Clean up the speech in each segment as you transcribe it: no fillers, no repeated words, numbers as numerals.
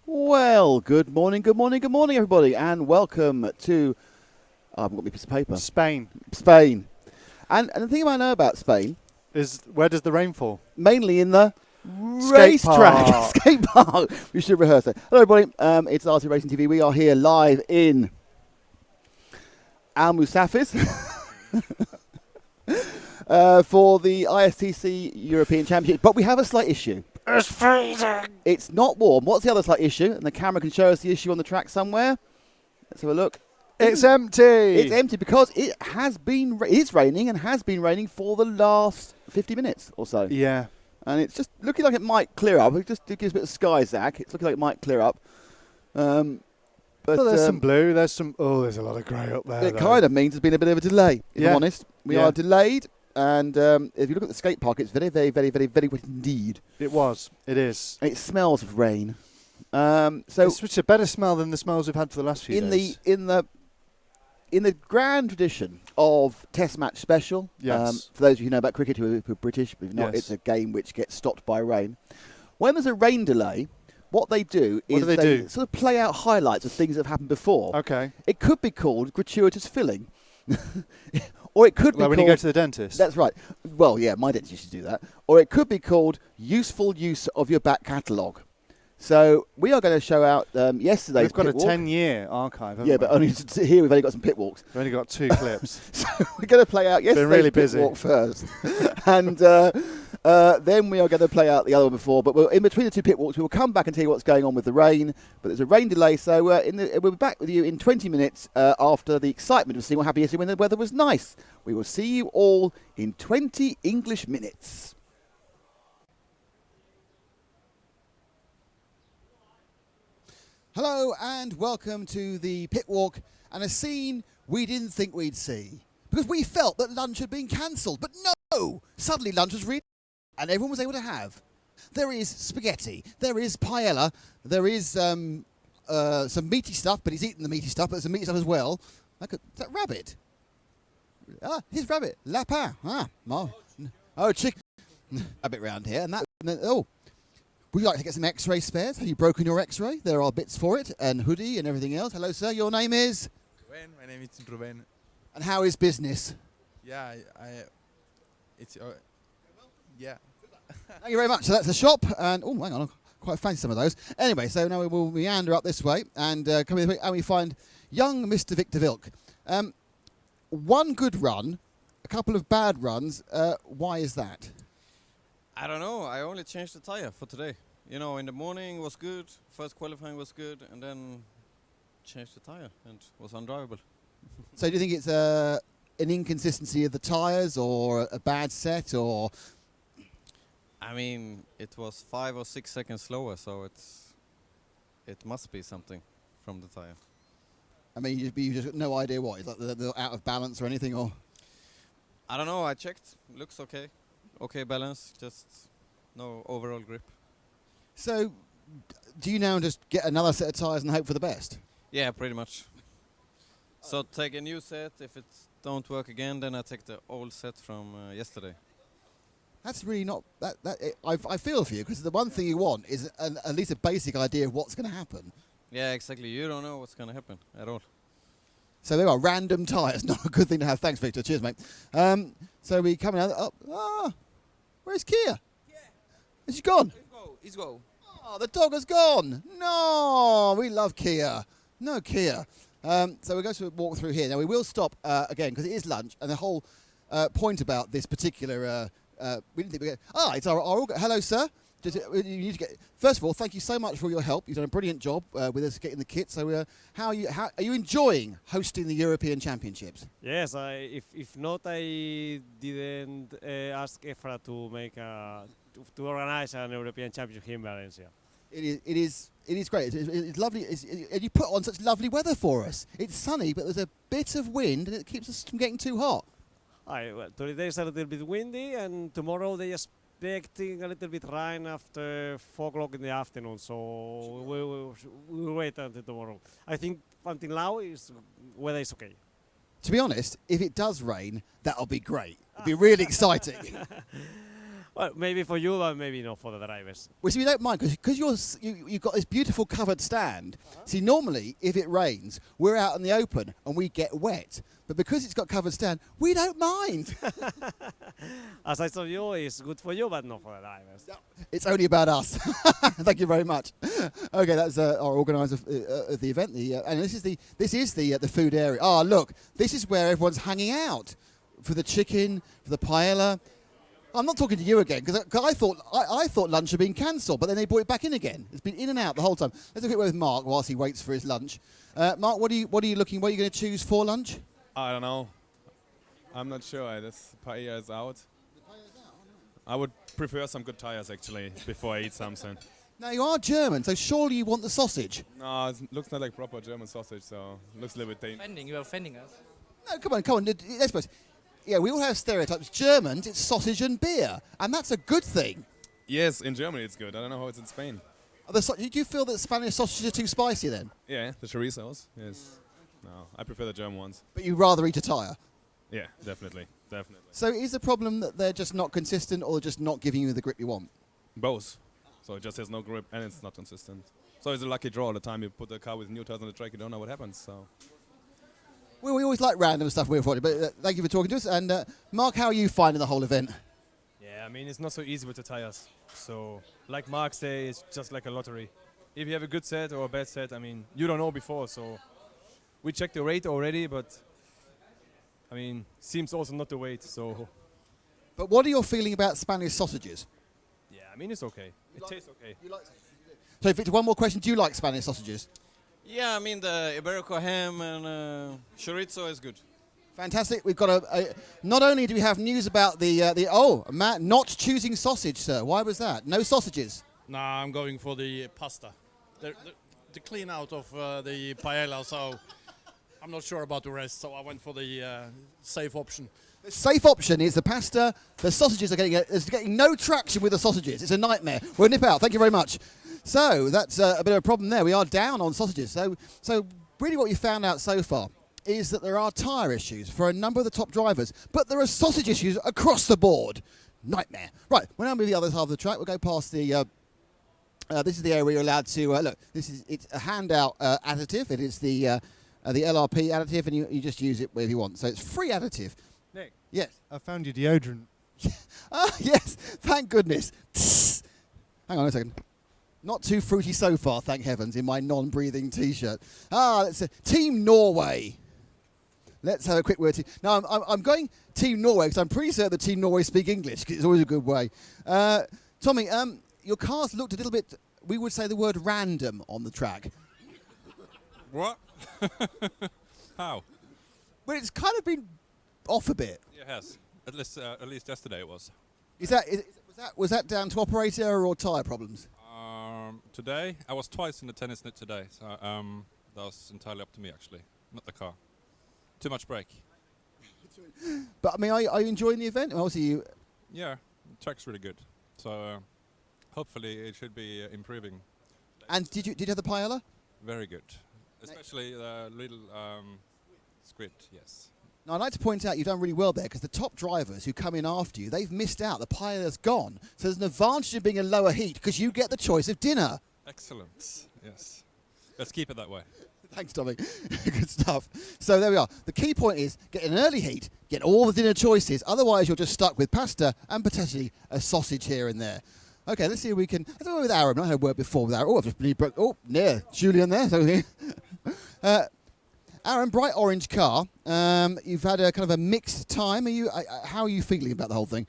Well, good morning, everybody, and welcome to. I haven't got my piece of paper. Spain Spain. And the thing I know about Spain, is where does the rain fall? mainly in the Skate racetrack. park. Skate park. We should rehearse that. Hello, everybody. It's RT Racing TV. We are here live in Al Musafis for the ISTC European Championship. But we have a slight issue. It's freezing. It's not warm. What's the other slight issue? And the camera can show us the issue on the track somewhere. Let's have a look. It's empty. It's empty because it's raining and has been raining for the last 50 minutes or so. Yeah. And it's just looking like it might clear up. It just gives a bit of sky, Zach. It's looking like it might clear up. But Well, there's some blue. There's a lot of grey up there. it kind of means there's been a bit of a delay, if I'm honest. We Yeah. are delayed. And if you look at the skate park, it's very, very, very, very, very wet indeed. It was. It is. And it smells of rain. It's a better smell than the smells we've had for the last few days. In the grand tradition of Test Match Special, Yes. for those of you who know about cricket who are British, but if not, Yes. it's a game which gets stopped by rain. When there's a rain delay, what they do is do they do? sort of play out highlights of things that have happened before. Okay. It could be called gratuitous filling. Or it could be Well, when you called... go to the dentist. That's right. Well, yeah, my dentist used to do that. Or it could be called useful use of your back catalogue. So we are going to show out yesterday's We've got pit a walk. 10-year archive, haven't Yeah, we? but only here we've only got some pit walks. We've only got 2 clips. So we're going to play out yesterday's really pit busy. walk first. And then we are going to play out the other one before. But in between the 2 pit walks, we will come back and tell you what's going on with the rain. But there's a rain delay, so we'll be back with you in 20 minutes after the excitement of seeing what happened yesterday when the weather was nice. We will see you all in 20 English minutes. Hello and welcome to the pit walk and a scene we didn't think we'd see. Because we felt that lunch had been cancelled, but no! Suddenly lunch was really and everyone was able to have. There is spaghetti, there is paella, there is some meaty stuff, but he's eaten the meaty stuff, but there's some meaty stuff as well. Is that rabbit? Ah, here's rabbit. Lapin. Chicken. A bit round here. And would you like to get some X-ray spares? Have you broken your X-ray? There are bits for it, and hoodie and everything else. Hello, sir. Your name is? Ruben, my name is Ruben. And how is business? Yeah, it's yeah. Thank you very much. So that's the shop, and oh, hang on, I quite fancy some of those. Anyway, so now we will meander up this way and come in, and we find young Mr. Victor Vilk. One good run, a couple of bad runs. Why is that? I don't know. I only changed the tire for today. You know, in the morning was good, first qualifying was good, and then changed the tire and was undrivable. So do you think it's an inconsistency of the tires or a bad set or? I mean, it was 5 or 6 seconds slower, so it must be something from the tire. I mean, you just got no idea what? Is like they're out of balance or anything, or? I don't know. I checked. Looks okay. Okay balance, just no overall grip. So, do you now just get another set of tyres and hope for the best? Yeah, pretty much. So take a new set. If it don't work again, then I take the old set from yesterday. That's really not that. I feel for you because the one thing you want is at least a basic idea of what's going to happen. Yeah, exactly. You don't know what's going to happen at all. So there are random tyres. Not a good thing to have. Thanks, Victor. Cheers, mate. So we coming out. Where's Kia? Yeah. Is she gone? He's go. Oh, the dog has gone. No, we love Kia. No Kia. So we're going to walk through here. Now we will stop again because it is lunch, and the whole point about this particular. We didn't think we get. It's our hello, sir. You need to get. First of all, thank you so much for your help. You've done a brilliant job with us getting the kit. So, how are you enjoying hosting the European Championships? Yes, if not, I didn't ask EFRA to make to organize an European Championship here in Valencia. It is great. It's lovely. And you put on such lovely weather for us. It's sunny, but there's a bit of wind, and it keeps us from getting too hot. Well, today is a little bit windy, and tomorrow they expecting a little bit rain after 4 o'clock in the afternoon. So we'll wait until tomorrow. I think until now weather is okay. To be honest, if it does rain, that'll be great. It'll be really exciting. Well, maybe for you, but maybe not for the drivers. Well, see, we don't mind because you've got this beautiful covered stand. See, normally if it rains, we're out in the open and we get wet. But because it's got covered stand, we don't mind. As I told you, it's good for you, but not for the drivers. It's only about us. Thank you very much. Okay, that's our organizer of the event. And this is the food area. Oh, look, this is where everyone's hanging out for the chicken, for the paella. I'm not talking to you again because I thought lunch had been cancelled, but then they brought it back in again. It's been in and out the whole time. Let's look at with Mark whilst he waits for his lunch. Mark, what are you looking? What are you going to choose for lunch? I don't know. I'm not sure. This paella is out. I would prefer some good tires actually before I eat something. Now you are German, so surely you want the sausage. No, it looks not like proper German sausage, so it looks a little bit dangerous. You are offending us. No, come on. Let's suppose. Yeah, we all have stereotypes. Germans, it's sausage and beer, and that's a good thing. Yes, in Germany it's good. I don't know how it's in Spain. Do you feel that Spanish sausages are too spicy then? Yeah, the chorizos. Yes. No, I prefer the German ones. But you'd rather eat a tyre? Yeah, definitely. So is the problem that they're just not consistent or just not giving you the grip you want? Both. So it just has no grip and it's not consistent. So it's a lucky draw. All the time you put the car with new tires on the track, you don't know what happens. So. Well, we always like random stuff we're for, but thank you for talking to us. And Mark, how are you finding the whole event? Yeah, I mean, it's not so easy with the tires. So, like Mark said, it's just like a lottery. If you have a good set or a bad set, I mean, you don't know before. So, we checked the rate already, but I mean, seems also not the weight. So, But what are your feeling about Spanish sausages? yeah, I mean, it's okay. It tastes okay. You like sausages? So, Victor, one more question. Do you like Spanish sausages? Yeah, I mean the Iberico ham and chorizo is good. Fantastic. We've got not only do we have news about Matt not choosing sausage, sir. Why was that? No sausages. No, I'm going for the pasta. The clean out of the paella, so I'm not sure about the rest, so I went for the safe option. The safe option is the pasta. The sausages are getting no traction with the sausages. It's a nightmare. We'll nip out. Thank you very much. So that's a bit of a problem there. We are down on sausages. So really what you found out so far is that there are tyre issues for a number of the top drivers, but there are sausage issues across the board. Nightmare. Right, we'll now move the other half of the track. We'll go past the... this is the area where you're allowed to... look, it's a handout additive. It is the LRP additive, and you just use it wherever you want. So it's free additive. Nick. Yes. I found your deodorant. Yes, thank goodness. Tss. Hang on a second. Not too fruity so far, thank heavens, in my non-breathing T-shirt. Let's Team Norway. Let's have a quick word. Now, I'm going Team Norway because I'm pretty certain that Team Norway speak English because it's always a good way. Tommy, your cars looked a little bit, we would say the word random on the track. What? How? Well, it's kind of been off a bit. It has. At least yesterday it was. Was that down to operator or tyre problems? Today, I was twice in the tennis net today, so that was entirely up to me actually, not the car. Too much brake. But I mean, are you enjoying the event? Obviously, Yeah, the track's really good. So hopefully it should be improving. And did you have the paella? Very good, especially the little squid. Yes. Now, I'd like to point out you've done really well there because the top drivers who come in after you, they've missed out. The paella's gone. So there's an advantage of being a lower heat because you get the choice of dinner. Excellent. Yes. Let's keep it that way. Thanks, Tommy. Good stuff. So there we are. The key point is get an early heat, get all the dinner choices. Otherwise, you're just stuck with pasta and potentially a sausage here and there. Okay, let's see if we can... Let's go with Aaron. I've not had a word before with Aaron. Oh, I've just really broke... Oh, near. Julian there. So, Aaron, bright orange car. You've had a kind of a mixed time. How are you feeling about the whole thing?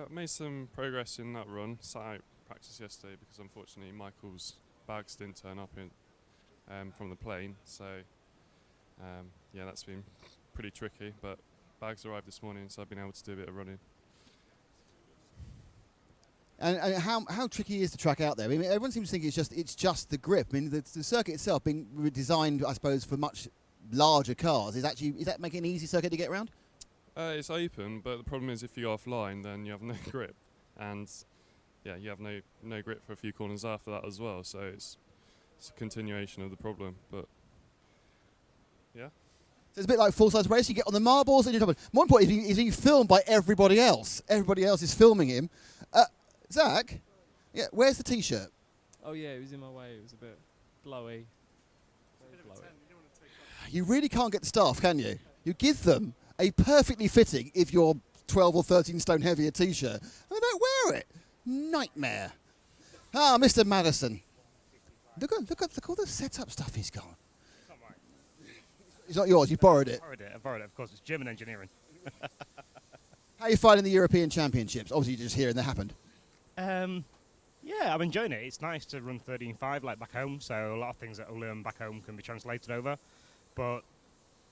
Made some progress in that run. Sat out practice yesterday because unfortunately Michael's bags didn't turn up from the plane. So yeah, that's been pretty tricky. But bags arrived this morning, so I've been able to do a bit of running. And how tricky is the track out there? I mean, everyone seems to think it's just the grip. I mean, the circuit itself being designed, I suppose, for much larger cars is that making an easy circuit to get around? It's open, but the problem is if you go offline, then you have no grip, and yeah, you have no grip for a few corners after that as well. So it's a continuation of the problem. But yeah. So it's a bit like full-size race. You get on the marbles and you're talking. More important, he's being filmed by everybody else. Everybody else is filming him. Zach? Yeah, where's the T-shirt? Oh yeah, it was in my way. It was a bit blowy. Very blowy. You really can't get the staff, can you? You give them a perfectly fitting, if you're 12 or 13 stone heavier T-shirt, and they don't wear it. Nightmare. Ah, Mr. Madison. Look all the setup stuff he's got. It's not yours. You borrowed it. I borrowed it. Of course, it's German engineering. How are you finding the European Championships? Obviously, you're just hearing that happened. Yeah, I'm enjoying it. It's nice to run 13.5 like back home, so a lot of things that I learn back home can be translated over. But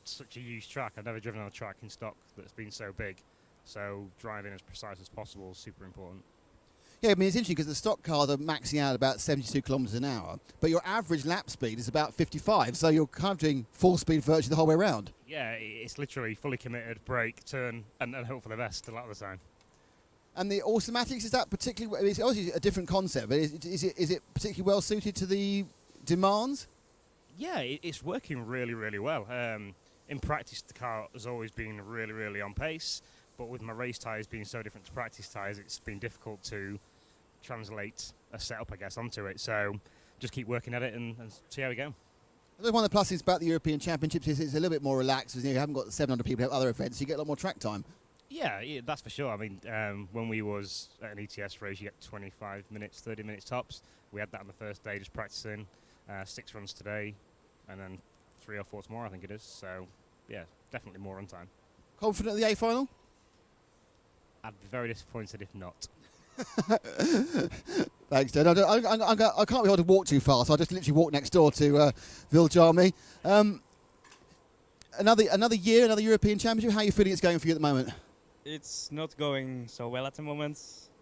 such a huge track. I've never driven on a track in stock that's been so big. So driving as precise as possible is super important. Yeah, I mean, it's interesting because the stock cars are maxing out about 72 kilometres an hour, but your average lap speed is about 55, so you're kind of doing full speed virtually the whole way around. Yeah, it's literally fully committed, brake, turn, and hope for the best a lot of the time. And the automatics, is that particularly, I mean, it's obviously a different concept, but is it particularly well suited to the demands? Yeah, it's working really, really well. In practice, the car has always been really, really on pace, but with my race tyres being so different to practice tyres, it's been difficult to translate a setup, I guess, onto it. So just keep working at it and see how we go. I think one of the pluses about the European Championships is it's a little bit more relaxed. You haven't got 700 people at other events, so you get a lot more track time. Yeah, that's for sure. I mean, when we was at an ETS race, you get 25 minutes, 30 minutes tops. We had that on the first day, just practicing. 6 runs today, and then 3 or 4 tomorrow, I think it is. So, yeah, definitely more on time. Confident of the A final? I'd be very disappointed if not. Thanks, Dad. I can't be able to walk too far, so I just literally walk next door to Viljami. Another year, another European Championship. How are you feeling it's going for you at the moment? It's not going so well at the moment.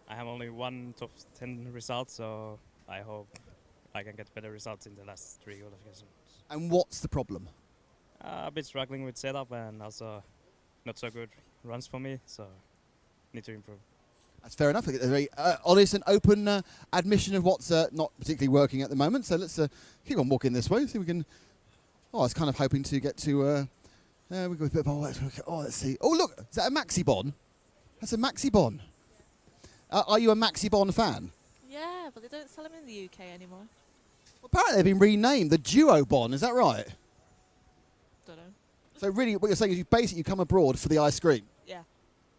I have only one top 10 result, so I hope I can get better results in the last 3 qualifications. And what's the problem? A bit struggling with setup and also not so good runs for me, so need to improve. That's fair enough. A very honest and open admission of what's not particularly working at the moment. So let's keep on walking this way. See if we can. Oh, I was kind of hoping to get to. We got a bit more. Let's see. Oh, look, is that a Maxi Bon? That's a Maxi Bon. Are you a Maxi Bon fan? Yeah, but they don't sell them in the UK anymore. Well, apparently they've been renamed the Duo Bon. Is that right? Don't know. So really, what you're saying is you come abroad for the ice cream. Yeah,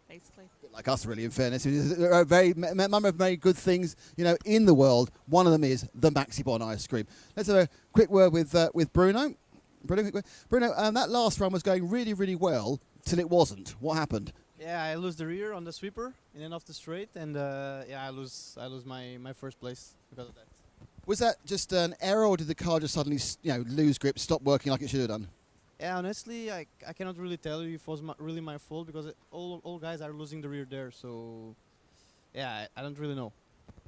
basically. Like us, really, in fairness. There are a number of very good things, in the world. One of them is the Maxi Bon ice cream. Let's have a quick word with Bruno. Bruno, that last run was going really, really well till it wasn't. What happened? Yeah, I lose the rear on the sweeper in and off the straight, and I lose my first place because of that. Was that just an error, or did the car just suddenly, lose grip, stop working like it should have done? Yeah, honestly, I cannot really tell you if it was really my fault because all guys are losing the rear there. So, yeah, I don't really know.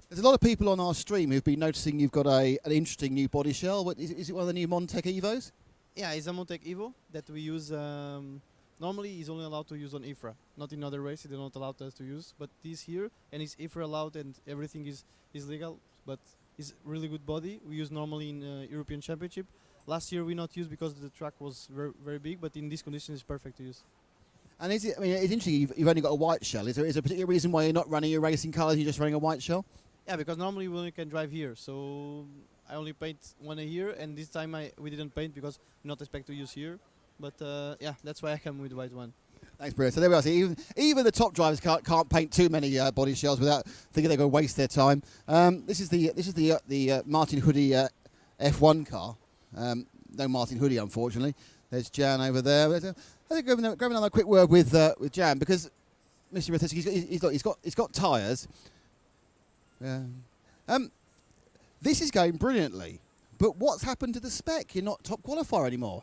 There's a lot of people on our stream who've been noticing you've got an interesting new body shell. Is it one of the new Montec Evos? Yeah, it's a Montec Evo that we use. Normally, he's only allowed to use on EFRA, not in other races. They're not allowed us to use. But this here, and it's EFRA allowed, and everything is legal. But it's really good body. We use normally in European Championship. Last year we not used because the track was very, very big, but in this condition it's perfect to use. And it's interesting. You've only got a white shell. Is there a particular reason why you're not running your racing cars? You're just running a white shell? Yeah, because normally we only can drive here. So I only paint one a year, and this time we didn't paint because we not expect to use here. But yeah, that's why I come with the white one. Thanks, Bruno. So there we are. See, even the top drivers can't paint too many body shells without thinking they're going to waste their time. This is the Martin Hoodie F1 car. No Martin Hoodie, unfortunately. There's Jan over there. I think grab another quick word with Jan, because Mr. Rathesky, he's got tyres. This is going brilliantly, but what's happened to the spec? You're not top qualifier anymore.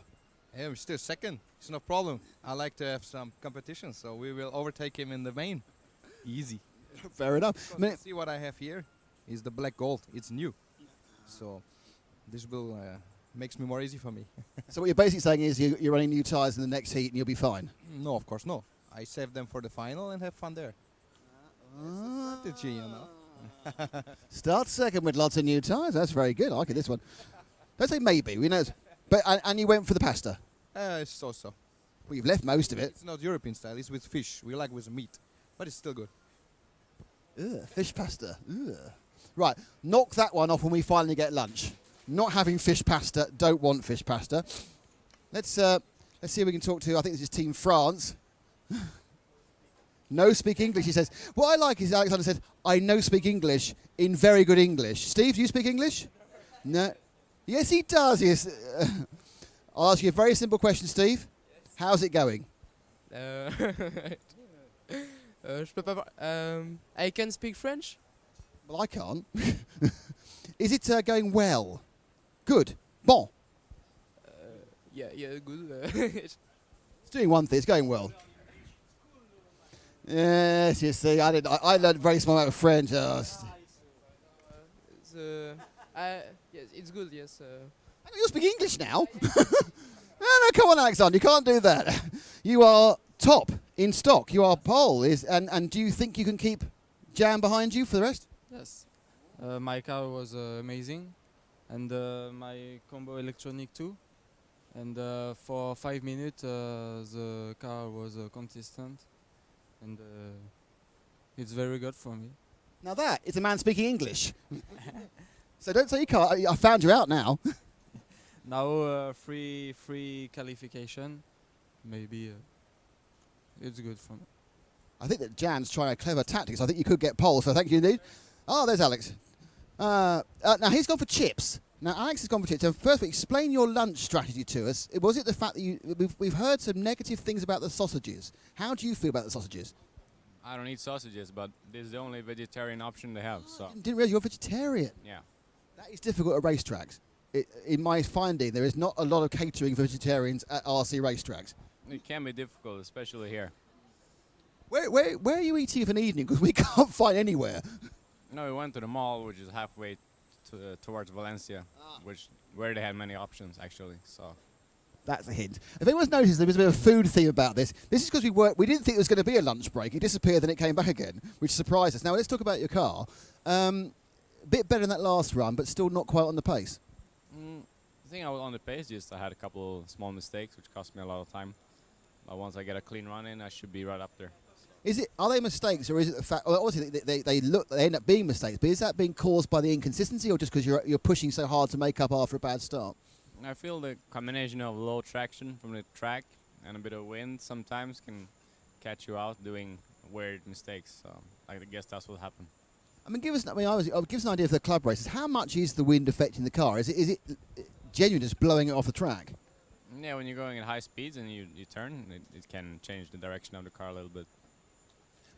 Yeah, we're still second. It's no problem. I like to have some competition, so we will overtake him in the main. Easy. Fair enough. See what I have here is the black gold. It's new, so this will makes me more easy for me. So what you're basically saying is you're running new tyres in the next heat and you'll be fine? No, of course no. I save them for the final and have fun there. Strategy, Start second with lots of new tyres. That's very good. I like it, this one. Don't say maybe. We know. But and you went for the pasta? It's so. Well, you've left most of it. It's not European style. It's with fish. We like with meat, but it's still good. Ugh, fish pasta. Ugh. Right, knock that one off when we finally get lunch. Not having fish pasta, don't want fish pasta. Let's see if we can talk to, I think this is Team France. No speak English, he says. What I like is Alexander said, I know speak English in very good English. Steve, do you speak English? No. Yes, he does, yes. I'll ask you a very simple question, Steve. How's it going? I can speak French. Well, I can't. Is it going well? Good. Bon. Yeah, good. It's doing one thing. It's going well. Yes, you see, I learned very small amount of French. Yes, it's good. Yes. You speak English now? No, come on, Alexander. You can't do that. You are top in stock. You are pole. And do you think you can keep Jan behind you for the rest? Yes. My car was amazing, and my combo electronic too. And for 5 minutes, the car was consistent, and it's very good for me. Now that is a man speaking English. So don't say you can't. I found you out now. Now free qualification, maybe it's good for me. I think that Jan's trying a clever tactics. I think you could get pole, so thank you indeed. Oh, there's Alex. Now he's gone for chips. Now Alex has gone for chips. So first, explain your lunch strategy to us. Was it the fact that we've heard some negative things about the sausages? How do you feel about the sausages? I don't eat sausages, but this is the only vegetarian option they have. So Didn't realise you're a vegetarian. yeah. That is difficult at racetracks. In my finding, there is not a lot of catering for vegetarians at RC racetracks. It can be difficult, especially here. Where are you eating for an evening? Because we can't find anywhere. No, we went to the mall, which is halfway towards Valencia, where they had many options actually. So that's a hint. If anyone's noticed, there was a bit of a food theme about this. This is because we didn't think there was going to be a lunch break. It disappeared, then it came back again, which surprised us. Now let's talk about your car. A bit better than that last run, but still not quite on the pace. I think I was on the pace. Just I had a couple of small mistakes, which cost me a lot of time. But once I get a clean run in, I should be right up there. Are they mistakes, or is it the fact? Well, obviously, they end up being mistakes. But is that being caused by the inconsistency, or just because you're pushing so hard to make up after a bad start? I feel the combination of low traction from the track and a bit of wind sometimes can catch you out doing weird mistakes. So I guess that's what happened. I mean, give us an idea for the club races. How much is the wind affecting the car? Is it genuine, just blowing it off the track? Yeah, when you're going at high speeds and you turn, it can change the direction of the car a little bit.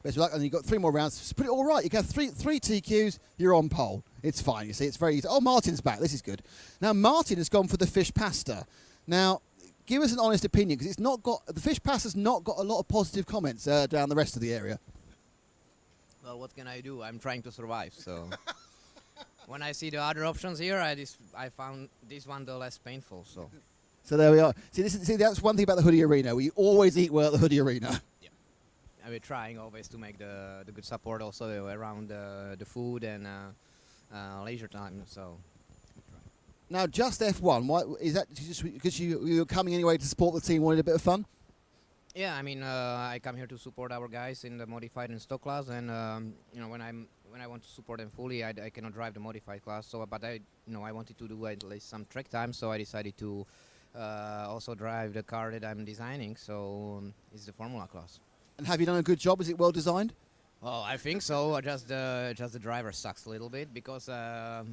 Best of luck, and you've got 3 more rounds. It's pretty all right. You can have three TQs, you're on pole. It's fine, you see. It's very easy. Oh, Martin's back. This is good. Now, Martin has gone for the fish pasta. Now, give us an honest opinion, because the fish pasta's not got a lot of positive comments down the rest of the area. Well, what can I do? I'm trying to survive, so... When I see the other options here, I found this one the less painful, so... So there we are. See, that's one thing about the Hoodie Arena. We always eat well at the Hoodie Arena. Yeah. And we're trying always to make the good support also around the food and leisure time, so... Now, just F1, why is that just because you're coming anyway to support the team, wanted a bit of fun? Yeah, I mean, I come here to support our guys in the modified and stock class, and when I want to support them fully, I cannot drive the modified class. So, but I wanted to do at least some track time, so I decided to also drive the car that I'm designing. So it's the Formula class. And have you done a good job? Is it well designed? Well, I think so. Just the driver sucks a little bit because I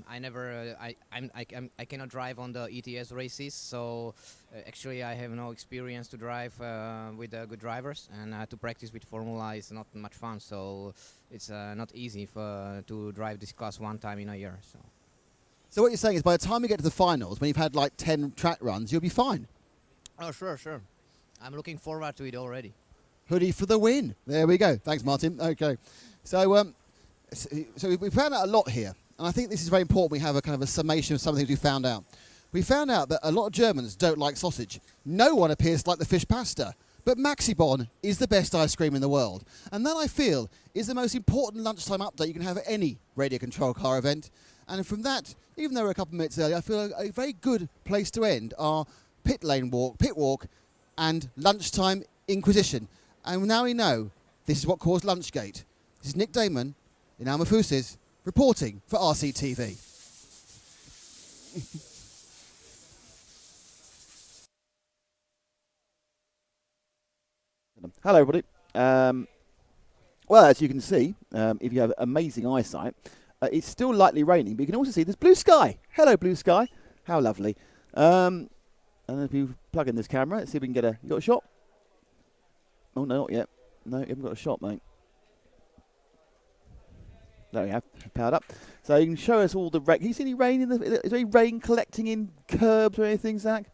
cannot drive on the ETS races. So actually, I have no experience to drive with good drivers, and to practice with Formula is not much fun. So it's not easy to drive this class one time in a year. So what you're saying is, by the time you get to the finals, when you've had like 10 track runs, you'll be fine. Oh, sure. I'm looking forward to it already. Hoodie for the win. There we go. Thanks, Martin. Okay. So we found out a lot here. And I think this is very important. We have a kind of a summation of some things we found out. We found out that a lot of Germans don't like sausage. No one appears to like the fish pasta. But Maxibon is the best ice cream in the world. And that, I feel, is the most important lunchtime update you can have at any radio control car event. And from that, even though we're a couple of minutes early, I feel a very good place to end our pit walk, and lunchtime inquisition. And now we know this is what caused Lunchgate. This is Nick Damon Inal Mafusis, reporting for RCTV. Hello, everybody. Well, as you can see, if you have amazing eyesight, it's still lightly raining, but you can also see there's blue sky. Hello, blue sky. How lovely. And if you plug in this camera, let's see if we can get you got a shot? Oh, no, not yet. No, you haven't got a shot, mate. There we have, powered up. So you can show us all the rain. Can you see any rain is there any rain collecting in curbs or anything, Zach?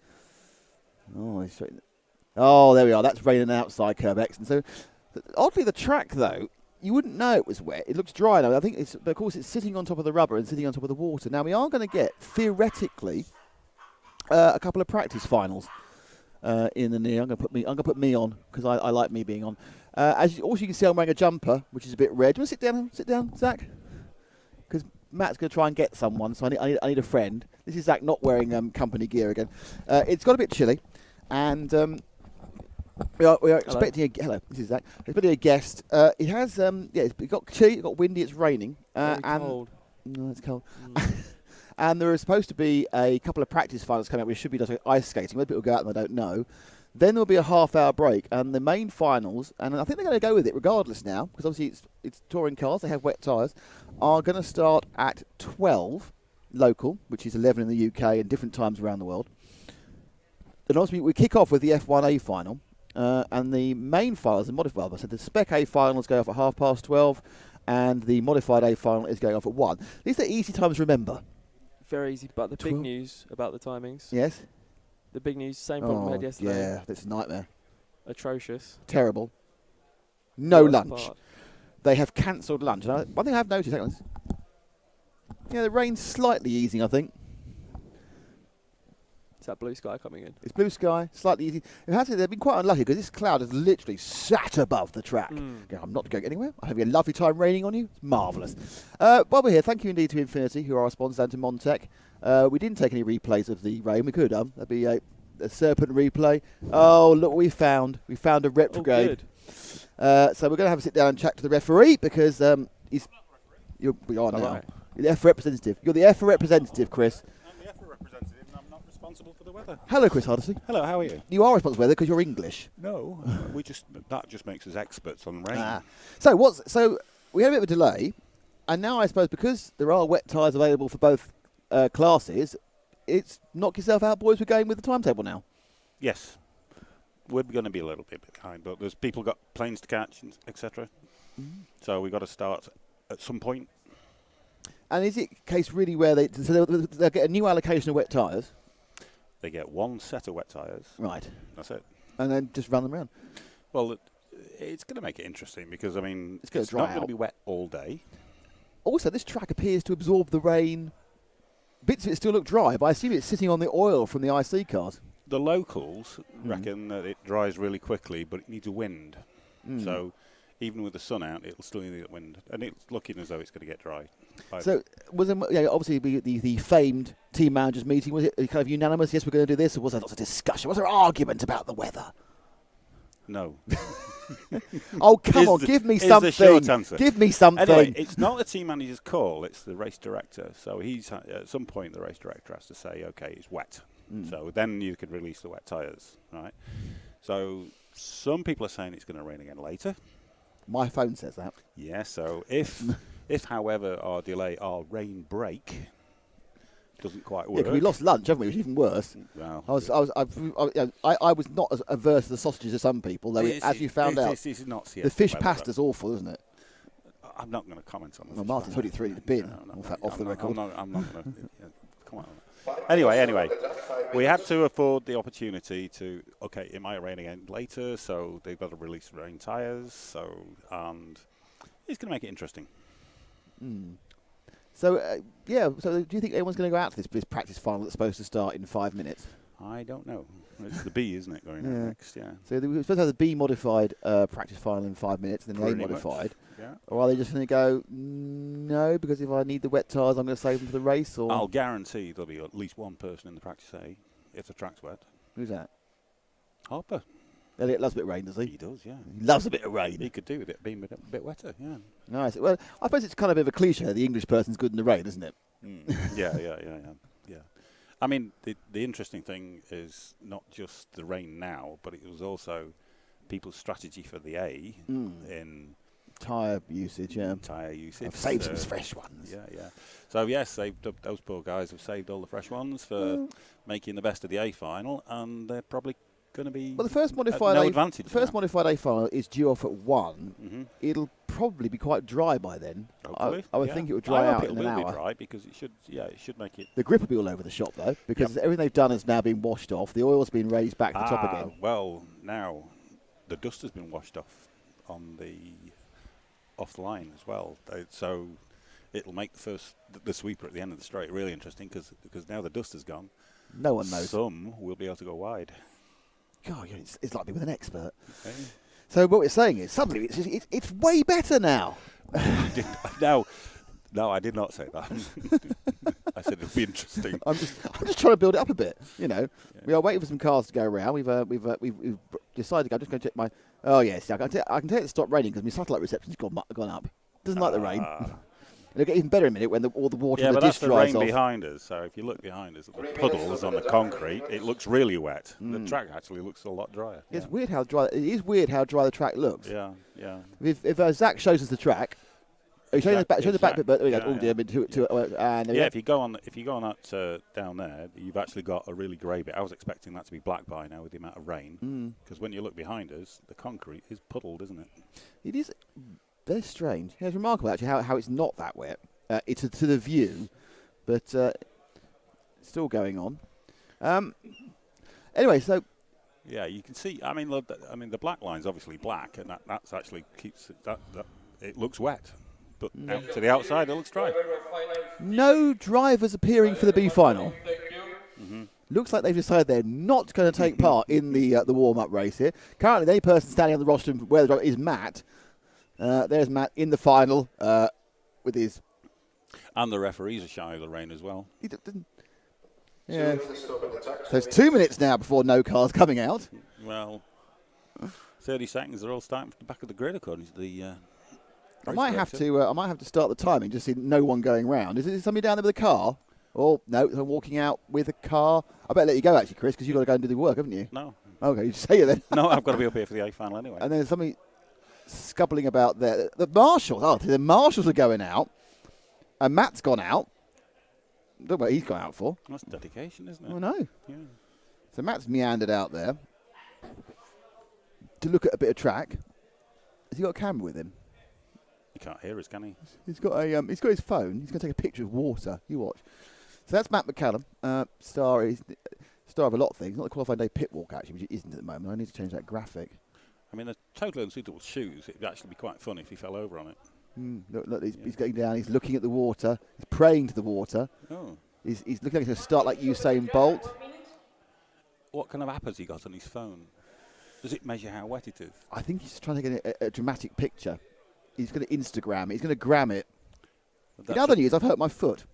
Oh, there we are. That's raining outside curb X. And so, oddly, the track, though, you wouldn't know it was wet. It looks dry now. I think it's, but of course, it's sitting on top of the rubber and sitting on top of the water. Now, we are going to get, theoretically, a couple of practice finals in the near. I'm going to put me on because I like me being on. Also, you can see I'm wearing a jumper, which is a bit red. Do you want to sit down, Zach? Because Matt's going to try and get someone, so I need a friend. This is Zach not wearing company gear again. It's got a bit chilly, and we are expecting hello. This is Zach. Expecting a guest. It has it's got chilly, it's got windy, it's raining, Very and cold. No, it's cold. And there is supposed to be a couple of practice finals coming up, which should be like ice skating. Whether people go out and I don't know. Then there'll be a half-hour break, and the main finals, and I think they're going to go with it regardless now, because obviously it's touring cars, they have wet tyres, are going to start at 12 local, which is 11 in the UK and different times around the world. And obviously we kick off with the F1A final, and the main finals, the modified, I said the Spec A finals go off at 12:30, and the modified A final is going off at 1. These are easy times to remember. Very easy, but the big news about the timings. Yes. The big news, same problem we had yesterday. Yeah, it's a nightmare. Atrocious. Terrible. No Worst lunch. part. They have cancelled lunch. And one thing I have noticed, hang on. Yeah, the rain's slightly easing, I think. Is that blue sky coming in? It's blue sky, slightly easing. They've been quite unlucky because this cloud has literally sat above the track. Okay, I'm not going anywhere. I'm having a lovely time raining on you. It's marvellous. While we're here, thank you indeed to Infinity, who are our sponsors, and to Montec. We didn't take any replays of the rain. We could have. That'd be a serpent replay. Oh, look what we found. We found a retrograde. So we're going to have a sit down and chat to the referee because we are now. Right. You're the EFRA representative. You're the EFRA representative, Chris. I'm the EFRA representative and I'm not responsible for the weather. Hello, Chris Hardesty. Hello, how are you? You are responsible for weather because you're English. No, that just makes us experts on rain. So we had a bit of a delay, and now I suppose because there are wet tyres available for both classes, it's knock yourself out, boys. We're going with the timetable now. Yes, we're going to be a little bit behind, but there's people got planes to catch, etc. So we've got to start at some point. And is it a case really where they'll get a new allocation of wet tyres? They get one set of wet tyres. Right. That's it. And then just run them around. Well, it's going to make it interesting because, I mean, it's not going to be wet all day. Also, this track appears to absorb the rain. Bits of it still look dry, but I assume it's sitting on the oil from the IC cars. The locals reckon that it dries really quickly, but it needs a wind. So even with the sun out, it'll still need a wind. And it's looking as though it's going to get dry. So was there, obviously the famed team managers meeting, was it kind of unanimous, yes, we're going to do this, or was there lots of discussion? Was there argument about the weather? No. Oh, come on, give me something. Is the short answer. Give me something. Anyway, it's not the team manager's call, it's the race director. So he's at some point the race director has to say, okay, it's wet. So then you could release the wet tyres, right? So some people are saying it's going to rain again later. My phone says that. Yeah, so if however our rain break doesn't quite work. Yeah, 'cause we lost lunch, haven't we? Which is even worse. Well, I was not as averse to the sausages as some people, though. As you found out, the fish pasta's awful, isn't it? I'm not going to comment on this. Well, Martin's put it through the bin off the record. I'm not going to come on. Anyway, we had to afford the opportunity to. Okay, it might rain again later, so they've got to release rain tyres. And it's going to make it interesting. So, So, do you think anyone's going to go out to this practice final that's supposed to start in 5 minutes? I don't know. It's the B, isn't it, going on next? Yeah. So we're supposed to have the B modified practice final in 5 minutes, and then the A modified. Yeah. Or are they just going to go, no, because if I need the wet tyres, I'm going to save them for the race? Or I'll guarantee there'll be at least one person in the practice A if the track's wet. Who's that? Harper. Elliot loves a bit of rain, does he? He does, yeah. He loves a bit of rain. He could do with it being a bit wetter, yeah. Nice. Well, I suppose it's kind of a bit of a cliche. The English person's good in the rain, isn't it? Yeah. I mean, the interesting thing is not just the rain now, but it was also people's strategy for the A in tyre usage. Yeah, tyre usage. I've saved some fresh ones. Yeah. So yes, those poor guys have saved all the fresh ones for making the best of the A final, and they're probably going to be the first modified advantage. The first modified A final is due off at 1. Mm-hmm. It'll probably be quite dry by then. Hopefully, I would think it would dry out in an hour. It will be dry because it should make it. The grip will be all over the shop though, because everything they've done has now been washed off. The oil's been raised back to the top again. Well, now the dust has been washed off off the line as well. So it'll make the sweeper at the end of the straight really interesting because now the dust has gone. No one knows. Some will be able to go wide. God, it's like being with an expert. Okay. So what we're saying is suddenly it's way better now. No, I did not say that. I said it'd be interesting. I'm just trying to build it up a bit. You know, we are waiting for some cars to go around. We've decided. I'm just going to check my. Oh yes, I can tell it stopped raining because my satellite reception's gone up. Doesn't like the rain. It'll get even better in a minute when all the water in the dish dries off. Yeah, but that's the rain behind us. So if you look behind us, the puddles on the concrete, it looks really wet. The track actually looks a lot drier. It's weird how dry. It is weird how dry the track looks. Yeah. If Zach shows us the track, show the back bit. But if you go on that down there, you've actually got a really grey bit. I was expecting that to be black by now with the amount of rain. Because when you look behind us, the concrete is puddled, isn't it? It is. Very strange. Yeah, it's remarkable actually how it's not that wet. It's to the view, but it's still going on. Anyway, so yeah, you can see. I mean, the black line's obviously black, and that's actually keeps that it looks wet, but out to the outside it looks dry. No drivers appearing for the B final. Looks like they've decided they're not going to take part in the warm-up race here. Currently, the only person standing on the roster where the driver is Matt. There's Matt in the final with his. And the referees are shy of the rain as well. Yeah. So it's 2 minutes now before no cars coming out. Well, 30 seconds. They're all starting from the back of the grid according to the. I might have to start the timing just to see no one going round. Is it somebody down there with a car? Oh no, they're walking out with a car. I better let you go actually, Chris, because you've got to go and do the work, haven't you? No. Okay, you say it then. No, I've got to be up here for the A final anyway. And then there's somebody scubbling about there. The marshals. Oh, the marshals are going out, and Matt's gone out. Don't know what he's gone out for. That's dedication, isn't it? Oh no. Yeah. So Matt's meandered out there to look at a bit of track. Has he got a camera with him? He can't hear us, can he? He's got his phone. He's going to take a picture of water. You watch. So that's Matt McCallum, star of a lot of things. Not the qualifying day pit walk actually, which it isn't at the moment. I need to change that graphic. I mean, a totally unsuitable shoes. It'd actually be quite fun if he fell over on it. Look, he's getting down. He's looking at the water. He's praying to the water. Oh. He's looking like he's going to start like Usain Bolt. What kind of app has he got on his phone? Does it measure how wet it is? I think he's trying to get a dramatic picture. He's going to Instagram it. He's going to gram it. In other news, I've hurt my foot.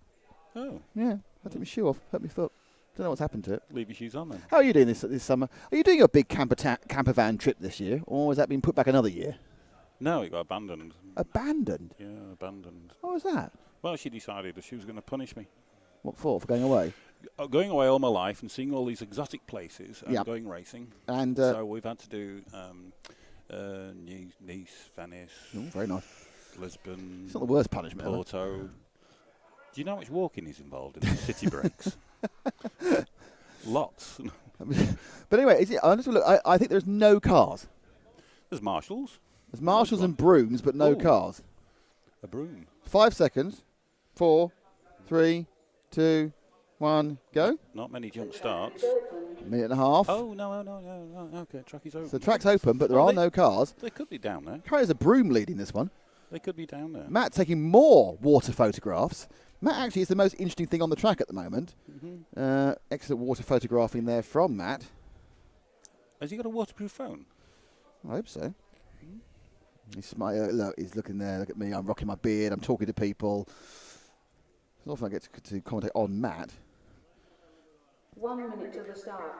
Oh. Yeah, I took my shoe off. Hurt my foot. Don't know what's happened to it. Leave your shoes on then. How are you doing this summer? Are you doing your big camper van trip this year, or has that been put back another year? No, it got abandoned. Abandoned? Yeah, abandoned. What was that? Well, she decided that she was going to punish me. What for? For going away? Going away all my life and seeing all these exotic places and going racing. And so we've had to do Nice, Venice. Oh, very nice. Lisbon. It's not the worst punishment. Porto. Do you know how much walking is involved in the city breaks? Lots. But anyway, I think there's no cars. There's marshals. There's marshals and brooms, but no cars. A broom. 5 seconds. 4, 3, 2, 1, go. Not many jump starts. A minute and a half. Oh, no. Okay, track is open. So the track's open, but there are no cars. They could be down there. There's a broom leading this one. They could be down there. Matt taking more water photographs. Matt actually is the most interesting thing on the track at the moment. Excellent water photographing there from Matt. Has he got a waterproof phone? I hope so. He's looking there. Look at me. I'm rocking my beard. I'm talking to people. It's often I get to commentate on Matt. 1 minute to the start.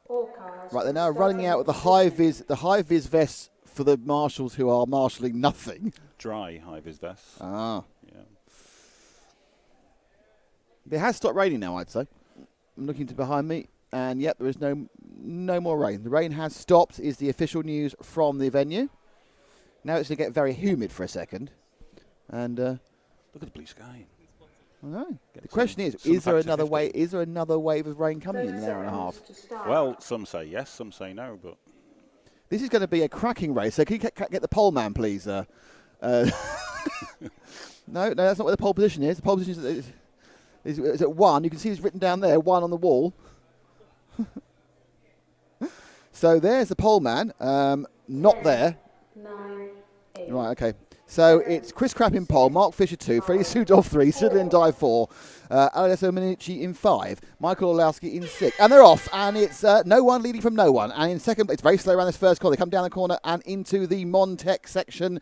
Right, they're now running out with the high vis vests for the marshals who are marshalling nothing. Dry high-vis vests. Ah. Yeah. It has stopped raining now, I'd say. I'm looking to behind me, and yep, there is no more rain. The rain has stopped, is the official news from the venue. Now it's going to get very humid for a second. And look at the blue sky. I know. The question is there another way? Is there another wave of rain coming in an hour and a half? Well, some say yes, some say no, but this is going to be a cracking race. So can you get the pole man, please? No, that's not where the pole position is. The pole position is at 1. You can see it's written down there, 1 on the wall. So there's the pole man. Not there. 9, 8. Right, okay. So it's Chris Crapp in pole, Mark Fisher 2, Freddie Sudolph 3, Sidley Dye 4, Alessio Minucci in 5, Michael Orlowski in 6. And they're off, and it's no one leading from no one. And in second, it's very slow around this first corner. They come down the corner and into the Montec section.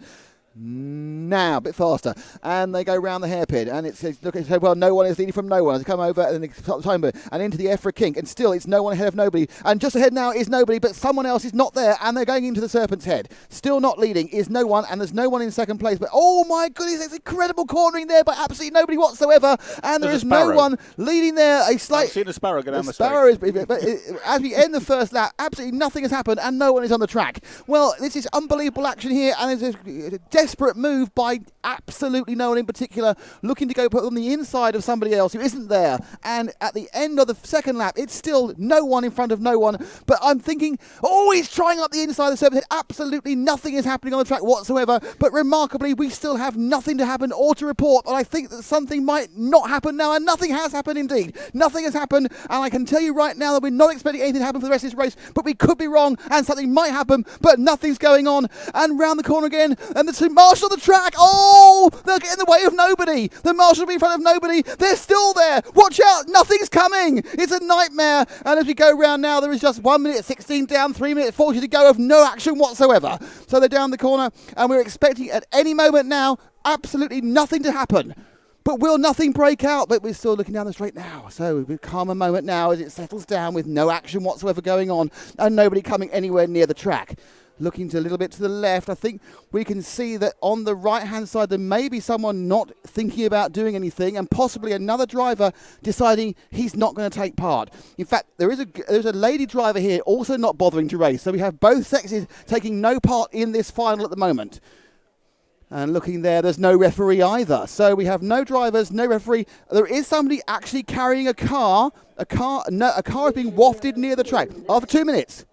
Now, a bit faster, and they go round the hairpin, and it's looking well. No one is leading from no one. As they come over and they start the time and into the EFRA kink, and still it's no one ahead of nobody. And just ahead now is nobody, but someone else is not there, and they're going into the Serpent's Head. Still not leading is no one, and there's no one in second place. But oh my goodness, it's incredible cornering there by absolutely nobody whatsoever, and there is no one leading there. I've seen a sparrow go down the sparrow is, but as we end the first lap, absolutely nothing has happened, and no one is on the track. Well, this is unbelievable action here, and it's a desperate move by absolutely no one in particular, looking to go put on the inside of somebody else who isn't there. And at the end of the second lap, it's still no one in front of no one. But I'm thinking, oh, he's trying up the inside of the Serpent. Absolutely nothing is happening on the track whatsoever. But remarkably, we still have nothing to happen or to report. But I think that something might not happen now, and nothing has happened indeed. Nothing has happened, and I can tell you right now that we're not expecting anything to happen for the rest of this race. But we could be wrong, and something might happen. But nothing's going on. And round the corner again, and the two marshals on the track. Oh, they'll get in the way of nobody. The marshals will be in front of nobody. They're still there. Watch out. Nothing's coming. It's a nightmare. And as we go round now, there is just 1 minute 16 down, 3 minutes 40 to go of no action whatsoever. So they're down the corner, and we're expecting at any moment now absolutely nothing to happen. But will nothing break out? But we're still looking down the straight now. So we calm a moment now as it settles down with no action whatsoever going on and nobody coming anywhere near the track. Looking to a little bit to the left, I think we can see that on the right-hand side there may be someone not thinking about doing anything, and possibly another driver deciding he's not going to take part. In fact, there's a lady driver here also not bothering to race. So we have both sexes taking no part in this final at the moment. And looking there, there's no referee either. So we have no drivers, no referee. There is somebody actually carrying a car. A car is being wafted near the track after 2 minutes.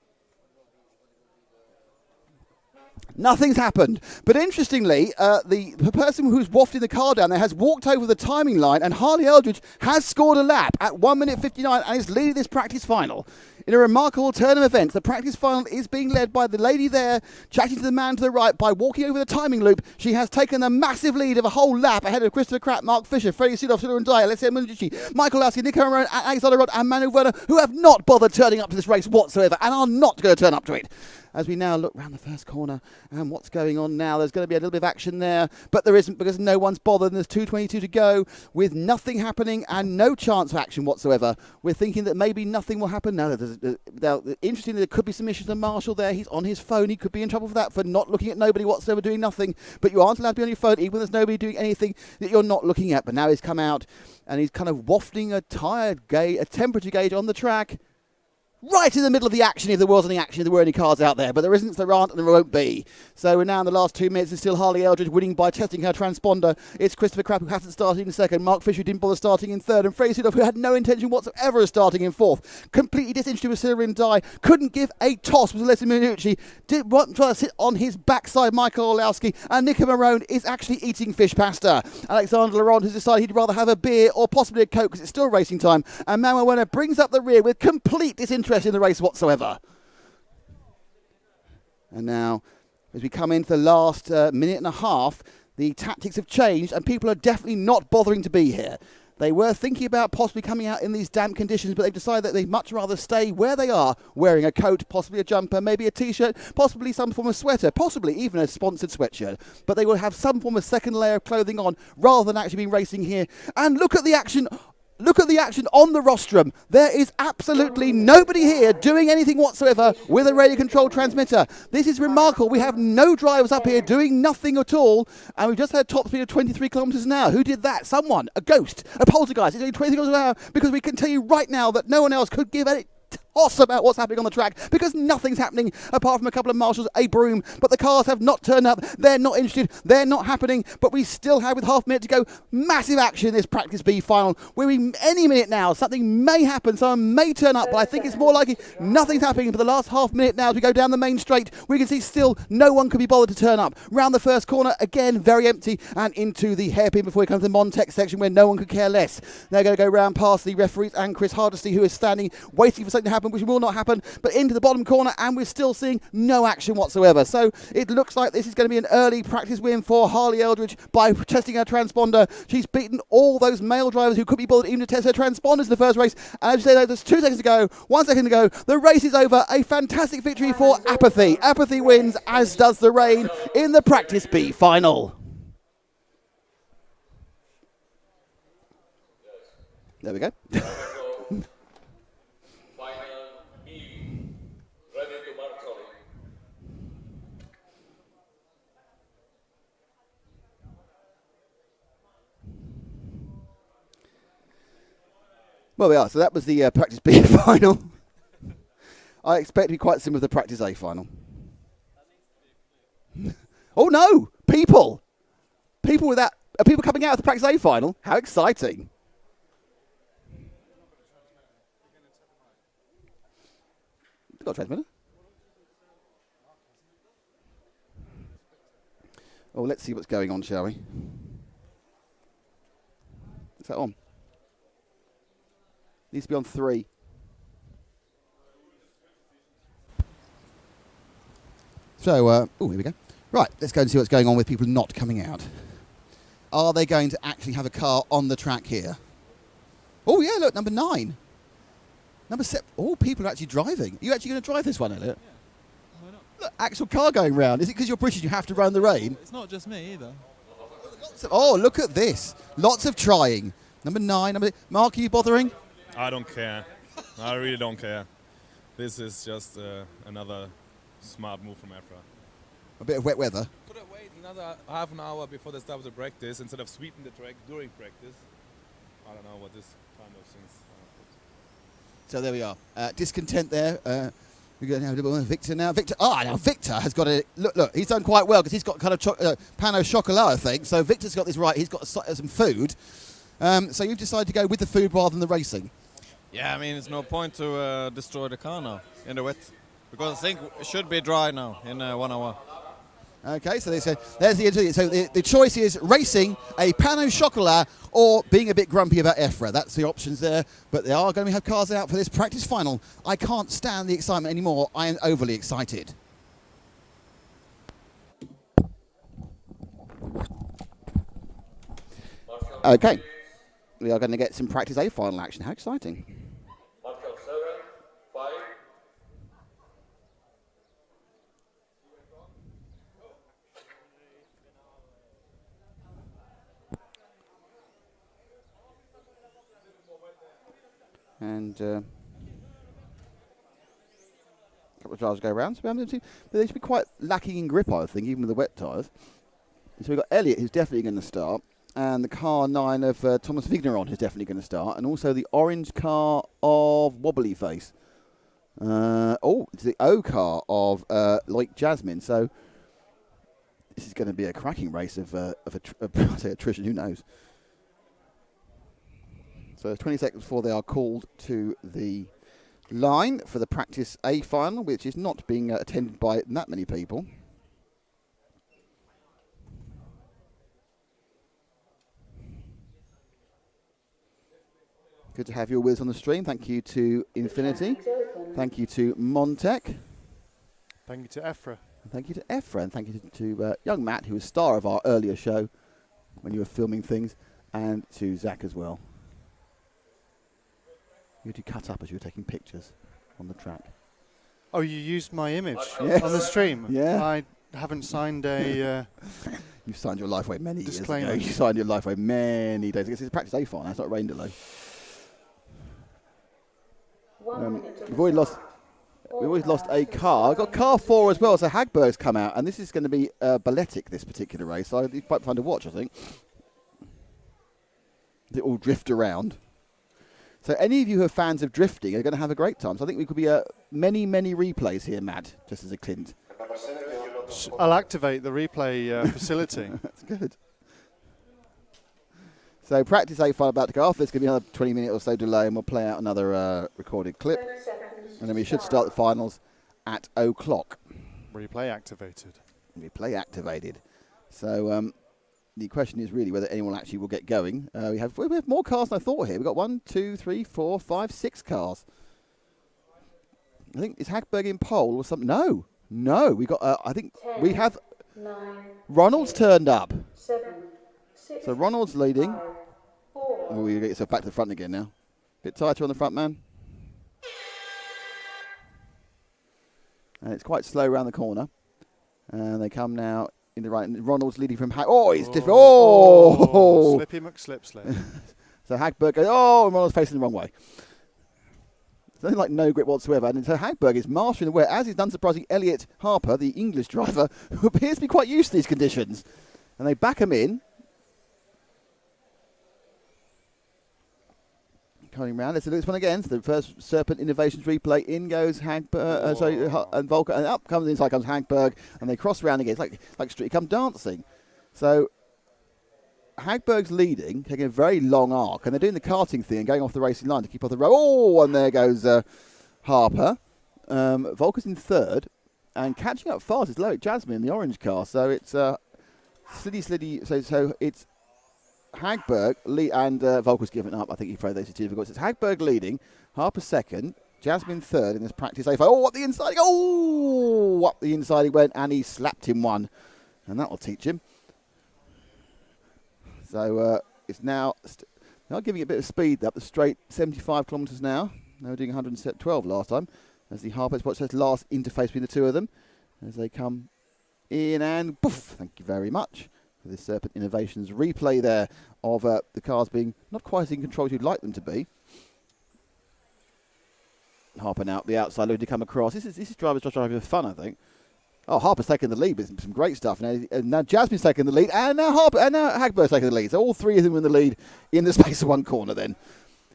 Nothing's happened. But interestingly, the person who's wafting the car down there has walked over the timing line, and Harley Eldridge has scored a lap at 1 minute 59 and is leading this practice final. In a remarkable turn of events, the practice final is being led by the lady there, chatting to the man to the right by walking over the timing loop. She has taken a massive lead of a whole lap ahead of Christopher Crapp, Mark Fisher, Freddie Sudolph, Sidley Dye, Alessio Minucci, Michael Orlowski, Nico Marone, Alexander Rod, and Manu Werner, who have not bothered turning up to this race whatsoever and are not going to turn up to it. As we now look round the first corner, and what's going on now, there's going to be a little bit of action there, but there isn't because no one's bothered, and there's 2:22 to go with nothing happening and no chance of action whatsoever. We're thinking that maybe nothing will happen. Now, interestingly, there could be some issues with the marshal there. He's on his phone. He could be in trouble for that, for not looking at nobody whatsoever, doing nothing. But you aren't allowed to be on your phone, even when there's nobody doing anything that you're not looking at. But now he's come out, and he's kind of wafting a temperature gauge on the track. Right in the middle of the action, if there was any action, if there were any cars out there. But there isn't, there aren't, and there won't be. So we're now in the last 2 minutes, and still Harley Eldridge winning by testing her transponder. It's Christopher Crapp, who hasn't started in second. Mark Fisher didn't bother starting in third. And Freddie Sudolph, who had no intention whatsoever of starting in fourth. Completely disinterested with Sidley Dye. Couldn't give a toss with Alessio Minucci. Didn't want to try to sit on his backside, Michael Orlowski. And Nico Marone is actually eating fish pasta. Alexander Laurent has decided he'd rather have a beer or possibly a Coke because it's still racing time. And Manuel Werner brings up the rear with complete disinterest in the race whatsoever. And now, as we come into the last minute and a half, the tactics have changed and people are definitely not bothering to be here. They were thinking about possibly coming out in these damp conditions, but they've decided that they'd much rather stay where they are, wearing a coat, possibly a jumper, maybe a T-shirt, possibly some form of sweater, possibly even a sponsored sweatshirt. But they will have some form of second layer of clothing on rather than actually being racing here. And look at the action. Look at the action on the rostrum. There is absolutely nobody here doing anything whatsoever with a radio control transmitter. This is remarkable. We have no drivers up here doing nothing at all, and we've just had a top speed of 23 kilometres an hour. Who did that? Someone, a ghost, a poltergeist. It's doing 23 kilometres an hour because we can tell you right now that no one else could give any toss about what's happening on the track because nothing's happening apart from a couple of marshals, a broom, but the cars have not turned up. They're not interested. They're not happening, but we still have, with half a minute to go, massive action in this Practice B final. We're in any minute now. Something may happen. Someone may turn up, but I think it's more likely nothing's happening for the last half minute now as we go down the main straight. We can see still no one can be bothered to turn up. Round the first corner, again, very empty, and into the hairpin before we come to the Montec section where no one could care less. They're going to go round past the referees and Chris Hardesty, who is standing, waiting for something to happen, which will not happen, but into the bottom corner, and we're still seeing no action whatsoever. So it looks like this is going to be an early practice win for Harley Eldridge by testing her transponder. She's beaten all those male drivers who could be bothered even to test her transponders in the first race. And as you say, there's 2 seconds to go, 1 second to go. The race is over. A fantastic victory for Apathy. Apathy wins, as does the rain, in the Practice B final. There we go. Well, we are. So that was the Practice B final. I expect to be quite similar to the Practice A final. Oh no! People with that. Are people coming out of the Practice A final? How exciting! Got a transmitter. Oh, let's see what's going on, shall we? Is that on? Needs to be on 3. So, oh, here we go. Right, let's go and see what's going on with people not coming out. Are they going to actually have a car on the track here? Oh, yeah, look, number 9. Number 7. Oh, people are actually driving. Are you actually going to drive this one, Elliot? Yeah. Why not? Look, actual car going round. Is it because you're British you have to run the rain? It's not just me either. Oh, look at this. Lots of trying. Number 9. Mark, are you bothering? I don't care. I really don't care. This is just another smart move from EFRA. A bit of wet weather. Could have waited another half an hour before the start of the practice instead of sweeping the track during practice. I don't know what this kind of things. So there we are. Discontent there. We're going to have a little Victor now. Now Victor has got a look. He's done quite well because he's got kind of pan au chocolat, I think. So Victor's got this right. He's got some food. So you've decided to go with the food rather than the racing. Yeah, I mean, it's no point to destroy the car now in the wet. Because I think it should be dry now in 1 hour. Okay, so there's the interview. So the choice is racing, a pan au chocolat, or being a bit grumpy about EFRA. That's the options there. But they are going to have cars out for this practice final. I can't stand the excitement anymore. I am overly excited. Okay, we are going to get some Practice A final action. How exciting. And a couple of drivers go around. So they should be quite lacking in grip, I think, even with the wet tyres. So we've got Elliot, who's definitely going to start. And the car 9 of Thomas Vigneron is definitely going to start. And also the orange car of Wobbly Face. It's the O car of Loic Jasmine. So this is going to be a cracking race of attrition. Who knows? So 20 seconds before they are called to the line for the Practice A final, which is not being attended by that many people. Good to have your with us on the stream. Thank you to Infinity. Thank you to Montec. Thank you to EFRA. Thank you to EFRA. And thank you to young Matt, who was star of our earlier show when you were filming things, and to Zach as well. You had to cut up as you were taking pictures on the track. Oh, you used my image Yes. on the stream? Yeah. I haven't signed a... You signed your life away many disclaimer. years ago. You signed your life away many days ago. It's a Practice A final. It's not a rain delay. We've always lost a car. I've got car 4 as well, so Hagberg's come out, and this is going to be balletic, this particular race, so it's quite fun to watch, I think. They all drift around. So any of you who are fans of drifting are going to have a great time. So I think we could be many, many replays here, Matt, just as a Clint. I'll activate the replay facility. That's good. So practice 8 final about to go off. There's going to be another 20-minute or so delay, and we'll play out another recorded clip. And then we should start the finals at o'clock. Replay activated. Replay activated. So the question is really whether anyone actually will get going. We have more cars than I thought here. We've got 1, 2, 3, 4, 5, 6 cars. I think, is Hagberg in pole or something? No. We got, I think 10, we have 9, Ronald's 8, turned up. 7, 6, so Ronald's leading. 5, 4, oh, you get yourself back to the front again now. Bit tighter on the front, man. And it's quite slow around the corner. And they come now in the right. And Ronald's leading from he's different. Slippy McSlip. So Hagberg goes, and Ronald's facing the wrong way. It's nothing like no grip whatsoever. And so Hagberg is mastering the wear, as is unsurprising Elliot Harper, the English driver, who appears to be quite used to these conditions. And they back him in. Coming round, let's look at this one again. So the first Serpent Innovations replay. In goes Hagberg, and Volker, and up comes inside comes Hagberg, and they cross round again. It's like Street Come Dancing. So Hagberg's leading, taking a very long arc, and they're doing the karting thing and going off the racing line to keep off the road. And there goes Harper. Volker's in third, and catching up fast is Loic Jasmine in the orange car. So it's sliddy. So it's Hagberg and Volker's given up. I think he played those two difficult. It's Hagberg leading, Harper second, Jasmine third in this practice A5. Up the inside. Up the inside he went, and he slapped him one, and that will teach him. So it's now giving it a bit of speed up the straight, 75 kilometres now. They were doing 112 last time. As the Harper spot says, last interface between the two of them as they come in, and poof! Thank you very much. For this Serpent Innovations replay there of the cars being not quite as in control as you'd like them to be. Harper now the outside looking to come across. This is drivers just driving for fun, I think. Harper's taking the lead with some great stuff. Now Jasmine's taking the lead, and now Hagberg's taking the lead. So all three of them in the lead in the space of one corner then.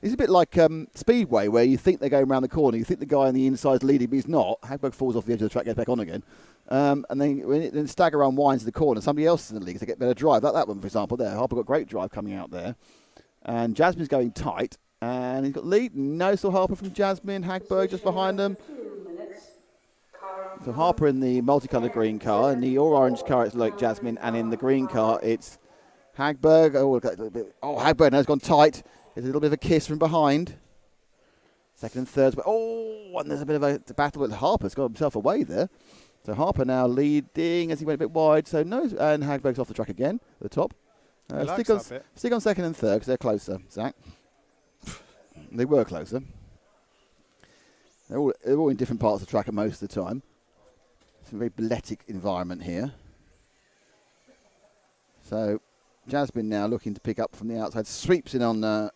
It's a bit like Speedway, where you think they're going around the corner, you think the guy on the inside is leading, but he's not. Hagberg falls off the edge of the track, gets back on again. And then stagger around winds to the corner. Somebody else is in the lead to get better drive. Like that one, for example, there. Harper got great drive coming out there. And Jasmine's going tight. And he's got lead. No, still Harper from Jasmine. Hagberg just behind them. So Harper in the multicoloured green car. In the all-orange car, it's like Jasmine. And in the green car, it's Hagberg. Hagberg now has gone tight. There's a little bit of a kiss from behind. Second and third. And there's a bit of a battle. But Harper's got himself away there. So Harper now leading as he went a bit wide. So no, and Hagberg's off the track again at the top. Stick on second and third because they're closer, Zach. They were closer. They're all in different parts of the track at most of the time. It's a very balletic environment here. So Jasmine now looking to pick up from the outside, sweeps in on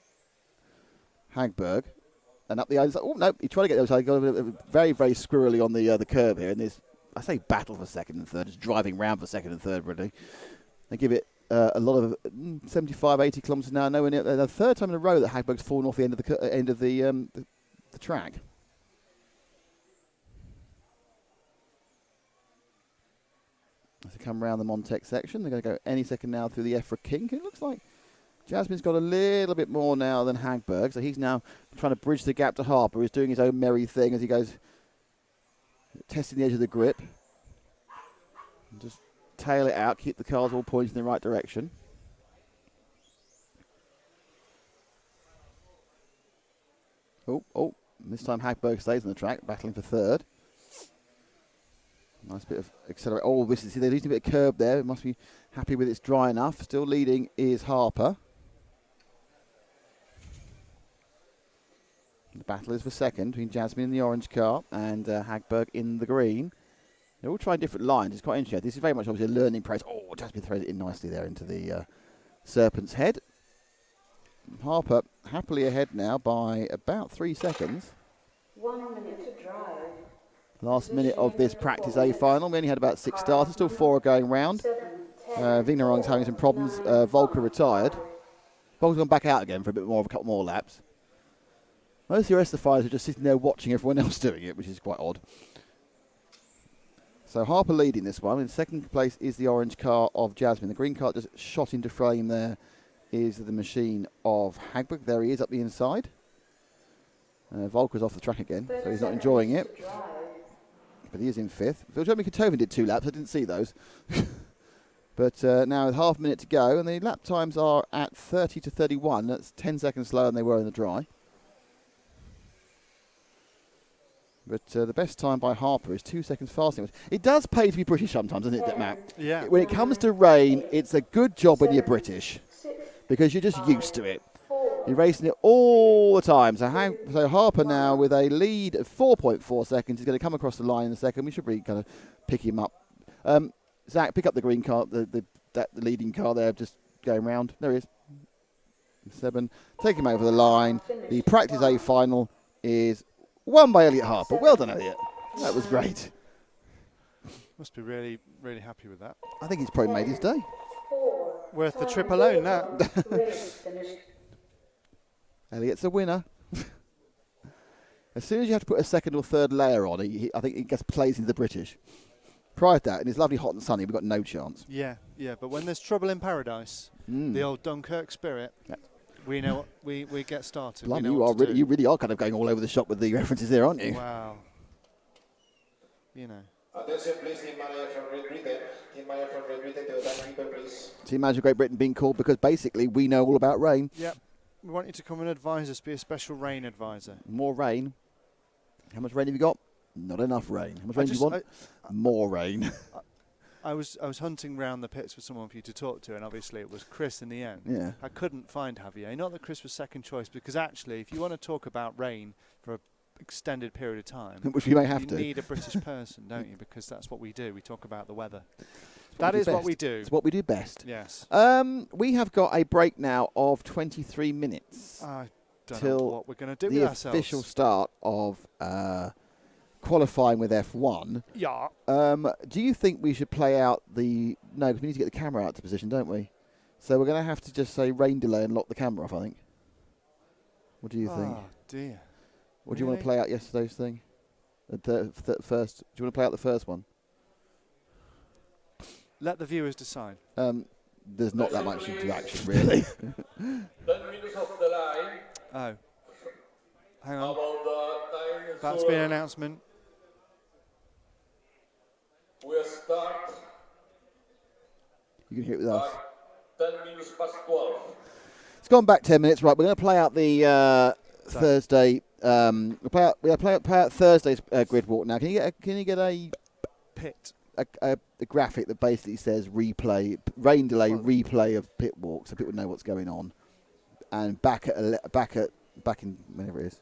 Hagberg. And up the other side. No, he tried to get the other side. Got very, very squirrely on the curb here. And there's, I say, battle for second and third. Just driving round for second and third, really. They give it a lot of 75, 80 kilometres an hour. Nowhere near the third time in a row that Hagberg's fallen off the end of the track. As they come round the Montec section, they're going to go any second now through the EFRA kink. It looks like Jasmine's got a little bit more now than Hagberg, so he's now trying to bridge the gap to Harper, who's doing his own merry thing as he goes testing the edge of the grip. And just tail it out, keep the cars all pointing in the right direction. This time Hagberg stays on the track, battling for third. Nice bit of accelerate. They're losing a bit of curb there. It must be happy with it's dry enough. Still leading is Harper. The battle is for second between Jasmine in the orange car and Hagberg in the green. They're all trying different lines. It's quite interesting. This is very much obviously a learning process. Jasmine throws it in nicely there into the Serpent's head. Harper happily ahead now by about 3 seconds. 1 minute to drive. Last minute of this practice A final. We only had about 6 starters, still 4 are going round. Vignerong's having some problems. Volker retired. Volker's gone back out again for a bit more of a couple more laps. Most of the rest of the fighters are just sitting there watching everyone else doing it, which is quite odd. So Harper leading this one. In second place is the orange car of Jasmine. The green car just shot into frame there is the machine of Hagberg. There he is up the inside. Volker's off the track again, so he's not enjoying it. But he is in 5th. Jeremy Kotovin did 2 laps. I didn't see those. But now with half a minute to go, and the lap times are at 30 to 31. That's 10 seconds slower than they were in the dry. But the best time by Harper is 2 seconds faster. It does pay to be British sometimes, doesn't it, Matt? Yeah. When it comes to rain, it's a good job when you're British, because you're just used to it. You're racing it all the time. So Harper now with a lead of 4.4 seconds. He's going to come across the line in a second. We should really kind of pick him up. Zach, pick up the green car, the leading car there, just going round. There he is. 7. Take him over the line. The practice A final is won by Elliot Harper. Well done, Elliot. That was great. Must be really, really happy with that. I think he's probably made his day. Worth the trip alone, that. Elliot's a winner. As soon as you have to put a second or third layer on, I think he gets plays into the British. Prior to that, and it's lovely, hot and sunny, we've got no chance. Yeah, but when there's trouble in paradise, the old Dunkirk spirit, we know we get started. Blimey, you really are kind of going all over the shop with the references there, aren't you? Wow. You know. Attention please, team manager from Great Britain. Team manager from Great Britain to the timekeeper, please. Team manager of Great Britain being called because basically we know all about rain. Yep. We want you to come and advise us, be a special rain advisor. More rain. How much rain have you got? Not enough rain. How much rain do you want? More rain. I was hunting round the pits for someone for you to talk to, and obviously it was Chris in the end. Yeah. I couldn't find Javier. Not that Chris was second choice, because actually, if you want to talk about rain for an extended period of time, which we may have to, you need a British person, don't you? Because that's what we do. We talk about the weather. That is what we do. It's what we do best. Yes. We have got a break now of 23 minutes. I don't know what we're going to do with ourselves. The official start of qualifying with F1. Yeah. Do you think we should play out the... No, because we need to get the camera out to position, don't we? So we're going to have to just say rain delay and lock the camera off, I think. What do you think? Oh, dear. Or do you want to play out yesterday's thing? The first. Do you want to play out the first one? Let the viewers decide. There's not that much interaction, really. 10 minutes of the line. Oh. Hang on. That's been an announcement. We'll start. You can hear it with us. 10 minutes past 12. It's gone back 10 minutes. Right, we're going to play out the Thursday. We'll play out Thursday's grid walk now. Can you get a pit? A graphic that basically says replay, rain delay replay of pit walk, so people know what's going on, and back in whenever it is.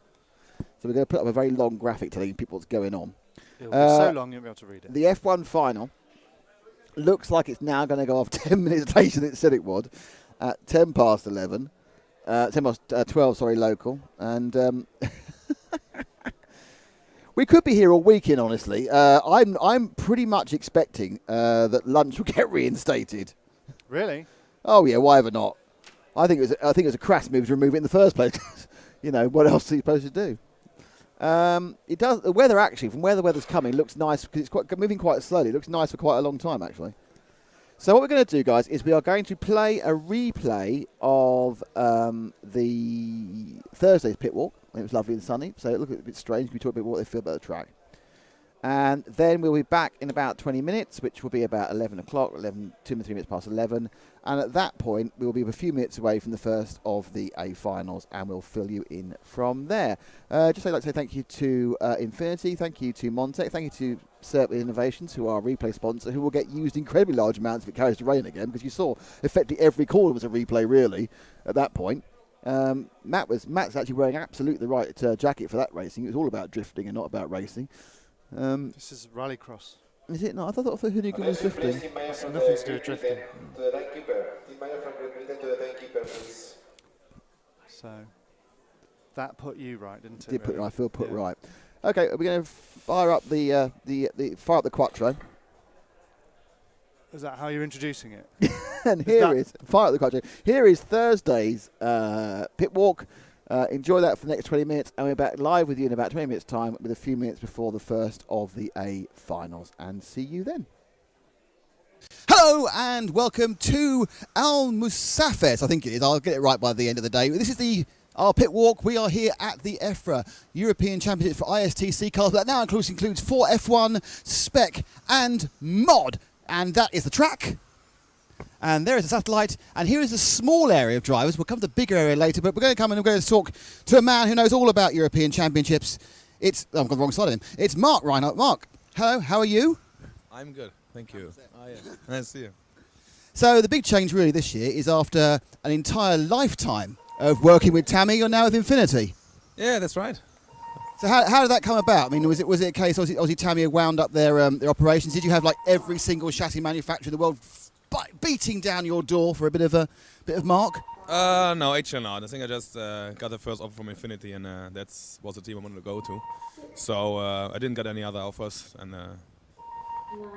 So we're going to put up a very long graphic telling people what's going on. It'll be so long you'll be able to read it. The F1 final looks like it's now going to go off 10 minutes later than it said it would, at 10 past 11, 10 past 12, sorry, local, and. We could be here all weekend, honestly. I'm pretty much expecting that lunch will get reinstated. Really? Oh yeah, why ever not? I think it was a crass move to remove it in the first place. You know, what else are you supposed to do? It does. The weather actually, from where the weather's coming, looks nice because it's moving quite slowly. It looks nice for quite a long time actually. So what we're going to do, guys, is we are going to play a replay of the Thursday's pit walk. It was lovely and sunny, so it looked a bit strange. We talk about what they feel about the track. And then we'll be back in about 20 minutes, which will be about 11 o'clock, 2 and 3 minutes past 11. And at that point, we'll be a few minutes away from the first of the A finals, and we'll fill you in from there. Just I'd like to say thank you to Infinity, thank you to Montec, thank you to Serpent Innovations, who are our replay sponsor, who will get used incredibly large amounts if it carries to rain again, because you saw effectively every corner was a replay, really, at that point. Matt's actually wearing absolutely the right jacket for that racing. It was all about drifting and not about racing. This is rallycross. Is it not? I thought Hoonigan was drifting. It's nothing to do with drifting. To the timekeeper. Team manager from Great Britain to the timekeeper, please. So that put you right, didn't it? Did put, I feel put right. Okay, we're going to fire up the Quattro. Is that how you're introducing it? And here is fire up the Quattro. Here is Thursday's pit walk. Enjoy that for the next 20 minutes, and we're back live with you in about 20 minutes' time, with a few minutes before the first of the A finals. And see you then. Hello and welcome to Al Musafes, I think it is. I'll get it right by the end of the day. This is our pit walk. We are here at the EFRA European Championship for ISTC cars. That now includes 4 F1, Spec and Mod. And that is the track. And there is a satellite. And here is a small area of drivers. We'll come to the bigger area later, but we're going to come and we're going to talk to a man who knows all about European Championships. I've got the wrong side of him. It's Mark Reinhardt. Mark, hello, how are you? I'm good, thank you. Nice to see you. So the big change really this year is after an entire lifetime of working with Tammy, you're now with Infinity. Yeah, that's right. So how did that come about? I mean, was it a case obviously Tammy had wound up their operations? Did you have like every single chassis manufacturer in the world beating down your door for a bit of Mark? No, actually not. I think I just got the first offer from Infinity, and that was the team I wanted to go to. So I didn't get any other offers, and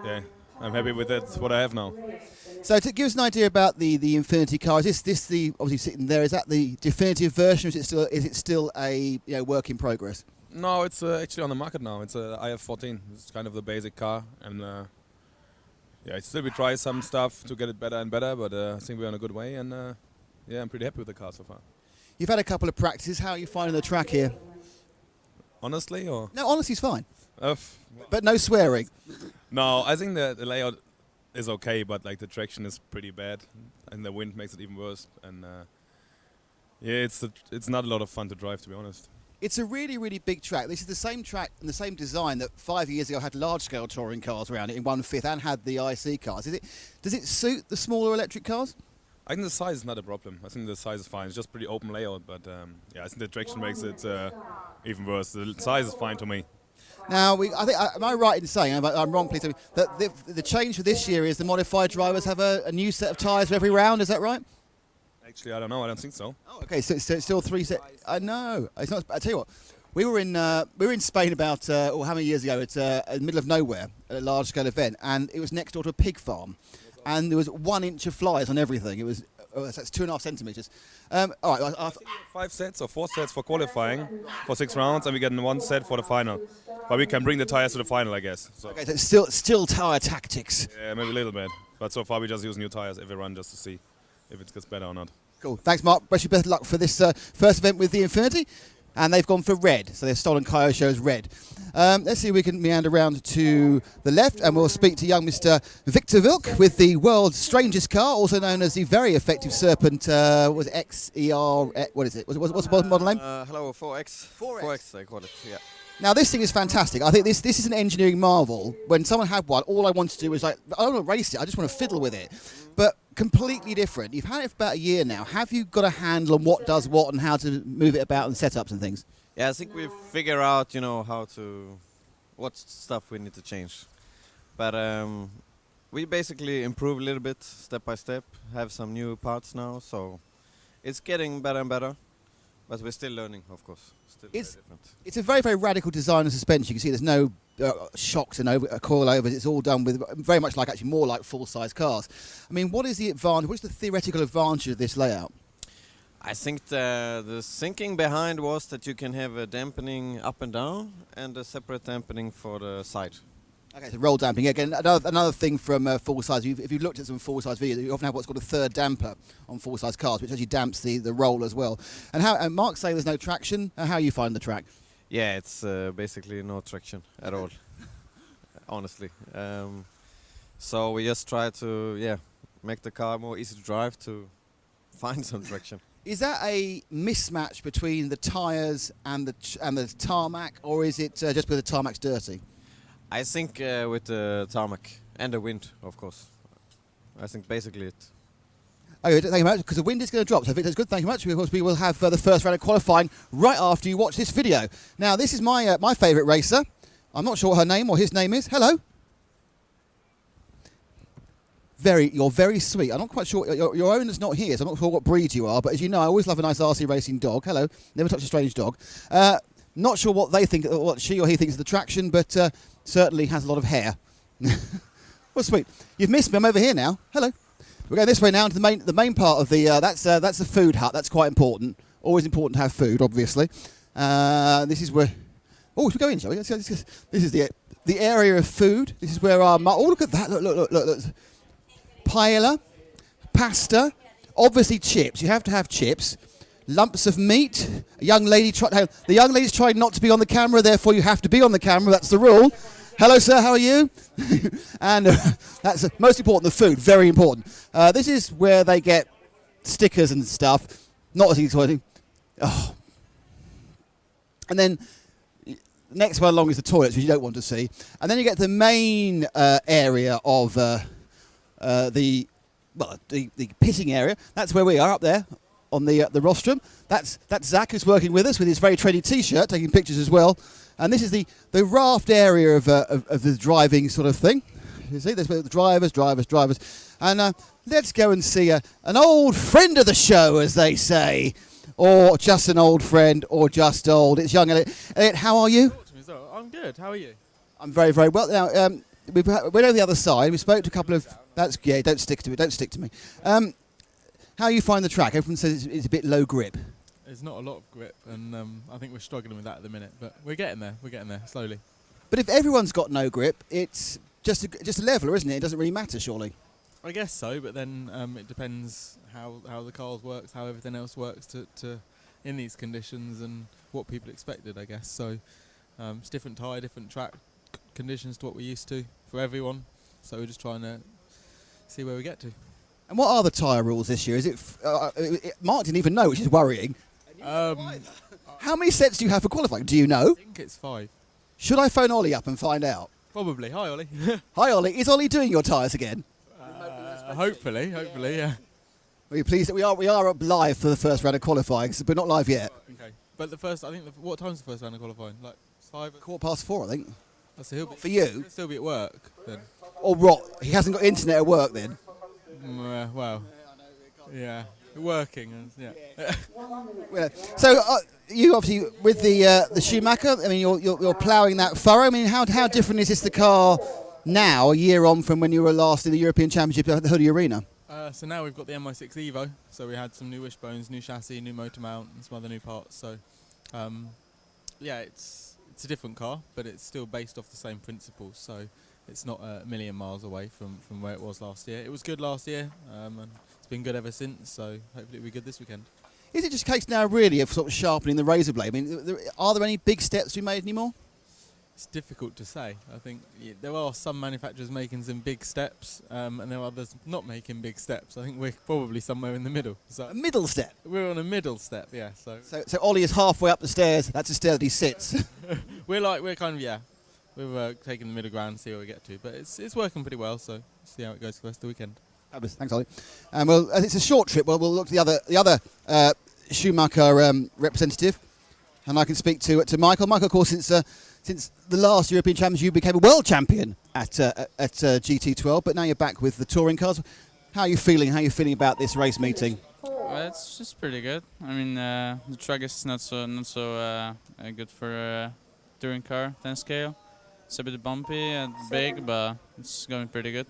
yeah, I'm happy with it. What I have now. So to give us an idea about the Infinity car, is this the obviously sitting there? Is that the definitive version? Or is it still a work in progress? No, it's actually on the market now. It's a IF14. It's kind of the basic car, and yeah, still we try some stuff to get it better and better, but I think we're on a good way, and yeah, I'm pretty happy with the car so far. You've had a couple of practices. How are you finding the track here? Honestly, or no, honesty's fine. But no swearing. No, I think the layout is okay, but like the traction is pretty bad, and the wind makes it even worse. And yeah, it's not a lot of fun to drive, to be honest. It's a really, really big track. This is the same track and the same design that 5 years ago had large-scale touring cars around it in 1/5 and had the IC cars. Does it suit the smaller electric cars? I think the size is not a problem. I think the size is fine. It's just pretty open layout, but yeah, I think the traction makes it even worse. The size is fine to me. Now, am I right in saying, I'm wrong, please, that the change for this year is the modified drivers have a new set of tyres for every round, is that right? Actually, I don't know. I don't think so. Oh, okay, so it's still 3 sets. I know. It's not. I tell you what, we were in Spain about how many years ago? It's in the middle of nowhere at a large-scale event, and it was next door to a pig farm, and there was 1 inch of flies on everything. It was that's 2.5 centimetres. All right, 5 sets or 4 sets for qualifying for 6 rounds, and we get 1 set for the final. But we can bring the tires to the final, I guess. So. Okay, so it's still tyre tactics. Yeah, maybe a little bit. But so far we just use new tires every run just to see if it gets better or not. Cool. Thanks, Mark. Wish you best luck for this first event with the Infinity. And they've gone for red, so they've stolen Kyo shows red. Let's see if we can meander around to the left, and we'll speak to young Mr. Victor Wilk with the world's strangest car, also known as the very effective Serpent. Was it XER? What is it? What's the model name? Hello, 4X. 4X, I call it. Yeah. Now this thing is fantastic. I think this is an engineering marvel. When someone had one, all I wanted to do was I don't want to race it. I just want to fiddle with it. But completely different. You've had it for about a year now. Have you got a handle on what does what and how to move it about and setups and things? Yeah, I think we figure out, what stuff we need to change. But we basically improve a little bit step by step. Have some new parts now, so it's getting better and better. But we're still learning, of course. Still very different. It's a very, very radical design of suspension. You can see there's no shocks and coilovers. It's all done with very much like, actually more like full-size cars. I mean, what is the advantage? What's the theoretical advantage of this layout? I think the thinking behind was that you can have a dampening up and down and a separate dampening for the side. Okay, so roll damping. Again, another thing from full-size. If you've looked at some full-size videos, you often have what's called a third damper on full-size cars, which actually damps the roll as well. And Mark's saying there's no traction. How are you finding the track? Yeah, it's basically no traction at all, honestly. So we just try to make the car more easy to drive to find some traction. Is that a mismatch between the tyres and the tarmac, or is it just because the tarmac's dirty? I think with the tarmac and the wind, of course. I think basically it. Okay, thank you very much, because the wind is going to drop. So Victor's good, thank you very much. Of course, we will have the first round of qualifying right after you watch this video. Now, this is my my favourite racer. I'm not sure what her name or his name is. Hello. You're very sweet. I'm not quite sure. Your owner's not here, so I'm not sure what breed you are. But as you know, I always love a nice RC racing dog. Hello. Never touch a strange dog. Not sure what they think, what she or he thinks of the traction, but certainly has a lot of hair. Well, sweet. You've missed me. I'm over here now. Hello. We're going this way now to the main part of the. That's the food hut. That's quite important. Always important to have food, obviously. This is where. Oh, should we go in, shall we? This is the area of food. This is where our. Oh, look at that! Look. Paella, pasta, obviously chips. You have to have chips. Lumps of meat. A young lady the young lady's tried not to be on the camera, therefore you have to be on the camera. That's the rule. Hello, sir. How are you? And that's most important. The food, very important. This is where they get stickers and stuff. Not as exciting. Oh. And then next one along is the toilets, which you don't want to see. And then you get the main area of the pitting area. That's where we are up there on the rostrum. That's Zach, who's working with us with his very trendy T-shirt, taking pictures as well. And this is the raft area of the driving sort of thing. You see, there's the drivers. And let's go and see an old friend of the show, as they say. Or just an old friend, or just old. It's young Elliot. Elliot, how are you? I'm good. How are you? I'm very, very well. Now, we went over the other side. We spoke to a couple of... don't stick to it. Don't stick to me. How you find the track? Everyone says it's a bit low grip. There's not a lot of grip, and I think we're struggling with that at the minute, but we're getting there. We're getting there, slowly. But if everyone's got no grip, it's just a leveler, isn't it? It doesn't really matter, surely. I guess so, but then it depends how the cars works, how everything else works to in these conditions, and what people expected, I guess. So it's different tyre, different track conditions to what we're used to for everyone. So we're just trying to see where we get to. And what are the tyre rules this year? Is it Mark didn't even know, which is worrying. How many sets do you have for qualifying? Do you know? I think it's 5. Should I phone Ollie up and find out? Probably. Hi, Ollie. Hi, Ollie. Is Ollie doing your tyres again? Hopefully, yeah. Are you pleased that we are up live for the first round of qualifying, but not live yet? Okay. But what time's the first round of qualifying? Like 5? 4:15, I think. So he'll be, for you? He'll still be at work then. Or what? He hasn't got internet at work then? Well, yeah. Working, yeah. So you obviously with the Schumacher. I mean, you're ploughing that furrow. I mean, how different is this the car now, a year on from when you were last in the European Championship at the Hoodie Arena? So now we've got the MI6 Evo. So we had some new wishbones, new chassis, new motor mount, and some other new parts. So yeah, it's a different car, but it's still based off the same principles. So it's not a million miles away from where it was last year. It was good last year, and it's been good ever since, so hopefully it'll be good this weekend. Is it just a case now, really, of sort of sharpening the razor blade? I mean, are there any big steps to be made anymore? It's difficult to say. I think there are some manufacturers making some big steps, and there are others not making big steps. I think we're probably somewhere in the middle. So a middle step? We're on a middle step, yeah. So Ollie is halfway up the stairs. That's the stair that he sits. we're kind of, yeah. We're taking the middle ground, see where we get to, but it's working pretty well. So see how it goes for the rest of the weekend. Fabulous. Thanks, Ollie. Well, as it's a short trip, we'll look to the other Schumacher representative, and I can speak to Michael. Michael, of course, since the last European Championships, you became a world champion at GT12, but now you're back with the touring cars. How are you feeling? How are you feeling about this race meeting? It's just pretty good. I mean, the track is not so good for a touring car 10 scale. It's a bit bumpy and big, but it's going pretty good.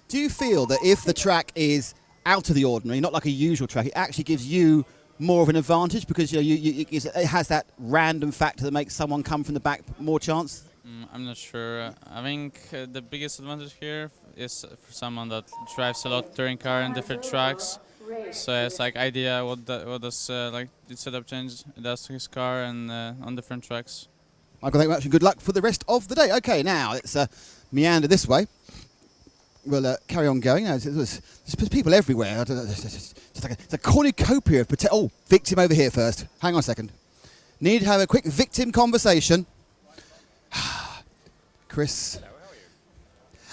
Do you feel that if the track is out of the ordinary, not like a usual track, it actually gives you more of an advantage because it has that random factor that makes someone come from the back more chance? I'm not sure. I think the biggest advantage here is for someone that drives a lot touring car in different tracks. So it's like idea what does like the setup change does to his car and on different tracks. Michael, thank you much and good luck for the rest of the day. Okay, now let's meander this way. We'll carry on going. There's people everywhere. It's a cornucopia of Oh, victim over here first. Hang on a second. Need to have a quick victim conversation. Chris. Hello, how are you?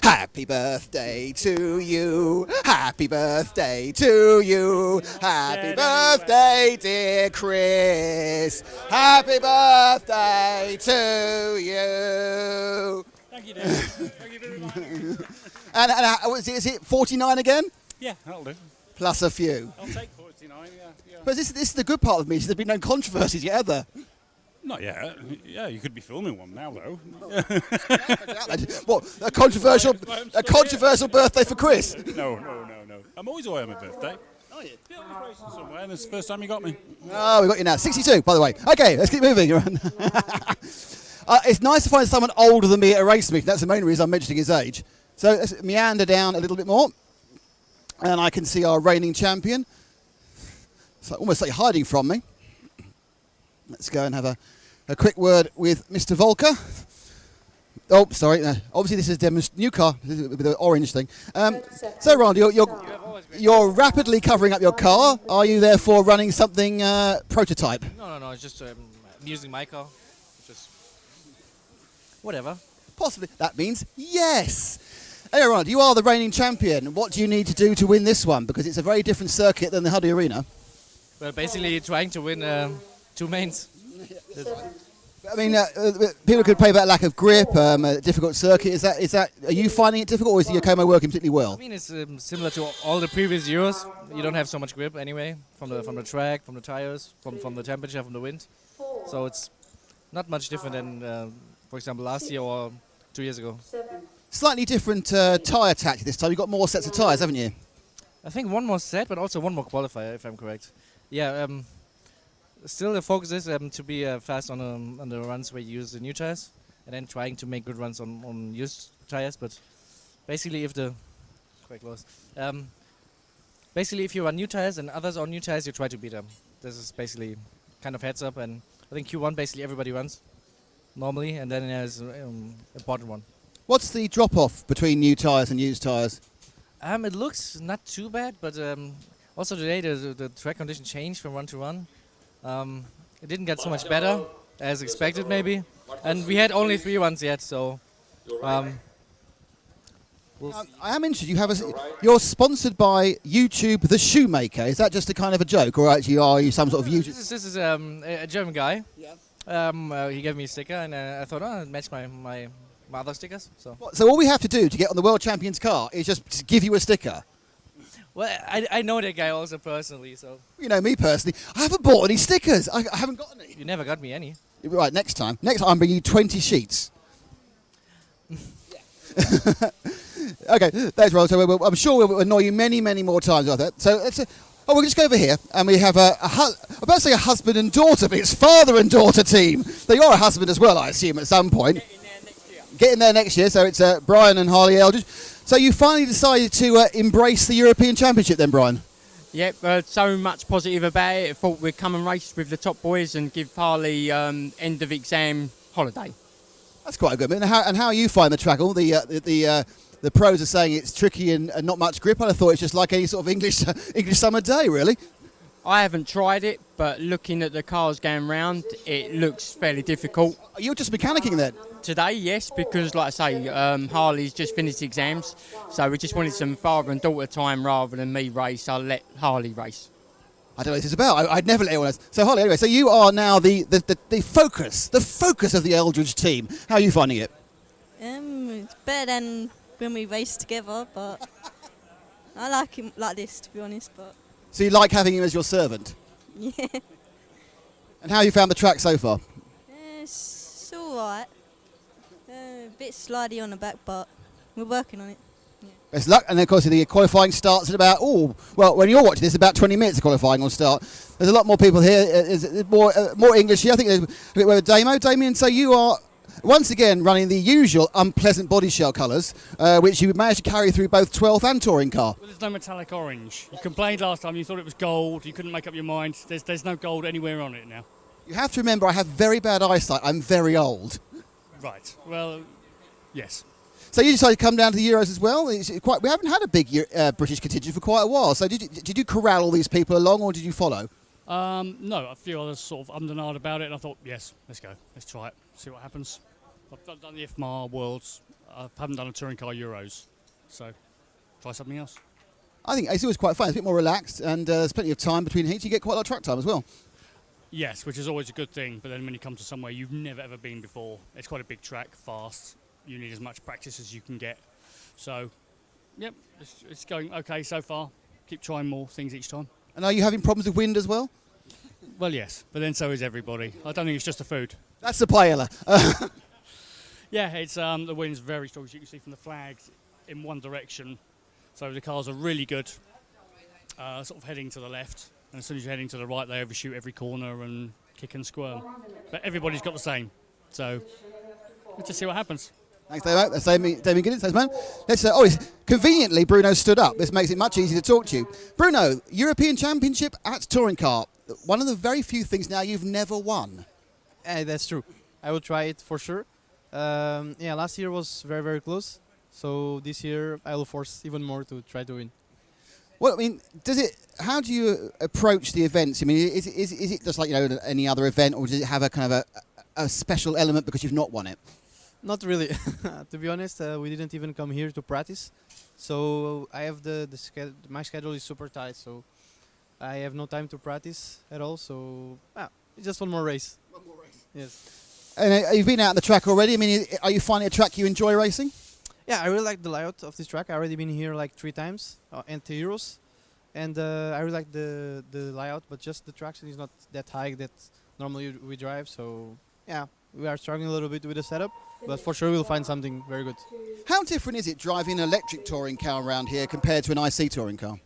Happy birthday to you. Happy birthday to you. Happy birthday, dear Chris. Happy birthday to you. Thank you, Dave. Thank you very much. And is it 49 again? Yeah, that'll do. Plus a few. I'll take 49, yeah. But this is the good part of me, is there's been no controversies yet, have there? Not yet. Yeah, you could be filming one now, though. What, a controversial birthday for Chris? No. I'm always away on my birthday. Oh, yeah. Yeah, I was racing somewhere, and it's the first time you got me. Oh, we got you now. 62, by the way. Okay, let's keep moving. It's nice to find someone older than me at a race meeting. That's the main reason I'm mentioning his age. So let's meander down a little bit more. And I can see our reigning champion. It's almost like hiding from me. Let's go and have a quick word with Mr. Volker. Oh, sorry. Obviously, this is new car with the orange thing. So, Ron, you're rapidly covering up your car. Are you therefore running something prototype? No. It's just using my car. Just whatever. Possibly. That means yes. Hey, Ron, you are the reigning champion. What do you need to do to win this one? Because it's a very different circuit than the Huddy Arena. Well, basically trying to win 2 mains. I mean, people could play about lack of grip, a difficult circuit. Is that? Are you finding it difficult, or is the Yokomo working particularly well? I mean, it's similar to all the previous years. You don't have so much grip anyway from the track, from the tires, from the temperature, from the wind. So it's not much different than, for example, last year or 2 years ago. Slightly different tyre tactic this time. You've got more sets of tyres, haven't you? I think one more set, but also one more qualifier, if I'm correct. Yeah. Still, the focus is to be fast on the runs where you use the new tires, and then trying to make good runs on used tires. But basically, basically, if you run new tires and others on new tires, you try to beat them. This is basically kind of heads up, and I think Q1 basically everybody runs normally, and then there's an important one. What's the drop-off between new tyres and used tyres? It looks not too bad, but also today the track condition changed from run to run. It didn't get so much better as expected, maybe, and we had only 3 runs yet, so. We'll I am interested. You're sponsored by YouTube, the Shoemaker. Is that just a kind of a joke, or actually are you some sort of YouTube? This is a German guy. Yeah. He gave me a sticker, and I thought, it matched my other stickers. So all we have to do to get on the world champion's car is just give you a sticker. Well, I know that guy also personally, so. You know me personally. I haven't bought any stickers. I haven't got any. You never got me any. Right, next time. I'm bringing you 20 sheets. Okay, thanks, Ron. So I'm sure we'll annoy you many, many more times like that. So we'll just go over here, and we have I'm about to say a husband and daughter, but it's father and daughter team. They are a husband as well, I assume, at some point. Getting there next year. So it's Brian and Harley Eldridge. So you finally decided to embrace the European Championship then, Brian? Yep, so much positive about it. I thought we'd come and race with the top boys and give Harley end of exam holiday. That's quite a good move. And how you find the track? All the pros are saying it's tricky and not much grip. I thought it's just like any sort of English summer day, really. I haven't tried it, but looking at the cars going round, it looks fairly difficult. Are you just mechanicking then? Today, yes, because like I say, Harley's just finished exams, so we just wanted some father and daughter time rather than me race. I'll let Harley race. I don't know what this is about. I'd never let anyone else. So Harley, anyway, so you are now the focus of the Eldridge team. How are you finding it? It's better than when we race together, but I like him like this, to be honest. But so you like having him as your servant? yeah, And how have you found the track so far? it's all right. A bit slidey on the back, but we're working on it. Best luck. And then, of course, the qualifying starts at about, when you're watching this, about 20 minutes of qualifying will start. There's a lot more people here. There's more English here. I think we're with Damo. Damien, so you are once again running the usual unpleasant body shell colours, which you managed to carry through both 12th and touring car. Well, there's no metallic orange. You complained last time, you thought it was gold, you couldn't make up your mind. There's no gold anywhere on it now. You have to remember, I have very bad eyesight. I'm very old. Right, well, yes. So you decided to come down to the Euros as well? We haven't had a big British contingent for quite a while. So did you corral all these people along, or did you follow? No, a few others sort of ummed and ahed about it, and I thought, yes, let's go. Let's try it, see what happens. I've done the EFRA Worlds. I haven't done a touring car Euros. So try something else. I think it's always quite fun. It's a bit more relaxed, and there's plenty of time between heats. You get quite a lot of track time as well. Yes, which is always a good thing, but then when you come to somewhere you've never ever been before, it's quite a big track, fast. You need as much practice as you can get. So, yep, it's going okay so far. Keep trying more things each time. And are you having problems with wind as well? Well, yes, but then so is everybody. I don't think it's just the food. That's the paella. Yeah, it's the wind's very strong, as you can see from the flags in one direction. So the cars are really good, sort of heading to the left. And as soon as you're heading to the right, they overshoot every corner and kick and squirm. But everybody's got the same. So let's just see what happens. Thanks, Dave. That's Damien Giddens. Thanks, man. Conveniently, Bruno stood up. This makes it much easier to talk to you. Bruno, European Championship at Touring Car. One of the very few things now you've never won. That's true. I will try it for sure. Last year was very, very close. So this year I will force even more to try to win. Well, I mean, how do you approach the events? I mean, is it just like, any other event, or does it have a kind of a special element because you've not won it? Not really. To be honest, we didn't even come here to practice. So I have my schedule is super tight, so I have no time to practice at all. So it's just one more race. One more race. Yes. And you've been out on the track already. I mean, are you finding a track you enjoy racing? Yeah, I really like the layout of this track. I already been here like 3 times and 2 Euros, and I really like the layout. But just the traction is not that high that normally we drive. So yeah, we are struggling a little bit with the setup, but for sure we'll find something very good. How different is it driving an electric touring car around here compared to an IC touring car?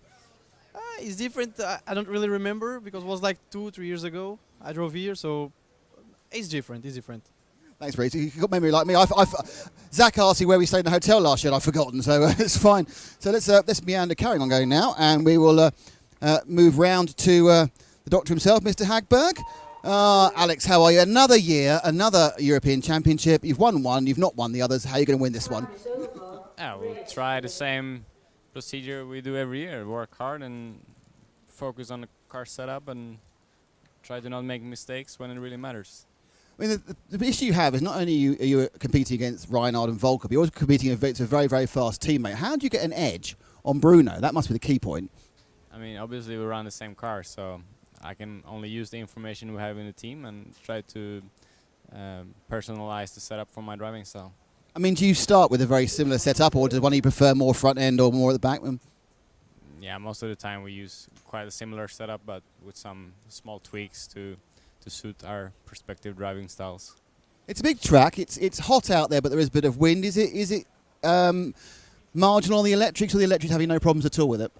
It's different. I don't really remember because it was like 2-3 years ago I drove here, so it's different. It's different. Thanks, Reece. You've got memory like me. Zach asked me where we stayed in the hotel last year, and I've forgotten, so it's fine. So let's meander carrying on going now, and we will move round to the doctor himself, Mr. Hagberg. Alex, how are you? Another year, another European Championship. You've won one, you've not won the others. How are you going to win this one? We'll try the same procedure we do every year. Work hard and focus on the car setup and try to not make mistakes when it really matters. I mean, the issue you have is not only are you competing against Reinhard and Volker, but you're also competing against a very, very fast teammate. How do you get an edge on Bruno? That must be the key point. I mean, obviously we run the same car, so I can only use the information we have in the team and try to personalize the setup for my driving style. I mean, do you start with a very similar setup, or does one of you prefer more front end or more at the back? Yeah, most of the time we use quite a similar setup, but with some small tweaks to suit our respective driving styles. It's a big track. It's hot out there, but there is a bit of wind. Is it marginal on the electrics, or the electrics having no problems at all with it?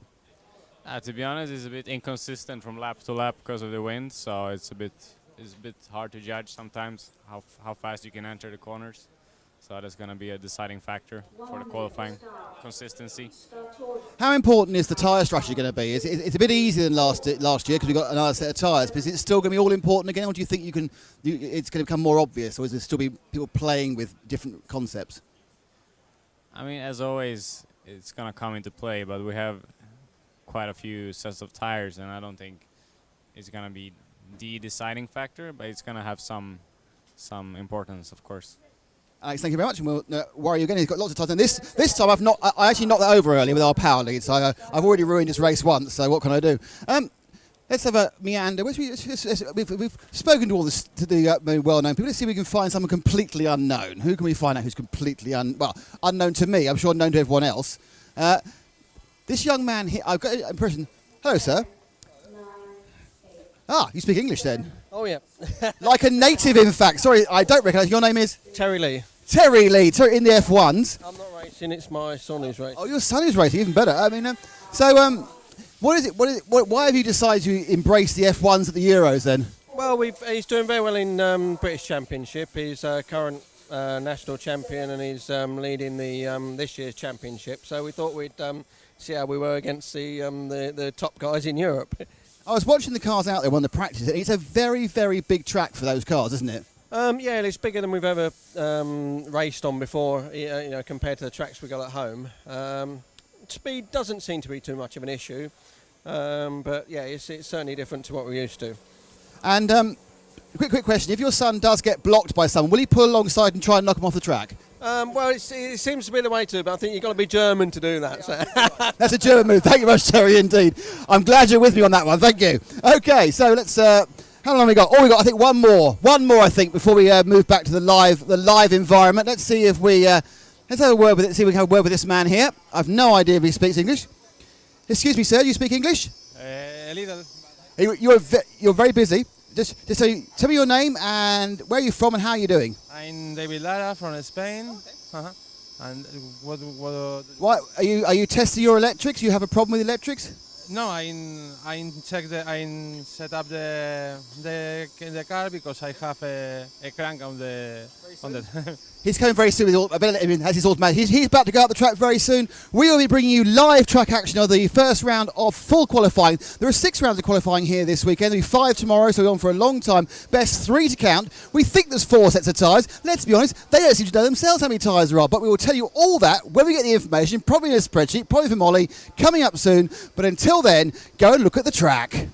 To be honest, it's a bit inconsistent from lap to lap because of the wind, so it's a bit hard to judge sometimes how fast you can enter the corners. So that's going to be a deciding factor for the qualifying consistency. How important is the tyre strategy going to be? It's a bit easier than last year because we've got another set of tyres, but is it still going to be all important again, or do you think it's going to become more obvious, or is there still be people playing with different concepts? I mean, as always, it's going to come into play, but we have quite a few sets of tyres, and I don't think it's going to be the deciding factor, but it's going to have some importance, of course. Alex, thank you very much, and we'll worry you again. He's got lots of time. And this time I actually knocked that over earlier with our power lead, so I've already ruined this race once, so what can I do? Let's have a meander. We've spoken to all the well-known people. Let's see if we can find someone completely unknown. Who can we find out who's completely unknown to me? I'm sure known to everyone else. This young man here, I've got an impression. Hello, sir. You speak English then? Oh, yeah. Like a native, in fact. Sorry, I don't recognise. Your name is? Terry Lee. Terry Lee, in the F1s. I'm not racing, it's my son who's racing. Oh, your son is racing, even better. I mean, what is it? Why have you decided to embrace the F1s at the Euros then? Well, he's doing very well in British Championship. He's current national champion, and he's leading the this year's championship. So we thought we'd see how we were against the top guys in Europe. I was watching the cars out there on the practice. It's a very, very big track for those cars, isn't it? Yeah, it's bigger than we've ever raced on before, compared to the tracks we got at home. Speed doesn't seem to be too much of an issue, but yeah, it's certainly different to what we're used to. And quick question, if your son does get blocked by someone, will he pull alongside and try and knock him off the track? Well, it seems to be the way to, but I think you've got to be German to do that. So. That's a German move. Thank you very much, Terry, indeed. I'm glad you're with me on that one. Thank you. Okay, so let's... how long have we got? We got, I think, one more. One more, I think, before we move back to the live environment. Let's see if we... let's have a word with it. See if we can have a word with this man here. I've no idea if he speaks English. Excuse me, sir, do you speak English? A little. You're very busy. Just so tell me your name and where you're from and how you're doing. I'm David Lara from Spain. And Why are you testing your electrics? You have a problem with electrics? No, I set up the car because I have a crank on the. He's coming very soon. I better let him in as he's automatic. He's about to go out the track very soon. We will be bringing you live track action of the first round of full qualifying. There are 6 rounds of qualifying here this weekend. There'll be 5 tomorrow, so we're on for a long time. Best 3 to count. We think there's 4 sets of tyres. Let's be honest, they don't seem to know themselves how many tyres there are, but we will tell you all that when we get the information, probably in a spreadsheet, probably from Ollie, coming up soon. But until then, go and look at the track.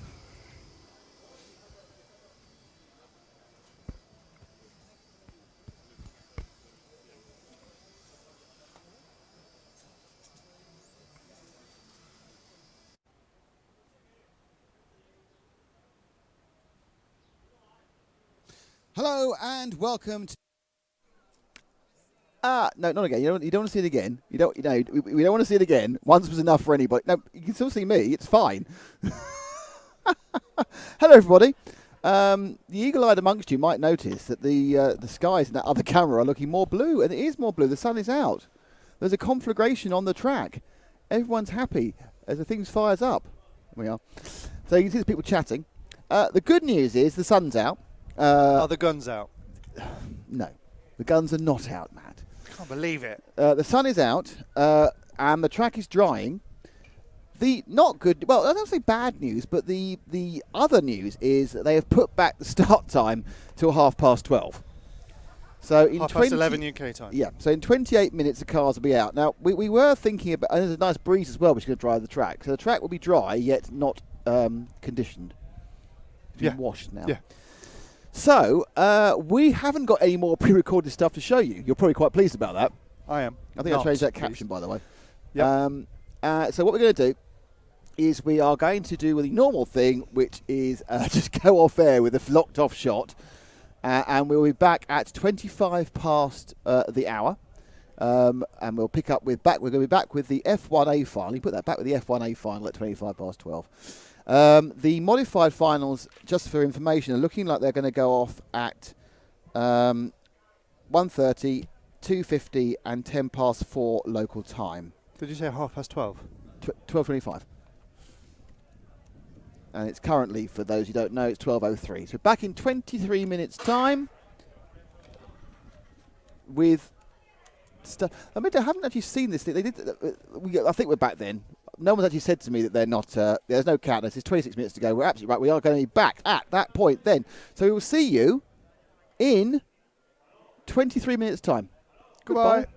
Hello and welcome to... No, not again. You don't want to see it again. We don't want to see it again. Once was enough for anybody. No, you can still see me. It's fine. Hello, everybody. The eagle-eyed amongst you might notice that the skies in that other camera are looking more blue, and it is more blue. The sun is out. There's a conflagration on the track. Everyone's happy as the thing fires up. There we are. So you can see the people chatting. The good news is the sun's out. Are the guns out? No, the guns are not out, Matt. Can't believe it. The sun is out, and the track is drying. The not good, well, I don't say bad news, but the other news is that they have put back the start time till 12:30. So in 11 UK time. Yeah, so in 28 minutes the cars will be out. Now, we were thinking about, and there's a nice breeze as well, which is going to dry the track. So the track will be dry, yet not conditioned. It's been washed now. Yeah. So, we haven't got any more pre-recorded stuff to show you. You're probably quite pleased about that. I am. I think I changed that caption, by the way. Yep. So what we're going to do is we are going to do the normal thing, which is just go off air with a locked off shot. And we'll be back at 25 past the hour. And we'll pick up with we're going to be back with the F1A final. You put that back with the F1A final at 25 past 12. The modified finals, just for information, are looking like they're going to go off at 1:30, 2:50 and 10 past 4 local time. Did you say 12:30? 12:25. And it's currently, for those who don't know, it's 12:03. So back in 23 minutes' time with stuff. I mean, I haven't actually seen this thing. They did. I think we're back then. No one's actually said to me that they're not. There's no countdown. There's 26 minutes to go. We're absolutely right. We are going to be back at that point then. So we will see you in 23 minutes' time. Goodbye.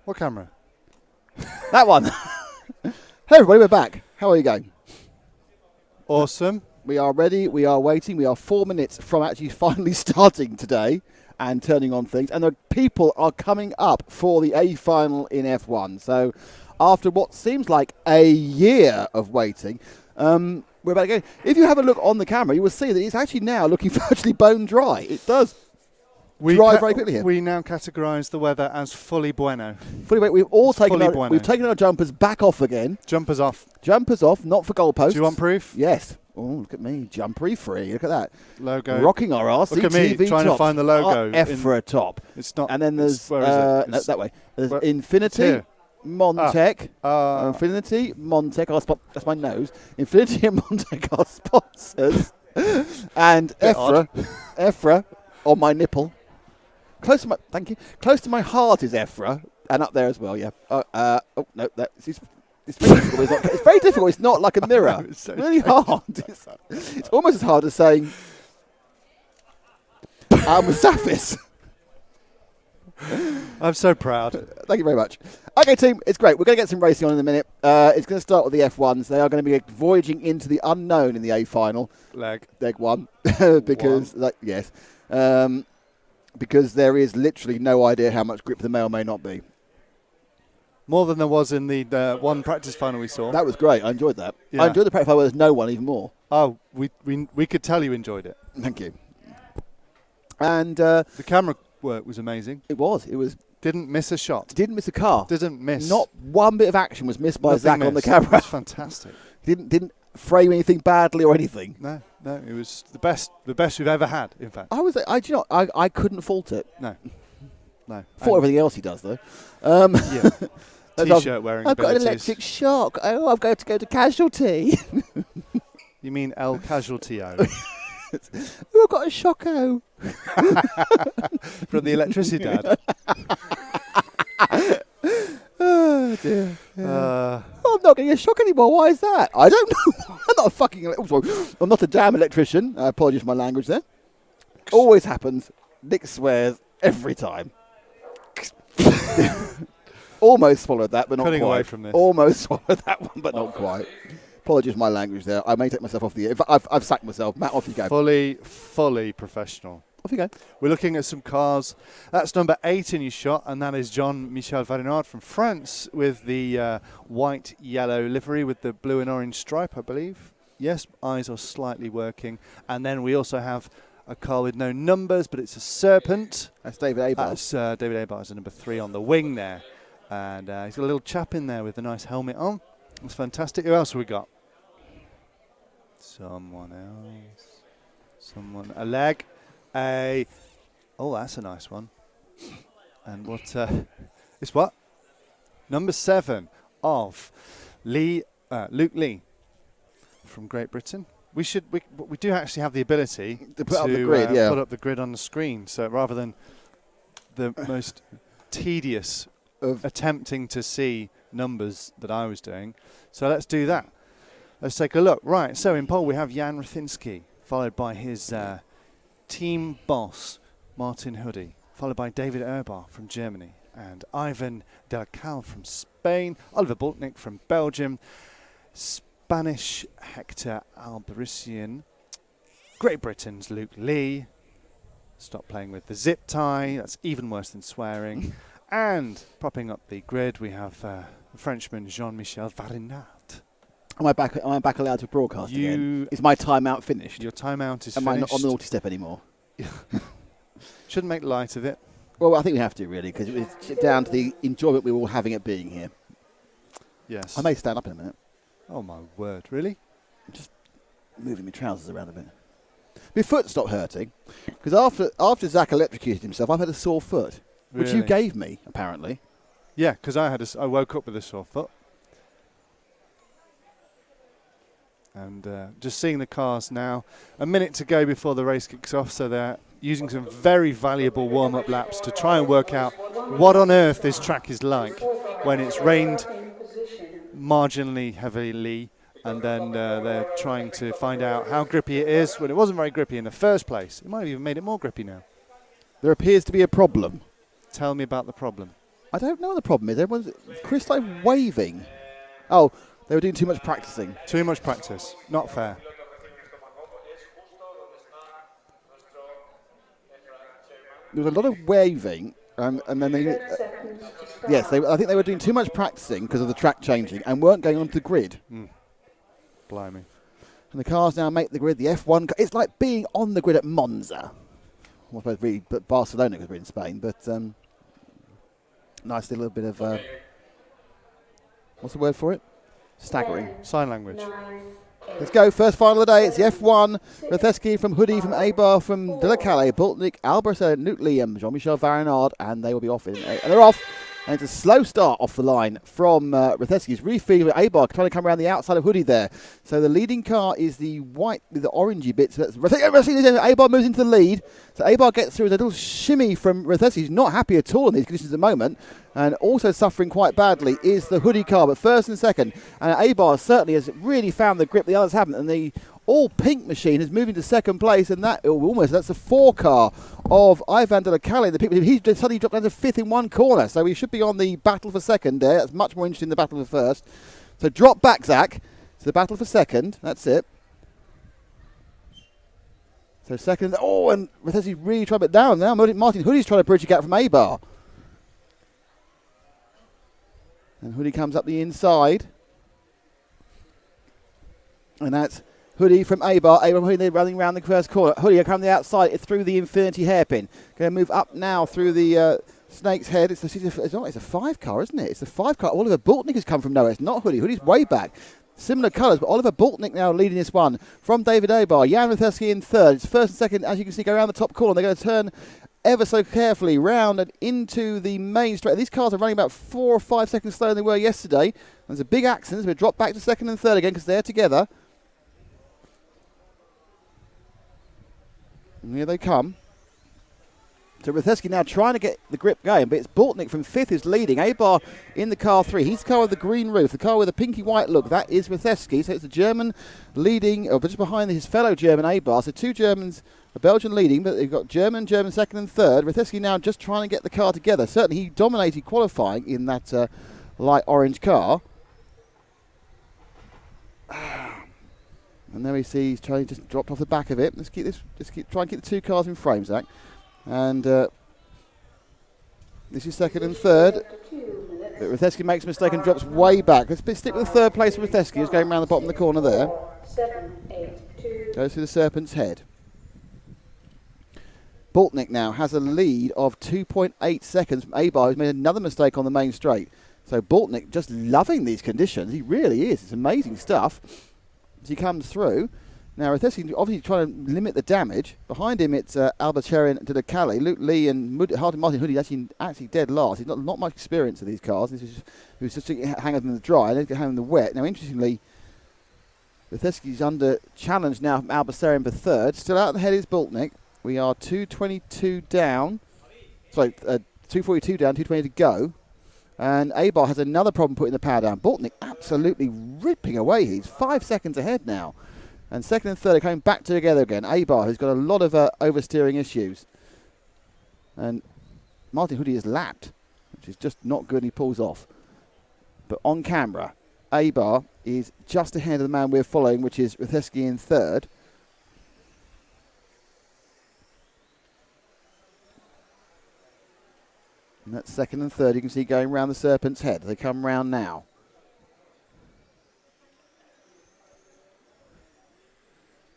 What camera? That one. Hey everybody, we're back. How are you going? Awesome. We are ready. We are waiting. We are 4 minutes from actually finally starting today and turning on things. And the people are coming up for the A final in F1. So after what seems like a year of waiting, we're about to go. If you have a look on the camera, you will see that it's actually now looking virtually bone dry. It does dry very quickly here. We now categorise the weather as fully bueno. We've all taken bueno. we've taken our jumpers back off again. Jumpers off. Jumpers off, not for goalposts. Do you want proof? Yes. Oh, look at me, jumpery free. Look at that logo. Rocking our RCTV. Look at me trying to find the logo. EFRA top. It's not. And then there's where is it? no, that way. There's Infinity, Montec, Infinity, Montec. Our spot. That's my nose. Infinity and Montec are sponsors, and EFRA on my nipple. Close to my, thank you. Close to my heart is EFRA, and up there as well. Yeah. Oh no, it's very difficult. It's very difficult. It's not like a mirror. It's so really hard. It's almost as hard as saying Musafis. I'm so proud. Thank you very much. Okay, team, it's great. We're going to get some racing on in a minute. It's going to start with the F1s. They are going to be voyaging into the unknown in the A final. Leg 1. Because, because there is literally no idea how much grip there may or may not be. More than there was in the one practice final we saw. That was great. I enjoyed that. Yeah. I enjoyed the practice final where there's no one even more. Oh, we could tell you enjoyed it. Thank you. And the camera work was amazing. It was. Didn't miss a shot. Didn't miss a car. Didn't miss. Not one bit of action was missed by Zach on the camera. It was fantastic. Didn't frame anything badly or anything. No, it was the best we've ever had. In fact, I couldn't fault it. No. Fault everything else he does though. Yeah. T-shirt wearing. I've got an electric shock. Oh, I'm going to go to casualty. You mean El Casualty-O? I've got a shocko. From the electricity dad. Oh dear. I'm not getting a shock anymore. Why is that? I don't know. I'm not a fucking. I'm not a damn electrician. Apologies for my language there. Always happens. Nick swears every time. Almost swallowed that, but not Cutting quite. away from this. Almost swallowed that one, but not quite. Apologies for my language there. I may take myself off the air. I've sacked myself. Matt, off you go. Fully professional. Off you go. We're looking at some cars. That's number 8 in your shot, and that is Jean-Michel Varinard from France with the white-yellow livery with the blue and orange stripe, I believe. Yes, eyes are slightly working. And then we also have a car with no numbers, but it's a Serpent. That's David Abart. That's David Abart is number 3 on the wing there. And he's got a little chap in there with a nice helmet on. It's fantastic. Who else have we got? Someone else. A leg. Oh, that's a nice one. And what? It's what? Number 7 of Luke Lee from Great Britain. We do actually have the ability to put up the grid, put up the grid on the screen. So rather than the most tedious of attempting to see numbers that I was doing. So let's do that. Let's take a look. Right, so in pole we have Jan Rothinski, followed by his team boss, Martin Hoodie, followed by David Urbar from Germany, and Ivan Del Cal from Spain, Oliver Bultnick from Belgium, Spanish Hector Albarician, Great Britain's Luke Lee. Stop playing with the zip tie, that's even worse than swearing. And propping up the grid, we have the Frenchman Jean-Michel Varinard. Am I back allowed to broadcast again? Is my timeout finished? Your timeout is finished. Am I not on the naughty step anymore? Shouldn't make light of it. Well, I think we have to, really, because it's down to the enjoyment we were all having at being here. Yes. I may stand up in a minute. Oh, my word. Really? I'm just moving my trousers around a bit. My foot stopped hurting, because after Zach electrocuted himself, I've had a sore foot. Which you gave me, apparently. Yeah, because I woke up with a sore foot. And just seeing the cars now. A minute to go before the race kicks off, so they're using some very valuable warm-up laps to try and work out what on earth this track is like when it's rained marginally heavily, and then they're trying to find out how grippy it is when it wasn't very grippy in the first place. It might have even made it more grippy now. There appears to be a problem. Tell me about the problem. I don't know what the problem is. Chris started waving. Oh, they were doing too much practicing. Too much practice. Not fair. There was a lot of waving, and then they... I think they were doing too much practicing because of the track changing and weren't going onto the grid. Blimey. And the cars now make the grid. The F1... It's like being on the grid at Monza. Well, I suppose really, but Barcelona because we're in Spain, but... nice little bit of... what's the word for it? Staggering. Sign language. Let's go. First final of the day. It's the F1. Rathesky from Hoodie, from Abar, from De La Calle, Boltnik, Alberto, Newt Liam, Jean-Michel Varinard, and they will be off. And they're off. And it's a slow start off the line from Rathesky. He's refeeding with Abar, trying to come around the outside of Hoodie there. So the leading car is the white with the orangey bits. So Abar moves into the lead. So Abar gets through with a little shimmy from Rathesky. He's not happy at all in these conditions at the moment. And also suffering quite badly is the Hoodie car, but first and second. And Abar certainly has really found the grip the others haven't. And the all-pink machine is moving to second place, and that's the 4 car of Ivan De La Calle. He's suddenly dropped down to 5th in one corner, so we should be on the battle for second there. That's much more interesting than the battle for first. So drop back, Zach. It's the battle for second. That's it. So second. Oh, and Rathesky's really trying to put down now. Martin Hoodie's trying to bridge a gap from Abar. And Hoodie comes up the inside. And that's Hoodie from Abar. Hoodie running around the first corner. Hoodie come the outside through the Infinity hairpin. Going to move up now through the Snake's Head. It's a 5 car, isn't it? It's a 5 car. Oliver Boltnik has come from nowhere. It's not Hoodie. Hoodie's way back. Similar colours, but Oliver Boltnik now leading this one from David Abar. Jan Rathesky in third. It's first and second, as you can see, go around the top corner. They're going to turn ever so carefully round and into the main straight. These cars are running about 4 or 5 seconds slower than they were yesterday. There's a big accident. We'll drop back to second and third again because they're together. And here they come. So Rathesky now trying to get the grip going, but it's Boltnik from 5th who's leading. Abar in the car 3. He's the car with the green roof, the car with the pinky white look. That is Rathesky. So it's the German leading, but just behind his fellow German Abar. So 2 Germans, a Belgian leading, but they've got German second and third. Rathesky now just trying to get the car together. Certainly he dominated qualifying in that light orange car. And there we see he's trying to just dropped off the back of it. Let's try and keep the 2 cars in frame, Zach. And this is second and third. But Rathesky makes a mistake and drops way back. Let's stick with the third place for Rathesky, who's going around the bottom of the corner there. 7, 8, 2. Goes through the Serpent's Head. Boltnik now has a lead of 2.8 seconds from Abar, who's made another mistake on the main straight. So Boltnik just loving these conditions. He really is. It's amazing stuff as he comes through. Now, Rathesky obviously trying to limit the damage. Behind him, it's Albertarian De La Calle. Luke Lee and Martin Hoodie actually dead last. He's not much experience of these cars. He was just hanging in the dry and then hanging in the wet. Now, interestingly, Rathesky's under challenge now from Albertarian for third. Still out ahead is Boltnik. We are 2:22 down. Sorry, 2:42 down, 2:20 to go. And Abar has another problem putting the power down. Boltnik absolutely ripping away. He's 5 seconds ahead now. And second and third are coming back together again. Abar, who's got a lot of oversteering issues. And Martin Hoodie is lapped, which is just not good, and he pulls off. But on camera, Abar is just ahead of the man we're following, which is Rathesky in third. And that's second and third. You can see going round the Serpent's Head. They come round now.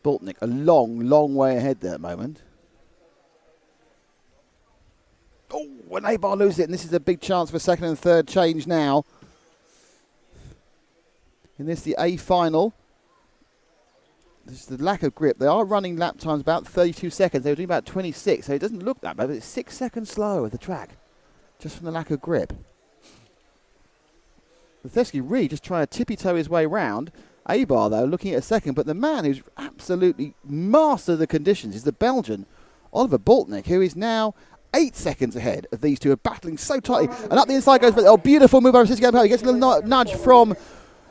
Boltnik a long way ahead there at the moment. Oh, when Abar loses it, and this is a big chance for second and third change now. In this, the A final. This is the lack of grip. They are running lap times about 32 seconds. They were doing about 26, so it doesn't look that bad, but it's 6 seconds slower at the track, just from the lack of grip. Rathesky really just trying to tippy-toe his way round. Abar, though, looking at a second, but the man who's absolutely mastered the conditions is the Belgian, Oliver Boltnik, who is now 8 seconds ahead of these two, are battling so tightly. And up the inside goes, oh, beautiful move by Rathesky. He gets a little nudge from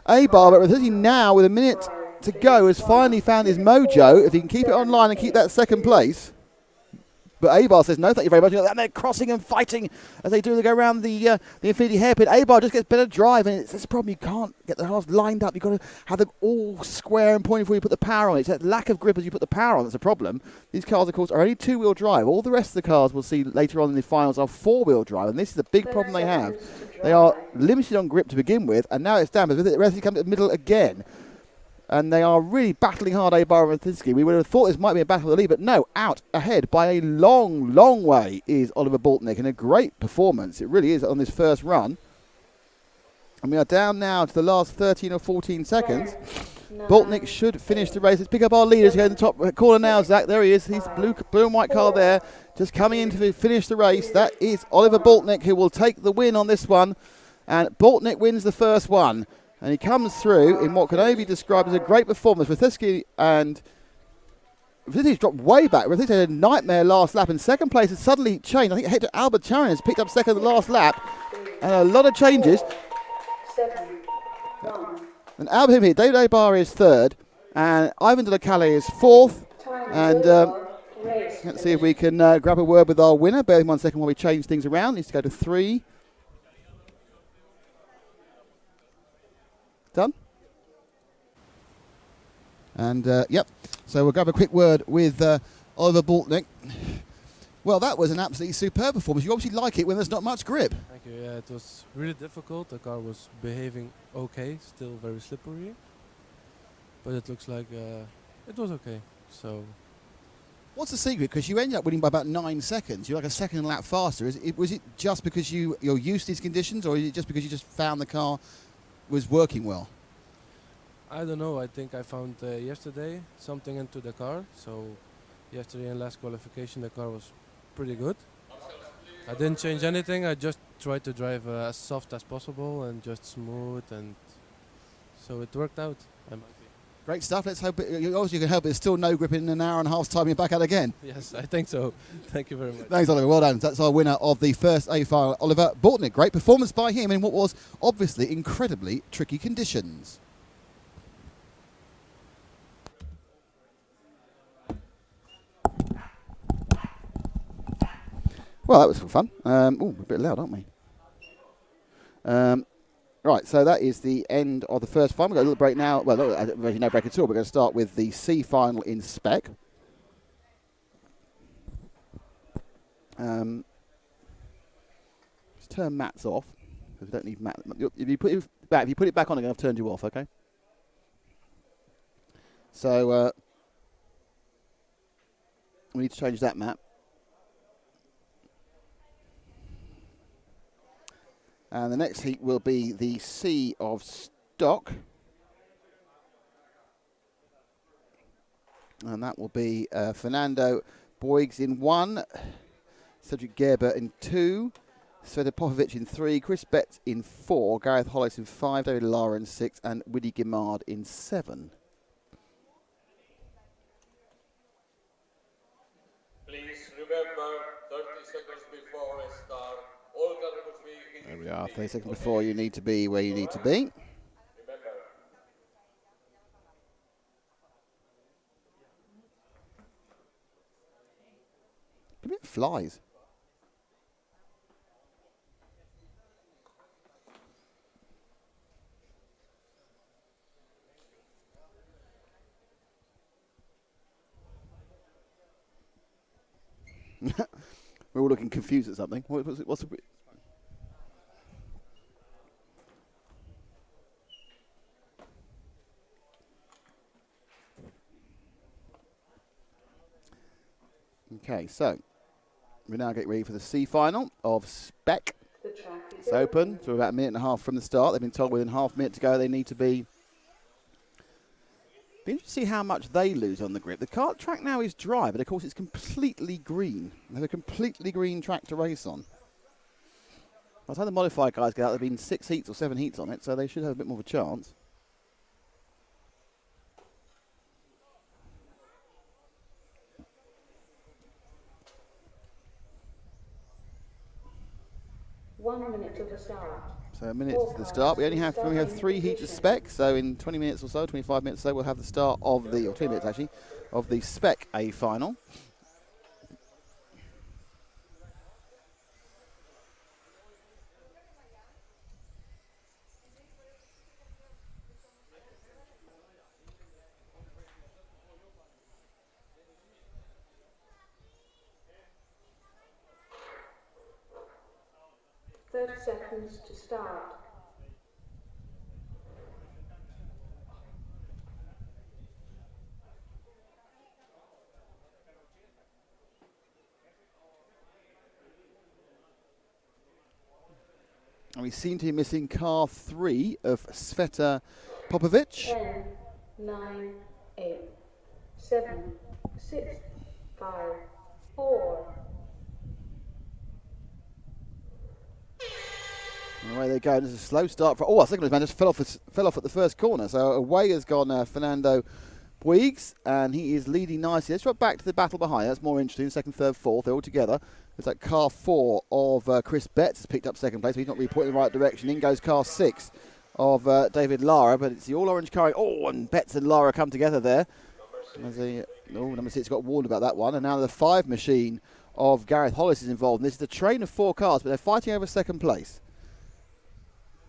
Abar, but Rathesky now, with a minute to go, has finally found his mojo. If he can keep it online and keep that second place. but A-Bar says no, thank you very much. And they're crossing and fighting as they do. They go around the infinity hairpin. A-Bar just gets better drive, and it's a problem. You can't get the cars lined up. You've got to have them all square and pointy before you put the power on. It's that lack of grip as you put the power on that's a problem. These cars, of course, are only two-wheel drive. All the rest of the cars we'll see later on in the finals are four-wheel drive, and this is a big problem they have. They are limited on grip to begin with, and now it's down, but the rest come to the middle again. And they are really battling hard, A-Bar and Ratinsky. We would have thought this might be a battle of the lead, but no, out ahead by a long, long way is Oliver Boltnick, and a great performance. It really is on this first run. And we are down now to the last 13 or 14 seconds. Boltnick should finish the race. Let's pick up our leaders here in the top corner now, Zach. There he is. He's the blue and white car there, just coming in to finish the race. That is Oliver Boltnick, who will take the win on this one. And Boltnick wins the first one. And he comes through in what can only be described as a great performance. Ratinsky and Ratinsky's dropped way back. Ratinsky had a nightmare last lap, and second place has suddenly changed. I think Hector Albertarian has picked up second the last lap, and a lot of changes. And Albert here, David A-Bar is third, and Ivan de la Calle is fourth. And let's see if we can grab a word with our winner. Bear with me 1 second while we change things around. Needs to go to 3. Done. And yep, so we'll grab a quick word with Oliver Boltnick. Well, that was an absolutely superb performance. You obviously like it when there's not much grip. Thank you. Yeah, it was really difficult. The car was behaving okay, still very slippery, but it looks like it was okay. So, what's the secret? Because you ended up winning by about 9 seconds. You're like a second lap faster. Was it just because you're used to these conditions, or is it just because you just found the car was working well? I don't know. I think I found yesterday something into the car. So yesterday in last qualification the car was pretty good. I didn't change anything. I just tried to drive as soft as possible and just smooth, and so it worked out. Great stuff. Let's hope obviously you can help. It's still no grip in an hour and a half's time. You're back out again. Yes, I think so. Thank you very much. Thanks, Oliver. Well done. That's our winner of the first A final, Oliver Boltnick. Great performance by him in what was obviously incredibly tricky conditions. Well, that was fun. Oh, a bit loud, aren't we? Right, so that is the end of the first final. We've got a little break now. Well, no break at all. We're going to start with the C final in Spec. Let's turn mats off, because we don't need mat. If you put it back on again, I've turned you off, okay? So we need to change that mat. And the next heat will be the C of stock. And that will be Fernando Boigs in 1, Cedric Gerber in 2, Sveta Popovic in 3, Chris Betts in 4, Gareth Hollis in 5, David Lara in 6, and Woody Guimard in 7. Please remember 30 seconds before I start, all cars must be in. There we are, 30 seconds before you need to be where you need to be. A bit flies. We're all looking confused at something. What's the... Okay, so we now get ready for the C final of Spec. It's open, so we're about a minute and a half from the start. They've been told within half a minute to go they need to be interesting to see how much they lose on the grip. The track now is dry, but of course it's completely green. They have a completely green track to race on. By the time the modified guys get out, there have been 6 heats or 7 heats on it, so they should have a bit more of a chance. One minute to the start. So a minute to the start. We only have 3 heats of Spec, so in 20 minutes or so, 25 minutes or so, we'll have the start of the, or 20 minutes actually, of the Spec A final. 30 seconds to start. And we seem to be missing car 3 of Sveta Popovic. 10, 9, 8, 7, 6, 5, 4. And away they go. There's a slow start for. Oh, I think this man just fell off at the first corner. So away has gone Fernando Bouygues, and he is leading nicely. Let's drop back to the battle behind. That's more interesting. Second, third, fourth, they're all together. It's like car 4 of Chris Betts has picked up second place, but he's not really pointing in the right direction. In goes car 6 of David Lara, but it's the all-orange car. Oh, and Betts and Lara come together there. Number 6 got warned about that one. And now the 5 machine of Gareth Hollis is involved. And this is a train of 4 cars, but they're fighting over second place.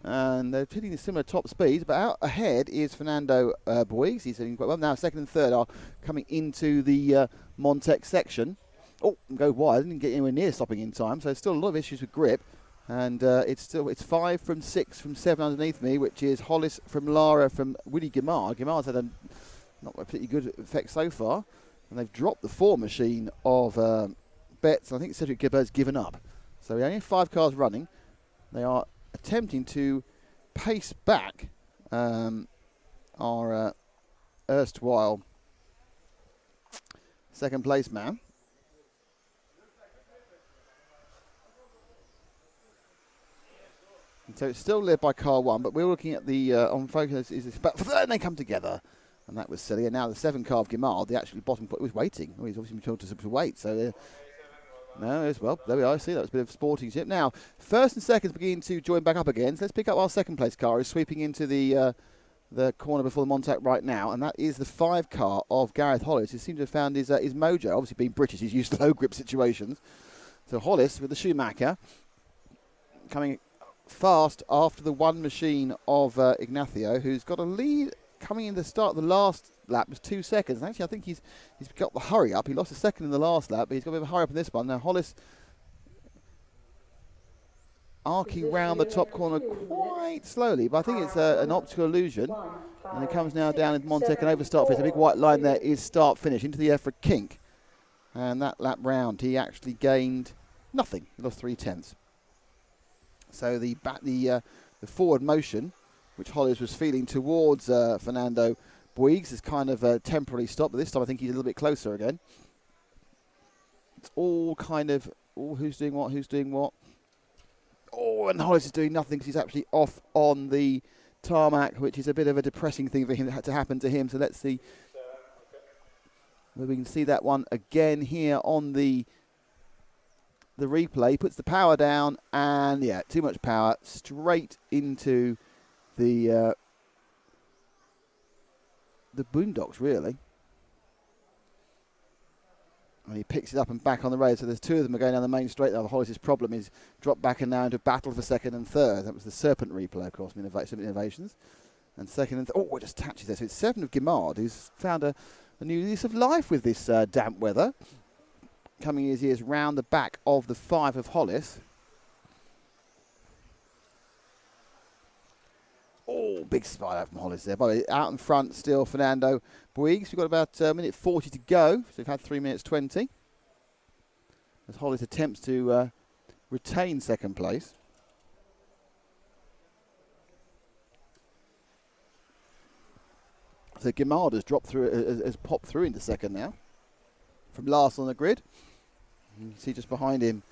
And they're hitting the similar top speeds, but out ahead is Fernando Bouygues. He's doing quite well. Now second and third are coming into the Montec section. Oh, go wide. Didn't get anywhere near stopping in time, so there's still a lot of issues with grip. And it's 5 from 6 from 7 underneath me, which is Hollis from Lara from Willie Guimard. Guimard's had not a pretty good effect so far. And they've dropped the 4 machine of Betts. I think Cedric Gilbert's given up. So we only have 5 cars running. They are attempting to pace back our erstwhile second place man. And so it's still led by car 1, but we're looking at the on focus but then they come together, and that was silly. And now the 7 car of Guimard, the actually bottom was waiting. Oh, he's obviously been told to wait, so no, as well. There we are. See, that was a bit of sportingship. Now, first and seconds begin to join back up again. So let's pick up our second place car. Is sweeping into the corner before the Montec right now, and that is the 5 car of Gareth Hollis, who seems to have found his mojo. Obviously, being British, he's used to low grip situations. So Hollis with the Schumacher coming fast after the 1 machine of Ignacio, who's got a lead coming in the start of the last lap. Was 2 seconds. And actually, I think he's got the hurry up. He lost a second in the last lap, but he's got a bit of a hurry up in this one. Now Hollis arcing round the top corner quite slowly, but I think it's an optical illusion. And he comes now down into Montec and over start finish. The big white line there is start finish into the EFRA kink. And that lap round, he actually gained nothing. He lost 3/10. So the forward motion, which Hollis was feeling towards Fernando Bouygues, is kind of temporarily stopped. But this time I think he's a little bit closer again. It's all kind of, who's doing what. Oh, and Hollis is doing nothing because he's actually off on the tarmac, which is a bit of a depressing thing for him to happen to him. So let's see whether we can see that one again here on the replay. Puts the power down, and yeah, too much power straight into the boondocks, really. And he picks it up and back on the road. So there's 2 of them are going down the main straight. Now Hollis' problem is dropped back and now into battle for second and third. That was the Serpent replay, of course, from Innovations. And second and it just touches there. So it's 7 of Guimard, who's found a new lease of life with this damp weather. Coming his ears round the back of the 5 of Hollis. Oh, big spider from Hollis there. By the way, out in front still Fernando Bouygues. We've got about a minute 40 to go. So we've had 3 minutes 20. As Hollis attempts to retain second place. So Guimard has dropped through, has popped through into second now. From last on the grid. You can see just behind him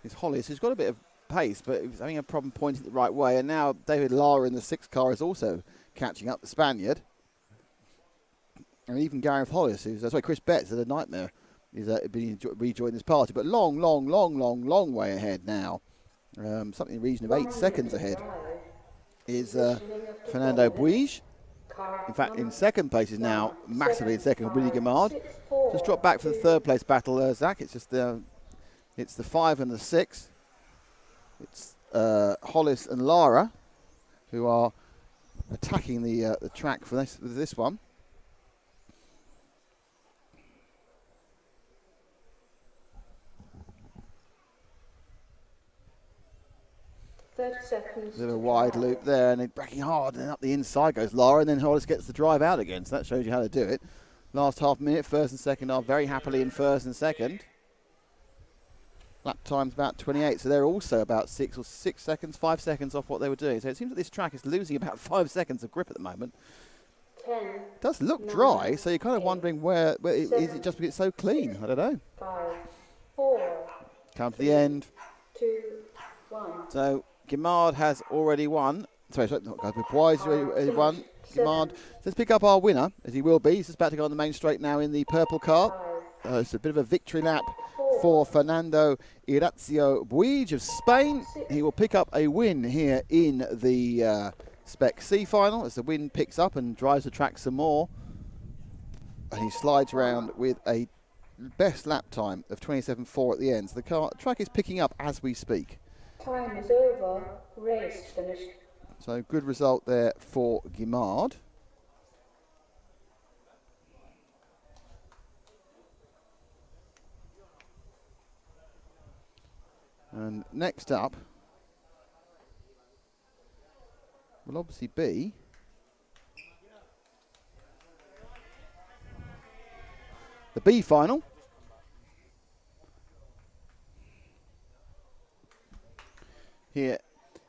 is Hollis, who's got a bit of pace, but he's having a problem pointing the right way. And now David Lara in the 6 car is also catching up the Spaniard. And even Gareth Hollis, Chris Betts, is a nightmare, is rejoined this party. But long way ahead now. Something in the region of 8 seconds ahead is Fernando Bouygues. In fact, in second place is now massively in second, Willie Guimard. Just dropped back for the third place battle, Zach. It's just it's the 5 and the 6. It's Hollis and Lara who are attacking the track for this one. 30 seconds. Bit of a to wide drive. loop there, and they're braking hard, and up the inside goes Laura, and then Hollis gets the drive out again. So that shows you how to do it. Last half minute, first and second are very happily in first and second. Lap time's about 28, so they're also about 5 seconds off what they were doing. So it seems that this track is losing about 5 seconds of grip at the moment. 10. It does look 9, dry, so you're kind of 8, wondering where is 7, it just because it's so clean? I don't know. 5, 4, Come to the end. 2, 1. So Guimard has already won. Sorry, Bois has already won. Guimard. Let's pick up our winner, as he will be. He's just about to go on the main straight now in the purple car. It's a bit of a victory lap for Fernando Irazio Buig of Spain. He will pick up a win here in the Spec C final as the wind picks up and drives the track some more. And he slides around with a best lap time of 27.4 at the end. So the track is picking up as we speak. Time is over. Race finished. So good result there for Guimard. And next up will obviously be the B final. Here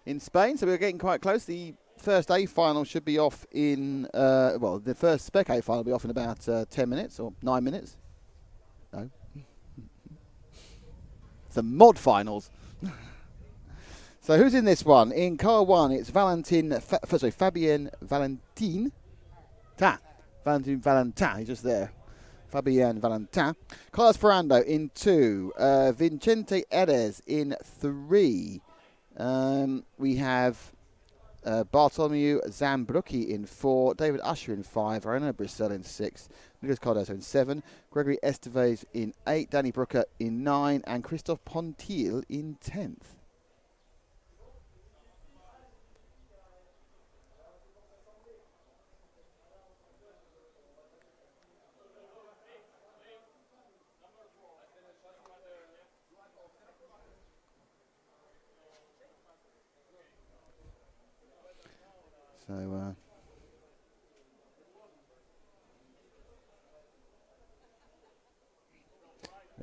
in Spain, so we're getting quite close. The first A final should be off in, the first Spec A final will be off in about 10 minutes or 9 minutes. No. The mod finals. So who's in this one? In car one, it's Fabien Valentin. Valentin Valentin, he's just there. Fabien Valentin. Carlos Ferrando in 2. Vincente Erez in 3. We have Bartolomeu Zambrucki in 4. David Usher in 5. Arena Brissell in 6. Nicolas Cardoso in 7. Gregory Estevez in 8. Danny Brooker in 9. And Christophe Pontil in 10th. So,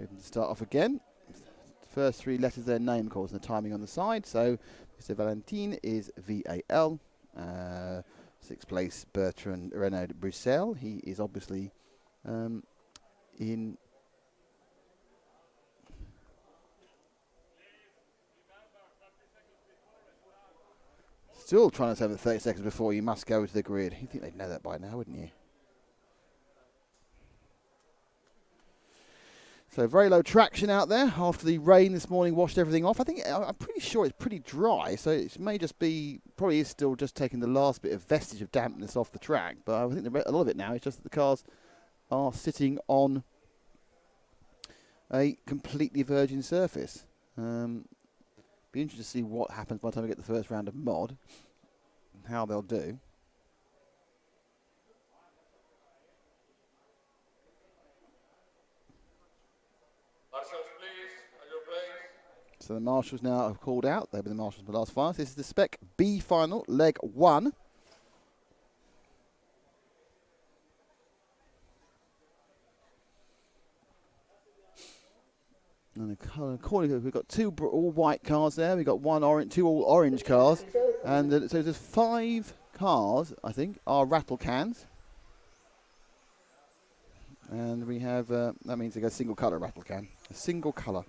we can start off again. First 3 letters of their name, of course, and the timing on the side. So, Mr. Valentin is VAL. 6th place, Bertrand Renaud Bruxelles. He is obviously in. Still trying to save the 30 seconds before you must go to the grid. You'd think they'd know that by now, wouldn't you? So very low traction out there after the rain this morning washed everything off. I'm pretty sure it's pretty dry, so it may just be, probably is still just taking the last bit of vestige of dampness off the track. But I think a lot of it now is just that the cars are sitting on a completely virgin surface. Be interested to see what happens by the time we get the first round of mod, and how they'll do. Marshals, please, at your place. So the marshals now have called out. They've been the marshals for the last final. This is the Spec B final, leg 1. And according, we've got 2 all white cars there. We've got 2 all orange cars, and so there's 5 cars. I think are rattle cans, and we have that means they go single colour rattle can, a single colour.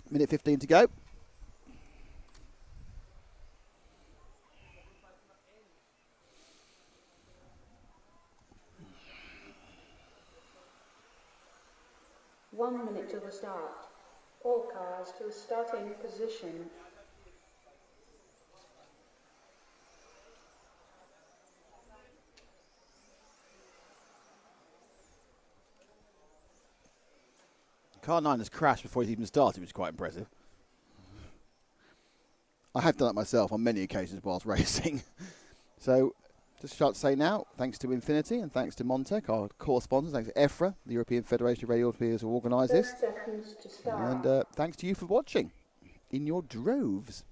Minute 15 to go. One minute to the start. All cars to the starting position. Car 9 has crashed before he's even started, which is quite impressive. I have done it myself on many occasions whilst racing. So, Just start to say now, thanks to Infinity and thanks to Montec, our core sponsors, thanks to EFRA, the European Federation of Radiographers who organised this, 30 seconds to start. and thanks to you for watching in your droves.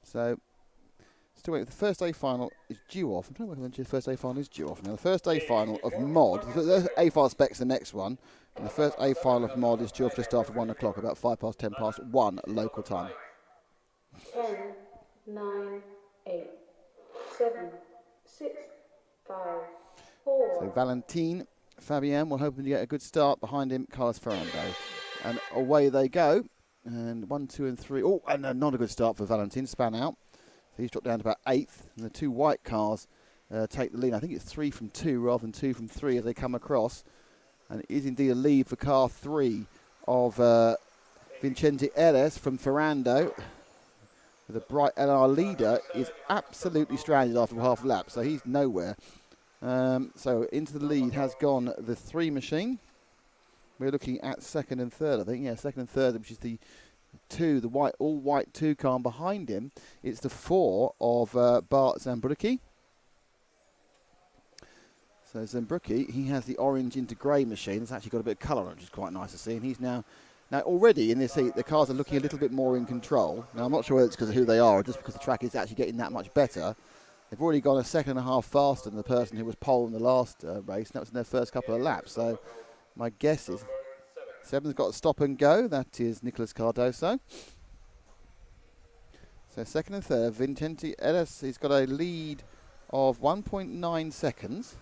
So, still waiting. The first A final is due off. I'm trying to work when the first A final is due off now. The first A final of mod, the A file specs the next one, and the first A final of mod is due off just after 1 o'clock, about 1 local time. 10, 9, 8, 7, 6, 5, 4. So Valentine, Fabienne will hoping to get a good start. Behind him, Carlos Ferrando. And away they go. And 1, 2 and 3. Oh, and not a good start for Valentine. Span out. So he's dropped down to about 8th. And the two white cars take the lead. I think it's 3 from 2 rather than 2 from 3 as they come across. And it is indeed a lead for car 3 of Vincente Eres from Ferrando. With a bright, and our leader is absolutely stranded after half a lap, so he's nowhere. So into the lead has gone the 3 machine. We're looking at second and third, I think. Yeah, second and third, which is the 2, the white, all white 2 car. And behind him, it's the 4 of Bart Zambrucki. So Zambrucki, he has the orange into grey machine. It's actually got a bit of colour on it, which is quite nice to see. And he's now already in this heat, the cars are looking a little bit more in control. Now, I'm not sure whether it's because of who they are or just because the track is actually getting that much better. They've already gone a second and a half faster than the person who was pole in the last race, and that was in their first couple of laps. So my guess is 7's got a stop and go. That is Nicolas Cardoso. So second and third, Vincente Eres, he's got a lead of 1.9 seconds.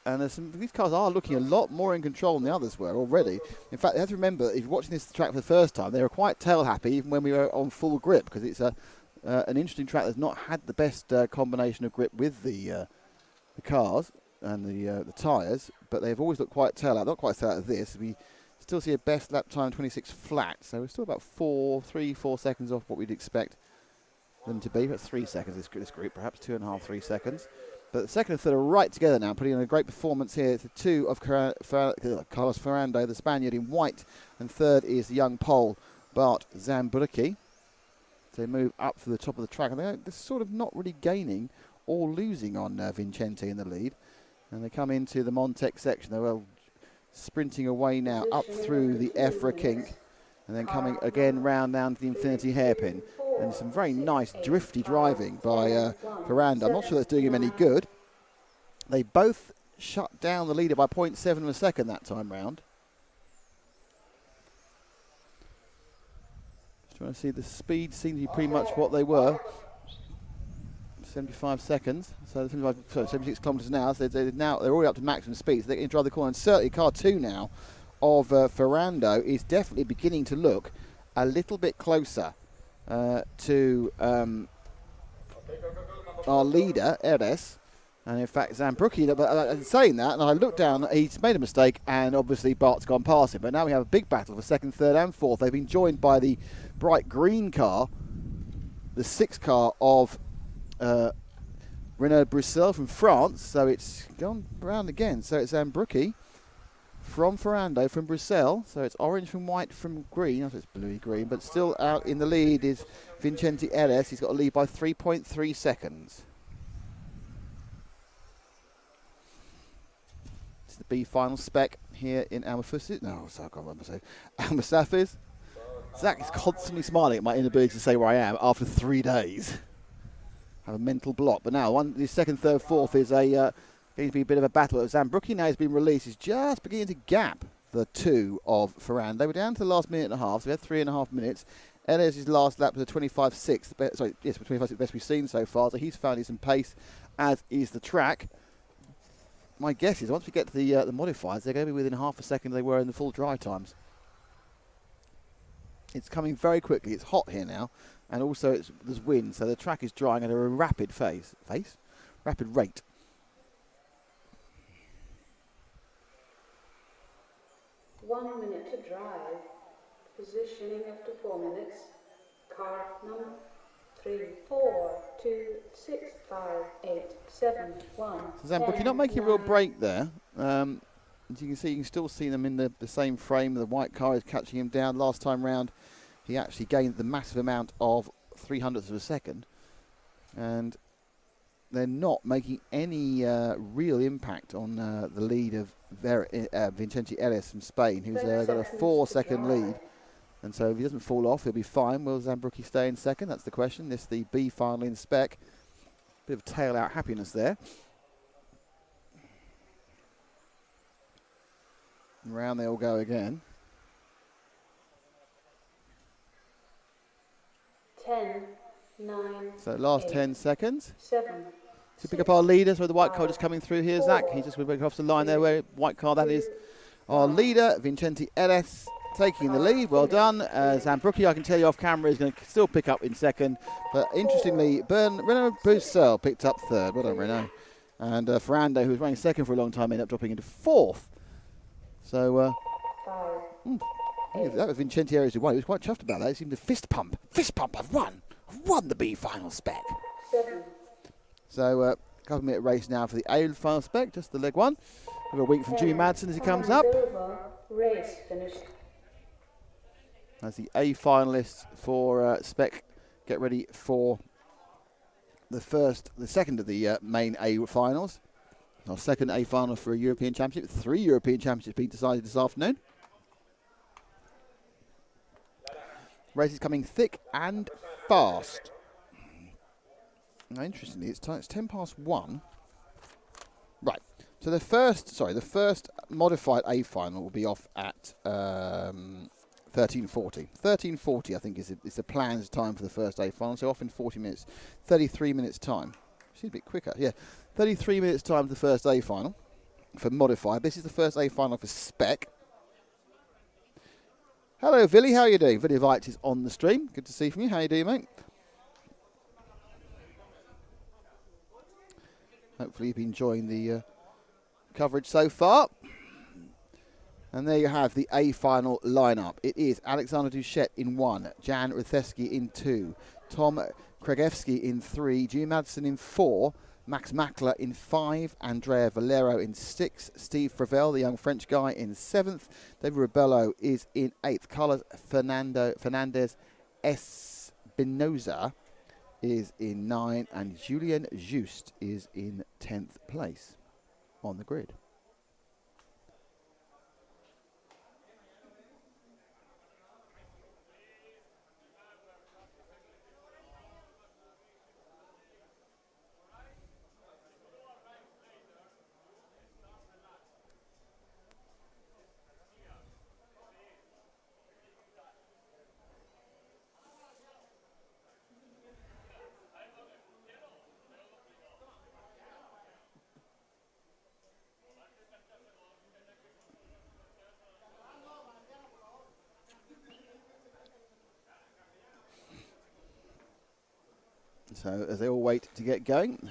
And these cars are looking a lot more in control than the others were already. In fact, you have to remember, if you're watching this track for the first time, they were quite tail happy even when we were on full grip, because it's an interesting track that's not had the best combination of grip with the cars and the tyres, but they've always looked quite tail out. Not quite tail out of this. We still see a best lap time 26 flat, so we're still about 3, 4 seconds off what we'd expect them to be. That's 3 seconds this group, perhaps 2.5, 3 seconds. But the second and third are right together now, putting in a great performance here. It's the 2 of Carlos Ferrando, the Spaniard, in white. And third is the young Pole, Bart Zambrucki. They move up to the top of the track. And they're sort of not really gaining or losing on Vincente in the lead. And they come into the Montec section. They're well sprinting away now up through the EFRA kink. And then coming again round down to the Infinity hairpin. And some very nice drifty driving by Ferrando. I'm not sure that's doing him any good. They both shut down the leader by 0.7 of a second that time round. Just trying to see the speed seems to be pretty much what they were. 75 seconds, so 76 kilometres an hour. So they're already up to maximum speed, so they can drive the corner. And certainly car 2 now of Ferrando is definitely beginning to look a little bit closer to our leader, Eres. And in fact, Zambrucki, but saying that, and I looked down, he's made a mistake, and obviously Bart's gone past him. But now we have a big battle for second, third, and fourth. They've been joined by the bright green car, the 6 car of Renault Bruxelles from France. So it's gone round again. So it's Zambrucki from Ferrando from Bruxelles. So it's orange from white from green. I think it's bluey green, but still out in the lead is Vincente Eres. He's got a lead by 3.3 seconds. It's the B final spec here in Almafusi. No, sorry, I can't remember to say. Almasafis. Zach is constantly smiling at my inability to say where I am after 3 days. Have a mental block. But now the second, third, fourth is going to be a bit of a battle. Zambrucki now has been released. He's just beginning to gap the 2 of Ferrando. They were down to the last minute and a half, so we had 3.5 minutes. Eres' last lap was a 25.6. Sorry, yes, 25.6 the best we've seen so far. So he's found some pace, as is the track. My guess is once we get to the modifiers, they're going to be within half a second they were in the full dry times. It's coming very quickly. It's hot here now, and also there's wind, so the track is drying at a rapid rapid rate. One minute to drive. Positioning after 4 minutes. Car number 3, 4, 2, 6, 5, 8, 7, 1. So Zambrucki not making a real break there. As you can see, you can still see them in the same frame. The white car is catching him down. Last time round, he actually gained the massive amount of 0.03 of a second. And they're not making any real impact on the lead of Vincenti Ellis from Spain, who's got a 4-second lead. And so if he doesn't fall off, he'll be fine. Will Zambrucki stay in second? That's the question. This is the B final in Spec. Bit of tail out happiness there. And round they all go again. 10, 9. So last 8, 10 seconds. 7. To pick up our leader, so the white card just coming through here, Zach. He just went off the line there, where white card that is. Our leader, Vincenti Ellis, taking the lead. Well done. Zambrucki, I can tell you off camera, is going to still pick up in second. But interestingly, Renaud Broussel picked up third. Well done, Renaud. And Ferrando, who was running second for a long time, ended up dropping into fourth. So, that was Vincenti Ellis who won. He was quite chuffed about that. He seemed to fist pump. Fist pump, I've won. I've won the B final Spec. 7. So, couple minute race now for the A final Spec, just the leg one. We've got a week from Jimmy Madsen as he comes up. Race finished. As the A finalists for Spec get ready for the second of the main A finals. Our second A final for a European Championship. 3 European Championships being decided this afternoon. Race is coming thick and fast. Now, interestingly, it's 1:10. Right. So the first modified A final will be off at 13:40. 13:40, I think, is the planned time for the first A final. So off in 40 minutes, 33 minutes time. She's a bit quicker. Yeah, 33 minutes time for the first A final for modified. This is the first A final for Spec. Hello, Villy. How are you doing? Villy Vites is on the stream. Good to see from you. How you doing, mate? Hopefully you've been enjoying the coverage so far. And there you have the A final lineup. It is Alexander Duchette in 1, Jan Rithesky in 2, Tom Kragewski in 3, Jimmy Madsen in 4, Max Mackler in 5, Andrea Valero in 6, Steve Fravel, the young French guy, in 7th, David Rebello is in 8th, Carlos Fernandez Espinoza is in 9, and Julien Juste is in 10th place on the grid. So as they all wait to get going,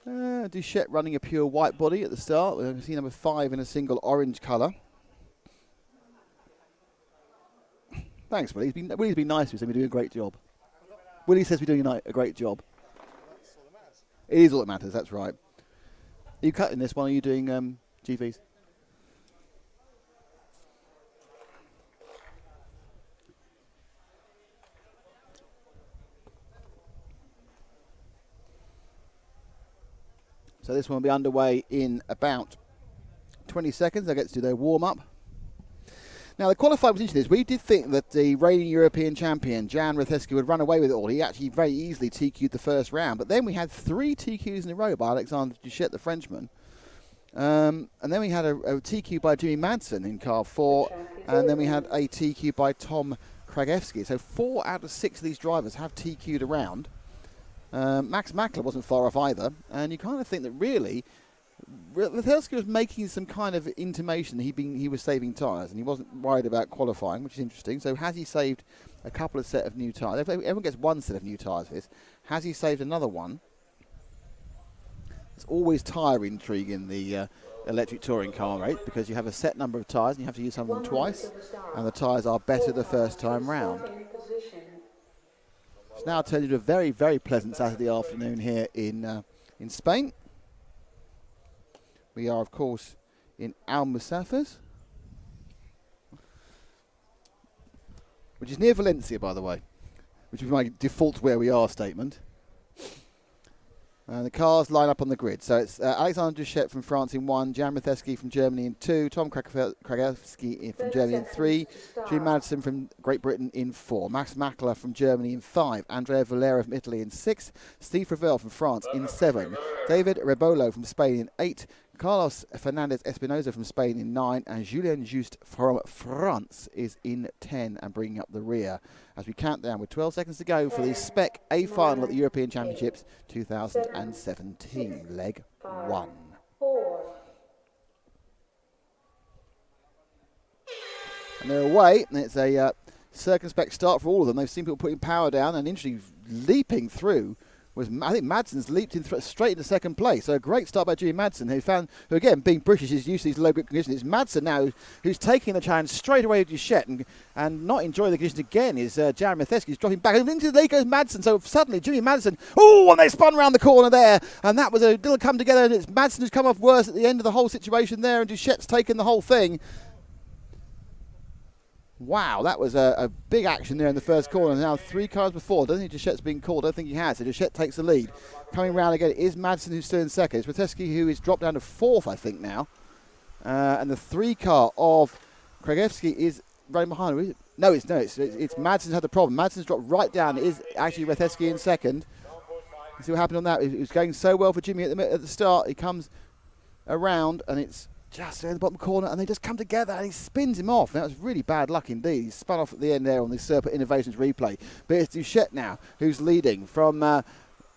Duchette running a pure white body at the start. We can see number 5 in a single orange colour. Thanks, Willie. Willie's been nice to us and we're doing a great job. Willie says we're doing a great job. It is all that matters, that's right. Are you cutting this one? Are you doing GVs? So this one will be underway in about 20 seconds. They'll get to do their warm-up. Now, the qualifier was interesting. We did think that the reigning European champion, Jan Rithesky, would run away with it all. He actually very easily TQ'd the first round. But then we had 3 TQs in a row by Alexander Duchette, the Frenchman. And then we had a TQ by Jimmy Madsen in car 4. And then we had a TQ by Tom Kragewski. So 4 out of 6 of these drivers have TQ'd around. Max Mackler wasn't far off either, and you kind of think that really Rithesky was making some kind of intimation that he was saving tyres, and he wasn't worried about qualifying, which is interesting. So has he saved a couple of set of new tyres? Everyone gets one set of new tyres for this. Has he saved another one? It's always tyre intrigue in the electric touring car race, because you have a set number of tyres and you have to use some of them twice, and the tyres are better the first time round. It's now turned into a very, very pleasant Saturday afternoon here in Spain. We are, of course, in Almusafers, which is near Valencia, by the way, which is my default where we are statement. And the cars line up on the grid. So it's Alexander Duchette from France in 1, Jan Rithesky from Germany in 2, Tom Kragowski from Germany in 3, Jim Madison from Great Britain in 4, Max Makler from Germany in 5, Andrea Valera from Italy in 6, Steve Ravel from France in 7, David Rebolo from Spain in 8, Carlos Fernandez Espinosa from Spain in 9, and Julien Juste from France is in 10 and bringing up the rear as we count down with 12 seconds to go for the Spec A final at the European Championships 2017, leg 1. And they're away, and it's a circumspect start for all of them. They've seen people putting power down and interestingly leaping through. I think Madsen's leaped in straight into second place. So a great start by Jimmy Madsen, who again, being British, is used to these low grip conditions. It's Madsen now who's taking the challenge straight away to Duchette and not enjoying the conditions again is Jared Matheski, who's dropping back. And into there goes Madsen. So suddenly Jimmy Madsen, and they spun around the corner there. And that was a little come together. And it's Madsen who's come off worse at the end of the whole situation there. And Duchette's taken the whole thing. Wow, that was a big action there in the first corner. Now 3 cars before. Don't think Duchette's been called. I don't think he has. So Duchette takes the lead. Coming round again is Madsen, who's still in second. It's Rateski, who is dropped down to 4th, I think, now. And the 3 car of Kragowski is running behind him. No, it's Madsen's had the problem. Madsen's dropped right down. It is actually Rateski in second. You see what happened on that? It was going so well for Jimmy at the start. He comes around and it's just in the bottom corner, and they just come together, and he spins him off. That was really bad luck indeed. He spun off at the end there on the Serpent Innovations replay. But it's Duchette now who's leading from a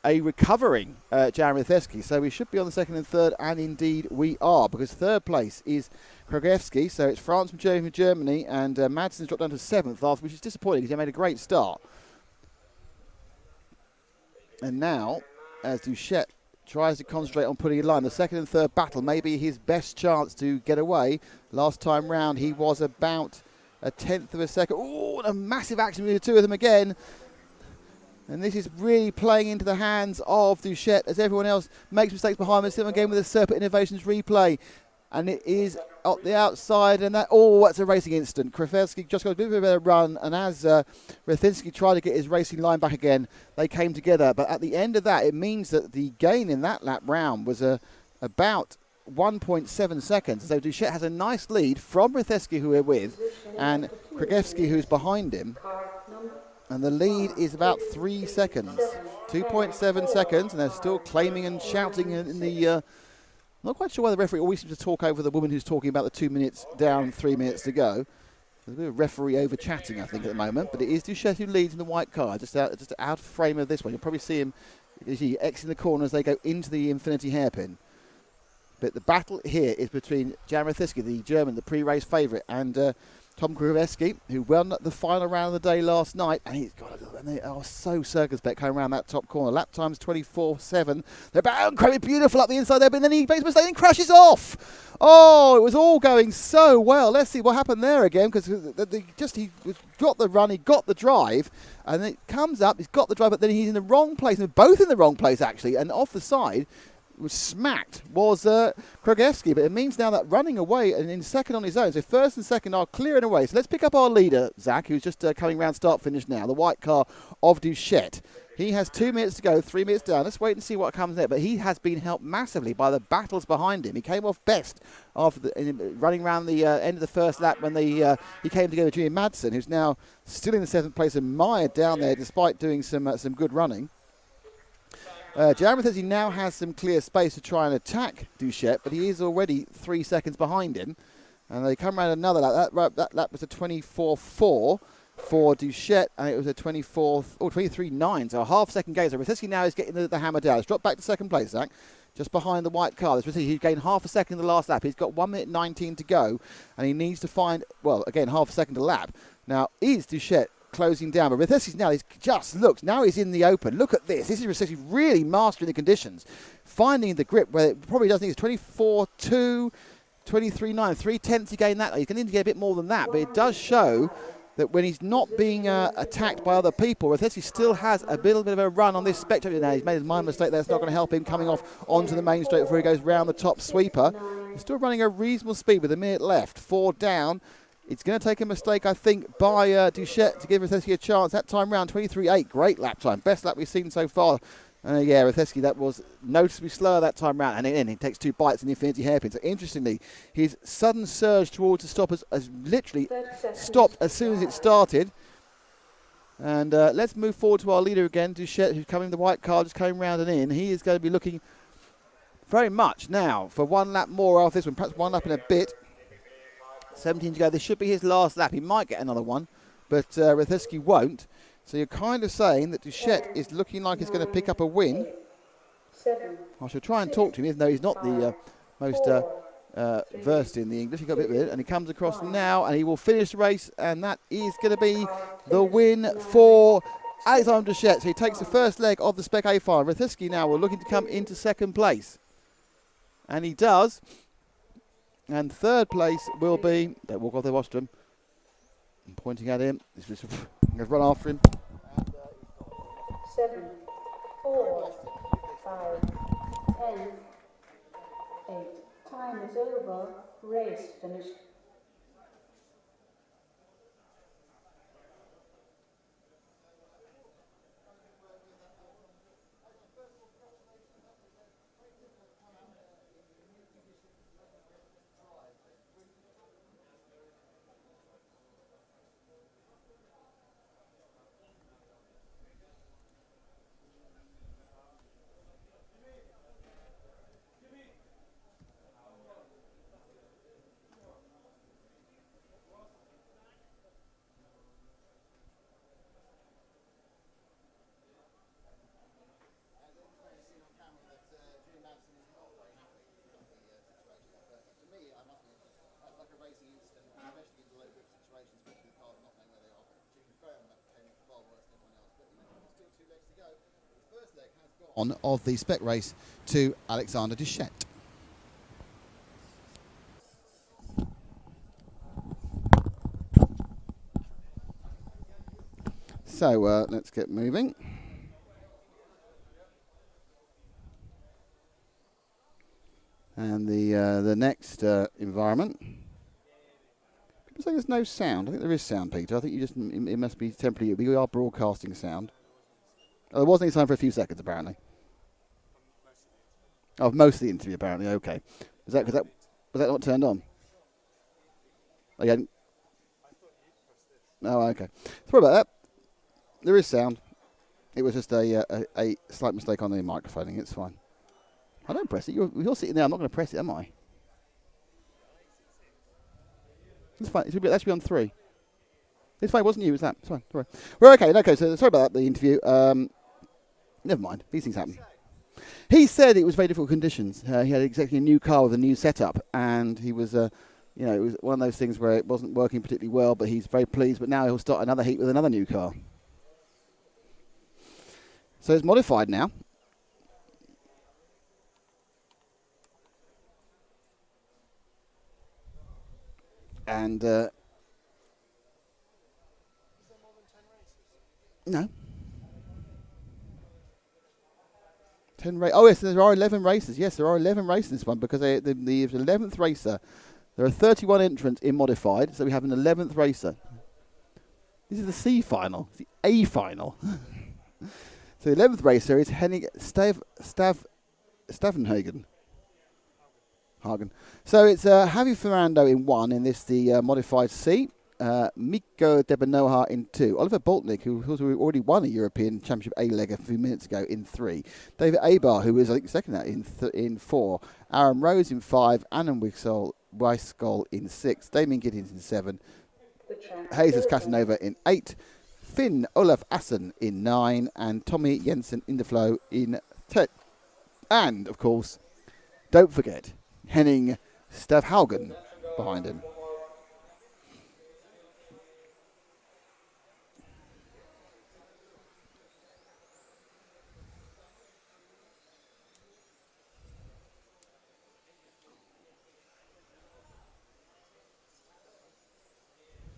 recovering Jan Rithesky. So we should be on the second and third, and indeed we are, because third place is Kragowski. So it's France from Germany, and Madsen's dropped down to 7th after, which is disappointing because he made a great start. And now, as Duchette tries to concentrate on putting in line, the second and third battle may be his best chance to get away. Last time round, he was about a 1/10 of a second. And a massive action between the two of them again. And this is really playing into the hands of Duchette as everyone else makes mistakes behind him. Still again with the Serpent Innovations replay. And it is up the outside, and that's a racing incident. Krafevsky just got a bit of a better run, and as Rathinsky tried to get his racing line back again, they came together. But at the end of that, it means that the gain in that lap round was about 1.7 seconds. So Duchette has a nice lead from Rathinsky, who we're with, and Kragowski, who's behind him. And the lead is about 3 seconds. 2.7 seconds, and they're still claiming and shouting in the... I'm not quite sure why the referee always seems to talk over the woman who's talking about the 2 minutes down, 3 minutes to go. There's a bit of referee over chatting, I think, at the moment. But it is Duchette who leads in the white car, just out of frame of this one. You'll probably see him exiting the corner as they go into the infinity hairpin. But the battle here is between Jan Rathiski, the German, the pre-race favourite, and Tom Krivesky, who won the final round of the day last night, and they are so circumspect coming around that top corner. Lap times 24.7. They're incredibly beautiful up the inside there, but then he makes a mistake and crashes off. Oh, it was all going so well. Let's see what happened there again, because he got the run, he got the drive, and it comes up, he's got the drive, but then he's in the wrong place, and both in the wrong place actually, and off the side. Was smacked was Kragowski, but it means now that running away and in second on his own, so first and second are clearing away. So let's pick up our leader, Zach, who's just coming round start finish now, the white car of Duchette. He has 2 minutes to go, 3 minutes down. Let's wait and see what comes there. But he has been helped massively by the battles behind him. He came off best after running around the end of the first lap when he came together with Jimmy Madsen, who's now still in the 7th place and mired down there despite doing some good running. Jarmuth, he now has some clear space to try and attack Duchette, but he is already 3 seconds behind him. And they come around another lap. That lap was a 24.4 for Duchette, and it was a 23.9, so a half-second gain. So Rathesky now is getting the hammer down. He's dropped back to second place, Zach, just behind the white car. He gained half a second in the last lap. He's got 1 minute 19 to go, and he needs to find, well, again, half a second a lap. Now, is Duchette closing down, but Rathesky's now, now he's in the open. Look at this. This is Rathesky really mastering the conditions, finding the grip where it probably doesn't need. It's 24.2, 23.9, 3/10 he gained that. He's going to need to get a bit more than that, but it does show that when he's not being attacked by other people, Rathesky still has a little bit of a run on this spectator now. He's made his minor mistake there. It's not going to help him coming off onto the main straight before he goes round the top sweeper. He's still running a reasonable speed with a minute left. 4 down. It's going to take a mistake, I think, by Duchette to give Rathesky a chance. That time round, 23.8. Great lap time. Best lap we've seen so far Yeah, Rathesky, that was noticeably slower that time round, and then he takes 2 bites in the infinity hairpin. So interestingly, his sudden surge towards the stop has literally stopped as soon as it started. And let's move forward to our leader again, Duchette, who's coming, the white car just coming round and in. He is going to be looking very much now for 1 lap more after this one, perhaps 1 lap in a bit. 17 to go. This should be his last lap. He might get another one, but Rathesky won't. So you're kind of saying that Duchette is looking like he's going to pick up a win. I shall try and talk to him, even though he's not the most versed in the English. He got a bit of it, and he comes across now, and he will finish the race, and that is going to be the win for Alexander Duchette. So he takes the first leg of the Spec A final. Rathesky now will looking to come into second place, and he does. And third place will be, don't walk off the rostrum, I'm pointing at him, I'm going to run after him. 7, 4, 5, 10, 8. Time is over. Race finished. On of the spec race to Alexander Duchette. So let's get moving. And the next environment. People say there's no sound. I think there is sound, Peter. I think it must be temporary. We are broadcasting sound. Oh, there wasn't any time for a few seconds, apparently. Oh, most of the interview, apparently. Okay. Was that not turned on? Oh, yeah. Oh, okay. Sorry about that. There is sound. It was just a slight mistake on the microphoning. It's fine. I don't press it. You're sitting there. I'm not going to press it, am I? It's fine. That should be on 3. It's fine. It wasn't you. It was that. It's fine. Sorry. We're okay. Okay. So sorry about that. The interview. Never mind. These things happen. He said it was very difficult conditions. He had exactly a new car with a new setup, and he was, it was one of those things where it wasn't working particularly well. But he's very pleased. But now he'll start another heat with another new car. So it's modified now. And no. 10 races. Oh, yes, there are 11 races. Yes, there are 11 races in this one because the 11th racer, there are 31 entrants in modified, so we have an 11th racer. This is the C final. It's the A final. So the 11th racer is Henning Stavenhagen. So it's Javi Ferrando in 1 in this, the modified C. Mikko Debanoha in 2. Oliver Boltnick, who already won a European Championship A leg a few minutes ago, in 3. David Abar, who was, I think, second out in 4. Aaron Rose in 5. Annan Weisskol in 6. Damien Giddens in 7. Jesus Casanova in 8. Finn Olaf Assen in 9. And Tommy Jensen in the flow in 10. And, of course, don't forget, Henning Stavhaugen behind him.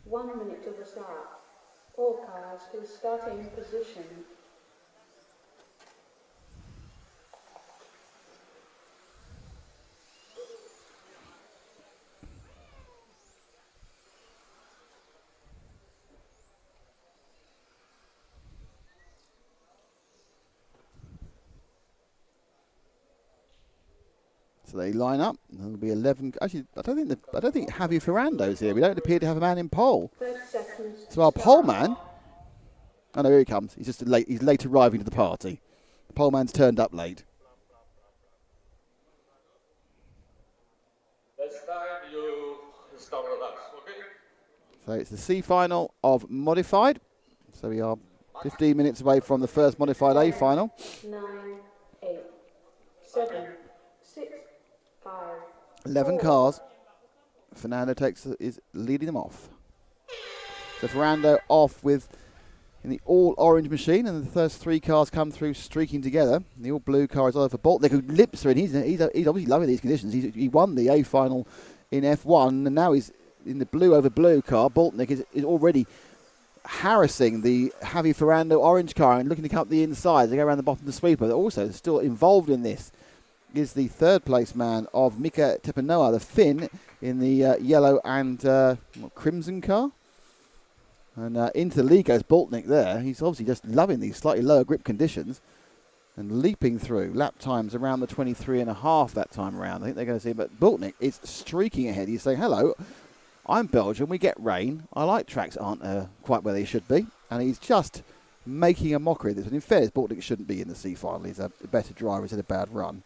One minute to the start. All cars to starting position. So they line up. And there'll be 11. Actually, I don't think Javi Ferrando's here. We don't appear to have a man in pole. 30 seconds. So our pole man. Oh no, here he comes. He's just late. He's late arriving to the party. The pole man's turned up late. Next time you start with us, okay? So it's the C final of modified. So we are 15 minutes away from the first modified A final. 9, 8, 7, 6, 5. 11 cars. Fernando is leading them off. So Ferrando off with in the all orange machine, and the first 3 cars come through streaking together. The all blue car is Oliver Boltnick, who lips are in. He's obviously loving these conditions. He won the A final in F1, and now he's in the blue over blue car. Boltnick is already harassing the Javi Ferrando orange car and looking to come up the inside. They go around the bottom of the sweeper. They're also still involved in this is the third place man of Mika Tepanoa, the Finn, in the yellow and crimson car. And into the lead goes Boltnick there. He's obviously just loving these slightly lower grip conditions and leaping through. Lap times around the 23.5 that time around. I think they're going to see. But Boltnick is streaking ahead. He's saying, hello, I'm Belgian. We get rain. I like tracks that aren't quite where they should be. And he's just making a mockery of this. And in fairness, Boltnick shouldn't be in the C final. He's a better driver. He's had a bad run.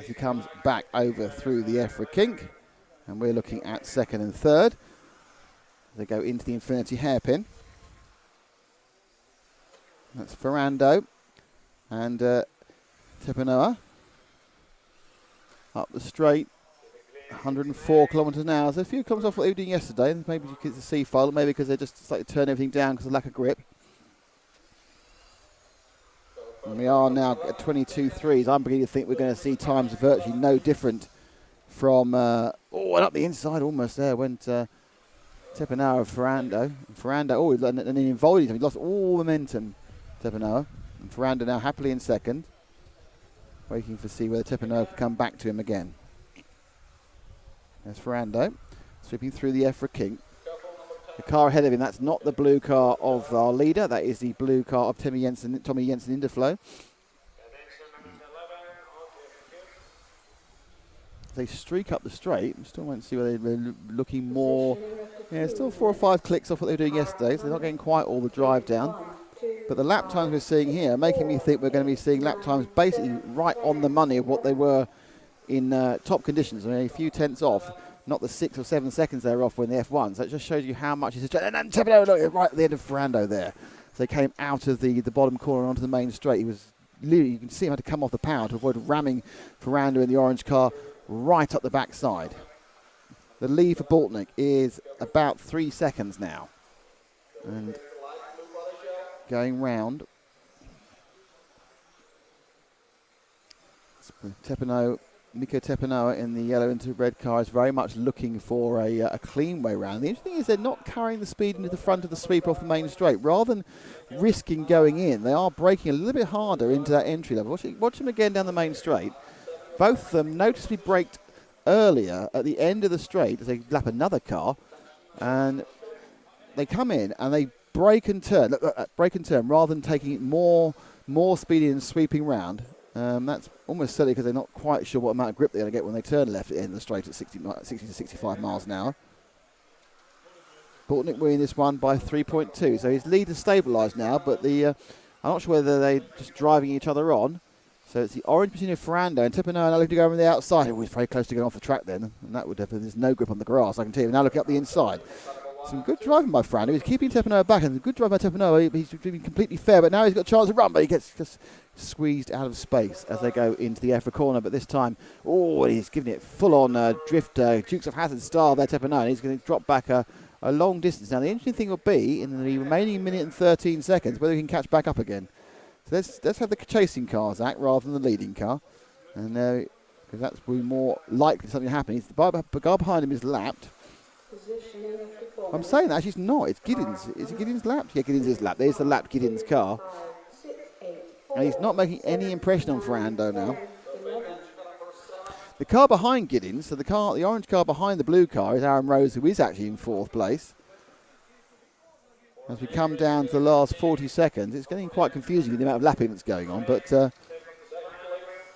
As he comes back over through the EFRA kink. And we're looking at second and third. They go into the infinity hairpin. That's Ferrando and Tepanoa. Up the straight, 104 kilometres an hour. So a few kilometres off what they were doing yesterday. Maybe because it's a C final, maybe because they just slightly turn everything down because of lack of grip. And we are now at 22.3s. I'm beginning to think we're going to see times virtually no different from... and up the inside almost there went... Tepanoa of Ferrando. And then he involved him. He lost all momentum, Tepanoa. And Ferrando now happily in second. Waiting to see whether Tepanoa can come back to him again. There's Ferrando, sweeping through the EFRA kink. The car ahead of him, that's not the blue car of our leader. That is the blue car of Tommy Jensen Interflow. They streak up the straight. I still won't see whether they're looking more. Yeah, still 4 or 5 clicks off what they were doing yesterday, so they're not getting quite all the drive down. But the lap times we're seeing here are making me think we're going to be seeing lap times basically right on the money of what they were in top conditions. I mean, a few tenths off, not the 6 or 7 seconds they're off when the F1. So it just shows you how much is. And then Tepanoa, look, right at the end of Ferrando there. So they came out of the bottom corner onto the main straight. He was literally, you can see him had to come off the power to avoid ramming Ferrando in the orange car right up the backside. The lead for Boltnick is about 3 seconds now. And going round. Mika Tepanoa in the yellow into red car is very much looking for a clean way round. The interesting thing is they're not carrying the speed into the front of the sweeper off the main straight. Rather than risking going in, they are braking a little bit harder into that entry level. Watch them again down the main straight. Both of them noticeably braked earlier at the end of the straight as they lap another car, and they come in and they brake and turn rather than taking it more speedy and sweeping round. That's almost silly because they're not quite sure what amount of grip they're going to get when they turn left at the end of the straight at 60 to 65 miles an hour. Boltnick winning this one by 3.2, so his lead is stabilised now, but I'm not sure whether they're just driving each other on. So it's the orange machine of Ferrando and Tepanoa now looking to go on the outside. Oh, he's very close to going off the track then, and that would have, there's no grip on the grass, I can tell you. Now looking up the inside. Some good driving by Ferrando. He's keeping Tepanoa back, and good drive by Tepanoa. He's been completely fair, but now he's got a chance to run, but he gets just squeezed out of space as they go into the EFRA corner. But this time, he's giving it full-on drift, Dukes of Hazzard style there, Tepanoa, and he's going to drop back a long distance. Now, the interesting thing will be, in the remaining minute and 13 seconds, whether he can catch back up again. So let's have the chasing cars act rather than the leading car, and because that's probably more likely something to happen. The guy behind him is lapped. I'm saying that, actually it's not. It's Giddens. Is it Giddens lapped? Yeah, Giddens is lapped. There's the lapped Giddens car. And he's not making any impression on Ferrando now. The car behind Giddens, so the orange car behind the blue car is Aaron Rose, who is actually in 4th place. As we come down to the last 40 seconds, it's getting quite confusing with the amount of lapping that's going on, but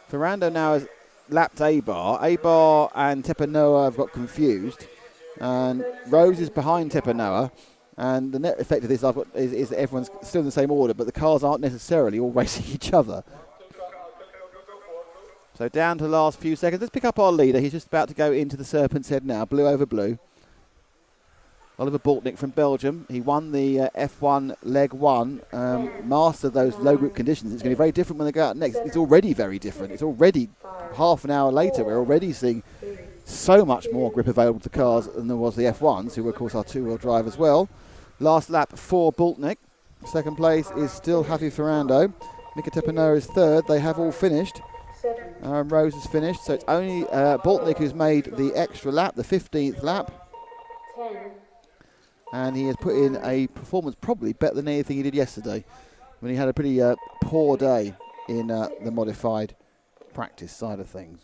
Ferrando now has lapped A-Bar. A-Bar and Tepanoa have got confused. And Rose is behind Tepanoa. And the net effect of this is that everyone's still in the same order, but the cars aren't necessarily all racing each other. So down to the last few seconds. Let's pick up our leader. He's just about to go into the Serpent's Head now. Blue over blue. Oliver Bortnick from Belgium. He won the F1 leg 1, mastered those low grip conditions. It's going to be very different when they go out next. It's already very different. It's already half an hour later. We're already seeing so much more grip available to cars than there was the F1s, who of course are two-wheel drive as well. Last lap for Bortnick. Second place is still Javi Ferrando. Mika Tepanoa is third. They have all finished. Rose has finished, so it's only Bortnick who's made the extra lap, the 15th lap. And he has put in a performance probably better than anything he did yesterday, when he had a pretty poor day in the modified practice side of things.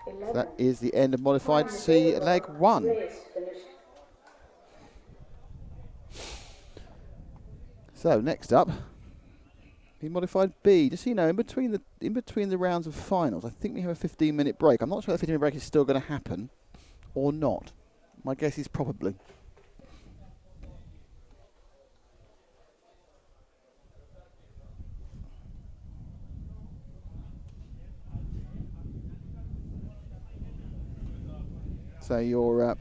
So that is the end of modified C leg 1. So next up, the modified B. Just so you know, in between the rounds of finals, I think we have a 15-minute break. I'm not sure if the 15-minute break is still going to happen or not. My guess is probably. So your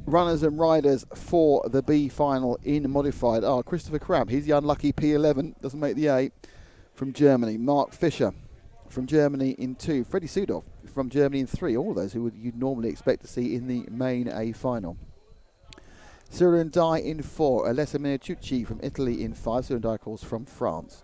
runners and riders for the B final in modified are Christopher Crabb. He's the unlucky P11, doesn't make the A, from Germany. Mark Fischer from Germany in 2. Freddie Sudov from Germany in 3. All those who you'd normally expect to see in the main A final. Cyril Ndai in 4. Alessa Minicucci from Italy in 5. Cyril Ndai, of course, from France.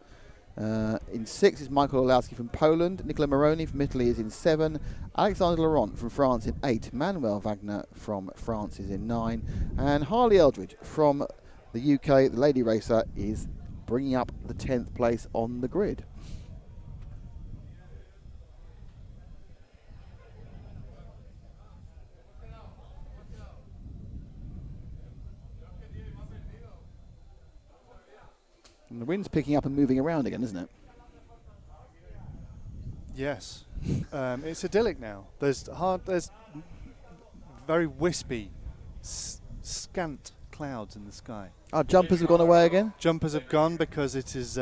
In 6 is Michael Olowski from Poland. Nicola Moroni from Italy is in 7. Alexander Laurent from France in 8. Manuel Wagner from France is in 9. And Harley Eldridge from the UK, the lady racer, is bringing up the 10th place on the grid. And the wind's picking up and moving around again, isn't it? Yes. It's idyllic now. There's very wispy, scant clouds in the sky. Our jumpers have gone away again? Jumpers have gone because it is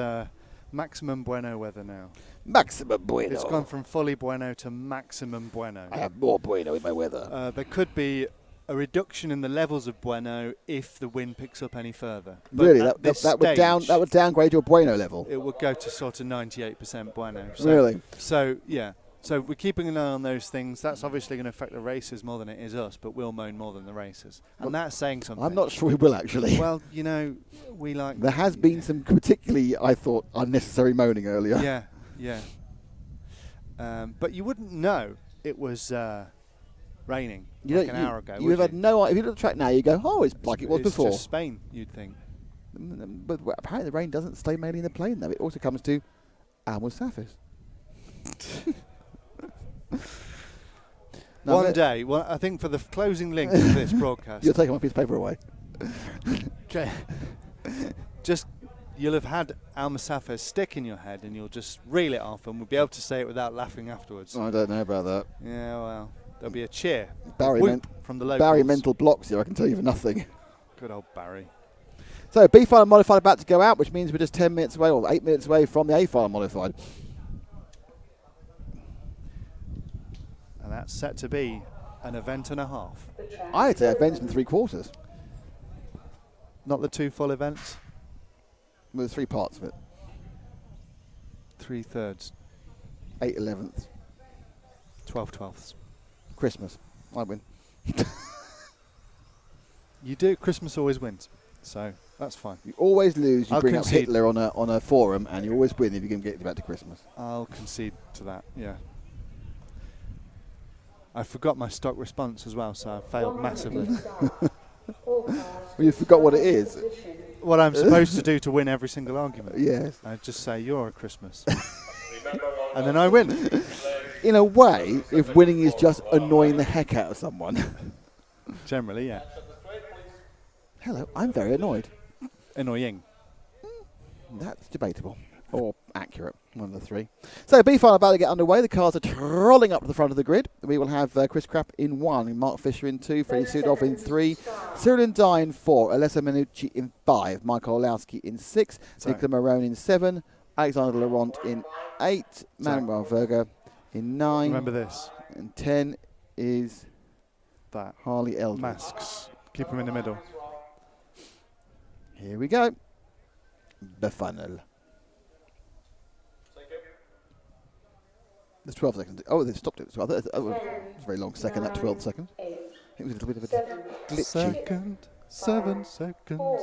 maximum bueno weather now. Maximum bueno. It's gone from fully bueno to maximum bueno. I have more bueno in my weather. There could be a reduction in the levels of bueno if the wind picks up any further. But really, that would downgrade your bueno level. It would go to sort of 98% bueno. So, really? So yeah. So we're keeping an eye on those things. That's obviously going to affect the racers more than it is us, but we'll moan more than the racers. And that's saying something. I'm not sure we will, actually. Well, you know, we like... There has been some particularly, I thought, unnecessary moaning earlier. Yeah, yeah. But you wouldn't know it was raining an hour ago, You have had no idea. If you look at the track now, you go, oh, it's like it was before. It's just Spain, you'd think. But apparently the rain doesn't stay mainly in the plane, though. It also comes to Al-Musafis. One day, I think for the closing link of this broadcast... You're taking my piece of paper away. Just, you'll have had Al-Musafir stick in your head and you'll just reel it off and we'll be able to say it without laughing afterwards. I don't know about that. Yeah, well, there'll be a cheer. Barry from the locals. Barry mental blocks here, I can tell you for nothing. Good old Barry. So, B final modified about to go out, which means we're just 10 minutes away, or 8 minutes away from the A final modified. And that's set to be an event and a half. I'd say events and 3/4. Not the 2 full events? Well, there's 3 parts of it. 3/3. 8/11. 12/12. Christmas. I win. You do. Christmas always wins. So that's fine. You always lose. You I'll bring up concede. Hitler on a forum, and you always win if you can get back to Christmas. I'll concede to that, yeah. I forgot my stock response as well, so I failed massively. Well, you forgot what it is. What I'm supposed to do to win every single argument. Yes. I just say, you're a Christmas. And then I win. In a way, if winning is just annoying the heck out of someone. Generally, yeah. Hello, I'm very annoyed. Annoying. That's debatable. or accurate, one of the three. So B final about to get underway. The cars are trolling up to the front of the grid. We will have Chris Krapp in 1, Mark Fisher in 2, Freddie Sudolph in 3, Cyril Ndai in 4, Alessa Minucci in 5, Michael Olowski in 6, Nicola Marone in 7, Alexander Laurent in 8, Manuel Verga in 9. Remember this. And 10 is that Harley Eldridge. Masks. Keep them in the middle. Here we go. The final. There's 12 seconds. Oh, they stopped it. So it was a very long second, that 12th second. I think it was a little bit of a glitchy. 7 seconds.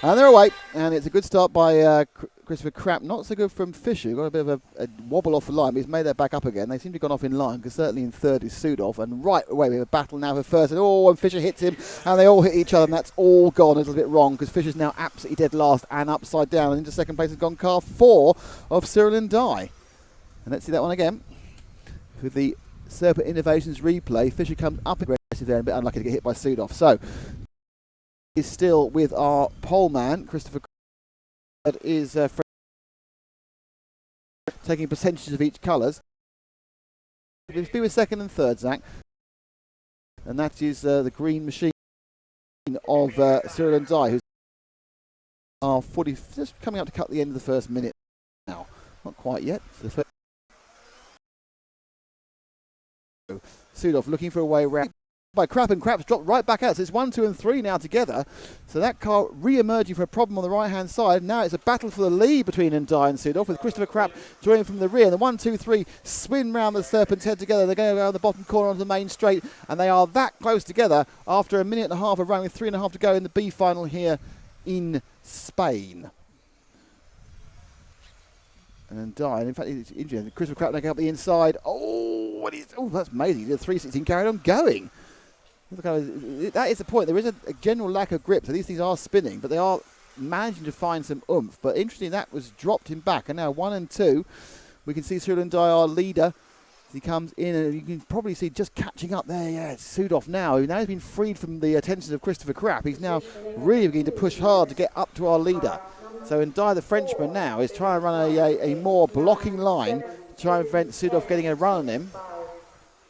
And they're away, and it's a good start by Christopher Krapp. Not so good from Fisher. Got a bit of a wobble off the line, but he's made that back up again. They seem to have gone off in line, because certainly in third is Sudolph. And right away, we have a battle now for first. And Fisher hits him, and they all hit each other, and that's all gone a little bit wrong, because Fisher's now absolutely dead last and upside down. And into second place has gone car 4 of Cyril Ndai. And let's see that one again. With the Serpent Innovations replay, Fisher comes up aggressive there, and a bit unlucky to get hit by Sudolph. So, is still with our pole man, Christopher. That is taking percentages of each colours. Let's be with second and third, Zach. And that is the green machine of Cyril Ndai, who's 40, just coming up to cut the end of the first minute now. Not quite yet. So Sudolph looking for a way round by Krapp, and Krapp's dropped right back out. So it's 1, 2 and 3 now together. So that car re-emerging from a problem on the right-hand side. Now it's a battle for the lead between Ndai and Sudolph, with Christopher Krapp joining from the rear. And the 1, 2, 3 spin round the Serpent's head together. They're going around the bottom corner onto the main straight, and they are that close together after a minute and a half of running, with 3.5 to go in the B final here in Spain. And Ndai, and in fact, it's interesting. Christopher Krapp going up the inside. Oh, that's amazing. He did a 316, carried on going. That is the point. There is a general lack of grip, so these things are spinning, but they are managing to find some oomph. But interesting, that was dropped him back. And now 1 and 2, we can see Cyril Ndai, our leader, as he comes in, and you can probably see just catching up there. Yeah, it's Sudolph now. Now he's been freed from the attentions of Christopher Krapp. He's now really beginning to push hard to get up to our leader. So Ndai, the Frenchman, now is trying to run a more blocking line to try and prevent Sudolph getting a run on him.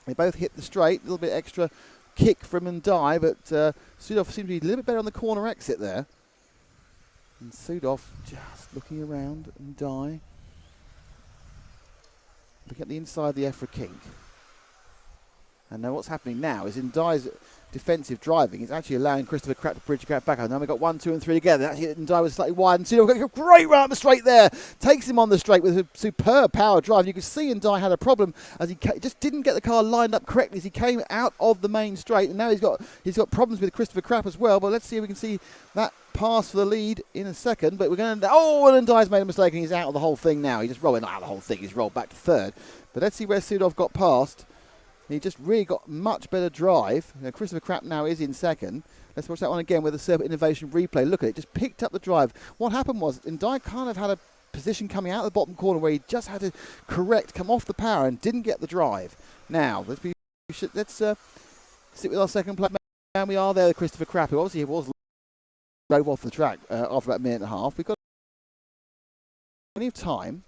They both hit the straight, a little bit extra kick from Ndai, but Sudolph seems to be a little bit better on the corner exit there. And Sudolph just looking around. Ndai looking at the inside of the EFRA kink. And now what's happening now is Ndai's defensive driving is actually allowing Christopher Krapp to bridge Krapp back. Now we've got 1, 2 and 3 together. Actually, Ndai was slightly wide, and Sudolph got a great run up the straight there. Takes him on the straight with a superb power drive. You can see Ndai had a problem as he just didn't get the car lined up correctly as he came out of the main straight. And now he's got problems with Christopher Krapp as well. But let's see if we can see that pass for the lead in a second. But we're going to... Oh, and Ndai's made a mistake, and he's out of the whole thing now. He just rolled out of the whole thing. He's rolled back to third. But let's see where Sudolph got past. He just really got much better drive. Christopher Krapp now is in second. Let's watch that one again with the Serpent Innovation replay. Look at it, just picked up the drive. What happened was Ndai kind of had a position coming out of the bottom corner where he just had to come off the power and didn't get the drive. Now, let's sit with our second player. And we are there with Christopher Krapp, who obviously drove off the track after about a minute and a half. We've got plenty of time.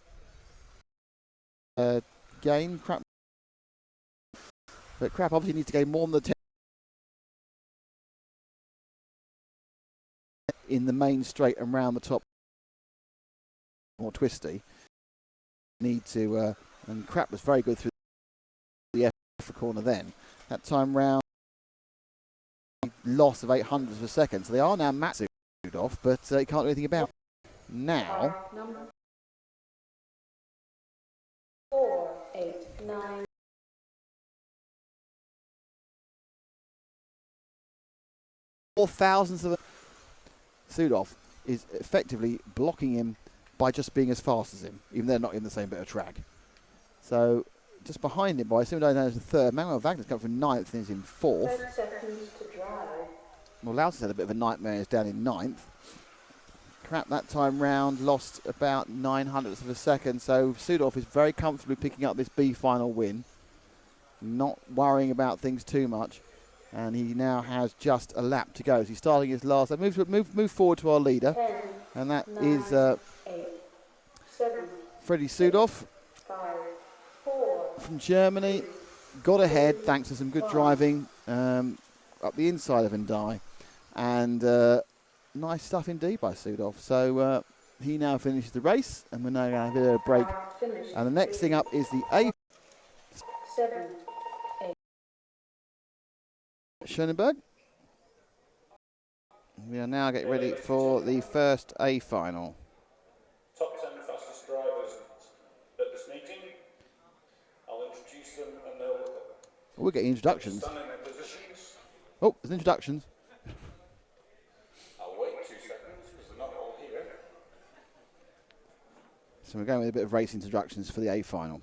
Gain Krapp. But Krapp obviously needs to gain more than the 10 in the main straight and round the top. More twisty. Need to, and Krapp was very good through the EFRA corner then. That time round, loss of 800ths of a second. So they are now maxed off, but he can't do anything about it. Now. 4, 8, 9. 4,000ths of a... Sudolph is effectively blocking him by just being as fast as him, even though they're not in the same bit of track. So just behind him, by Sudolph is in third. Manuel Wagner's come from ninth and is in fourth. 10 seconds to drive. Well, Laus's had a bit of a nightmare. He's down in ninth. Krapp that time round lost about 900ths of a second. So Sudolph is very comfortably picking up this B final win. Not worrying about things too much. And he now has just a lap to go. So he's starting his last. Move forward to our leader. 10, And that 9, is 8, 7, Freddie Sudolf 5, 4, from Germany. Got ahead thanks to some good driving up the inside of Ndai. And nice stuff indeed by Sudolf. So he now finishes the race. And we're now going to have a break. And the next thing up is the A. 7, 8. Schoenberg. We are now getting ready for the first A final. Top 10 fastest drivers at this meeting. I'll introduce them and they'll We're getting introductions. stand in their positions. Oh, there's introductions. I'll wait 2 seconds because they're not all here. So we're going with a bit of race introductions for the A final.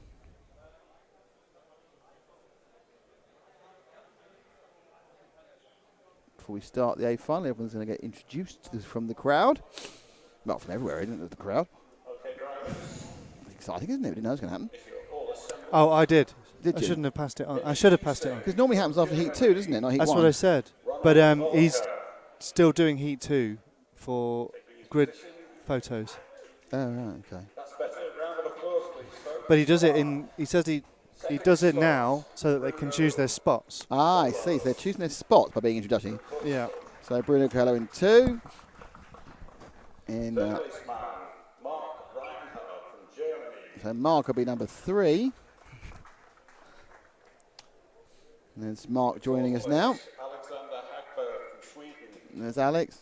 Before we start the A final, everyone's going to get introduced from the crowd. Not from everywhere, isn't it, the crowd? Okay, drivers. It's exciting, isn't it? We didn't know what's going to happen. Oh, I did. Did I you? shouldn't have passed it on. I should have passed it on. Because normally happens after heat 2, doesn't it? Not heat That's 1. what I said. But he's still doing heat 2 for grid photos. Oh, right, okay. That's better. Round of applause, please, folks. But he does it in. He says he does it now so that they can choose their spots. Ah, I see. So they're choosing their spots by being introducing. Yeah. So Bruno Coelho in 2. In Mark Reinhardt from Germany. so Mark will be number 3. And there's Mark joining us now. Alexander Hagberg from Sweden. And there's Alex.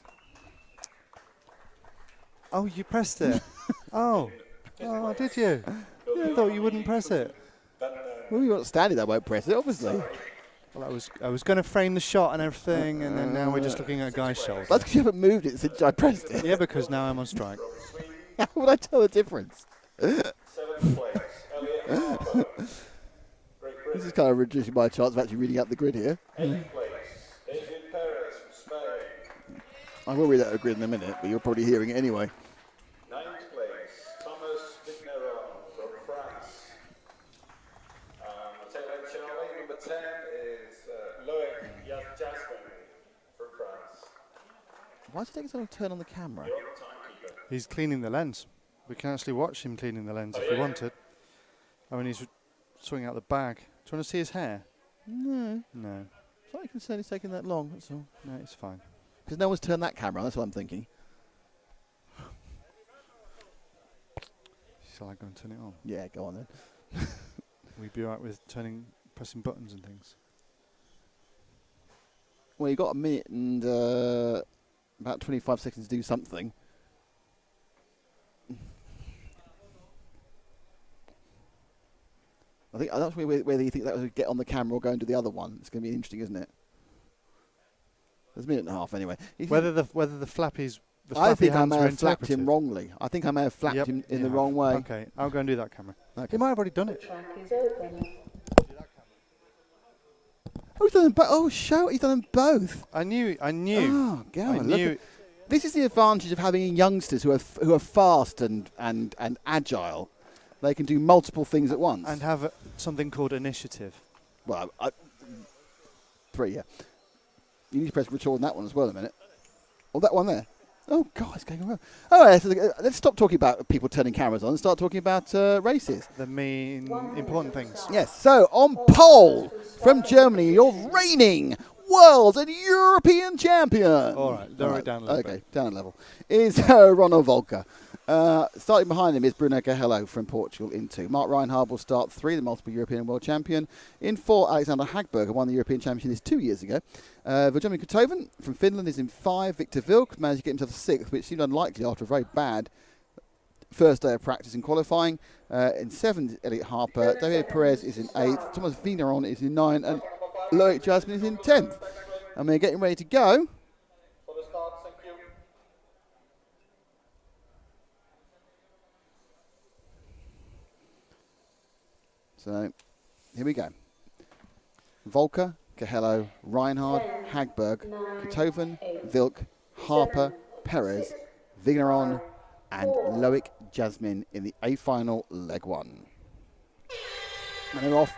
Oh, you pressed it. Oh, did you? Yeah, I thought you wouldn't press it. Well, you're not standing there, won't press it, obviously. Well, I was going to frame the shot and everything, and then now we're just looking at a guy's shoulder. That's because you haven't moved it since I pressed it. Yeah, because now I'm on strike. How would I tell the difference? 7th place, Elliot Harper. This is kind of reducing my chance of actually reading out the grid here. 8th place, David Perez from Spain. I will read out the grid in a minute, but you're probably hearing it anyway. 9th place, Thomas Vigneron from France. Taylor Charlie, number 10 is Loic Jasmine from France. Why is it taking so long to turn on the camera? You're the timekeeper. He's cleaning the lens. We can actually watch him cleaning the lens if we wanted. Oh, and he's sorting out the bag. Do you want to see his hair? No. No. It's not concerned it's taking that long, that's all. No, it's fine. Because no one's turned that camera on, that's what I'm thinking. Shall I go and turn it on? Yeah, go on then. We'd be alright with pressing buttons and things. Well, you've got a minute and about 25 seconds to do something. I think that's whether you think that would get on the camera or go into the other one. It's going to be interesting, isn't it? There's a minute and a half anyway. Whether the flappies, the I flappy think I hands may were have flapped interpreted. him wrongly. I think I may have flapped him in the wrong way. Okay, I'll go and do that camera. Okay. He might have already done it. Track is open. Oh, he's done them both. Oh, show! He's done them both. I knew. Oh, go I on. knew. Look this is the advantage of having youngsters who are fast and agile. They can do multiple things at once. And have something called initiative. Well, 3, yeah. You need to press record on that one as well in a minute. Oh, that one there. Oh, God, it's going around. All right, so let's stop talking about people turning cameras on and start talking about races. The main important things. Yes, so on pole from Germany, your reigning world and European champion. All right, lower it down a little okay, bit. down a level. Is Ronald Volker. Starting behind him is Bruno Coelho from Portugal in 2. Mark Reinhardt will start 3, the multiple European world champion. In 4, Alexander Hagberg, who won the European Championship 2 years ago. Vladimir Kotoven from Finland is in 5. Victor Vilk managed to get himself 6th, which seemed unlikely after a very bad first day of practice in qualifying. In 7, Elliot Harper. David Perez is in 8th. Thomas Vigneron is in 9. And Loic Jasmine is in 10th. And we're getting ready to go. For the start, thank you. So, here we go. Volker, Coelho, Reinhardt, Hagberg, Kotoven, Vilk, Harper, Perez, Vigneron, and Loic Jasmine in the A final, leg 1. And they're off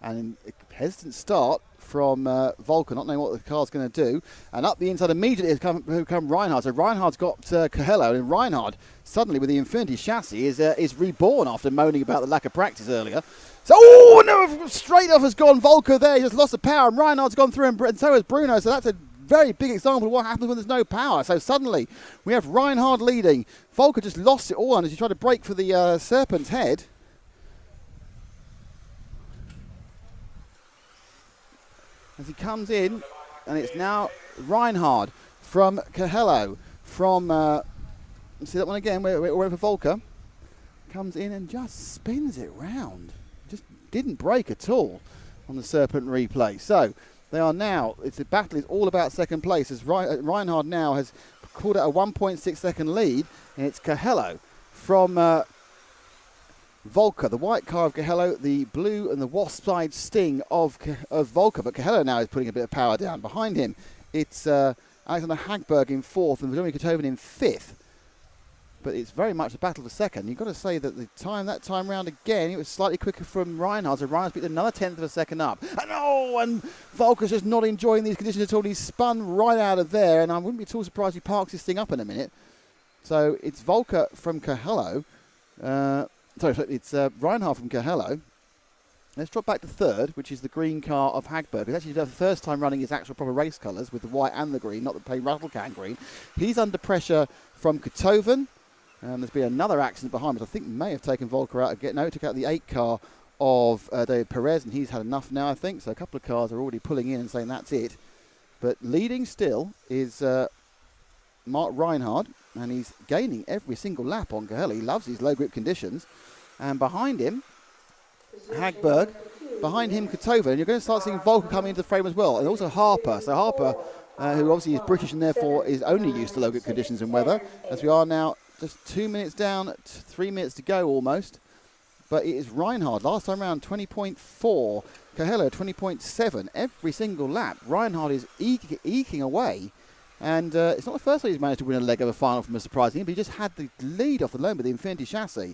And a hesitant start from Volker, not knowing what the car's going to do. And up the inside immediately has come Reinhard. So Reinhard's got Coelho, and Reinhard suddenly with the Infinity chassis is reborn after moaning about the lack of practice earlier. So, oh no, straight off has gone Volker there. He just lost the power, and Reinhard's gone through, and so has Bruno. So that's a very big example of what happens when there's no power. So suddenly we have Reinhard leading. Volker just lost it all on as he tried to break for the Serpent's head. As he comes in, and it's now Reinhard from Coelho, from, see that one again, wherever Volker comes in and just spins it round. Just didn't break at all on the Serpent replay. So they are now, the battle is all about second place, as Reinhard now has called out a 1.6 second lead, and it's Coelho from Volker, the white car of Coelho, the blue and the wasp-side Sting of Volker. But Coelho now is putting a bit of power down. Behind him, it's Alexander Hagberg in fourth and Vladimir Kotovin in fifth. But it's very much a battle for second. You've got to say that that time round again, it was slightly quicker from Reinhard. So Reinhard's picked another tenth of a second up. And Volker's just not enjoying these conditions at all. He's spun right out of there, and I wouldn't be at all surprised he parks this thing up in a minute. So it's Volker from Coelho. Sorry, it's Reinhard from Coelho. Let's drop back to third, which is the green car of Hagberg. It's actually the first time running his actual proper race colours with the white and the green, not the plain rattle can green. He's under pressure from Kotovin. There's been another accident behind him, which I think may have taken Volker out. No, took out the 8 car of David Perez, and he's had enough now, I think. So a couple of cars are already pulling in and saying that's it. But leading still is Mark Reinhard, and he's gaining every single lap on Coelho. He loves these low grip conditions. And behind him, Hagberg, behind him Kotovin, and you're going to start seeing Volker coming into the frame as well, and also Harper. So Harper, who obviously is British and therefore is only used to low grip conditions and weather, as we are now just 2 minutes down, 3 minutes to go almost. But it is Reinhard, last time round 20.4, Coelho 20.7, every single lap. Reinhard is eking away. And it's not the first time he's managed to win a leg of a final from a surprising, but he just had the lead off the loan with the Infinity chassis.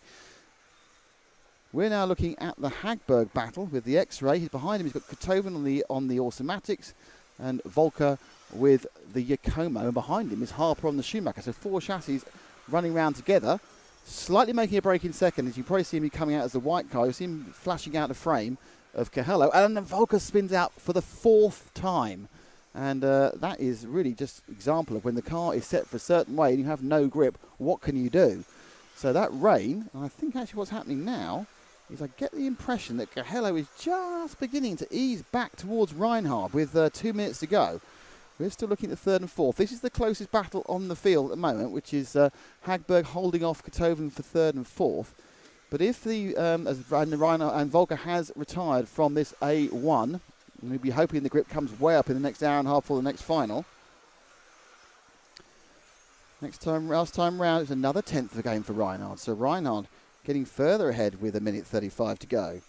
We're now looking at the Hagberg battle with the X-Ray. He's behind him. He's got Kotovin on the automatics, and Volker with the Yakomo. And behind him is Harper on the Schumacher. So 4 chassis running round together, slightly making a break in second. As you probably see him coming out as the white car. You see him flashing out the frame of Coelho, and then Volker spins out for the 4th time. And that is really just an example of when the car is set for a certain way and you have no grip, what can you do? So that rain, and I think actually what's happening now is I get the impression that Coelho is just beginning to ease back towards Reinhard with 2 minutes to go. We're still looking at the 3rd and 4th. This is the closest battle on the field at the moment, which is Hagberg holding off Kotovin for 3rd and 4th. But if as Reinhard and Volker has retired from this A1, we'll be hoping the grip comes way up in the next hour and a half for the next final. Last time round, it's another 10th of a game for Reinhard. So Reinhard getting further ahead with 1:35 to go.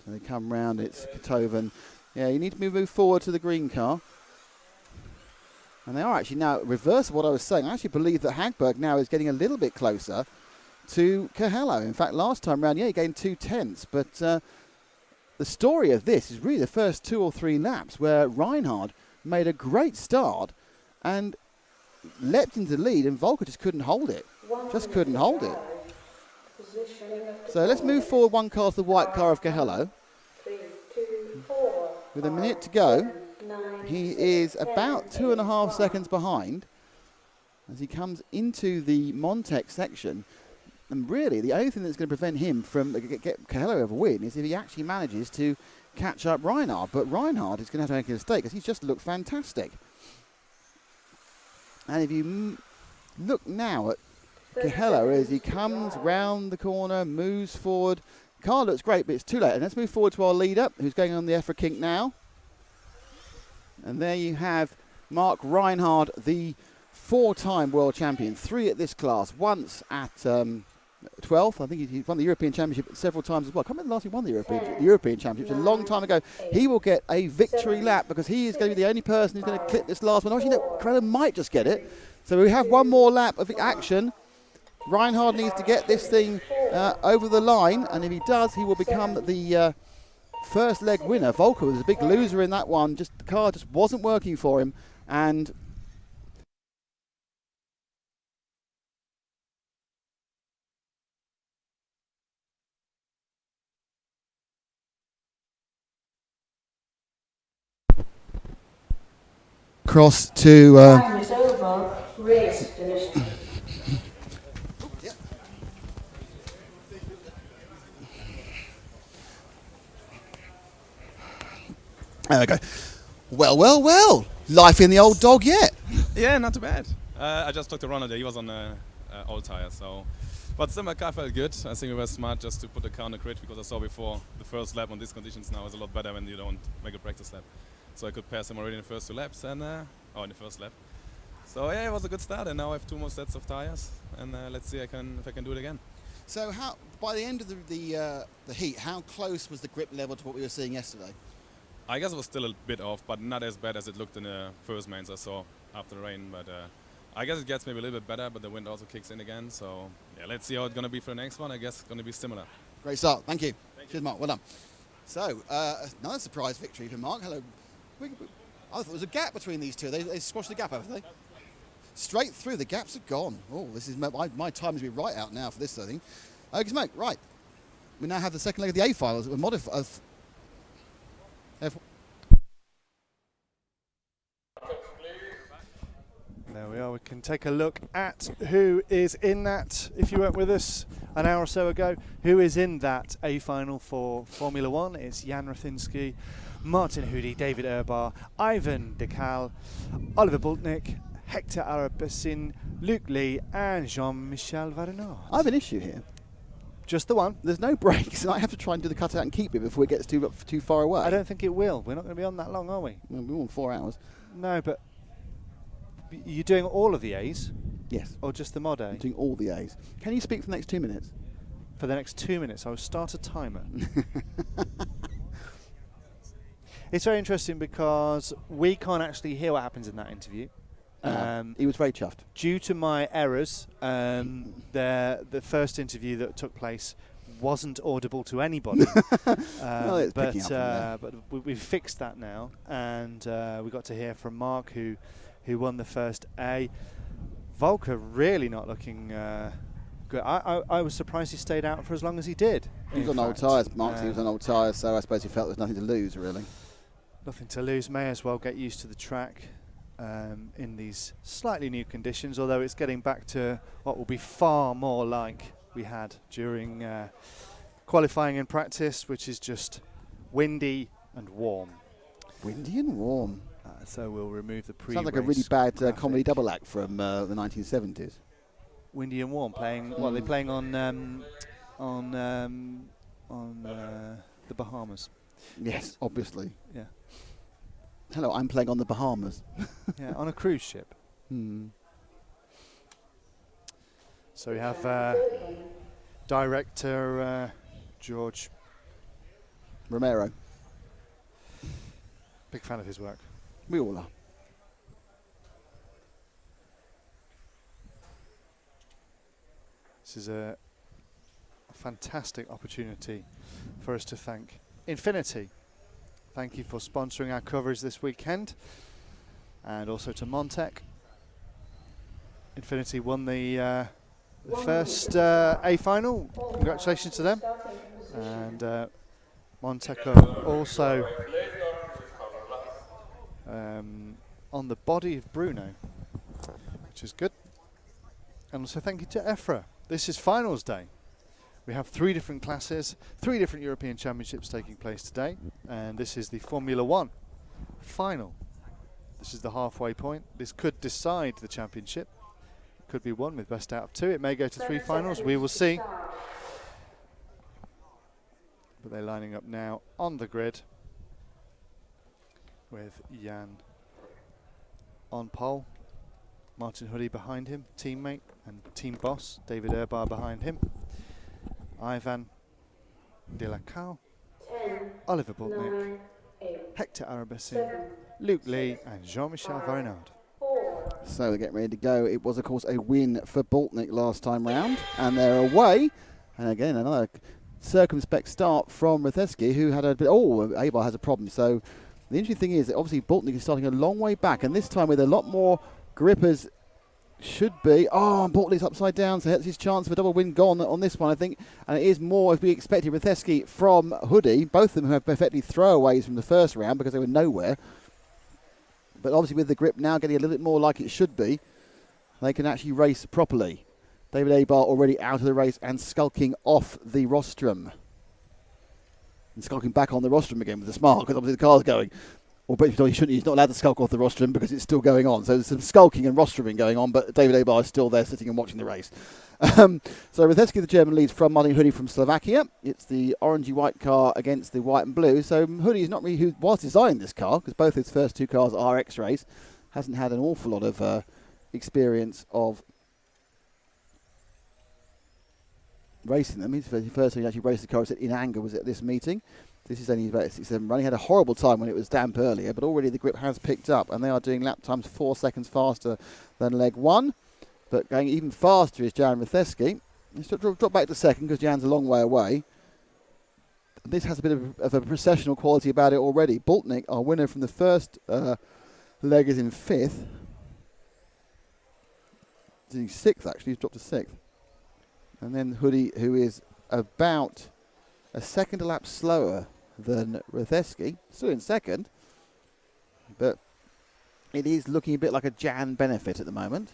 So they come round, it's Kotovin. Yeah, you need to move forward to the green car. And they are actually now, reverse of what I was saying, I actually believe that Hagberg now is getting a little bit closer to Coelho. In fact, last time round, he gained 2 tenths, but the story of this is really the first 2 or 3 laps where Reinhard made a great start and leapt into the lead, and Volker just couldn't hold it. Just couldn't hold it. So let's move forward 1 car to the white car of Coelho. With 1 minute to go, he is about 2.5 seconds behind as he comes into the Montec section. And really, the only thing that's going to prevent him from get Coelho over win is if he actually manages to catch up Reinhard. But Reinhard is going to have to make a mistake because he's just looked fantastic. And if you look now at Coelho as he comes round the corner, moves forward. Car looks great, but it's too late. And let's move forward to our leader, who's going on the EFRA kink now. And there you have Mark Reinhard, the 4-time world champion. 3 at this class, once at 12th. I think he won the European Championship several times as well. I can't remember the last time he won the European Championship. A long time ago. He will get a victory lap because he is going to be the only person who's going to clip this last one. Actually, no, Coelho might just get it. So we have one more lap of action. Reinhard needs to get this thing over the line, and if he does, he will become the first leg winner. Volker was a big loser in that one. Just the car just wasn't working for him, and cross to Time is over. Race finished. There we go. Well, well, well. Life in the old dog yet. Yeah, not too bad. I just talked to Ronald there. He was on old tires, so. But still, my car felt good. I think we were smart just to put the car on the grid because I saw before the first lap on these conditions now is a lot better when you don't make a practice lap. So I could pass him already in the first 2 laps and in the first lap. So yeah, it was a good start, and now I have 2 more sets of tires, and let's see if I can do it again. So how, by the end of the heat, how close was the grip level to what we were seeing yesterday? I guess it was still a bit off, but not as bad as it looked in the first mains I saw after the rain. But I guess it gets maybe a little bit better, but the wind also kicks in again. So yeah, let's see how it's going to be for the next one. I guess it's going to be similar. Great start. Thank you. Cheers, Mark. Well done. So, another surprise victory for Mark. Hello. I thought there was a gap between these two. They squashed the gap, haven't they? Straight through. The gaps are gone. Oh, this is my time is be right out now for this thing. Okay, smoke. Right. We now have the second leg of the A finals. We're modified. There we are. We can take a look at who is in that. If you weren't with us an hour or so ago, who is in that A final for Formula One? It's Jan Rothinski, Martin Hoody, David Urbar, Ivan Decal, Oliver Bultnick, Hector Arabessin, Luc Lee, and Jean-Michel Varenard. I have an issue here. Just the one? There's no brakes, and I have to try and do the cutout and keep it before it gets too far away. I don't think it will. We're not going to be on that long, are we? Well, we're on 4 hours. No, but you're doing all of the A's? Yes. Or just the mod A? I'm doing all the A's. Can you speak for the next 2 minutes? For the next 2 minutes, I will start a timer. It's very interesting because we can't actually hear what happens in that interview. He was very chuffed. Due to my errors, the first interview that took place wasn't audible to anybody. Well, it's picking up from there. But we've fixed that now, and we got to hear from Mark, who won the first A. Volker really not looking good. I was surprised he stayed out for as long as he did. He was on old tyres, Mark. He was on old tyres, so I suppose he felt there was nothing to lose, really. Nothing to lose. May as well get used to the track in these slightly new conditions, although it's getting back to what will be far more like we had during qualifying and practice, which is just windy and warm. Windy and warm. So we'll remove the pre-race. Sounds like a really bad comedy double act from the 1970s. Windy and warm, playing. Well, they're playing on the Bahamas. Yes, obviously. Yeah. Hello, I'm playing on the Bahamas. Yeah, on a cruise ship. So we have director George Romero. Big fan of his work. We all are. This is a fantastic opportunity for us to thank Infinity. Thank you for sponsoring our coverage this weekend, and also to Montec. Infinity won the first A final. Congratulations to them. And Montec are also on the body of Bruno, which is good. And also thank you to EFRA. This is finals day. We have 3 different classes, 3 different European Championships taking place today, and this is the Formula One final. This is the halfway point. This could decide the championship. It could be won with best out of 2. It may go to 3 finals. We will see. But they're lining up now on the grid with Jan on pole, Martin Hoody behind him, teammate and team boss, David Urbar behind him, Ivan Decal, Oliver Bultnick, Hector Arabessin, Luc Lee and Jean-Michel Varenard. So they're getting ready to go. It was, of course, a win for Boltnik last time round, and they're away. And again, another circumspect start from Rathesky, who had a bit. Oh, Abar has a problem. So the interesting thing is that obviously Boltnik is starting a long way back, and this time with a lot more grippers. Should be. Oh, and Boltnik's upside down, so that's his chance of a double win gone on this one, I think. And it is more, as we expected, Rathesky from Hoodie. Both of them have effectively throwaways from the first round because they were nowhere. But obviously with the grip now getting a little bit more like it should be, they can actually race properly. David Abar already out of the race and skulking off the rostrum. And skulking back on the rostrum again with a smile because obviously the car's going. Well, but he's not allowed to skulk off the rostrum because it's still going on. So there's some skulking and rostruming going on, but David Abar is still there sitting and watching the race. So Rathesky, the German, leads from Martin Hoodie from Slovakia. It's the orangey-white car against the white and blue. So Hoodie is not really who was designing this car, because both his first two cars are X-Rays. Hasn't had an awful lot of experience of racing them. His first time he actually raced the car in anger was at this meeting. This is only about 6-7 running. Had a horrible time when it was damp earlier, but already the grip has picked up, and they are doing lap times 4 seconds faster than leg 1. But going even faster is Jan Rathesky. He's dropped back to second because Jan's a long way away. This has a bit of a processional quality about it already. Boltnik, our winner from the first leg, is in 5th. He's in 6th, actually. He's dropped to 6th. And then Hoodie, who is about a second a lap slower than Rathesky, still in second, but it is looking a bit like a Jan benefit at the moment.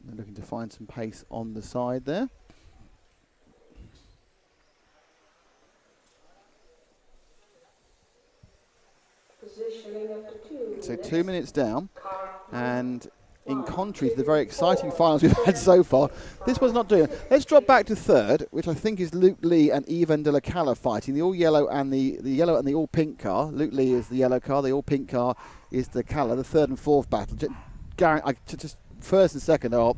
They're looking to find some pace on the side there. So 2 minutes down, and in contrary to the very exciting finals we've had so far, this one's not doing it. Let's drop back to third, which I think is Luke Lee and Ivan de la Cala fighting, the all yellow and the yellow and the all pink car. Luke Lee is the yellow car, the all pink car is the Cala, the third and fourth battle. Just first and second are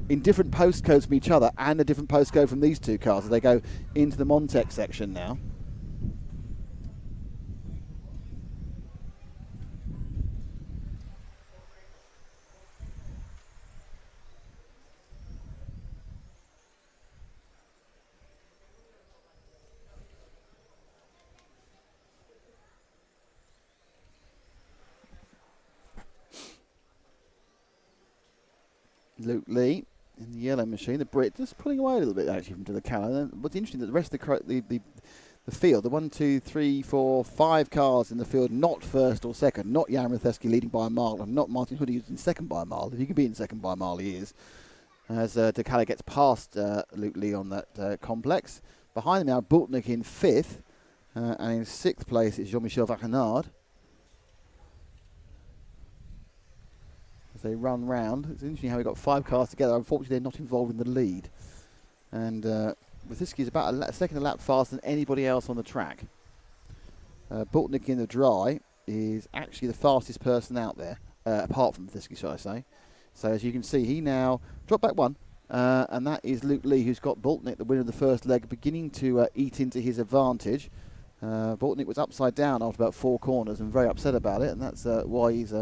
in different postcodes from each other and a different postcode from these two cars as they go into the Montec section now. Luke Lee in the yellow machine, the Brit just pulling away a little bit actually from to the Cala. What's interesting that the rest of the field, the 1, 2, 3, 4, 5 cars in the field, not first or second, not Jan Rathesky leading by a mile, and not Martin Hoodie who's in second by a mile. If he can be in second by a mile, he is. As de Cala gets past Luke Lee on that complex. Behind him now, Boltnik in 5th, and in 6th place is Jean-Michel Vachenard. They run round. It's interesting how we got 5 cars together. Unfortunately, they're not involved in the lead. And Rathesky is about a second a lap faster than anybody else on the track. Boltnik in the dry is actually the fastest person out there, apart from Rathesky, shall I say. So as you can see, he now dropped back 1. And that is Luke Lee, who's got Boltnik, the winner of the first leg, beginning to eat into his advantage. Boltnik was upside down after about 4 corners and very upset about it, and that's why he's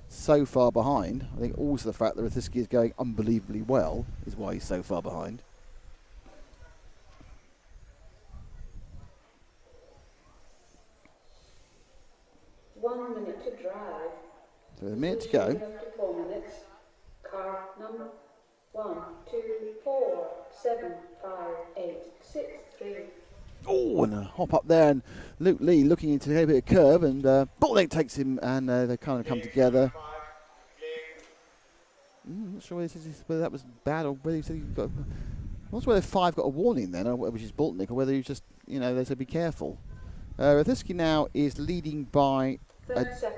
so far behind. I think also the fact that Rathesky is going unbelievably well is why he's so far behind. One minute to drive. So a minute to go. Up to 4 minutes. Car number 1, 2, 4, 7, 5, 8, 6, 3. Oh, and a hop up there, and Luke Lee looking into a bit of curve, and Boltnik takes him, and they kind of come together. Not sure whether that was bad or whether he said he got. I'm not sure whether 5 got a warning then, or which is Boltnik, or whether he just, they said be careful. Rathesky now is leading by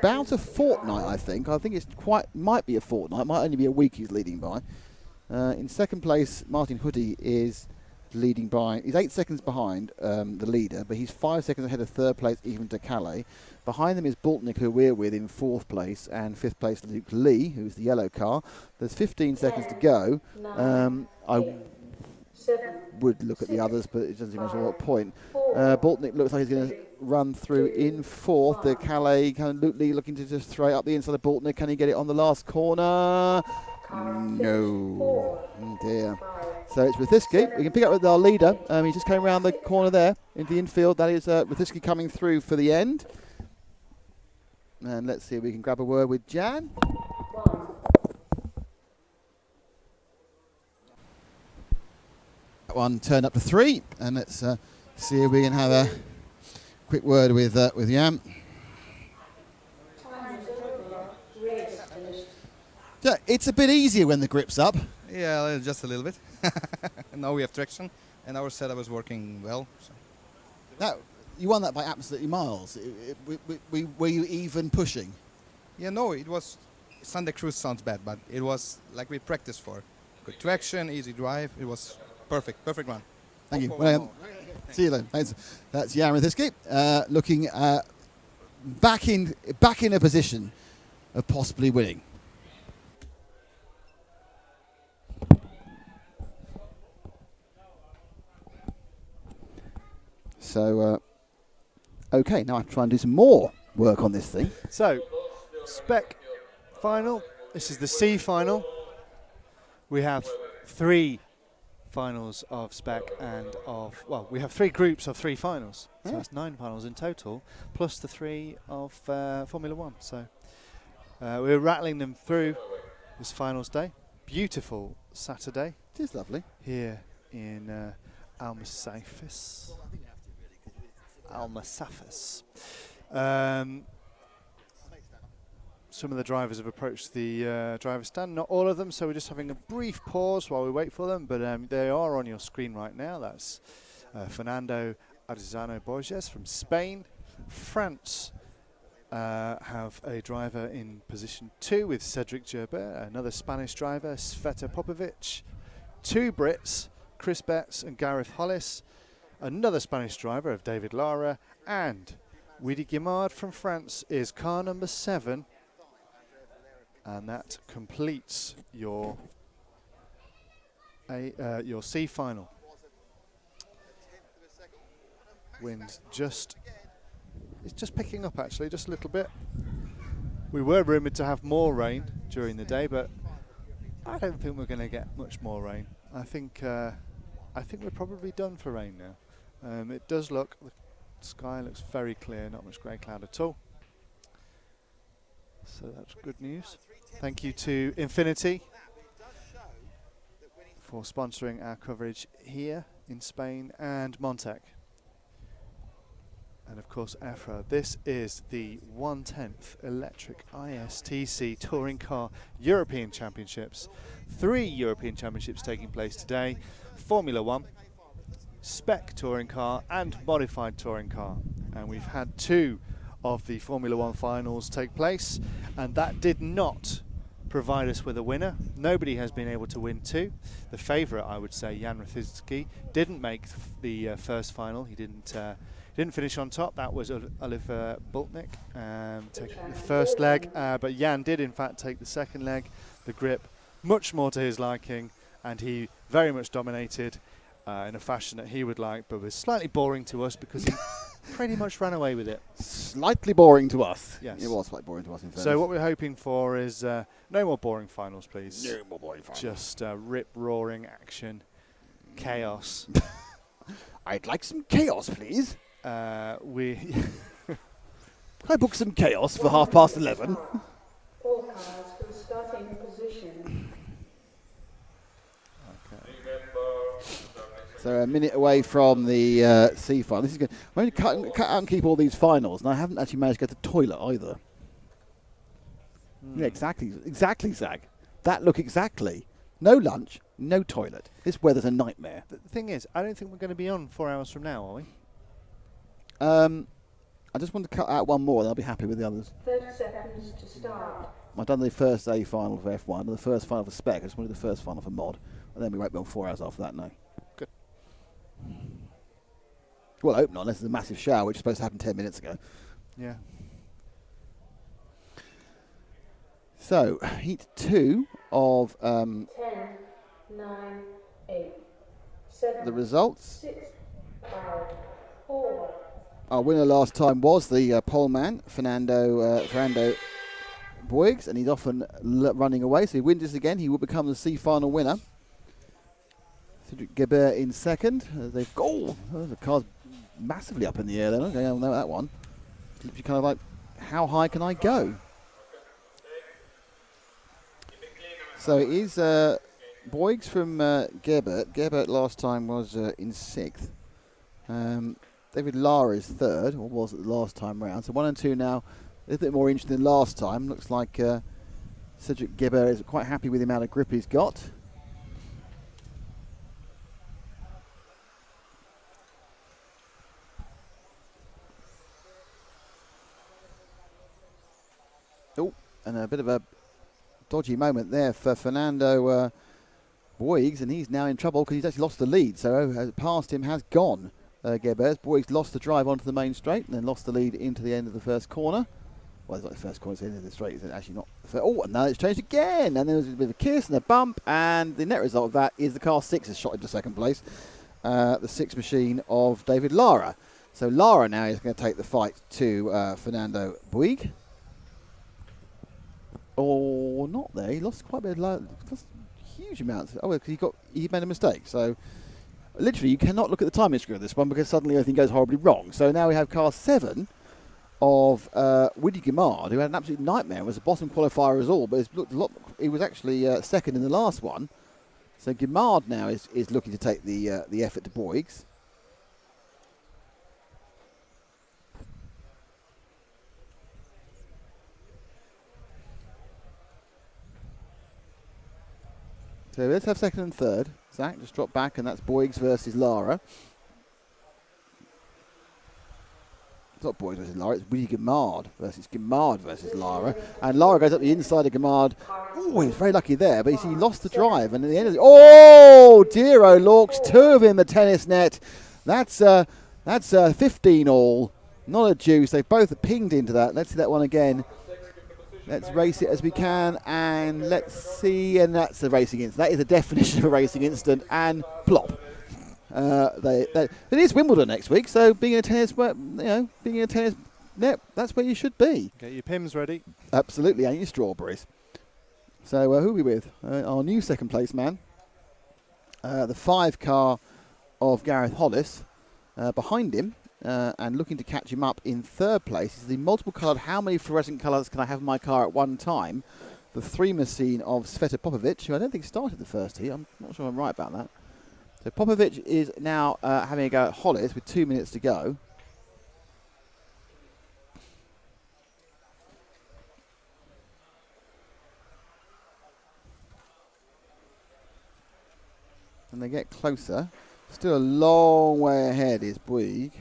about a fortnight, I think. I think it's might be a fortnight, might only be a week he's leading by. In second place, Martin Hoodie is leading by, he's 8 seconds behind the leader, but he's 5 seconds ahead of third place, even de Calais. Behind them is Boltnik, who we're with, in 4th place, and 5th place Luke Lee, who's the yellow car. There's 15 seconds to go. would look at the others, but it doesn't seem much of a point. Boltnick looks like he's going to run through in fourth. The Calais kind of looking to just throw it up the inside of Boltnick. Can he get it on the last corner? No. Oh dear. So it's Rithitsky. We can pick up with our leader. He just came around the corner there into the infield. That is Rithitsky coming through for the end. And let's see if we can grab a word with Jan. That one turned up to 3, and let's see if we can have a quick word with Jan. Yeah, it's a bit easier when the grip's up. Yeah, just a little bit. Now we have traction, and our setup is working well. So. Now, you won that by absolutely miles. Were you even pushing? Yeah, no, it was. Sunday cruise sounds bad, but it was like we practiced for. Good traction, easy drive. It was perfect run. Thank you. Well, see you then. Thanks. That's Jan Rithitsky, looking back in a position of possibly winning. So, okay, now I have to try and do some more work on this thing. So, Spec final. This is the C final. We have 3 finals of Spec and we have 3 groups of 3 finals. So that's 9 finals in total, plus the 3 of Formula 1. So we're rattling them through this finals day. Beautiful Saturday. It is lovely. Here in Almasafis. Some of the drivers have approached the driver's stand, not all of them, so we're just having a brief pause while we wait for them, but they are on your screen right now. That's Fernando Artesano Borges from Spain. France have a driver in position 2 with Cedric Gerbert, another Spanish driver, Sveta Popovic, 2 Brits, Chris Betts and Gareth Hollis, another Spanish driver of David Lara, and Widi Guimard from France is car number 7, and that completes your C final. Wind it's just picking up actually, just a little bit. We were rumoured to have more rain during the day, but I don't think we're going to get much more rain. I think we're probably done for rain now. It does look, the sky looks very clear, not much grey cloud at all. So that's good news. Thank you to Infinity for sponsoring our coverage here in Spain, and Montec. And of course EFRA. This is the 1/10th Electric ISTC Touring Car European Championships. 3 European Championships taking place today. Formula 1, Spec Touring Car and Modified Touring Car. And we've had 2 of the Formula 1 finals take place, and that did not provide us with a winner. Nobody has been able to win 2. The favourite, I would say, Jan Rithitsky, didn't make the first final. He didn't finish on top. That was Oliver Boltnick taking the first leg, but Jan did in fact take the second leg. The grip much more to his liking, and he very much dominated in a fashion that he would like, but was slightly boring to us because he pretty much ran away with it. Slightly boring to us. Yes. It was quite boring to us, in fairness. So what we're hoping for is no more boring finals, please. No more boring finals. Just rip-roaring action, chaos. I'd like some chaos, please. Can I book some chaos for 11:30? All cars will start in position. So a minute away from the C final. This is good. I'm going to cut out and keep all these finals, and I haven't actually managed to go to the toilet either. Yeah, exactly, Zag. That look exactly. No lunch, no toilet. This weather's a nightmare. The thing is, I don't think we're going to be on 4 hours from now, are we? I just want to cut out one more, and I'll be happy with the others. 30 seconds to start. I've done the first A final for F1, and the first final for Spec. I just want to do the first final for Mod, and then we won't be on 4 hours after that, no. Good. Well, I hope not, unless there's a massive shower, which was supposed to happen 10 minutes ago. Yeah. So, heat 2 of... 10, 9, 8, the results. 6, 5, 4. Our winner last time was the pole man, Fernando Boygs, and he's often running away. So he wins this again. He will become the C final winner. Cedric Gebert in second. They've the car's massively up in the air. They're not going to know that one. You're kind of like, how high can I go? So it is Boygs from Gebert. Gebert last time was in sixth. David Lara is third, or was it the last time round. So 1 and 2 now, a little bit more interesting than last time. Looks like Cedric Gebert is quite happy with the amount of grip he's got. Oh, and a bit of a dodgy moment there for Fernando Boygs, and he's now in trouble because he's actually lost the lead. So past him has gone Gebert. Boygs lost the drive onto the main straight and then lost the lead into the end of the first corner. Well, it's not the first corner, it's the end of the straight. It's actually not the first. Oh, and now it's changed again. And there was a bit of a kiss and a bump, and the net result of that is the car 6 is shot into second place. The 6 machine of David Lara. So Lara now is going to take the fight to Fernando Boyg. Or not there. He lost quite a bit of huge amounts. Oh, because he made a mistake. So literally you cannot look at the time history of this one because suddenly everything goes horribly wrong. So now we have car 7 of Woody Guimard, who had an absolute nightmare. It was a bottom qualifier as all, but he was actually second in the last one. So Guimard now is looking to take the effort to Boygs. So let's have second and third. Zach, just drop back, and that's Boygs versus Lara. It's not Boygs versus Lara, it's Woody Guimard versus Lara. And Lara goes up the inside of Guimard. Oh, he was very lucky there, but you see, he lost the drive. And in the end of it, oh, dear, oh, Lorks, 2 of him, the tennis net. That's 15 all, not a deuce. They both pinged into that. Let's see that one again. Let's race it as we can, and let's see, and that's a racing incident. That is a definition of a racing incident, and plop. It is Wimbledon next week, so being in a tennis net, that's where you should be. Get your Pims ready. Absolutely, and your strawberries. So who are we with? Our new second place man, the 5 car of Gareth Hollis. Behind him, and looking to catch him up in third place, is the multiple coloured how many fluorescent colours can I have in my car at one time? The 3 machine of Sveta Popovic, who I don't think started the first heat. I'm not sure I'm right about that. So Popovic is now having a go at Hollis with 2 minutes to go. And they get closer. Still a long way ahead is Bouygues.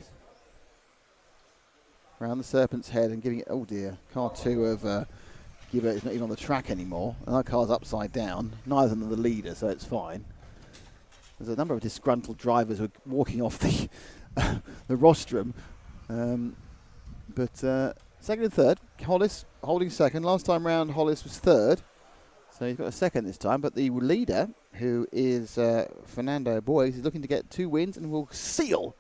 Around the Serpent's Head and giving it, oh dear, car 2 of Gibert is not even on the track anymore. And that car's upside down. Neither of them are the leader, so it's fine. There's a number of disgruntled drivers who are walking off the the rostrum. But second and third, Hollis holding second. Last time round, Hollis was third. So he's got a second this time, but the leader, who is Fernando Boygs, is looking to get 2 wins and will seal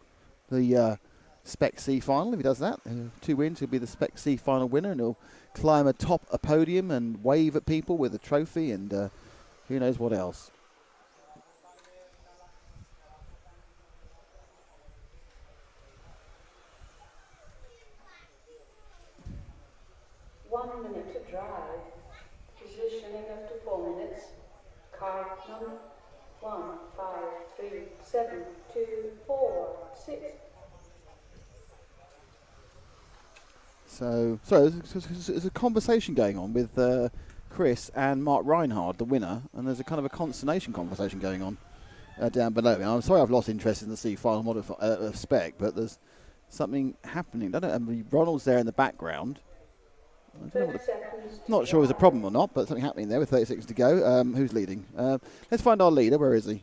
the Spec C final if he does that. 2 wins, he'll be the Spec C final winner, and he'll climb atop a podium and wave at people with a trophy and who knows what else. One minute to drive. Positioning after 4 minutes. Car number 1, 5, 3, 7, 2, 4, 6. So there's a conversation going on with Chris and Mark Reinhard, the winner, and there's a kind of a consternation conversation going on down below. I'm sorry I've lost interest in the C final spec, but there's something happening. I don't know, Ronald's there in the background. I don't know not sure if it's a problem or not, but something happening there with 30 seconds to go. Who's leading? Let's find our leader. Where is he?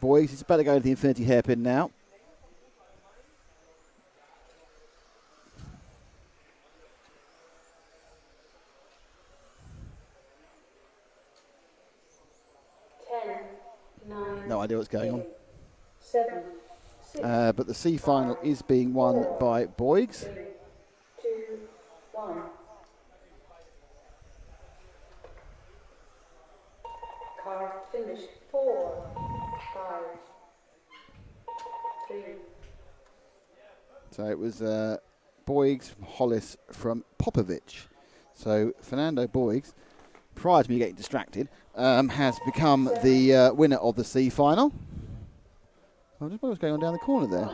Boys, he's about to go into the infinity hairpin now. No idea what's going on. 7, 6, But the C final is being won by Boygs. 3, 2, 1. Car finished 4, 5, 3. So it was Boygs Hollis from Popovic. So Fernando Boygs, prior to me getting distracted, has become the winner of the C final. I just wonder what's going on down the corner there.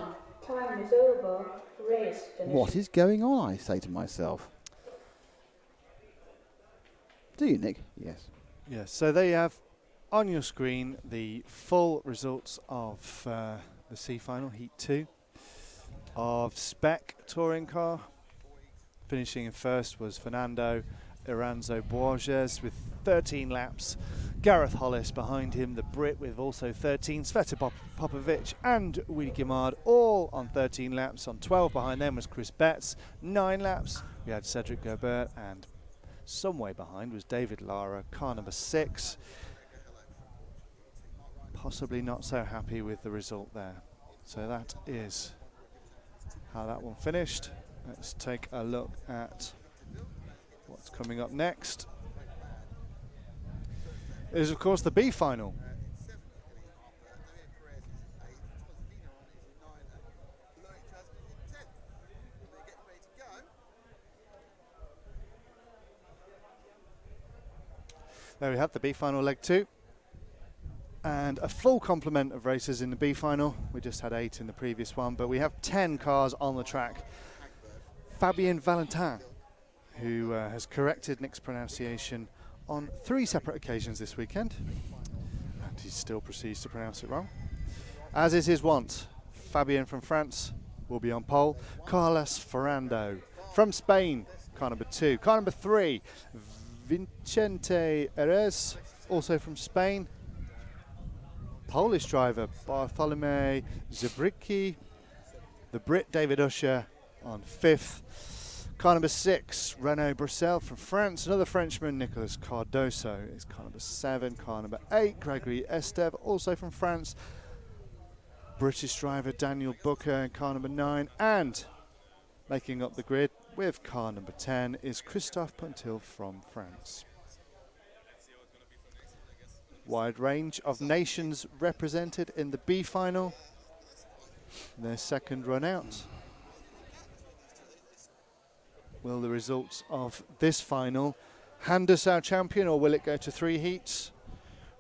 Time is over. Race finished. What is going on, I say to myself. Do you, Nick? Yes. Yes, so there you have on your screen the full results of the C final, Heat 2, of Spec touring car. Finishing in first was Fernando Iranzo Borges with 13 laps. Gareth Hollis behind him, the Brit with also 13. Sveta Popovic and Willy Guimard all on 13 laps. On 12 behind them was Chris Betts, 9 laps. We had Cedric Gobert, and some way behind was David Lara, car number 6. Possibly not so happy with the result there. So that is how that one finished. Let's take a look at what's coming up next. It is, of course, the B final. There we have the B final leg 2. And a full complement of racers in the B final. We just had 8 in the previous one, but we have 10 cars on the track. Fabien Valentin, who has corrected Nick's pronunciation on 3 separate occasions this weekend, and he still proceeds to pronounce it wrong. As is his wont, Fabien from France will be on pole. Carlos Ferrando from Spain, car number 2. Car number 3, Vicente Erez, also from Spain. Polish driver Bartholomew Zabricki. The Brit David Usher on 5th. Car number 6, Renaud Bruxelles from France. Another Frenchman, Nicolas Cardoso, is car number 7. Car number 8, Gregory Esteve, also from France. British driver Daniel Booker in car number 9. And making up the grid with car number 10 is Christophe Pontil from France. Wide range of nations represented in the B final. Their second run out. Will the results of this final hand us our champion, or will it go to 3 heats?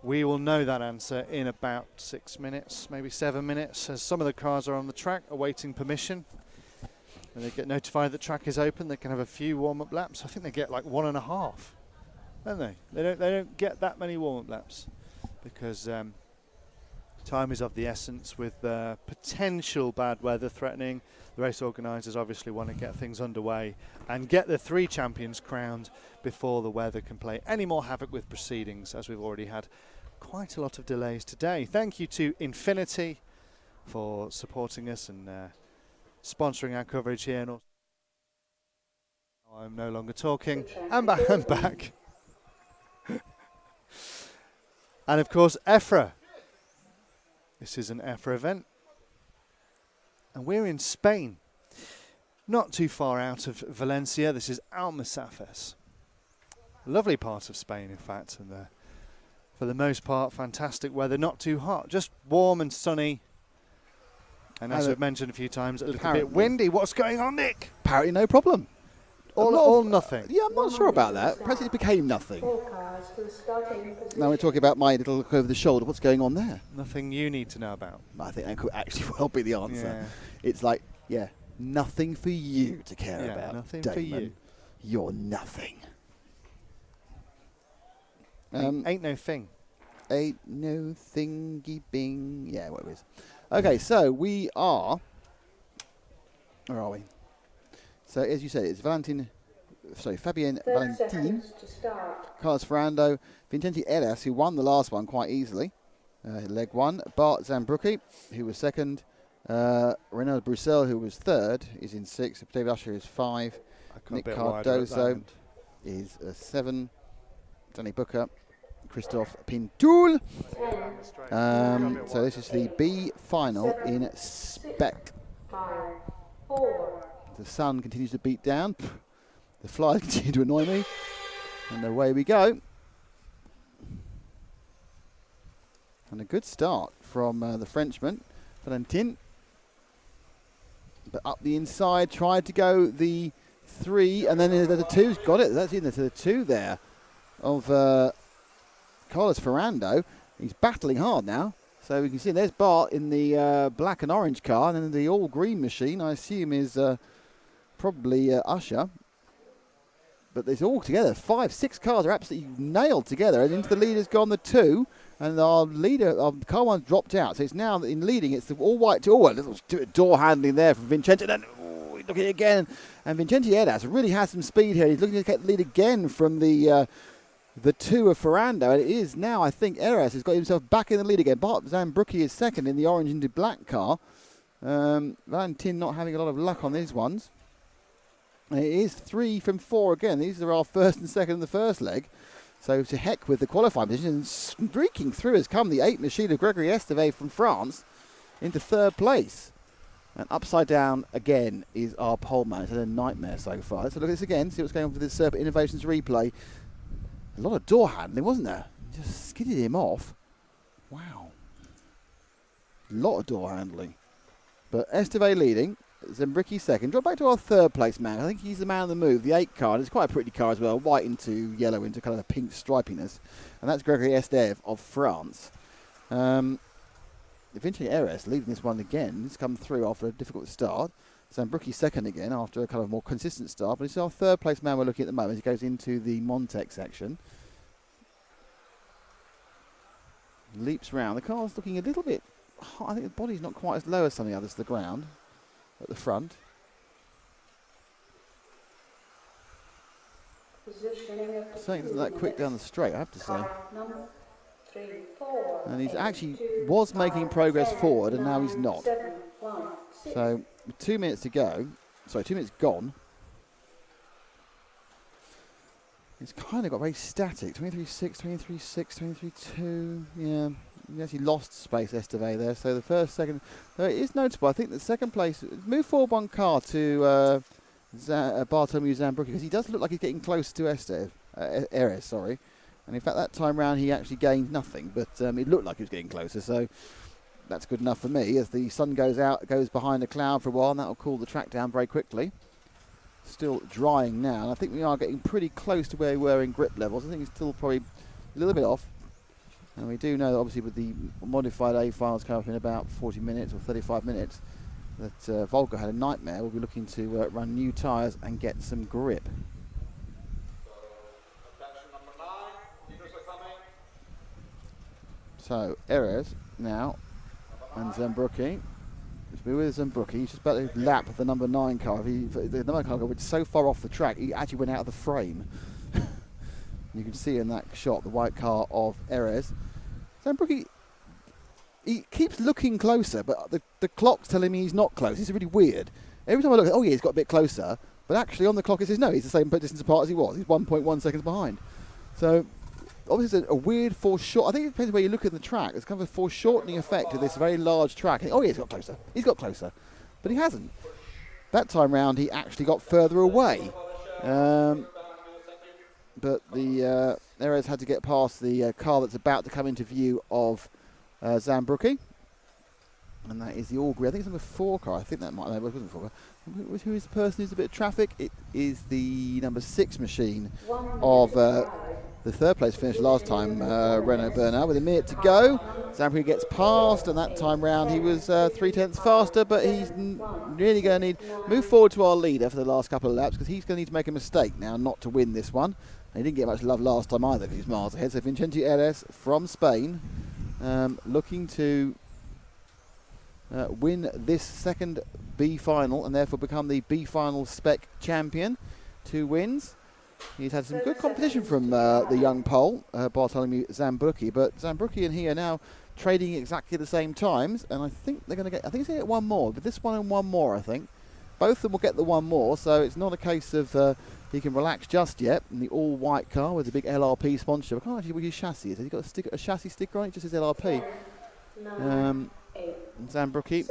We will know that answer in about 6 minutes, maybe 7 minutes, as some of the cars are on the track awaiting permission. When they get notified that track is open, they can have a few warm-up laps. I think they get like 1.5, don't they? They don't get that many warm-up laps because time is of the essence with potential bad weather threatening. The race organisers obviously want to get things underway and get the 3 champions crowned before the weather can play any more havoc with proceedings, as we've already had quite a lot of delays today. Thank you to Infinity for supporting us and sponsoring our coverage here. And I'm no longer talking. I'm back. And of course, EFRA. This is an EFRA event. And we're in Spain. Not too far out of Valencia. This is Almusafes. Lovely part of Spain, in fact. And for the most part, fantastic weather. Not too hot. Just warm and sunny. And as I've mentioned a few times, a little bit windy. What's going on, Nick? Apparently no problem. All nothing. Yeah, I'm not sure about that. Perhaps it became nothing. Now we're talking about my little look over the shoulder. What's going on there? Nothing you need to know about. I think that could actually well be the answer. Yeah. It's like, nothing for you to care about. Nothing Damon. for you. You're nothing. Ain't no thing. Ain't no thingy bing. Yeah, what it is. Okay, so we are. Where are we? So as you said, it's Fabien Valentin, Carlos Ferrando, Vicente Eras, who won the last one quite easily, leg 1. Bart Zambrucki, who was 2nd. Renaud Bruxelles, who was 3rd, is in 6th. David Usher is 5. Nick Cardoso is 7. Danny Booker, Christophe Pintoul. So this is the B final in Spec. The sun continues to beat down. The flies continue to annoy me. And away we go. And a good start from the Frenchman, Valentin. But up the inside, tried to go the 3, and then the 2's got it. That's in there to the 2 there of Carlos Ferrando. He's battling hard now. So we can see there's Bart in the black and orange car, and then the all green machine, I assume, is probably Usher. But there's all together. 5, 6 cars are absolutely nailed together. And into the leader's gone the 2. And our leader, car 1's dropped out. So it's now in leading. It's the all white 2. Oh, a little door handling there from Vincenti. Then look at it again. And Vincenti Edas really has some speed here. He's looking to get the lead again from the 2 of Ferrando. And it is now, I think, Eras has got himself back in the lead again. Bart Zambrucki is second in the orange into black car. Valentin not having a lot of luck on these ones. And it is 3 from 4 again. These are our first and second in the first leg. So to heck with the qualifying position. And streaking through has come the 8 machine of Gregory Esteve from France into 3rd place. And upside down again is our pole man. It's a nightmare so far. Let's look at this again, see what's going on with this Serpent Innovations replay. A lot of door handling, wasn't there? Just skidded him off. Wow. A lot of door handling. But Esteve leading. Zambrucki second. Drop back to our 3rd place man. I think he's the man on the move. The 8 car. And it's quite a pretty car as well. White into yellow into kind of a pink stripiness. And that's Gregory Esteve of France. Eventually Eres leading this one again. He's come through after a difficult start. Zambrucki second again after a kind of more consistent start. But it's our 3rd place man we're looking at the moment. He goes into the Montec section. Leaps round. The car's looking a little bit... I think the body's not quite as low as some of the others to the ground. At the front. Something isn't that quick down the straight, I have to say. And he's actually was making progress forward, and now he's not. So, with 2 minutes to go, sorry, 2 minutes gone. It's kind of got very static. 23.6, 23.6, 23.2. Yeah. He actually lost space, Esteve, there. So the first, second... it is noticeable. I think the second place... Move forward 1 car to Bartholomew Zambrucki, because he does look like he's getting close to Eres, sorry. And in fact, that time round, he actually gained nothing. But it looked like he was getting closer, so that's good enough for me. As the sun goes out, it goes behind a cloud for a while, and that will cool the track down very quickly. Still drying now, and I think we are getting pretty close to where we were in grip levels. I think it's still probably a little bit off. And we do know that obviously with the modified A files coming up in about 40 minutes or 35 minutes that Volker had a nightmare. We'll be looking to run new tyres and get some grip. So Eres now and Zambrucki. We're with Zambrucki. He's just about to lap the number 9 car. The number 9 car went so far off the track, he actually went out of the frame. You can see in that shot the white car of Eres. Zambrucki, he keeps looking closer, but the clock's telling me he's not close. It's really weird. Every time I look, oh yeah, he's got a bit closer, but actually on the clock it says no, he's the same distance apart as he was. He's 1.1 seconds behind. So obviously it's a weird foreshortening. I think it depends where you look at the track. It's kind of a foreshortening effect of this very large track. Oh yeah, he's got closer. He's got closer, but he hasn't. That time round he actually got further away. But the Eres had to get past the car that's about to come into view of Zambrucki. And that is the Augury. I think it's number 4 car. I think that might... No, it wasn't 4 car. Who is the person who's a bit of traffic? It is the number 6 machine of the 3rd place finish last time, Renault Bernard, with a minute to go. Zambrucki gets past, and that time round he was 3/10 faster, but he's really going to need... Move forward to our leader for the last couple of laps, because he's going to need to make a mistake now not to win this one. And he didn't get much love last time either, because he's miles ahead. So Vincenti Eres from Spain, looking to win this second B final, and therefore become the B final Spec champion. 2 wins. He's had some good competition from the young Pole, Bartholomew Zambrucki, but Zambrucki and he are now trading exactly the same times, and I think they're going to get, I think he's going to get 1 more, but this one and 1 more, I think. both of them will get the one more, so it's not a case of he can relax just yet. In the all-white car with the big LRP sponsorship. I can't actually what his chassis is. Has he got a chassis sticker on it? It just says LRP. Zambrucki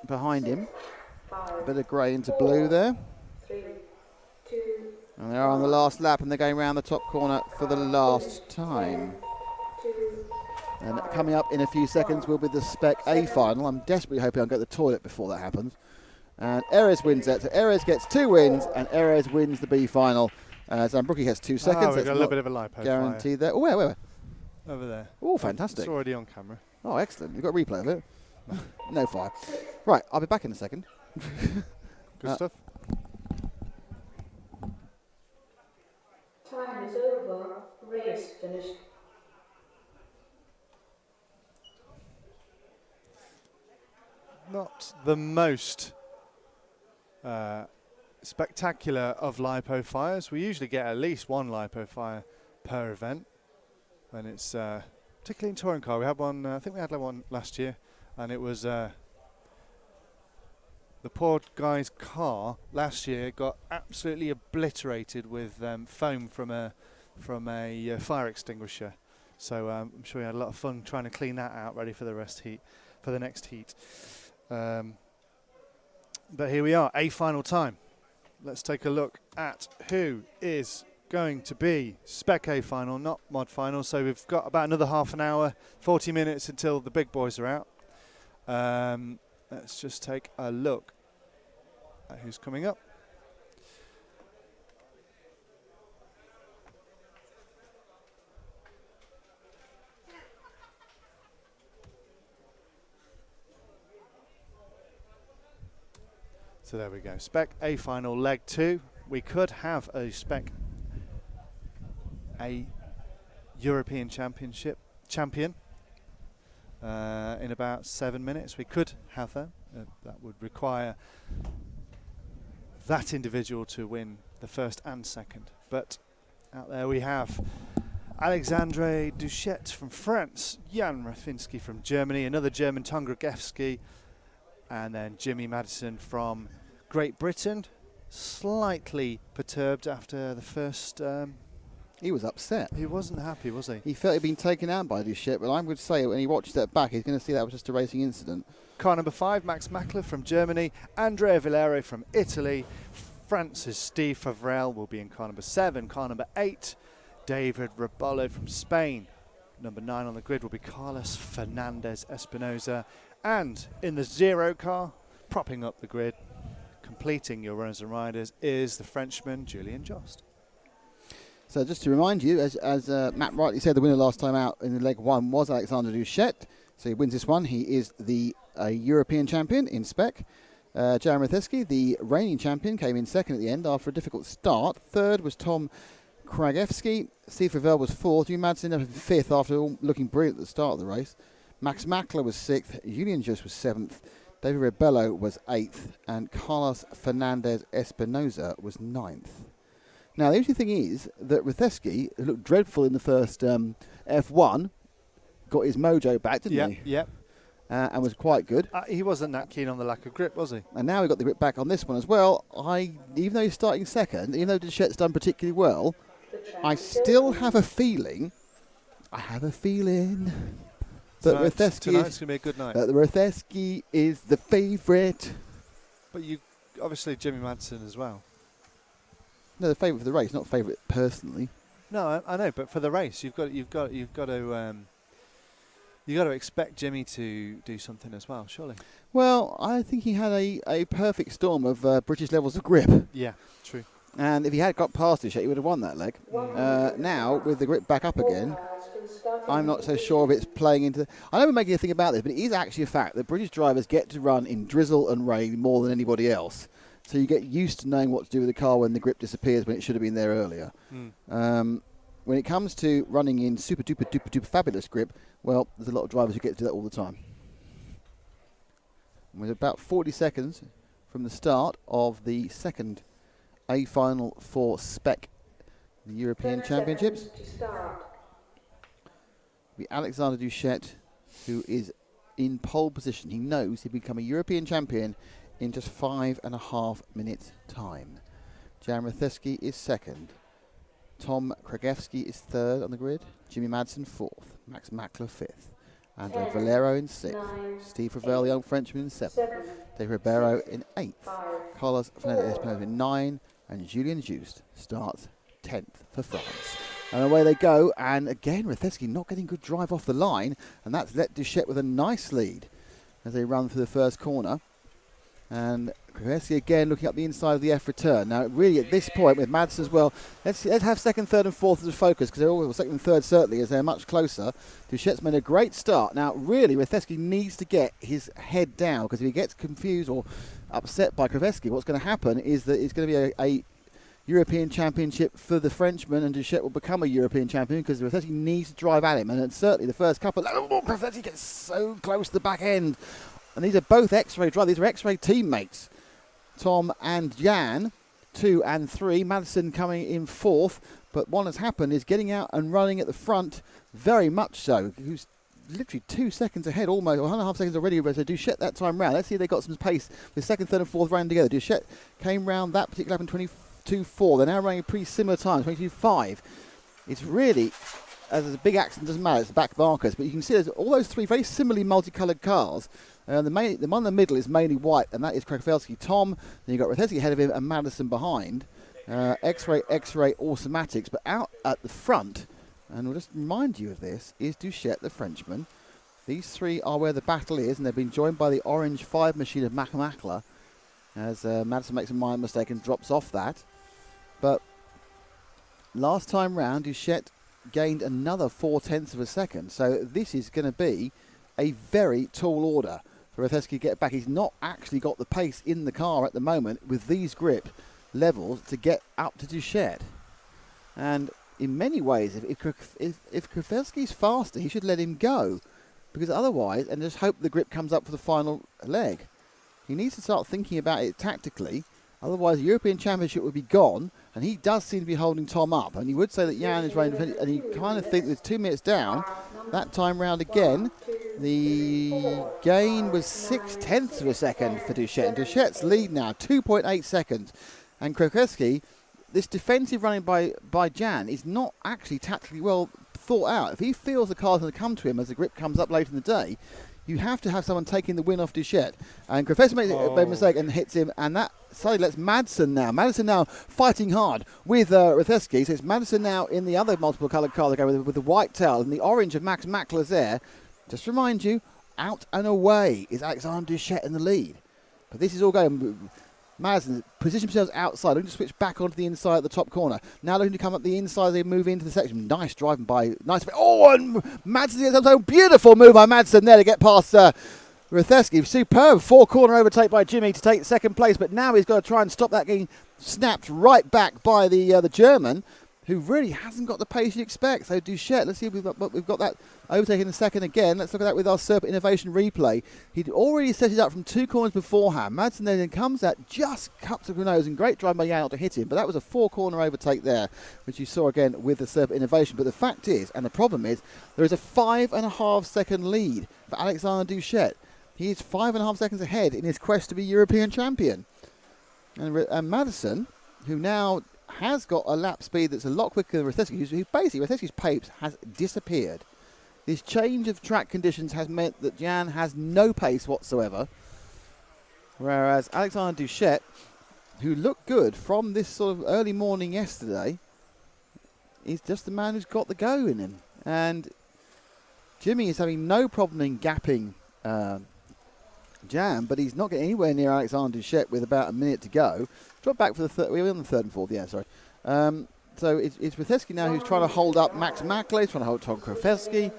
behind him. A bit of grey into blue there. And they're on the last lap, and they're going around the top corner for the last time. And coming up in a few seconds will be the Spec A final. I'm desperately hoping I'll go to the toilet before that happens. And Erez wins that. So Erez gets 2 wins, and Erez wins the B final. Zambrucki has 2 seconds. We've got a little bit of a lipo guaranteed there. Oh, where? Over there. Oh, fantastic. It's already on camera. Oh, excellent. You've got a replay of it. No fire. Right, I'll be back in a second. Good stuff. Time is over. Race finished. Not the most spectacular of lipo fires. We usually get at least 1 lipo fire per event, and it's particularly in touring car. We had one. I think we had one last year, and it was the poor guy's car last year got absolutely obliterated with foam from a fire extinguisher. So I'm sure he had a lot of fun trying to clean that out, ready for the next heat. But here we are, A final time. Let's take a look at who is going to be Spec A final, not mod final. So we've got about another half an hour, 40 minutes until the big boys are out. Let's just take a look at who's coming up. So there we go. Spec A final leg 2. We could have a Spec A European Championship champion in about 7 minutes. We could have that. That would require that individual to win the first and second. But out there we have Alexandre Duchette from France, Jan Rafinski from Germany, another German Tom Gragewski, and then Jimmy Madison from Great Britain, slightly perturbed after the first... he was upset. He wasn't happy, was he? He felt he'd been taken out by this shit, but I would say when he watched that back, he's going to see that was just a racing incident. Car number 5, Max Mackler from Germany, Andrea Villero from Italy, France's Steve Favrel will be in car number 7. Car number 8, David Rabollo from Spain. Number 9 on the grid will be Carlos Fernandez Espinosa. And in the 0 car, propping up the grid, completing your runners and riders, is the Frenchman Julien Jost. So just to remind you, as Matt rightly said, the winner last time out in the leg 1 was Alexander Duchette. So he wins this one. He is the European champion in Spec. Jan Ratheski, the reigning champion, came in second at the end after a difficult start. Third was Tom Kragewski. Steve Favrel was 4th. Hugh Madsen in 5th after looking brilliant at the start of the race. Max Mackler was 6th. Julien Jost was 7th. David Rebello was 8th. And Carlos Fernandez Espinosa was 9th. Now, the interesting thing is that Ratheski, who looked dreadful in the first F1, got his mojo back, didn't he? Yeah. And was quite good. He wasn't that keen on the lack of grip, was he? And now he got the grip back on this one as well. Even though he's starting second, even though Duchette's done particularly well, I still have a feeling that Tonight's going to be a good night. That Ratheski is the favourite. But you, obviously Jimmy Madsen as well. No, the favourite for the race, not favourite personally. No, I know, but for the race, you've got to expect Jimmy to do something as well, surely. Well, I think he had a perfect storm of British levels of grip. Yeah, true. And if he had got past Duchette, he would have won that leg. Now, with the grip back up again, I'm not so sure if it's playing into... I know we're making a thing about this, but it is actually a fact that British drivers get to run in drizzle and rain more than anybody else. So you get used to knowing what to do with the car when the grip disappears when it should have been there earlier. When it comes to running in super duper duper duper fabulous grip, well, there's a lot of drivers who get to do that all the time. With about 40 seconds from the start of the second A final for Spec, the European Championships, the Alexander Duchette, who is in pole position. He knows he'll become a European champion in just 5.5 minutes' time. Jan Rethesky is second. Tom Kragewski is third on the grid. Jimmy Madsen fourth. Max Mackler fifth. Andre Valero in sixth. Steve Ravel, the young Frenchman, in seventh. Dave Ribeiro in eighth. Carlos Fernandez in 9. And Julien Juste starts 10th for France. And away they go. And again, Rethesky not getting good drive off the line. And that's let Duchette with a nice lead as they run through the first corner. And Kragewski again looking up the inside of the EFRA turn. Now, really, at this point with Madsen as well, let's have second, third, and fourth as a focus because they're all second and third certainly as they're much closer. Duchette's made a great start. Now, really, Rethesky needs to get his head down because if he gets confused or upset by Kragewski, what's going to happen is that it's going to be a European Championship for the Frenchman, and Duchette will become a European champion because Rethesky needs to drive at him. And certainly the first couple, Kragewski gets so close to the back end. And these are both X-ray drivers. These are X-ray teammates. Tom and Jan, 2 and 3. Madsen coming in fourth. But what has happened is getting out and running at the front, very much so. Who's literally 2 seconds ahead, almost, or 1.5 seconds already. So Duchette that time round. Let's see if they got some pace with second, third, and fourth running together. Duchette came round that particular lap in 22.4. They're now running a pretty similar time, 22.5. It's really, as there's a big accident, doesn't matter. It's the back markers. But you can see there's all those three very similarly multicoloured cars. The one in the middle is mainly white, and that is Kragewski. Tom, then you've got Rethesky ahead of him and Madsen behind. X-ray, automatics, but out at the front, and we'll just remind you of this, is Duchette, the Frenchman. These three are where the battle is, and they've been joined by the orange 5 machine of Mac Mackler, as Madsen makes a minor mistake and drops off that. But last time round, Duchette gained another 0.4 of a second, so this is going to be a very tall order for Rethesky to get back. He's not actually got the pace in the car at the moment with these grip levels to get up to Duchette. And in many ways, if Kragewski's faster, he should let him go, because otherwise, and just hope the grip comes up for the final leg. He needs to start thinking about it tactically. Otherwise, the European Championship would be gone, and he does seem to be holding Tom up. And you would say that Jan is running, and you kind of think with 2 minutes down, that time round again, the gain was 0.6 of a second for Duchette. And Duchette's lead now, 2.8 seconds. And Kragewski, this defensive running by Jan is not actually tactically well thought out. If he feels the car's going to come to him as the grip comes up later in the day, you have to have someone taking the win off Duchette. And Kragewski makes a mistake and hits him, and that suddenly lets Madsen now. Madsen now fighting hard with Rethesky. So it's Madsen now in the other multiple coloured car they go with the white tail and the orange of Max Mackler's there. Just to remind you, out and away is Alexandre Duchette in the lead. But this is all going. Madsen position themselves outside, looking to switch back onto the inside at the top corner. Now looking to come up the inside as they move into the section. Nice driving by, and Madsen gets a beautiful move by Madsen there to get past Rethesky. Superb 4-corner overtake by Jimmy to take second place, but now he's got to try and stop that getting snapped right back by the German, who really hasn't got the pace you'd expect. So Duchette, let's see if we've got that overtake in a second again. Let's look at that with our SERP Innovation replay. He'd already set it up from 2 corners beforehand. Madsen then comes out, just cups of the nose, and great drive by Jan not to hit him. But that was a 4-corner overtake there, which you saw again with the SERP Innovation. But the fact is, and the problem is, there is a 5.5 second lead for Alexandre Duchette. He is 5.5 seconds ahead in his quest to be European champion. And Madsen, who now has got a lap speed that's a lot quicker than Rethesky, who's basically Rethesky's pace has disappeared. This change of track conditions has meant that Jan has no pace whatsoever, whereas Alexandre Duchette, who looked good from this sort of early morning yesterday, is just the man who's got the go in him. And Jimmy is having no problem in gapping Jan, but he's not getting anywhere near Alexandre Duchette with about a minute to go. Drop back for the third. We're on the third and fourth. Yeah, sorry. So it's Rethesky now who's trying to hold up Max Mackler. He's trying to hold Tom Kragewski.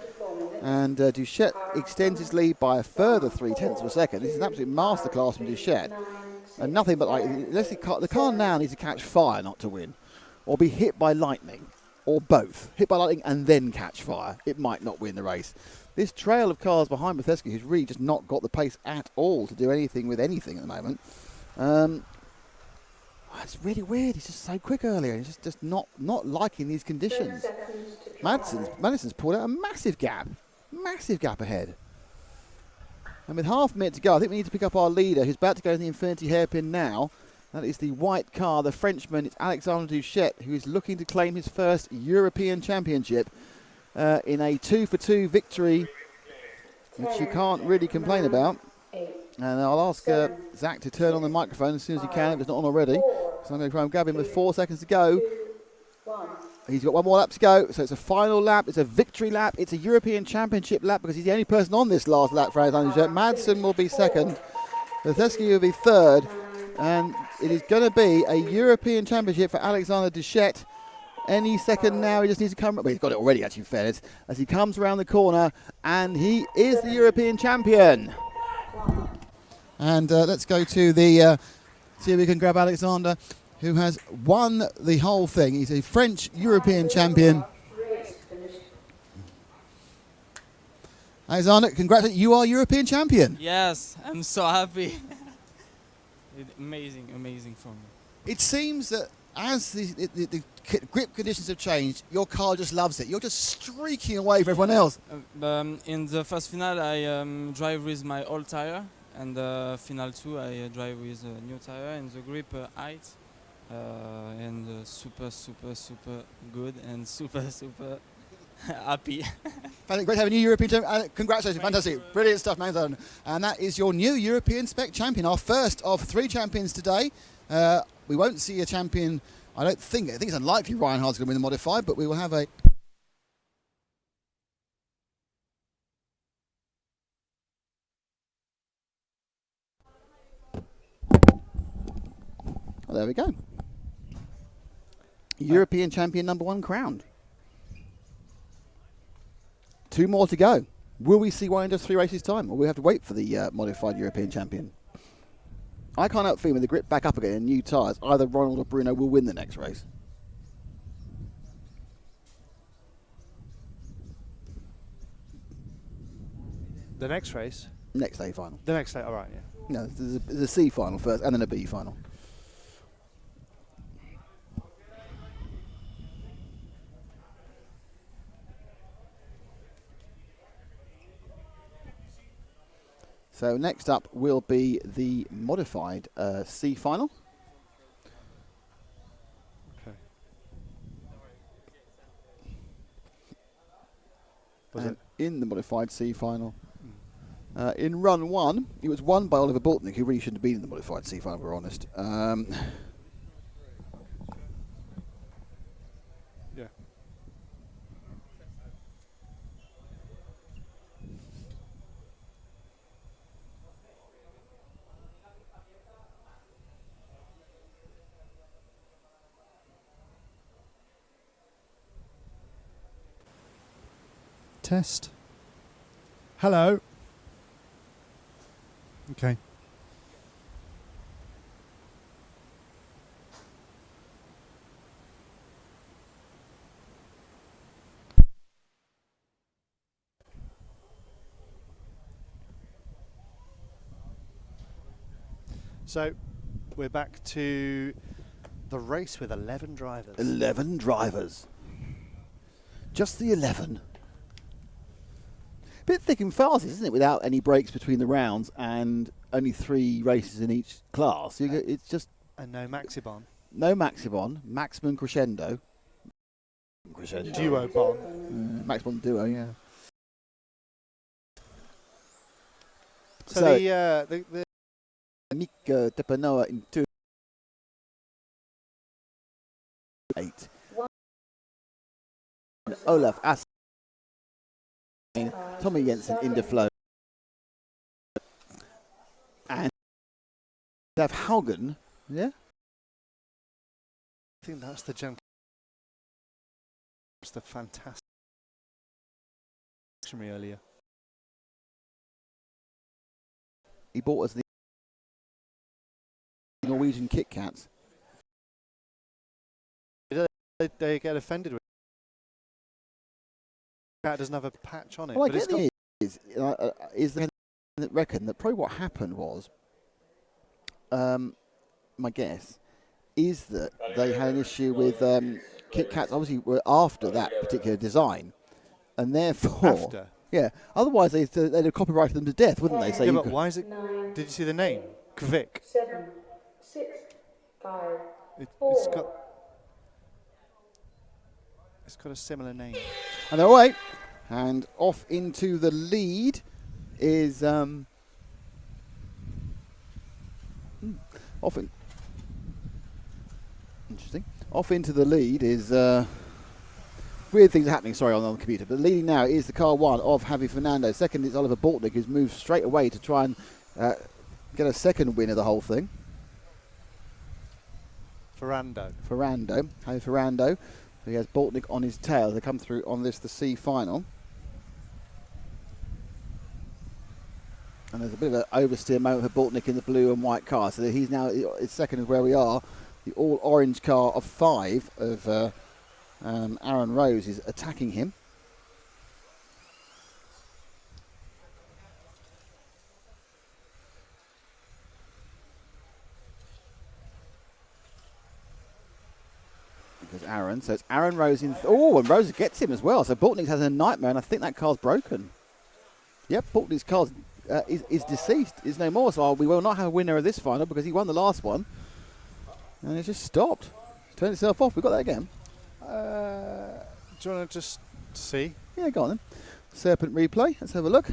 And Duchette extends his lead by a further 0.3 of a second. This is an absolute masterclass from Duchette. And nothing but the car now needs to catch fire not to win, or be hit by lightning, or both. Hit by lightning and then catch fire. It might not win the race. This trail of cars behind Rethesky, who's really just not got the pace at all to do anything with anything at the moment. It's really weird. He's just so quick earlier. He's just not liking these conditions. Madsen's pulled out a massive gap ahead. And with half a minute to go, I think we need to pick up our leader, who's about to go to the Infinity Hairpin now. That is the white car, the Frenchman. It's Alexandre Duchette, who is looking to claim his first European Championship in a 2-for-2 victory, which you can't really complain about. And I'll ask Zach to turn on the microphone as soon as he can, if it's not on already. So I'm going to try and grab him with 4 seconds to go. He's got one more lap to go, so it's a final lap, it's a victory lap, it's a European Championship lap because he's the only person on this last lap for Alexander Duchette. Madsen will be second, Leteski will be third, and it is going to be a European Championship for Alexander Duchette. Any second now, he just needs to come. Well, he's got it already, actually, in fairness, as he comes around the corner, and he is the European champion. And let's go to the, see if we can grab Alexander, who has won the whole thing. He's a French European champion. Alexander, congratulations, you are European champion. Yes, I'm so happy. Amazing for me. It seems that as the grip conditions have changed, your car just loves it. You're just streaking away from everyone else. In the first final, I drive with my old tire, and final 2, I drive with a new tire, and the grip height, and super good, and super happy. Great having you European champion. Congratulations, fantastic. Brilliant stuff, man. And that is your new European Spec champion, our first of 3 champions today. We won't see a champion, I think it's unlikely Ryan Hard's going to win the modified, but we will have a... Well, there we go. European champion #1 crowned. 2 more to go. Will we see one in just 3 races' time, or will we have to wait for the modified European champion? I can't help feeling with the grip back up again and new tyres, either Ronald or Bruno will win the next race. The next race? Next A final. The next day, all right, yeah. No, there's a C final first and then a B final. So next up will be the modified C final. Okay. And in the modified C final, in run 1, it was won by Oliver Boltnick, who really shouldn't have been in the modified C final, if we're honest. Yeah. Test. Hello. Okay. So we're back to the race with 11 drivers. 11 drivers. Just the 11. Bit thick and fast, isn't it? Without any breaks between the rounds and only 3 races in each class. It's just... And no Maxibon. No Maxibon. Maximum Crescendo. Duo Bon. Maximum Duo, yeah. So the Nick Tepanoa in 2. 8. Olaf Ass. Tommy Jensen in the flow. And Dav Haugen, yeah? I think that's the gentleman. It's the fantastic from me earlier. He bought us the Norwegian Kit Kats. They get offended with cat doesn't have a patch on it. Well, I but get the is that reckon that probably what happened was, my guess is that they had an issue with Kit Kats. Obviously, were after that particular design, and therefore Yeah. Otherwise, they'd have copyrighted them to death, wouldn't they? So yeah, you but could- why is it? Did you see the name? Kvik. 7, 6, 5, It's 4. got a similar name. And they're away. And off into the lead is interesting. Off into the lead is weird things are happening. Sorry, on the computer. But leading now is the car 1 of Javi Fernando. Second is Oliver Bortnick, who's moved straight away to try and get a second win of the whole thing. Ferrando. Javi Ferrando. He has Bortnick on his tail. They come through on this, the C final. And there's a bit of an oversteer moment for Bortnick in the blue and white car. So he's now, his second is where we are. The all-orange car of 5 of Aaron Rose is attacking him. Because Aaron, so it's Aaron Rose in. And Rose gets him as well. So Bortnick has a nightmare, and I think that car's broken. Yep, Bortnick's car is deceased, is no more. So we will not have a winner of this final because he won the last one, and it just stopped, turned itself off. We got that again. Do you want to just see? Yeah, go on then. Serpent replay. Let's have a look.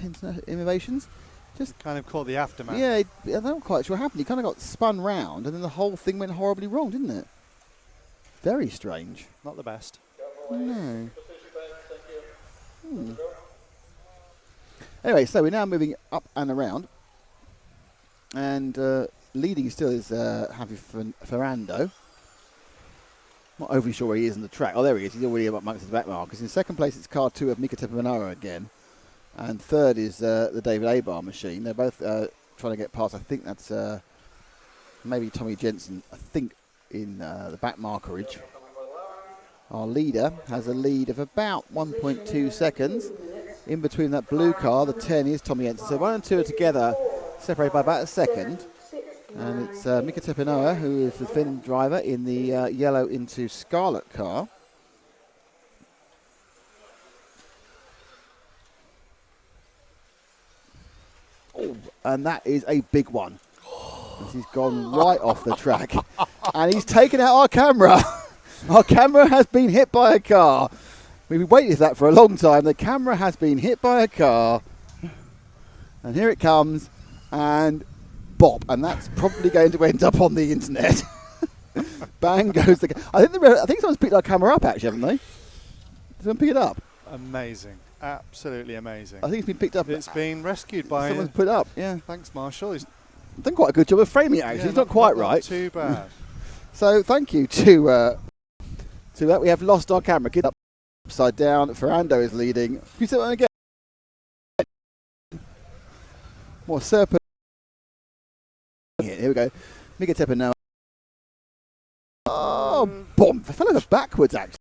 Innovations. Just kind of caught the aftermath. Yeah, I'm not quite sure what happened. He kind of got spun round, and then the whole thing went horribly wrong, didn't it? Very strange. Not the best. No. Anyway, so we're now moving up and around, and leading still is Javi Ferrando. Not overly sure where he is in the track. Oh, there he is. He's already amongst the back markers. In second place, it's car 2 of Mika Tepamanoa again. And third is the David Abar machine. They're both trying to get past. I think that's maybe Tommy Jensen, I think, in the back markerage. Our leader has a lead of about 1.2 seconds. In between that blue car, the 10 is Tommy Jensen. So 1 and 2 are together, separated by about a second. And it's Mika Tepanoa, who is the Finn driver in the yellow into scarlet car. Oh, and that is a big one. He's gone right off the track. And he's taken out our camera. Our camera has been hit by a car. We've waited for that for a long time. The camera has been hit by a car. And here it comes. And bop. And that's probably going to end up on the internet. Bang goes the... I think someone's picked our camera up, actually, haven't they? Did someone pick it up? Amazing. Absolutely amazing. I think it's been picked up. It's been rescued by... Someone's put it up, yeah. Thanks, Marshall. He's done quite a good job of framing it, actually. Yeah, it's not quite not right. too bad. So thank you to that. We have lost our camera. Get up upside down. Ferrando is leading. Can you say that again? More serpent. Here we go. Mika Tepanoa. Oh, bomb. I fell over backwards, actually.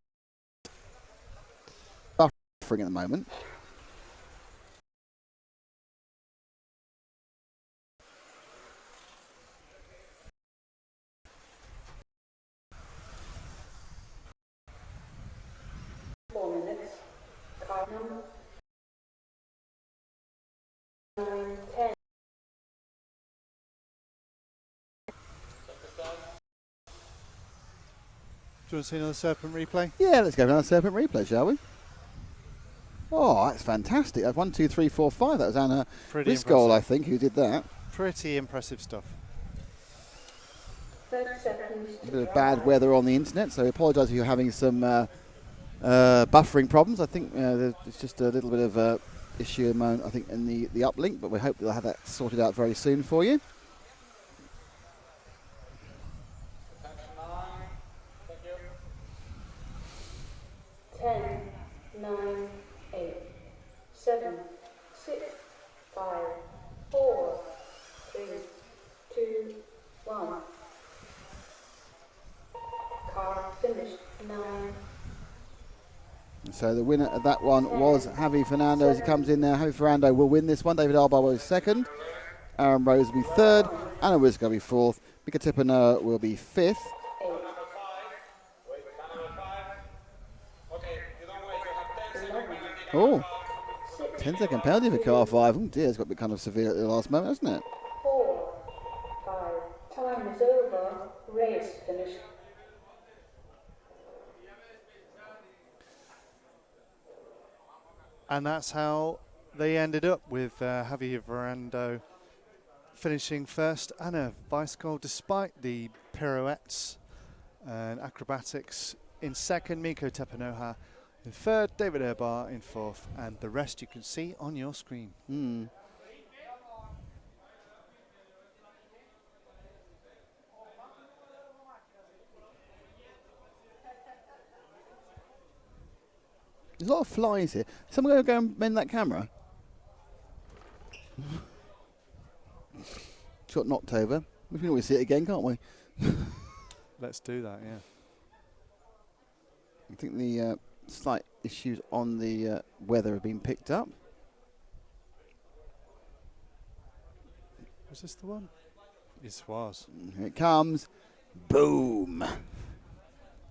Buffering at the moment. Car number 9, 10. Do you want to see another serpent replay? Yeah, let's go for another serpent replay, shall we? Oh, that's fantastic. That's 1, 2, 3, 4, 5. That was Anna Riscol, I think, who did that. Pretty impressive stuff. 30 seconds. A bit of bad weather on the internet, so I apologise if you're having some buffering problems. I think there's just a little bit of issue I think in the uplink, but we hope we'll have that sorted out very soon for you. Ten, 9, 8, 7, 6, 5, 4, 3, 2, 1. Car finished 9. So the winner of that one was Javi Fernando. As he comes in now, Javi Fernando will win this one. David Albar will be second. Aaron Rose will be third. Anna Wisco will be fourth. Mika Tepanoa will be fifth. Oh, 10-second penalty for car 5. Oh dear, it's got a bit kind of severe at the last moment, hasn't it? 4, 5. Time is over. Race finished. And that's how they ended up with Javier Verando finishing first and a vice goal despite the pirouettes and acrobatics. In second, Miko Tepanoha. In third, David Erbar in fourth, and the rest you can see on your screen. There's a lot of flies here. Someone going to go and mend that camera? It's got knocked over. We can always see it again, can't we? Let's do that, yeah. I think the slight issues on the weather have been picked up. Was this the one? This was. Here it comes. Boom.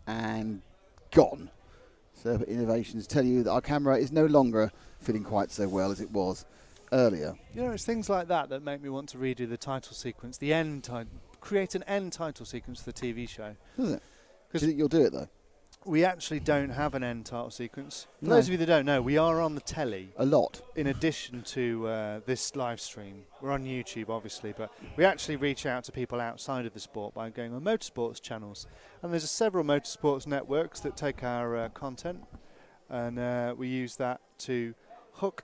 And gone. Serpent Innovations tell you that our camera is no longer fitting quite so well as it was earlier. You know, it's things like that that make me want to redo the title sequence, the end title, create an end title sequence for the TV show. Does it? Do you think you'll do it though? We actually don't have an end title sequence. For No. those of you that don't know, we are on the telly. A lot. In addition to this live stream. We're on YouTube, obviously, but we actually reach out to people outside of the sport by going on motorsports channels. And there's several motorsports networks that take our content, and we use that to hook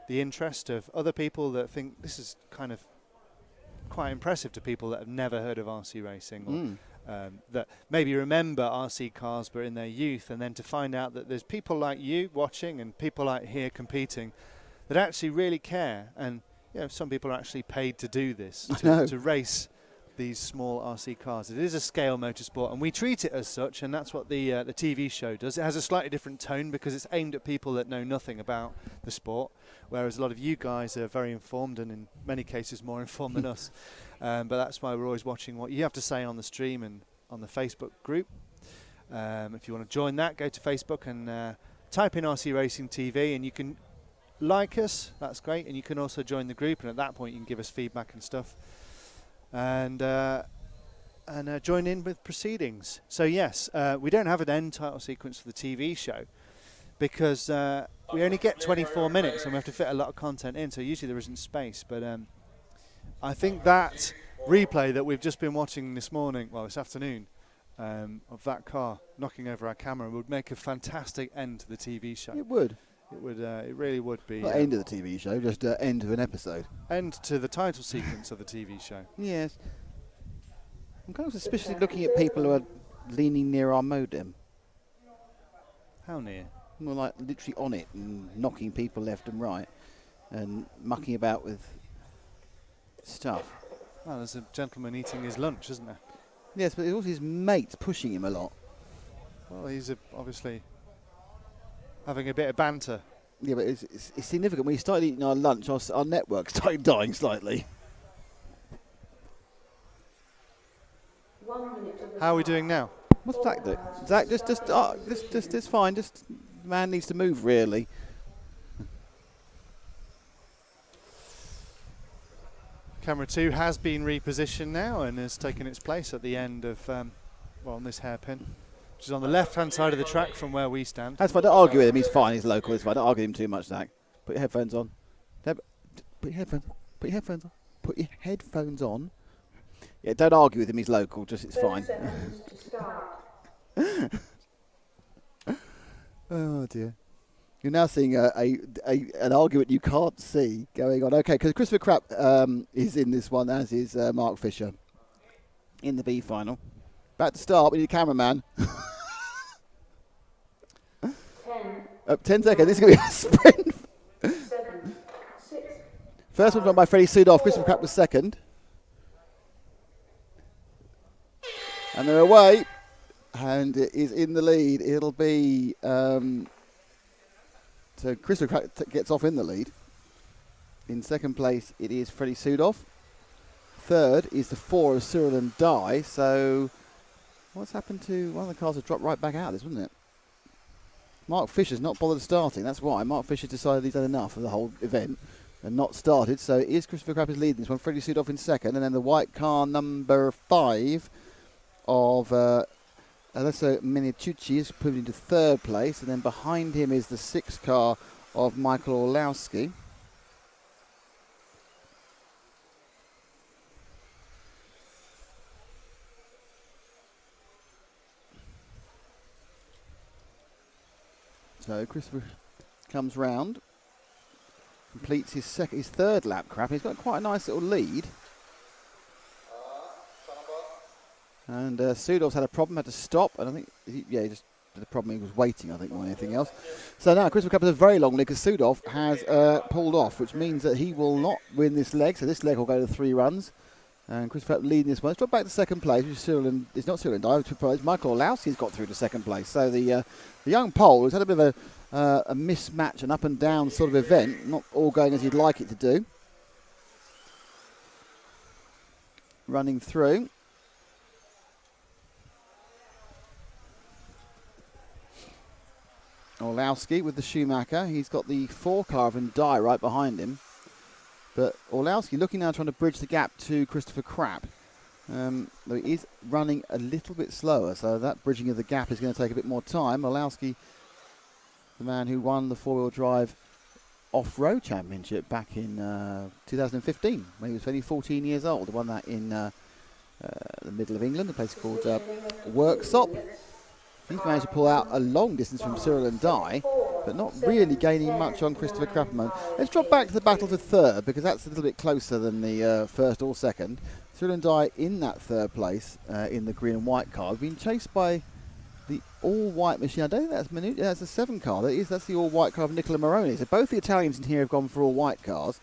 the interest of other people that think this is kind of quite impressive to people that have never heard of RC racing, or that maybe remember RC cars but in their youth, and then to find out that there's people like you watching and people like here competing that actually really care. And you know, some people are actually paid to do this, to race these small RC cars. It is a scale motorsport, and we treat it as such, and that's what the TV show does. It has a slightly different tone because it's aimed at people that know nothing about the sport, whereas a lot of you guys are very informed and in many cases more informed than us. But that's why we're always watching what you have to say on the stream and on the Facebook group. If you want to join that, go to Facebook and type in RC Racing TV, and you can like us. That's great. And you can also join the group, and at that point you can give us feedback and stuff. And join in with proceedings. So yes, we don't have an end title sequence for the TV show because we only get 24 minutes and we have to fit a lot of content in, so usually there isn't space. But I think that replay that we've just been watching this morning, well this afternoon, of that car knocking over our camera would make a fantastic end to the TV show. It would. It would. It really would be. Not end of the TV show, just end of an episode. End to the title sequence of the TV show. Yes. I'm kind of suspiciously looking at people who are leaning near our modem. How near? More like literally on it and knocking people left and right and mucking about with stuff. Well, there's a gentleman eating his lunch, isn't there? Yes, but there's also his mates pushing him a lot. Well, he's obviously having a bit of banter. Yeah, but it's significant. When we started eating our lunch, our network started dying slightly. 1 minute to the How are we doing now? What's Zach doing? Zach, just it's fine. Just the man needs to move, really. Camera 2 has been repositioned now and has taken its place at the end of, on this hairpin, which is on the left-hand side of the track from where we stand. That's fine. Don't argue with him. He's fine. He's local. It's fine. Don't argue with him too much, Zach. Put your headphones on. Put your headphones. Put your headphones on. Put your headphones on. Yeah, don't argue with him. He's local. Just it's fine. 30 seconds to start. Oh dear. You're now seeing an argument you can't see going on. Okay, because Christopher Krapp is in this one, as is Mark Fisher in the B final. About to start. We need a cameraman. 10 seconds. This is going to be a sprint. 7, 6. First one run by Freddie Sudoff. Christopher Krapp was second. And they're away. And it is in the lead. It'll be... So Christopher Krapp gets off in the lead. In second place, it is Freddie Sudoff. Third is the 4 of Cyril and Dye. So what's happened to... One of the cars has dropped right back out of this, wasn't it? Mark Fisher's not bothered starting. That's why Mark Fisher decided he's had enough of the whole event and not started. So it is Christopher Krapp is leading this one. Freddie Sudoff in second, and then the white car number 5 of Alessio Minicucci is put into third place, and then behind him is the 6th car of Michael Orlowski. So Christopher comes round, completes his third lap, Krapp. He's got quite a nice little lead. And Sudoff's had a problem, had to stop, and I think, he just had a problem. He was waiting, I think, more than anything else. So now Christopher Krapp has a very long lead because Sudoff has pulled off, which means that he will not win this leg. So this leg will go to 3 runs. And Christopher Krapp leading this one. Let's drop back to second place, which is it's not Cyril and Dye, Michael Orlowski's got through to second place. So the young Pole has had a bit of a mismatch, an up and down sort of event, not all going as he'd like it to do. Running through. Orlowski with the Schumacher. He's got the 4 car of Dye right behind him. But Orlowski looking now, trying to bridge the gap to Christopher Krapp. Though he is running a little bit slower, so that bridging of the gap is going to take a bit more time. Orlowski, the man who won the 4-wheel drive off-road championship back in 2015, when he was only 14 years old. He won that in the middle of England, a place called Worksop. He's managed to pull out a long distance from Cyril and Dye, but not really gaining much on Christopher Krapp at the moment. Let's drop back to the battle for third, because that's a little bit closer than the first or second. Cyril and Dye in that third place in the green and white car. Being chased by the all-white machine. I don't think that's that's the 7 car. That's the all-white car of Nicola Moroni. So both the Italians in here have gone for all-white cars.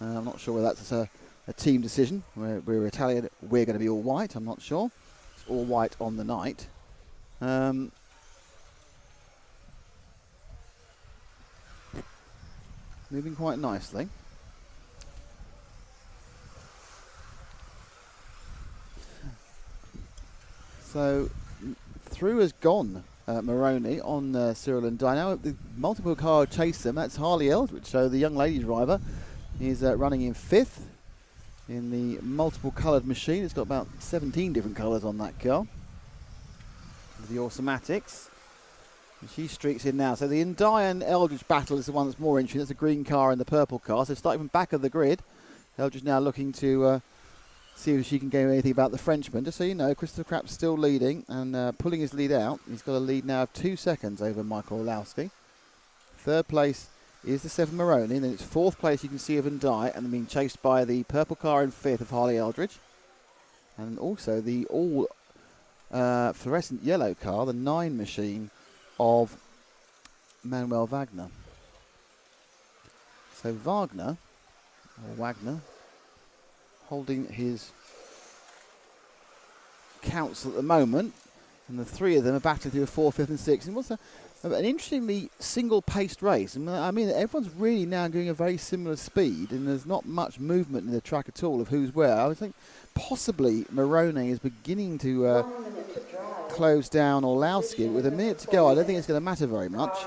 I'm not sure whether that's a team decision. We're Italian, we're going to be all-white. I'm not sure. It's all-white on the night. Moving quite nicely. So through has gone Moroni on Cyril and Dye. Now the multiple car chase them. That's Harley Eldridge. So the young lady driver is running in 5th in the multiple coloured machine. It's got about 17 different colours on that car. The automatics. And she streaks in now. So the Dye and Eldridge battle is the one that's more interesting. That's the green car and the purple car. So starting from back of the grid, Eldridge now looking to see if she can gain anything about the Frenchman. Just so you know, Christopher Krapp's still leading and pulling his lead out. He's got a lead now of 2 seconds over Michael Orlowski. Third place is the 7 Moroni. And then it's 4th place you can see of Dye, and being chased by the purple car in 5th of Harley Eldridge. And also the all fluorescent yellow car, the 9 machine of Manuel Wagner. So Wagner holding his counts at the moment, and the 3 of them are battling through 4th, 5th and 6th. And what's an interestingly single-paced race. I mean, everyone's really now going a very similar speed, and there's not much movement in the track at all of who's where. I would think possibly Moroni is beginning to close down Orlowski. With a minute to go, I don't think it's going to matter very much.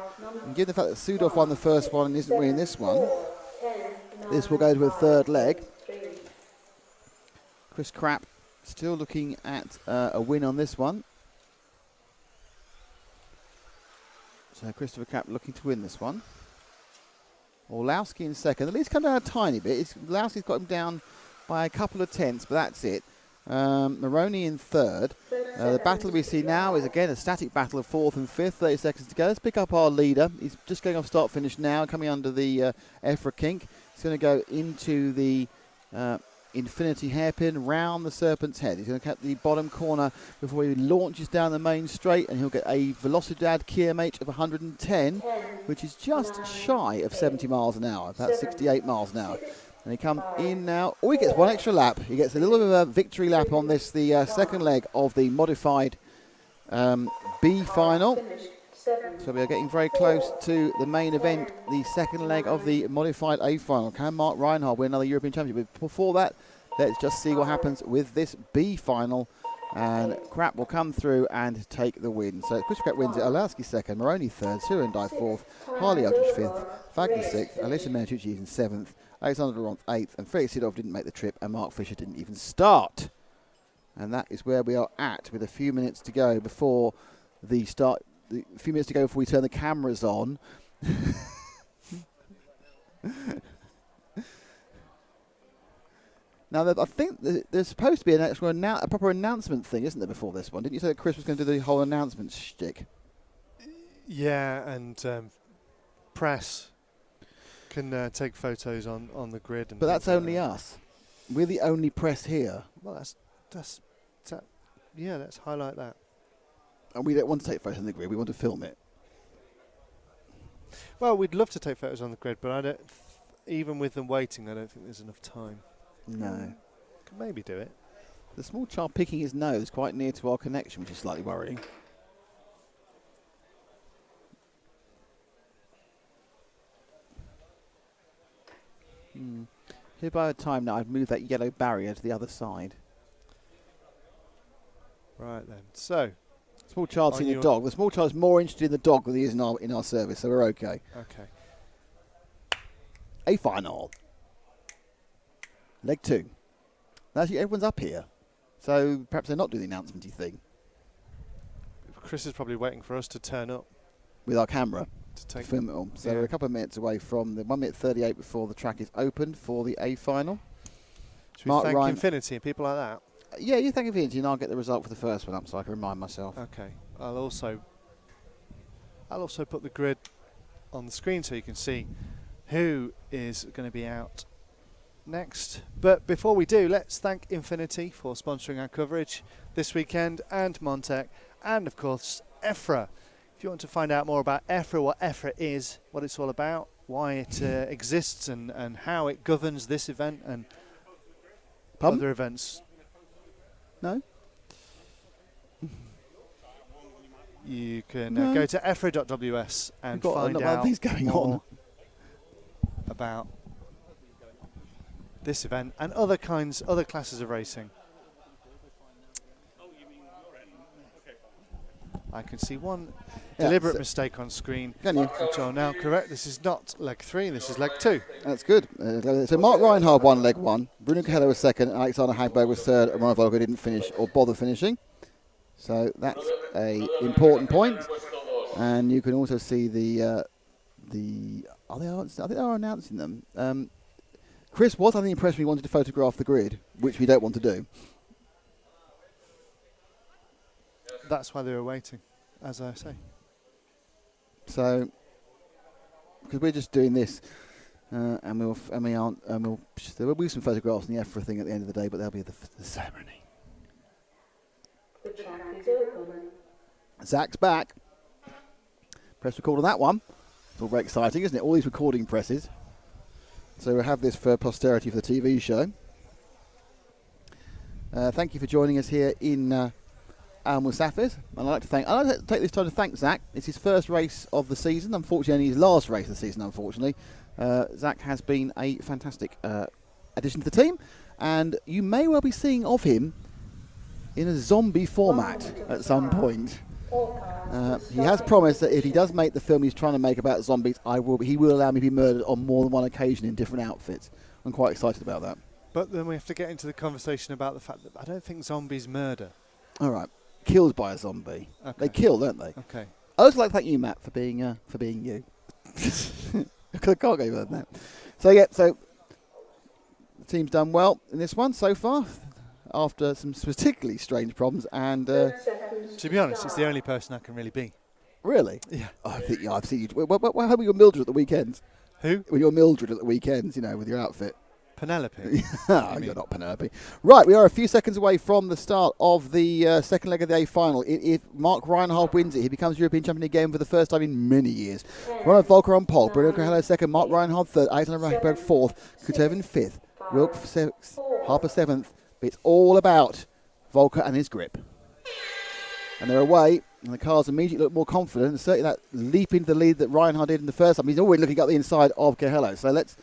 And given the fact that Sudoff won the first one and isn't winning this one, this will go to a third leg. Chris Krapp still looking at a win on this one. So Christopher Krapp looking to win this one. Orlowski in second. The lead's come down a tiny bit. Orlowski's got him down by a couple of tenths, but that's it. Moroni in third. The battle we see now is again a static battle of 4th and 5th. 30 seconds to go. Let's pick up our leader. He's just going off start finish now, coming under the EFRA kink. He's going to go into the infinity hairpin round the Serpent's Head. He's going to cut the bottom corner before he launches down the main straight, and he'll get a Velocidad Kia mate of 110, which is just shy of 70 miles an hour, about 68 miles an hour. And he comes in now. Oh, he gets one extra lap. He gets a little bit of a victory lap on this, the second leg of the modified B final. So we are getting very close to the main event, the second leg of the modified A final. Can Mark Reinhardt win another European Championship? But before that, let's just see what happens with this B final And Crap will come through and take the win. So Pushcrack wins it, Olarski second, Moroni third, Surendai fourth, Harley Eldridge fifth, Fagner sixth, Alyssa Mertucci in seventh, Alexander Laurent eighth, and Felix Sidorf didn't make the trip, and Mark Fisher didn't even start. And that is where we are at, with a few minutes to go before the start. A few minutes to go before we turn the cameras on. Now, I think there's supposed to be a proper announcement thing, isn't there, before this one? Didn't you say that Chris was going to do the whole announcement shtick? Yeah, and press can take photos on the grid. And but that's only us. We're the only press here. Well, yeah, let's highlight that. And we don't want to take photos on the grid. We want to film it. Well, we'd love to take photos on the grid, but I don't. Even with them waiting, I don't think there's enough time. No. Could maybe do it. The small child picking his nose quite near to our connection, which is slightly worrying. Here by the time now I've moved that yellow barrier to the other side. Right then. So, small child's seen the dog. The small child's more interested in the dog than he is in our service, so we're okay. Okay. A final. Leg 2. Actually, everyone's up here, so perhaps they're not doing the announcement-y thing. Chris is probably waiting for us to turn up with our camera to film it all. So we're a couple of minutes away from the 1 minute 38 before the track is opened for the A final. Should we thank Infinity and people like that? Yeah, you thank Infinity, and I'll get the result for the first one up, so I can remind myself. Okay. I'll also put the grid on the screen so you can see who is going to be out next. But before we do, let's thank Infinity for sponsoring our coverage this weekend, and Montec, and of course EFRA. If you want to find out more about EFRA, what EFRA is, what it's all about, why it exists, and how it governs this event and other events. No? You can go to efra.ws and find out more about this event and other classes of racing. I can see one deliberate mistake on screen, which I'll now correct. This is not leg 3, this is leg 2. That's good. So Mark Reinhard won leg 1, Bruno Cahello was second, Alexander Hagberg was third, and Ron Volker didn't finish or bother finishing. So that's a important point. And you can also see I think they are announcing them. Chris was under the impression we wanted to photograph the grid, which we don't want to do. That's why they were waiting, as I say. So, because we're just doing this, there will be some photographs in the EFRA thing at the end of the day, but there'll be the ceremony. The track is open. Zach's back. Press record on that one. It's all very exciting, isn't it? All these recording presses. So we'll have this for posterity for the TV show. Thank you for joining us here in Al Musafir. I'd like to take this time to thank Zach. It's his first race of the season. Unfortunately, only his last race of the season, unfortunately. Zach has been a fantastic addition to the team, and you may well be seeing of him in a zombie format at some point. He has promised that if he does make the film he's trying to make about zombies, he will allow me to be murdered on more than one occasion in different outfits. I'm quite excited about that. But then we have to get into the conversation about the fact that I don't think zombies murder. All right. Killed by a zombie. Okay. They kill, don't they? Okay. I also like to thank you, Matt, for being you. I can't go further than that. So the team's done well in this one so far, after some particularly strange problems. And to be honest, it's the only person I can really be. Really? Yeah. I think I've seen you. How about your Mildred at the weekends? Who? When you're Mildred at the weekends, with your outfit. Penelope. You're not Penelope. Right, we are a few seconds away from the start of the second leg of the A final. If Mark Reinhard wins it, he becomes European champion again for the first time in many years. Ronald Volker on pole, Bruno Cahello second, Mark Reinhard third, Alexander Rachberg fourth, Kutervin fifth, Wilk sixth, Harper seventh. But it's all about Volker and his grip. And they're away, and the cars immediately look more confident, and certainly that leap into the lead that Reinhard did in the first time. He's already looking up the inside of Cahello. So let's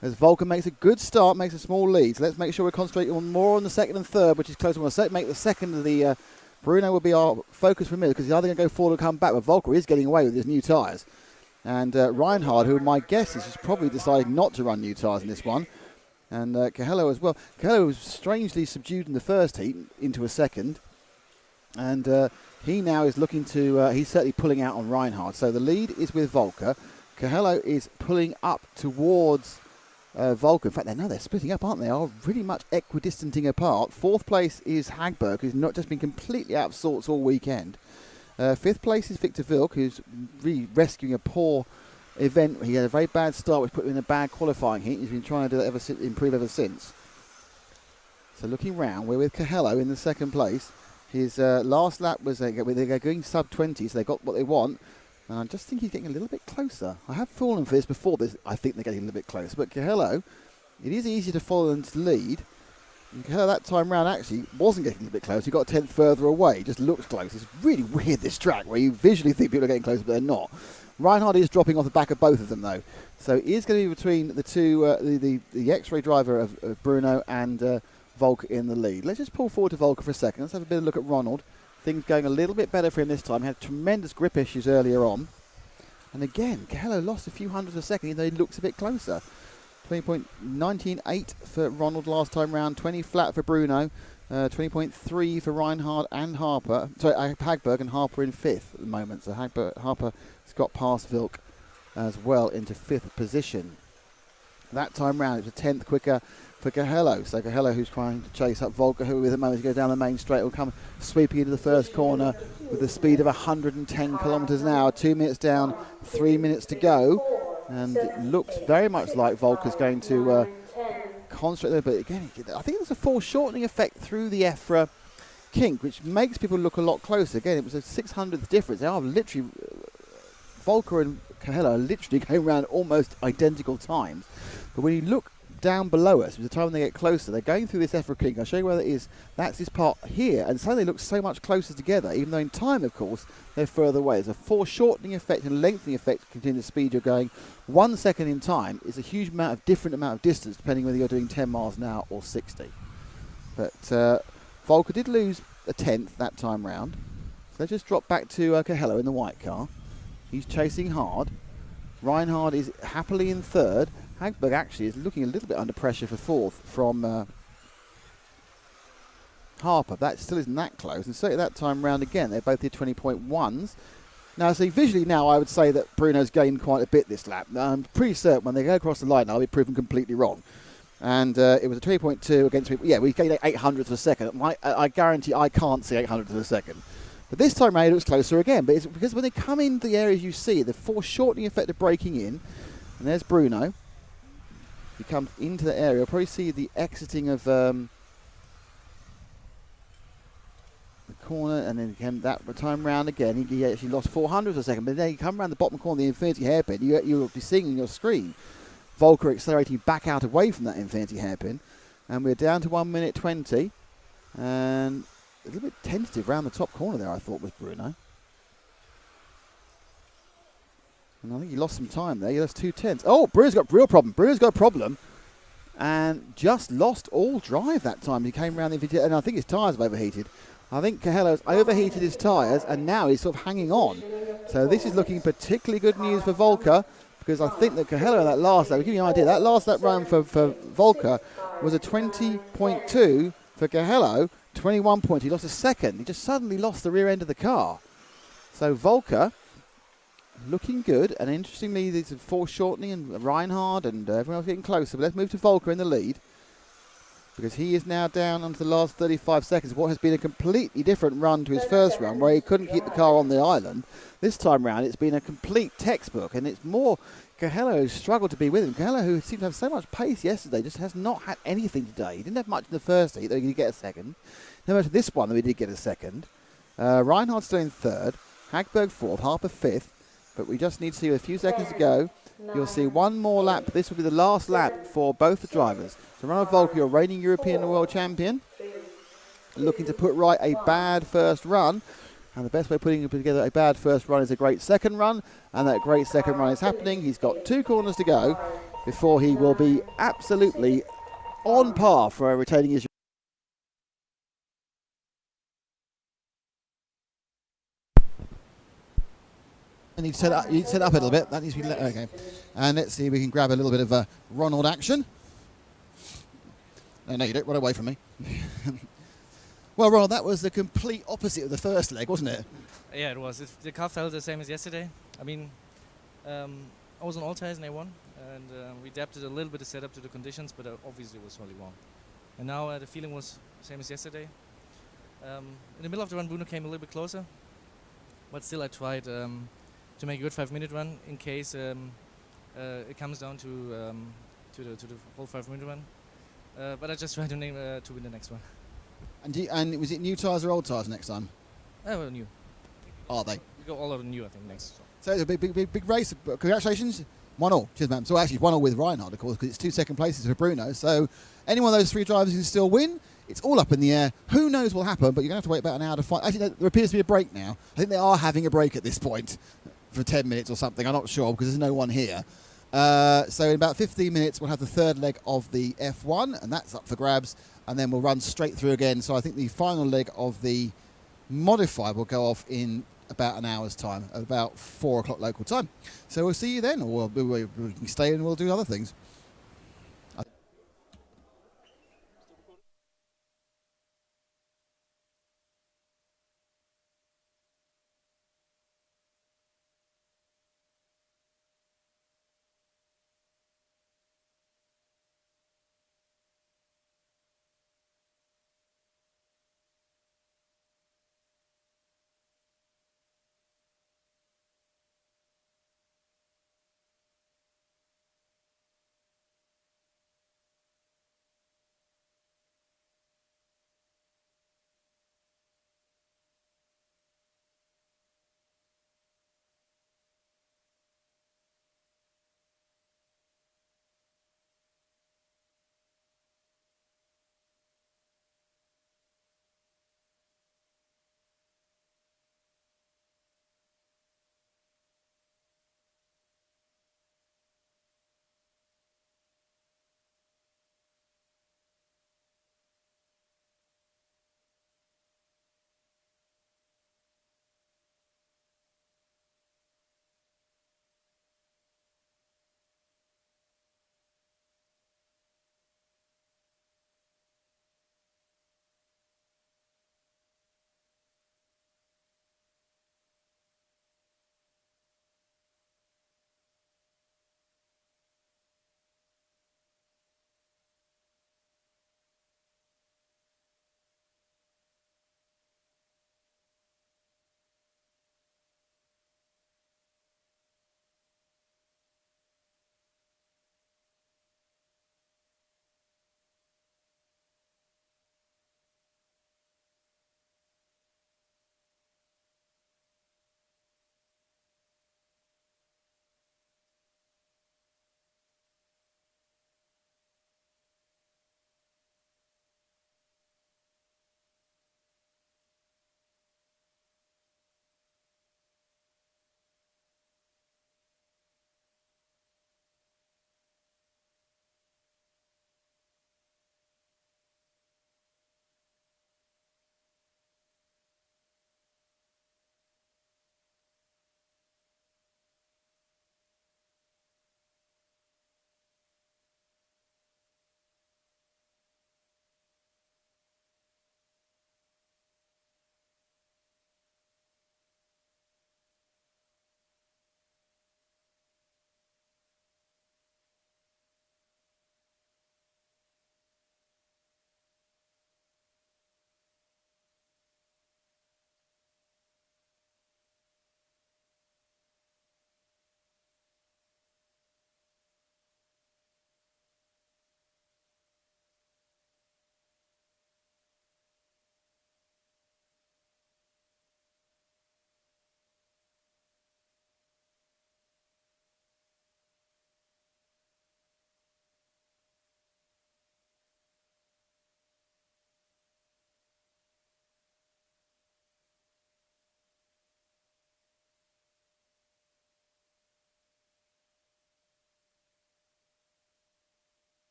as Volker makes a good start, makes a small lead. So let's make sure we're concentrating on more on the second and third, which is close. We'll make the second of the Bruno will be our focus for a minute because he's either going to go forward or come back. But Volker is getting away with his new tyres. And Reinhard, who my guess is probably decided not to run new tyres in this one. And Cahello as well. Cahello was strangely subdued in the first heat into a second. And he now is looking to, he's certainly pulling out on Reinhard. So the lead is with Volker. Cahello is pulling up towards Volker. In fact, they're splitting up, aren't they? They are really much equidistanting apart. Fourth place is Hagberg, who's not just been completely out of sorts all weekend. Fifth place is Victor Vilk, who's really rescuing a poor event. He had a very bad start, which put him in a bad qualifying heat. He's been trying to do that improve ever since. So looking round, we're with Cahello in the second place. His last lap was they're going sub 20, so they got what they want. And I just think he's getting a little bit closer. I have fallen for this before. I think they're getting a little bit closer. But Cahello, it is easy to follow and to lead. And Cahello that time round actually wasn't getting a little bit close. He got a tenth further away. Just looks close. It's really weird, this track, where you visually think people are getting closer, but they're not. Reinhard is dropping off the back of both of them, though. So it is going to be between the two, the X-ray driver of Bruno and Volker in the lead. Let's just pull forward to Volker for a second. Let's have a bit of a look at Ronald. Things going a little bit better for him this time. He had tremendous grip issues earlier on. And again, Cahello lost a few hundredths of a second, even though he looks a bit closer. 20.198 for Ronald last time round, 20 flat for Bruno, 20.3 for Reinhard and Harper. Sorry, Hagberg and Harper in fifth at the moment. So Harper has got past Vilk as well into fifth position. That time round, it was a tenth quicker for Cahello. So Cahello, who's trying to chase up Volker, who at the moment goes down the main straight, will come sweeping into the first corner with the speed of 110 kilometres an hour. 2 minutes down, 3 minutes to go. And it looks very much like Volker's going to concentrate there. But again, I think there's a foreshortening effect through the EFRA kink, which makes people look a lot closer. Again, it was a 600th difference. They are literally, Volker and Cahello are literally going around almost identical times. But when you look down below us, the time when they get closer, they're going through this EFRA kink. I'll show you where that is. That's this part here, and suddenly they look so much closer together, even though in time, of course, they're further away. There's a foreshortening effect and lengthening effect continuing the speed you're going. 1 second in time is a huge different amount of distance, depending whether you're doing 10 miles an hour or 60. But Volker did lose a tenth that time round. So let's just drop back to Cahello in the white car. He's chasing hard. Reinhard is happily in third. Hagberg actually is looking a little bit under pressure for fourth from Harper. That still isn't that close. And certainly that time round again, they both did 20.1s. Now, see, visually now, I would say that Bruno's gained quite a bit this lap. I'm pretty certain when they go across the line, I'll be proven completely wrong. And it was a 20.2 against me. Yeah, we gained 800th of a second. I guarantee I can't see 800th of a second. But this time around, it looks closer again. But it's because when they come into the areas you see, the foreshortening effect of breaking in, and there's Bruno. He comes into the area. You'll probably see the exiting of the corner, and then again that time round again. He actually lost 400th of a second, but then you come around the bottom corner of the infinity hairpin. You'll be seeing on your screen Volker accelerating back out away from that infinity hairpin, and we're down to 1 minute 20, and a little bit tentative round the top corner there. I thought was Bruno. And I think he lost some time there. He lost 2 tenths. Oh, Bruno's got a real problem. Bruno's got a problem. And just lost all drive that time. He came around the infinity, and I think his tyres have overheated. I think Cahello's overheated his tyres, and now he's sort of hanging on. So this is looking particularly good news for Volker, because I think that Cahello, that last lap, to give you an idea, that last lap run for Volker was a 20.2 for Cahello, 21 points. He lost a second. He just suddenly lost the rear end of the car. So Volker looking good, and interestingly, there's a foreshortening, and Reinhard and everyone else getting closer. But let's move to Volker in the lead, because he is now down onto the last 35 seconds. What has been a completely different run to his first run, where he couldn't keep the car on the island. This time round, it's been a complete textbook, and it's more Cahello who's struggled to be with him. Cahello, who seemed to have so much pace yesterday, just has not had anything today. He didn't have much in the first heat, though he did get a second. No matter this one, though he did get a second. Reinhard's still in third, Hagberg fourth, Harper fifth. But we just need to see a few seconds to go. You'll see one more lap. This will be the last lap for both the drivers. So Ronald Volker, your reigning European and World Champion, looking to put right a bad first run. And the best way of putting together a bad first run is a great second run. And that great second run is happening. He's got 2 corners to go. before he will be absolutely on par for retaining his. I need to set up, you need to set up a little bit. That needs to be okay. And let's see if we can grab a little bit of Ronald action. No, you don't run away from me. Well, Ronald, that was the complete opposite of the first leg, wasn't it? Yeah, it was. The car felt the same as yesterday. I mean, I was on all tires and I won, and we adapted a little bit of setup to the conditions, but obviously it was totally wrong. And now the feeling was the same as yesterday. In the middle of the run, Bruno came a little bit closer, but still I tried to make a good 5-minute run in case it comes down to the whole 5-minute run. But I just tried to win the next one. And was it new tyres or old tyres next time? Well, new. Are they? We go all out of new, I think, next. So it's a big race. Congratulations. 1-1. Cheers, man. So actually 1-1 with Reinhard, of course, because it's 2 second places for Bruno. So any one of those 3 drivers can still win. It's all up in the air. Who knows what will happen, but you're going to have to wait about an hour to find. Actually, there appears to be a break now. I think they are having a break at this point for 10 minutes or something. I'm not sure because there's no one here. So in about 15 minutes, we'll have the third leg of the F1, and that's up for grabs. And then we'll run straight through again. So I think the final leg of the modified will go off in about an hour's time, at about 4 o'clock local time. So we'll see you then, or we can stay and we'll do other things.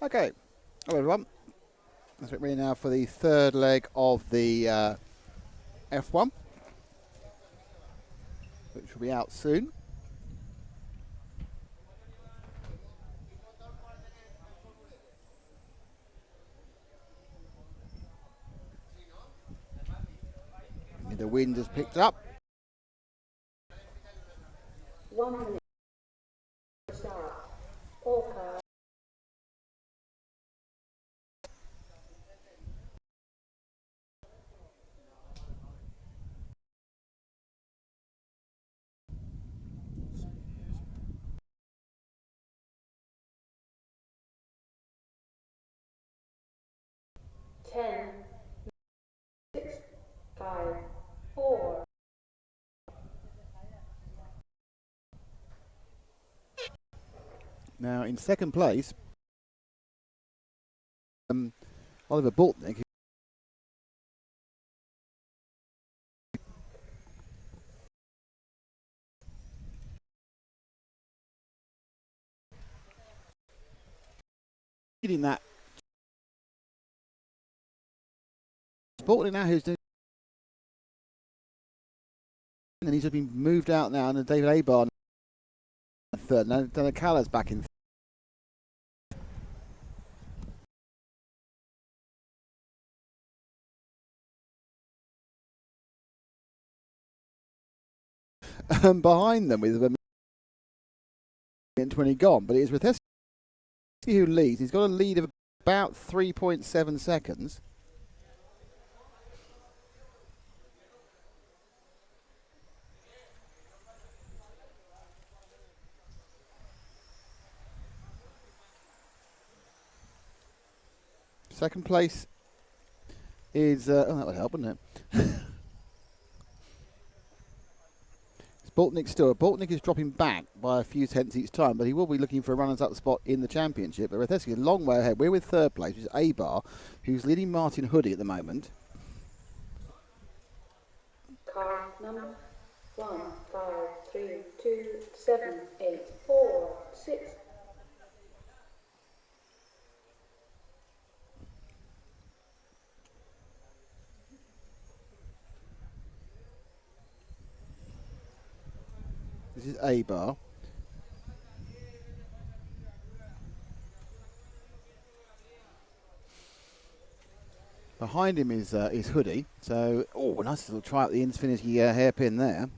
Okay. Hello, everyone. Let's get ready now for the third leg of the F1, which will be out soon. The wind has picked up. 1 minute to start. All cars. Ten, 6, 5, 4. Now, in second place, Oliver Bortnick. Leading that. Bortnick now, who's doing. And he's been moved out now, and David Abar third. Now, Donacala's back in. Behind them with a minute and 20 gone, but it is Rathesky who leads. He's got a lead of about 3.7 seconds. Second place is oh, that would help, wouldn't it? Bortnick is dropping back by a few tenths each time, but he will be looking for a runners-up spot in the championship. But Rathesky is a long way ahead. We're with third place, which is Abar, who's leading Martin Hoodie at the moment. Car number 1, 5, 3, 2, 7, 8, 4, 6. This is Abar. Behind him is Hoodie. So, oh, nice little try at the Infinity hairpin there.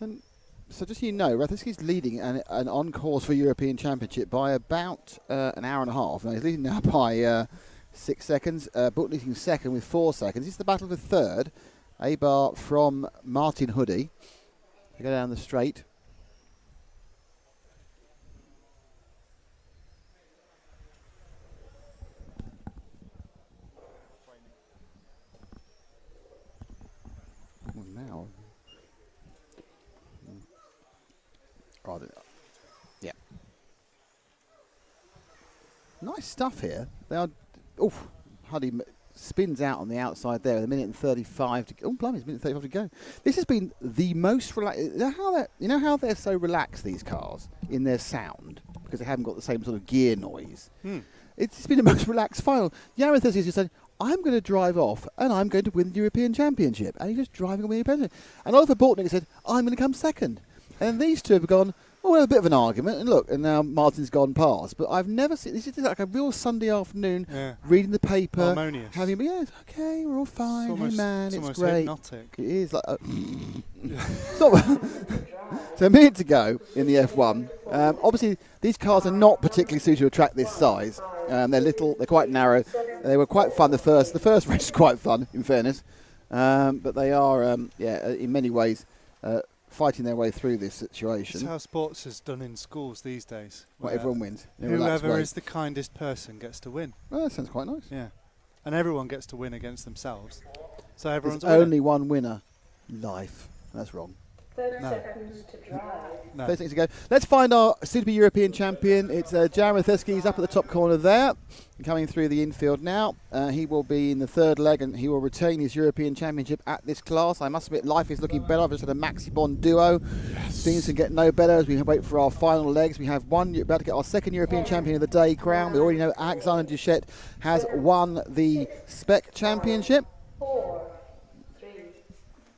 And so just so you know, Rathesky's leading and on course for European Championship by about an hour and a half. Now he's leading now by 6 seconds. Bortnick second with 4 seconds. It's the battle for third. Abar from Martin Hoodie. They go down the straight. Well, now. Oh, yeah. Nice stuff here. They are. Oof. Huddy spins out on the outside there with a minute and 35 to go. Oh, blimey, it's a minute and 35 to go. This has been the most relaxed. You know how they're so relaxed, these cars, in their sound, because they haven't got the same sort of gear noise. It's been the most relaxed final. Jareth has just said, I'm going to drive off and I'm going to win the European Championship. And he's just driving on the European Championship. And Oliver Bortnick said, I'm going to come second. And these two have gone, oh, we'll have a bit of an argument. And look, and now Martin's gone past. But I've never seen, this is like a real Sunday afternoon, reading the paper. Harmonious. Having, yeah, it's okay, we're all fine. It's almost, hey man, it's almost great. hypnotic. It is like so a minute to go in the F1. Obviously, these cars are not particularly suited to a track this size. They're little, they're quite narrow. They were quite fun. The first race was quite fun, in fairness. But they are, in many ways, fighting their way through this situation. It's how sports is done in schools these days. Well, everyone wins. Whoever is the kindest person gets to win. Well, that sounds quite nice. Yeah. And everyone gets to win against themselves. So everyone's There's only one winner. Life. That's wrong. 30 No. seconds to drive. No. 30 seconds to go. Let's find our soon-to-be European champion. It's Jan Ratheski. He's up at the top corner there, coming through the infield now. He will be in the third leg, and he will retain his European championship at this class. I must admit, life is looking better. I've just had a Maxi Bond duo. Yes. Things can get no better as we wait for our final legs. We have about to get our second European champion of the day crown. We already know Alexander Duchette has won the Spec Championship. 4, 3,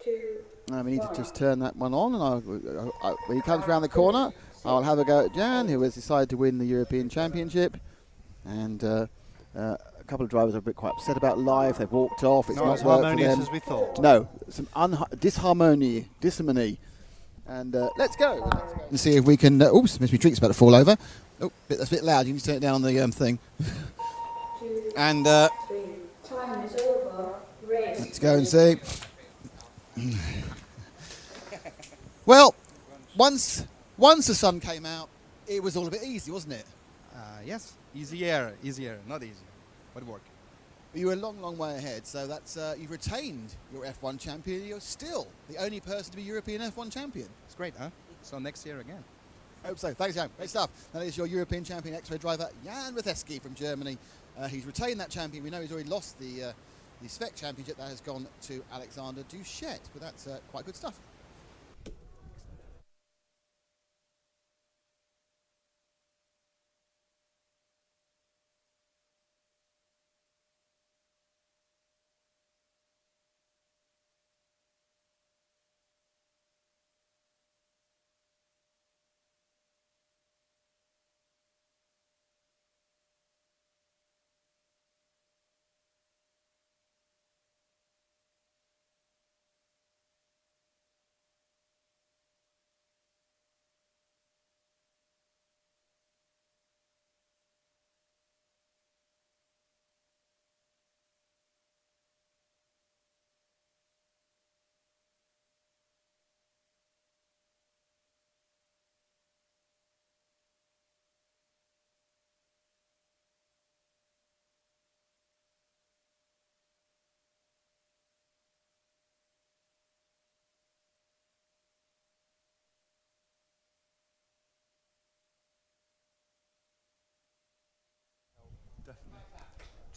2, we need to just turn that one on, and when he comes around the corner, I'll have a go at Jan, who has decided to win the European Championship. And a couple of drivers are a bit quite upset about life. They've walked off. It's not as worked harmonious for them. as we thought. No, some disharmony. And let's go. Let's see if we can. Oops, my drink's about to fall over. Oh, that's a bit loud. You need to turn it down on the thing. And 3. Time is over. Race. let's go and see. Well, once the sun came out, it was all a bit easy, wasn't it? Yes, easier, not easy, but work. You were a long way ahead, so that's you've retained your F1 champion. You're still the only person to be European F1 champion. It's great, huh? So next year again. Hope so. Thanks, Jan. Great stuff. That is your European champion X-Ray driver, Jan Ratheski from Germany. He's retained that champion. We know he's already lost the Spec Championship. That has gone to Alexander Duchette, but that's quite good stuff.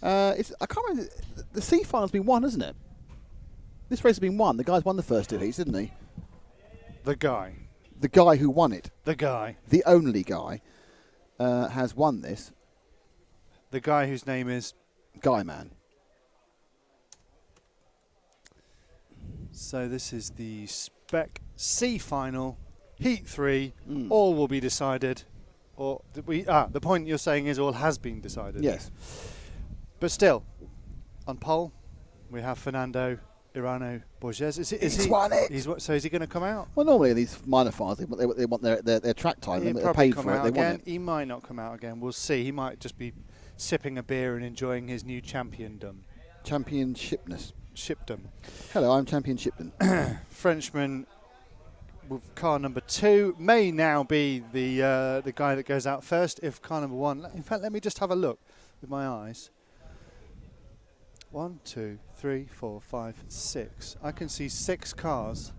I can't remember. The C final's been won, hasn't it? This race has been won. The guy's won the first two heats, didn't he? The guy. The guy who won it. The guy. The only guy has won this. The guy whose name is Guy Man. So this is the Spec C final, Heat 3. All will be decided. Or the point you're saying is all has been decided. Yes. But still, on pole, we have Fernando Irano Borges. He's won it. So is he going to come out? Well, normally in these minor finals, they want their track time. He'll They're probably paid come for it. out They again. want it. He might not come out again. We'll see. He might just be sipping a beer and enjoying his new championdom. Shipdom. Hello, I'm Champion Shipton. Frenchman with car number 2 may now be the guy that goes out first if car number 1. In fact, let me just have a look with my eyes. 1, 2, 3, 4, 5, 6. I can see 6 cars.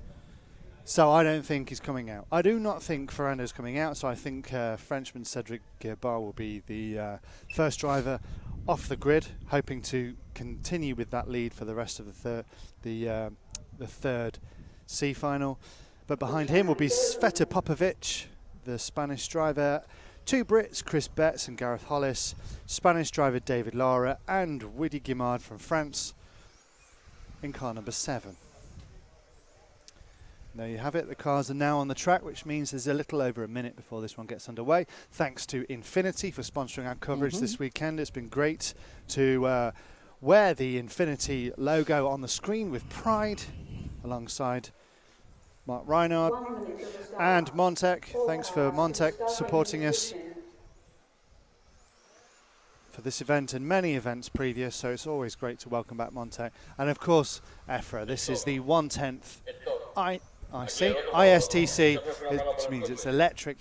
So I don't think he's coming out. I do not think Ferrando's coming out, so I think Frenchman Cedric Guerbar will be the first driver off the grid, hoping to continue with that lead for the rest of the third C final. But behind him will be Sveta Popovic, the Spanish driver. 2 Brits, Chris Betts and Gareth Hollis. Spanish driver David Lara and Woody Guimard from France in car number 7. There you have it. The cars are now on the track, which means there's a little over a minute before this one gets underway. Thanks to Infinity for sponsoring our coverage this weekend. It's been great to wear the Infinity logo on the screen with pride alongside Mark Reinhardt and Montec. Thanks for Montec supporting us for this event and many events previous, so it's always great to welcome back Montec. And of course, EFRA. This is the 1/10th ISTC, which means it's electric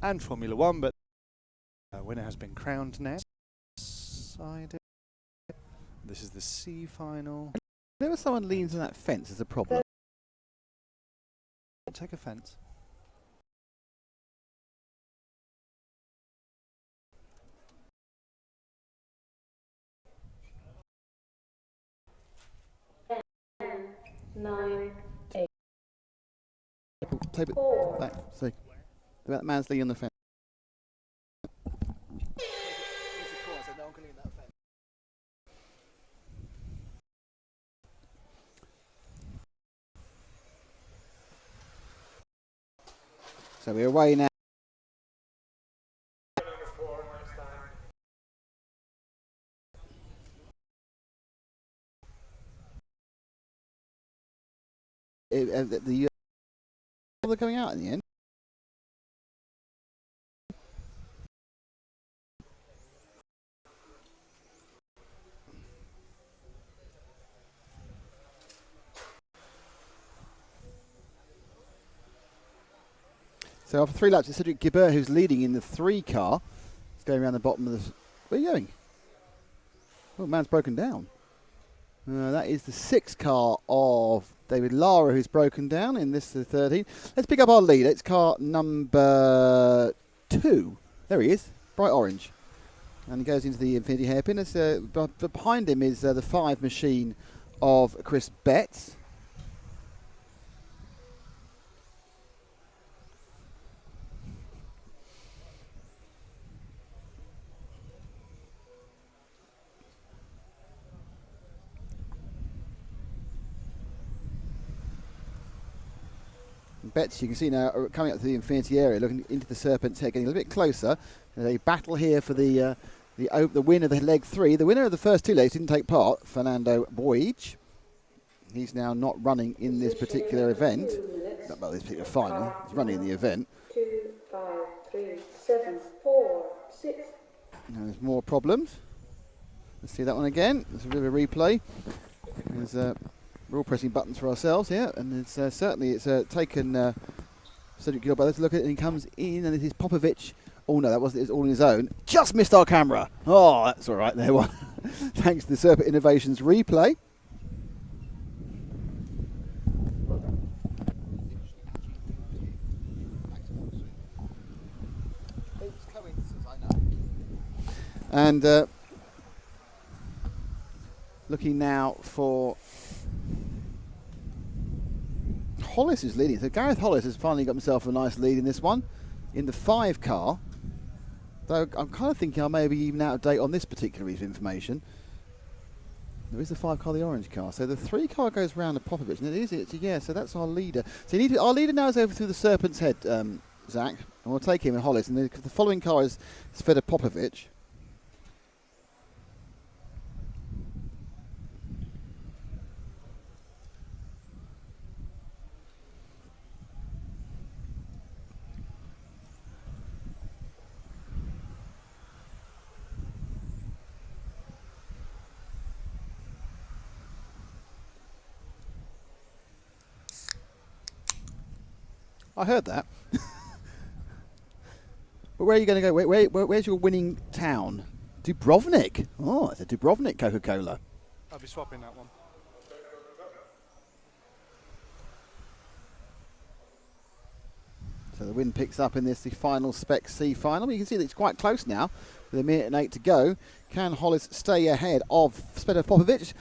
and Formula 1, but the winner has been crowned now. This is the C final. Whenever someone leans on that fence, there's a problem. Take offence. Nine, eight, Tape it four. back. See. That man's leaning on the fence. So we're away now. They're coming out in the end. So after 3 laps, it's Cedric Guibert who's leading in the 3 car. It's going around the bottom of the... Where are you going? Oh, man's broken down. That is the 6 car of David Lara who's broken down in this 13. Let's pick up our lead. It's car number 2. There he is, bright orange. And he goes into the Infinity hairpin. Behind him is the 5 machine of Chris Betts. Betts, you can see now coming up to the Infinity area, looking into the Serpent's head, getting a little bit closer. There's a battle here for the win of the leg 3. The winner of the first 2 legs didn't take part, Fernando Boij. He's now not running in this particular event. Not about this particular final. He's running in the event. 2, 5, 3, 7, 4, 6. Now there's more problems. Let's see that one again. There's a bit of a replay. We're all pressing buttons for ourselves here, and it's certainly taken Cedric Gilbert to look at it, and he comes in, and it is Popovic. Oh no, that wasn't. It was all on his own. Just missed our camera. Oh, that's all right. There one. Thanks to the Serpent Innovations replay. And looking now for Hollis is leading. So Gareth Hollis has finally got himself a nice lead in this one, in the 5 car. Though I'm kind of thinking I may be even out of date on this particular piece of information. There is the 5 car, the orange car. So the 3 car goes round to Popovic, and yeah. So that's our leader. So our leader now is over through the Serpent's Head, Zach, and we'll take him in Hollis. And the following car is Sveta Popovic. I heard that. But where are you going to go? Where's your winning town? Dubrovnik. Oh, it's a Dubrovnik Coca-Cola. I'll be swapping that one. So the win picks up in the final Spec C final. You can see that it's quite close now, with 1 minute and 8 to go. Can Hollis stay ahead of Sveta Popovic?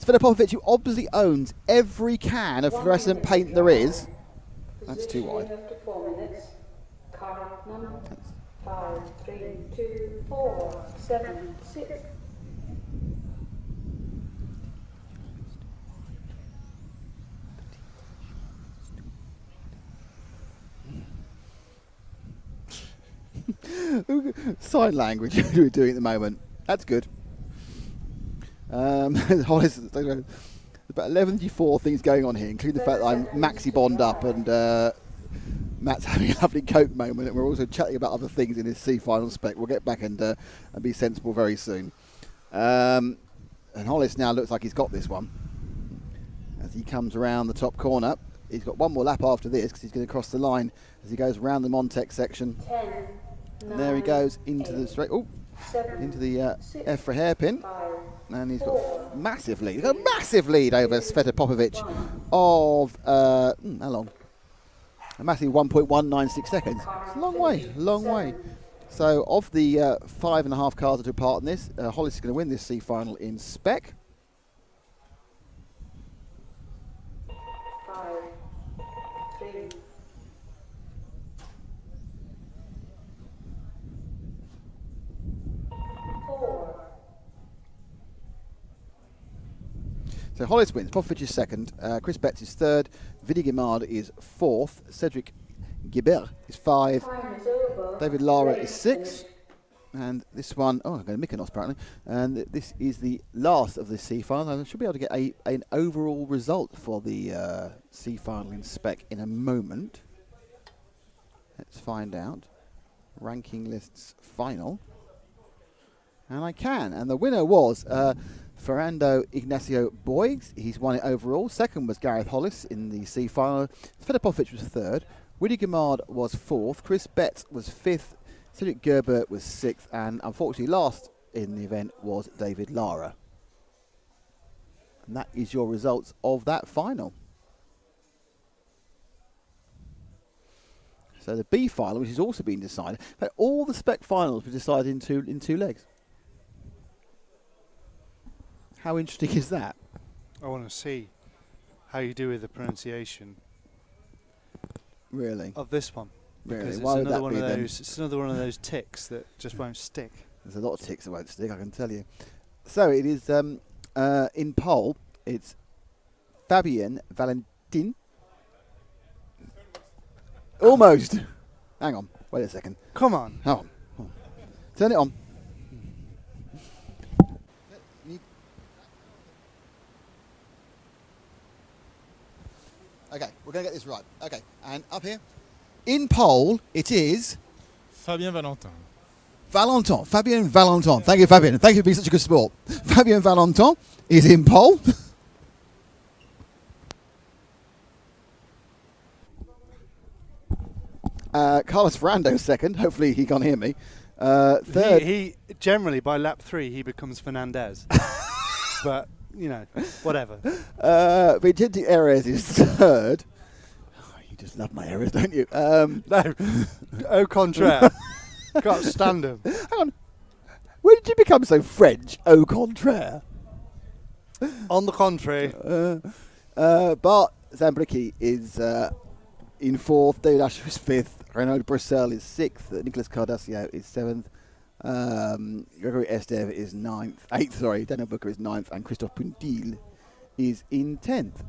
Sveta Popovic, who obviously owns every can of fluorescent paint there is. That's too wide. After 4 minutes. Car number 5, 3, 2, 4, 7, 6. Sign language we're doing at the moment. That's good. Hollis, about 11:04 things going on here, including the fact that I'm maxi bond up and Matt's having a lovely Coke moment, and we're also chatting about other things in this C final spec. We'll get back and be sensible very soon. And Hollis now looks like he's got this one as he comes around the top corner. He's got one more lap after this because he's going to cross the line as he goes around the Montec section. 10, 9, there he goes into 8, the straight. Oh, 7, into the 6, EFRA hairpin. 5, And he's got a massive lead. He's got a massive lead over Sveta Popovic of, how long? A massive 1.196 seconds. It's a long way, long way. So of the 5.5 cars that took part in this, Hollis is going to win this C final in Spec. 5, 3, So Hollis wins, Popovich is second, Chris Betts is third, Vinny Guimard is fourth, Cedric Guibert is 5, David Lara is 6, and this one, I'm going to Mykonos apparently, and this is the last of the C final. I should be able to get an overall result for the C final in Spec in a moment. Let's find out. Ranking lists final. And I can, and the winner was Fernando Ignacio Boyes. He's won it overall. Second was Gareth Hollis in the C final. Fedipovic was third. Willy Guimard was fourth. Chris Betts was fifth. Cedric Gerbert was sixth. And unfortunately last in the event was David Lara. And that is your results of that final. So the B final, which has also been decided, but all the Spec finals were decided in two legs. How interesting is that? I want to see how you do with the pronunciation. Really? Of this one. Really? Because Why would another that one be of then? those. It's another one of those ticks that just won't stick. There's a lot of ticks that won't stick, I can tell you. So it is in pole. It's Fabien Valentin. Almost. Hang on. Wait a second. Come on. Hold on. Hold on. Turn it on. Okay, we're going to get this right. Okay, and up here. In pole, it is Fabien Valentin. Valentin. Fabien Valentin. Thank you, Fabien. Thank you for being such a good sport. Fabien Valentin is in pole. Carlos Ferrando second. Hopefully he can't hear me. Third. He generally by lap 3 he becomes Fernandez. But you know, whatever. Vicente Erez is third. Oh, you just love my errors, don't you? No, au contraire. Can't stand him. Hang on. When did you become so French? Au contraire. On the contrary. Bart Zambricki is in fourth. David Asher is fifth. Renaud Brussel is sixth. Nicolas Cardassio is seventh. Gregory Estev is eighth. Daniel Booker is ninth, and Christophe Puntil is in 10th.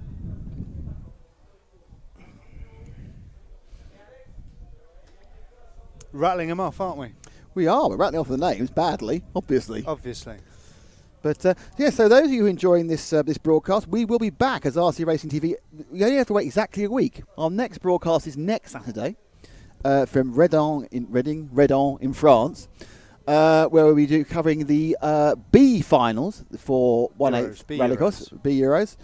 Rattling them off, aren't we? We are. We're rattling off the names badly, obviously. Obviously. But yeah, so those of you enjoying this this broadcast, we will be back as RC Racing TV. You only have to wait exactly a week. Our next broadcast is next Saturday from Redon in France. Where we'll be covering the B finals for 1/8 Rallycross, B Euros.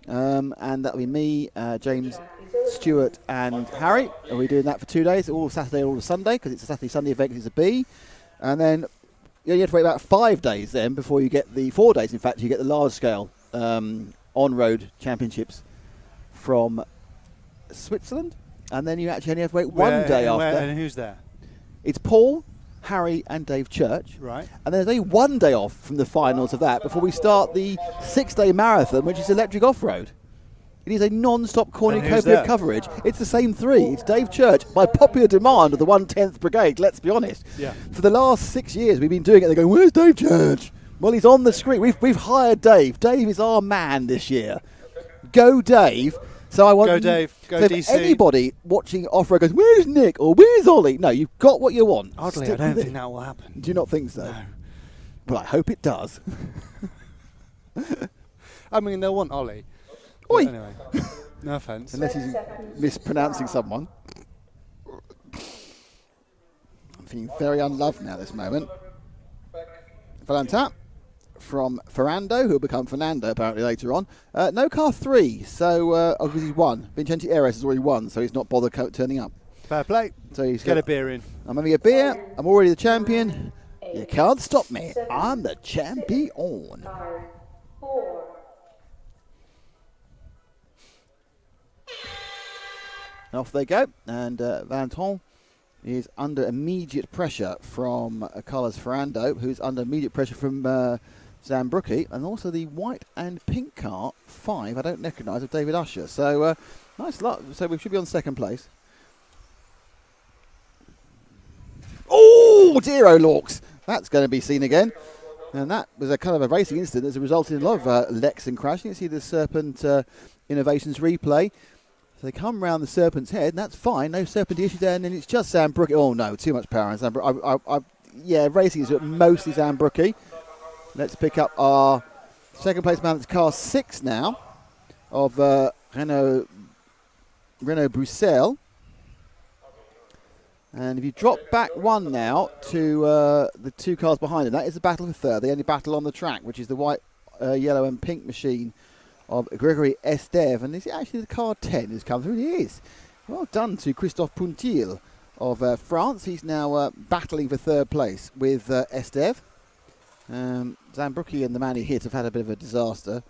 And that'll be me, James, Stuart and Harry. And we're doing that for 2 days, all Saturday, all Sunday, because it's a Saturday-Sunday event, because it's a B. And then you have to wait about 5 days then before you get 4 days, in fact, you get the large-scale on-road championships from Switzerland. And then you actually only have to wait one day after. And who's there? It's Paul, Harry and Dave Church. Right. And there's only 1 day off from the finals of that before we start the 6-day marathon, which is electric off-road. It is a non-stop cornucopia of coverage. It's the same 3. It's Dave Church, by popular demand of the 110th Brigade, let's be honest. Yeah. For the last 6 years we've been doing it. They're going, where's Dave Church? Well, he's on the screen. We've hired Dave. Dave is our man this year. Go Dave. So I want Go Dave, go so DC. if anybody watching off-road goes, where's Nick or where's Ollie? No, you've got what you want. Oddly, Stick I don't with think it. that will happen. Do you not think so? No. Well, I hope it does. I mean, they'll want Ollie. Oi. Anyway, no offence. Unless he's mispronouncing someone. I'm feeling very unloved now at this moment. Valentin from Ferrando, who will become Fernando apparently later on. No car 3, so because he's won. Vincente Erez has already won, so he's not bothered turning up. Fair play. So he's Get a beer in. I'm having a beer. I'm already the champion. You can't stop me. I'm the champion. 4. And off they go. And Valentin is under immediate pressure from Carlos Ferrando, who's under immediate pressure from Zambrucki, and also the white and pink car, 5, I don't recognise, of David Usher. So nice luck. So we should be on second place. Oh, dear, oh, Lorks. That's going to be seen again. And that was a kind of a racing incident that's resulted in a lot of Lex and crashing. You can see the Serpent Innovations replay. So they come round the Serpent's head, and that's fine. No Serpent issue there, and then it's just Zambrucki. Oh, no, too much power on Zambrucki. Yeah, racing is mostly Zambrucki. Let's pick up our second place man. That's car 6 now of Renault Bruxelles. And if you drop back 1 now to the 2 cars behind him, that is the battle for third, the only battle on the track, which is the white, yellow and pink machine of Gregory Esteve. And is it actually the car 10 who's come through? It is. Well done to Christophe Puntil of France. He's now battling for third place with Esteve. Zambrucki and the man he hit have had a bit of a disaster.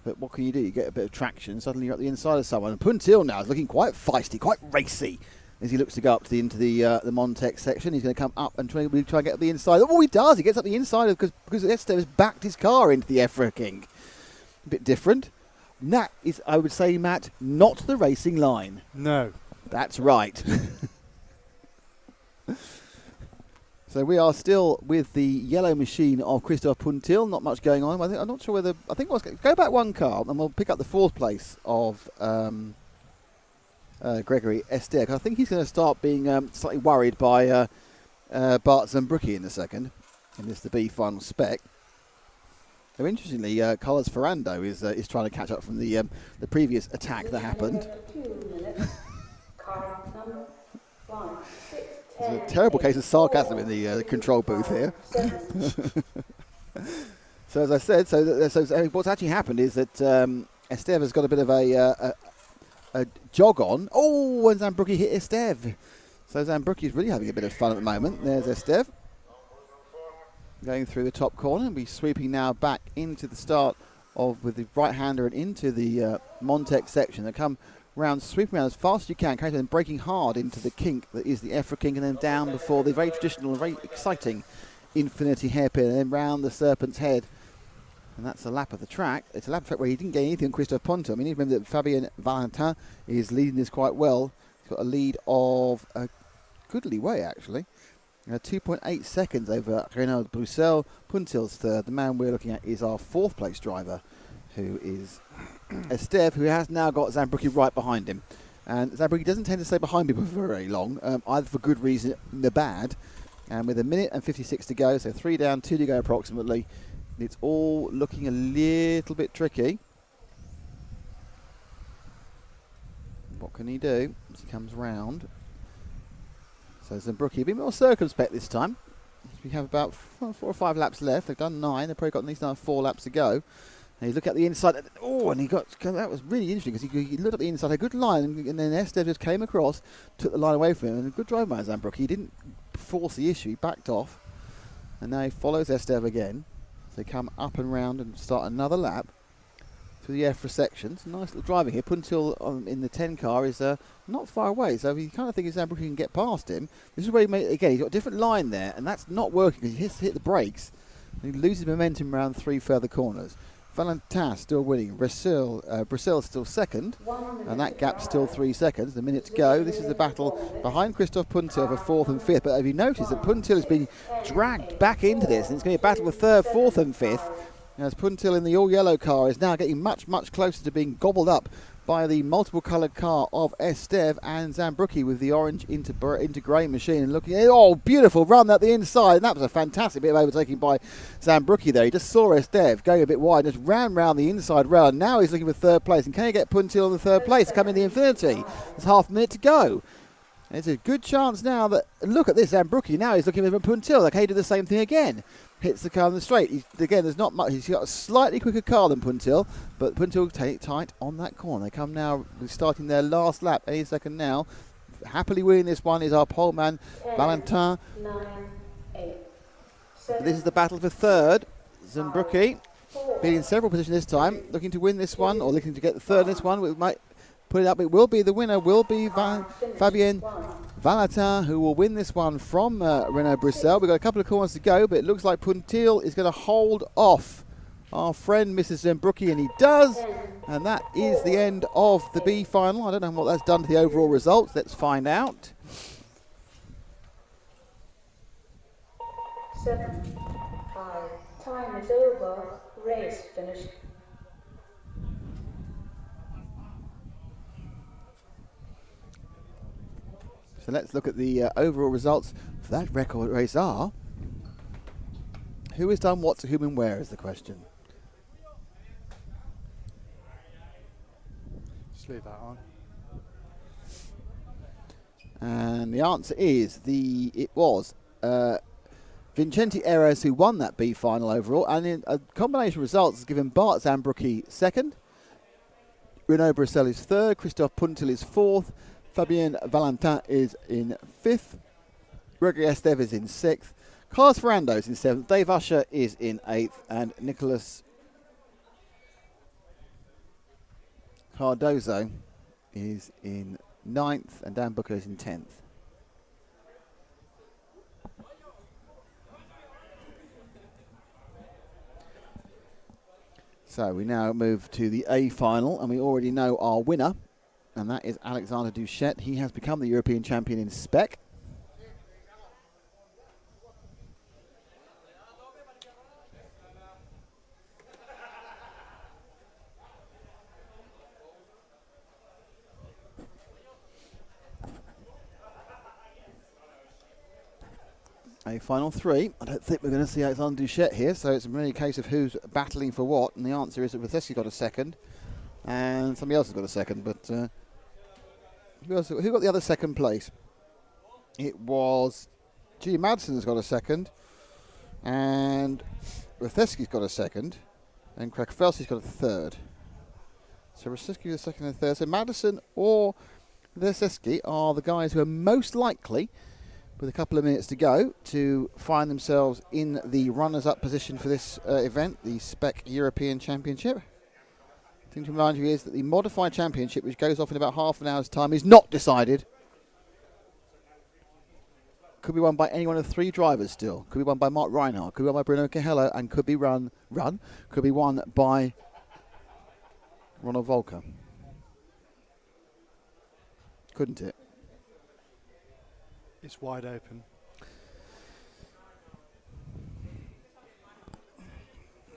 But what can you do? You get a bit of traction. Suddenly you're at the inside of someone. And Puntil now is looking quite feisty, quite racy, as he looks to go up to into the Montec section. He's going to come up and try and get up the inside. Oh, he does. He gets up the inside because Esteve has backed his car into the EFRA King. A bit different. And that is, I would say, Matt, not the racing line. No. That's right. So we are still with the yellow machine of Christophe Puntil. Not much going on. I'm not sure whether... I think we'll go back 1 car and we'll pick up the 4th place of Gregory Esteve. I think he's going to start being slightly worried by Bart Zambrucki in a second. In this, the B final spec. So interestingly, Carlos Ferrando is trying to catch up from the previous attack that happened. There's a terrible case of sarcasm in the control booth here. So as I said, so what's actually happened is that Esteve has got a bit of a jog on. Oh, and Zambrucki hit Esteve. So Zambrucki is really having a bit of fun at the moment. There's Esteve going through the top corner, and be sweeping now back into the start of with the right-hander and into the Montec section. They come round, sweeping around as fast as you can, and breaking hard into the kink that is the EFRA King, and then down before the very traditional, very exciting Infinity hairpin, and then round the Serpent's head. And that's a lap of the track. It's a lap of the track where he didn't get anything on Christophe Ponto. I mean, you remember that Fabien Valentin is leading this quite well. He's got a lead of a goodly way, actually. 2.8 seconds over Renault Bruxelles. Puntil's third. The man we're looking at is our 4th place driver, who is Esteve, who has now got Zambrucki right behind him. And Zambrucki doesn't tend to stay behind people for very long, either for good reason or bad. And with 1 minute and 56 to go, so 3 down, 2 to go approximately, it's all looking a little bit tricky. What can he do as he comes round? So Zambrucki a bit more circumspect this time. We have about 4 or 5 laps left. They've done 9. They've probably got at least another 4 laps to go. And you look at the inside. Oh, and that was really interesting because he looked at the inside, a good line, and then Esteve just came across, took the line away from him, and a good drive by Zambrucki. He didn't force the issue, he backed off, and now he follows Esteve again. So they come up and round and start another lap through the EFRA section. It's a nice little driving here. Puntil in the 10 car is not far away, so if you kind of think Zambrucki can get past him, this is where he's got a different line there, and that's not working because he has to hit the brakes, and he loses momentum around 3 further corners. Valentin still winning. Bruxelles still second, and that gap's still 3 seconds. A minute to go. This is the battle behind Christophe Puntil for 4th and 5th. But have you noticed that Puntil has been dragged back into this, and it's going to be a battle with 3rd, 4th, and 5th. As Puntil in the all-yellow car is now getting much, much closer to being gobbled up by the multiple-coloured car of Esteve and Zambrucki with the orange into grey machine. And looking at oh, beautiful run at the inside. And that was a fantastic bit of overtaking by Zambrucki there. He just saw Esteve going a bit wide, just ran round the inside rail. And now he's looking for 3rd place. And can he get Puntil on the 3rd place to come in the Infinity? There's half a minute to go. And it's a good chance now that, look at this, Zambrucki now he's looking for Puntil. Like, he did the same thing again. Hits the car in the straight. Again, there's not much. He's got a slightly quicker car than Puntil, but Puntil tight on that corner. They come now, starting their last lap any second now. Happily winning this one is our pole man, 10, Valentin. 9, 8, 7, This is the battle for 3rd. Zambrucki being in several positions this time, looking to win this one, or looking to get the 3rd in this one. It might put it up. It will be the winner, will be Fabien Valentin, who will win this one from Renault Bruxelles. We've got a couple of corners to go, but it looks like Puntil is going to hold off our friend Mrs. Zembrucki, and he does. And that is the end of the B final. I don't know what that's done to the overall results. Let's find out. 7, 5, time is over, race finished. So let's look at the overall results for that record race are. Who has done what to whom and where is the question. Just leave that on. And the answer is it was Vincenti Eres who won that B final overall, and in a combination of results has given Bart Zambrucki second, Renault Bruxelles is third, Christophe Puntil is fourth, Fabien Valentin is in fifth, Gregory Esteve is in sixth, Carlos Ferrando is in seventh, Dave Usher is in eighth, and Nicholas Cardozo is in ninth, and Dan Booker is in 10th. So we now move to the A final, and we already know our winner, and that is Alexander Duchette. He has become the European champion in Spec. A final three. I don't think we're going to see Alexander Duchette here, so it's really a case of who's battling for what, and the answer is that Vathesky got a second, and somebody else has got a second, but who got the other second place? It was G. Madsen's got a second, and Vathesky's got a second, and Krakfelski's got a third. So Vathesky was second and third. So Madison or Vathesky are the guys who are most likely, with a couple of minutes to go, to find themselves in the runners-up position for this event, the Spec European Championship. The thing to remind you is that the modified championship, which goes off in about half an hour's time, is not decided. Could be won by any one of three drivers still. Could be won by Mark Reinhardt, could be won by Bruno Cahello, and could be won by Ronald Volker. Couldn't it? It's wide open.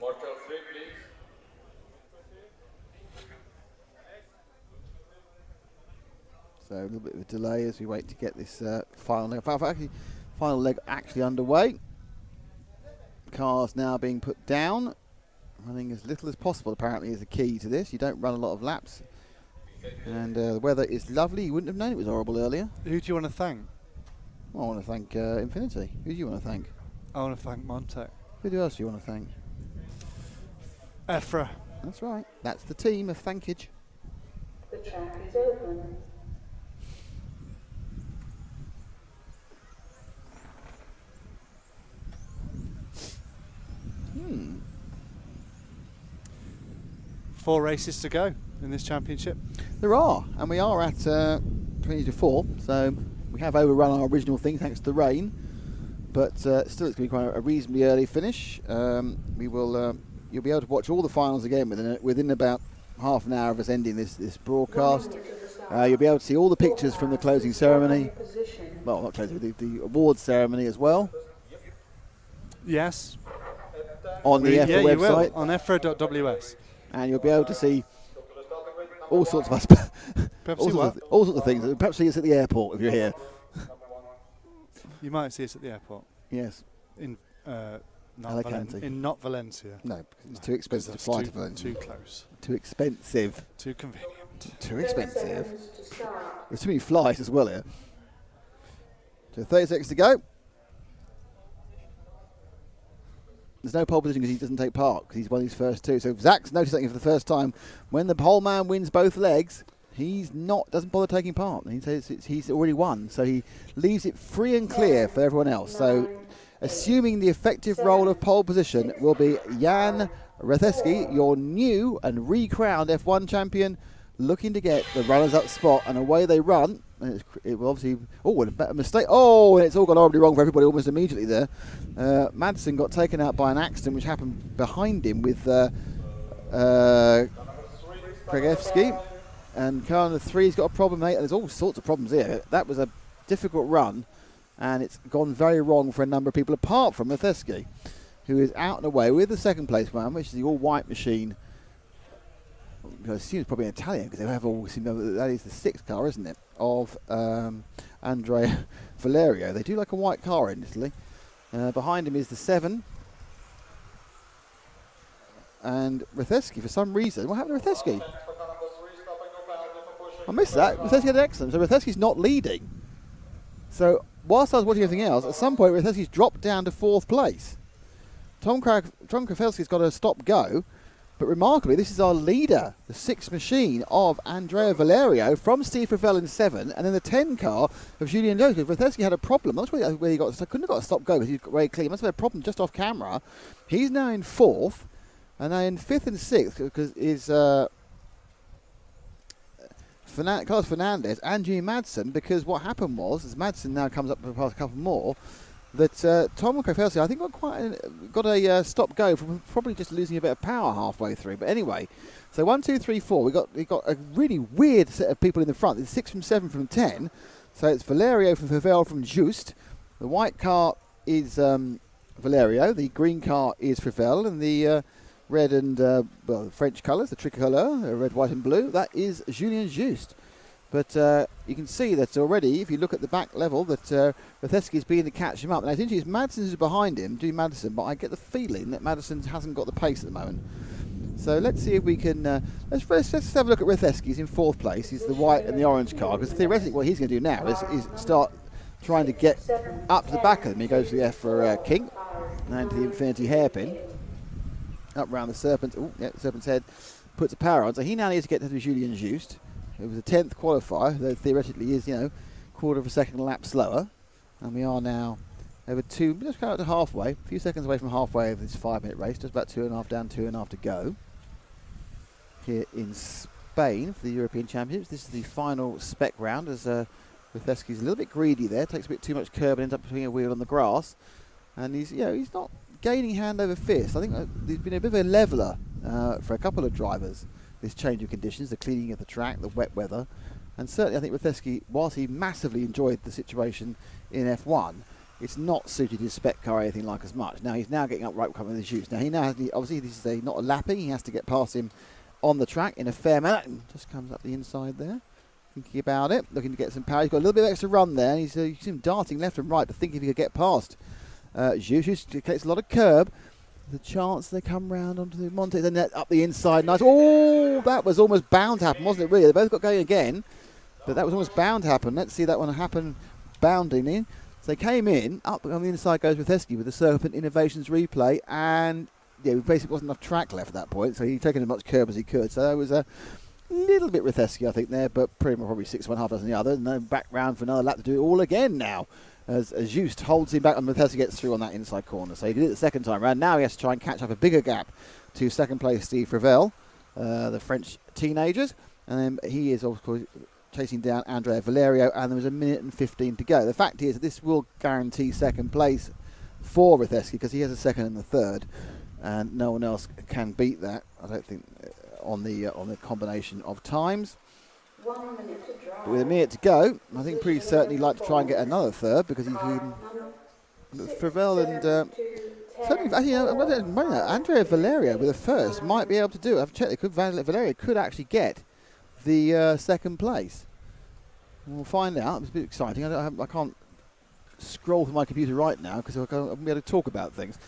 Motor 3, please. So a little bit of a delay as we wait to get this final leg actually underway. Cars now being put down. Running as little as possible apparently is the key to this. You don't run a lot of laps. And the weather is lovely. You wouldn't have known it was horrible earlier. Who do you want to thank? Well, I want to thank Infinity. Who do you want to thank? I want to thank Montec. Who else do you want to thank? EFRA. That's right. That's the team of thankage. The track is open. Four races to go in this championship. There are, and we are at 20 to 4, so we have overrun our original thing thanks to the rain, but still it's going to be quite a reasonably early finish. We will, you'll be able to watch all the finals again within about half an hour of us ending this broadcast. You'll be able to see all the pictures from the closing ceremony. Well, not closing, the awards ceremony as well. Yes. On the EFRA website. On EFRA.ws. And you'll be able to see all sorts of all sorts of things. Perhaps see us at the airport if you're here. You might see us at the airport. Yes. In Alicante. Not Valencia. No, because it's too expensive to fly to Valencia. Too close. Too expensive. Too convenient. Too expensive. There's too many flights as well here. So 30 seconds to go. There's no pole position because he doesn't take part because he's won his first two. So Zach's noticed something for the first time. When the pole man wins both legs, doesn't bother taking part. He says he's already won, so he leaves it free and clear for everyone else. So, assuming the effective role of pole position will be Jan Rathesky, your new and re-crowned F1 champion, looking to get the runners up spot, and away they run. And it will obviously, a mistake. Oh, and it's all gone horribly wrong for everybody almost immediately there. Madsen got taken out by an accident which happened behind him with Kragevsky. And car number 3's got a problem, mate. There's all sorts of problems here. That was a difficult run, and it's gone very wrong for a number of people, apart from Matheski, who is out and away with the second place man, which is the all-white machine. I assume it's probably an Italian, because they have all seen that is the 6th car, isn't it, of Andrea Valerio. They do like a white car in Italy. Behind him is the 7. And Matheski, for some reason, what happened to Matheski? I missed that. Matheski had an accident, so Matheski's not leading. So whilst I was watching everything else, at some point Matheski's dropped down to 4th place. Tom Kragevsky's got a stop-go, but remarkably, this is our leader, the 6th machine of Andrea Valerio from Steve Ravel in 7, and then the 10 car of Julian Jones. Matheski had a problem. I'm not sure where he got. I couldn't have got a stop-go because he's very clean. He must have had a problem just off camera. He's now in 4th, and now in 5th and 6th because is Carlos Fernandez and Jimmy Madsen, because what happened was, as Madsen now comes up past a couple more, that Tom Kragevsky, I think, got a stop-go from probably just losing a bit of power halfway through. But anyway, so 1, 2, 3, 4. We got a really weird set of people in the front. It's 6 from 7 from 10. So it's Valerio from Favel from Just. The white car is Valerio. The green car is Favel, and the red and French colours, the tricolor, red, white and blue, that is Julien Just. But you can see that already, if you look at the back level, that Matheski's beginning to catch him up. Now, it's interesting, Madsen is behind him, doing Madsen, but I get the feeling that Madsen hasn't got the pace at the moment. So let's see if we can, let's have a look at Matheski. He's in 4th place. He's the white and the orange car, because theoretically what he's going to do now is start trying to get up to the back of him. He goes to the EFRA King, and to the Infinity Hairpin. Up round the Serpent's head, puts the power on. So he now needs to get to the Julien Just. It was a 10th qualifier, though theoretically is, quarter of a second a lap slower. And we are now over just going out to halfway, a few seconds away from halfway of this 5-minute race, just about 2.5 down, 2.5 to go. Here in Spain for the European Championships. This is the final spec round, as Matheski's a little bit greedy there, takes a bit too much curb and ends up between a wheel on the grass. And he's not gaining hand over fist. I think there's been a bit of a leveller for a couple of drivers, this change of conditions, the cleaning of the track, the wet weather. And certainly I think Matheski, whilst he massively enjoyed the situation in F1, it's not suited his spec car or anything like as much. Now he's now getting up right with his shoes. Now he now has, obviously this is not a lapping, he has to get past him on the track in a fair manner. Just comes up the inside there, thinking about it, looking to get some power. He's got a little bit of extra run there, and you see him darting left and right to think if he could get past Just takes a lot of curb. The chance they come round onto the Monte, then up the inside. Nice. Oh, that was almost bound to happen, wasn't it, really? They both got going again, but that was almost bound to happen. Let's see that one happen bounding in. So they came in, up on the inside goes Matheski with the Serpent Innovations replay, and basically wasn't enough track left at that point, so he'd taken as much curb as he could. So that was a little bit Matheski, I think, there, but pretty much probably 6 1/2 dozen the other, and then back round for another lap to do it all again now. As Just holds him back, and Matheski gets through on that inside corner. So he did it the second time round. Now he has to try and catch up a bigger gap to second place Steve Ravel, the French teenagers. And then he is, of course, chasing down Andrea Valerio, and there was 1 minute and 15 to go. The fact is that this will guarantee second place for Matheski, because he has a second and a third, and no one else can beat that, I don't think, on the combination of times. 1 minute to drive. But with 1 minute to go, I think pretty certainly like to try and get another third, because he can. Favel and certainly, actually, Andrea Valerio with a first might be able to do it. I've checked. Valerio could actually get the second place. We'll find out. It's a bit exciting. I can't scroll through my computer right now because I won't be able to talk about things.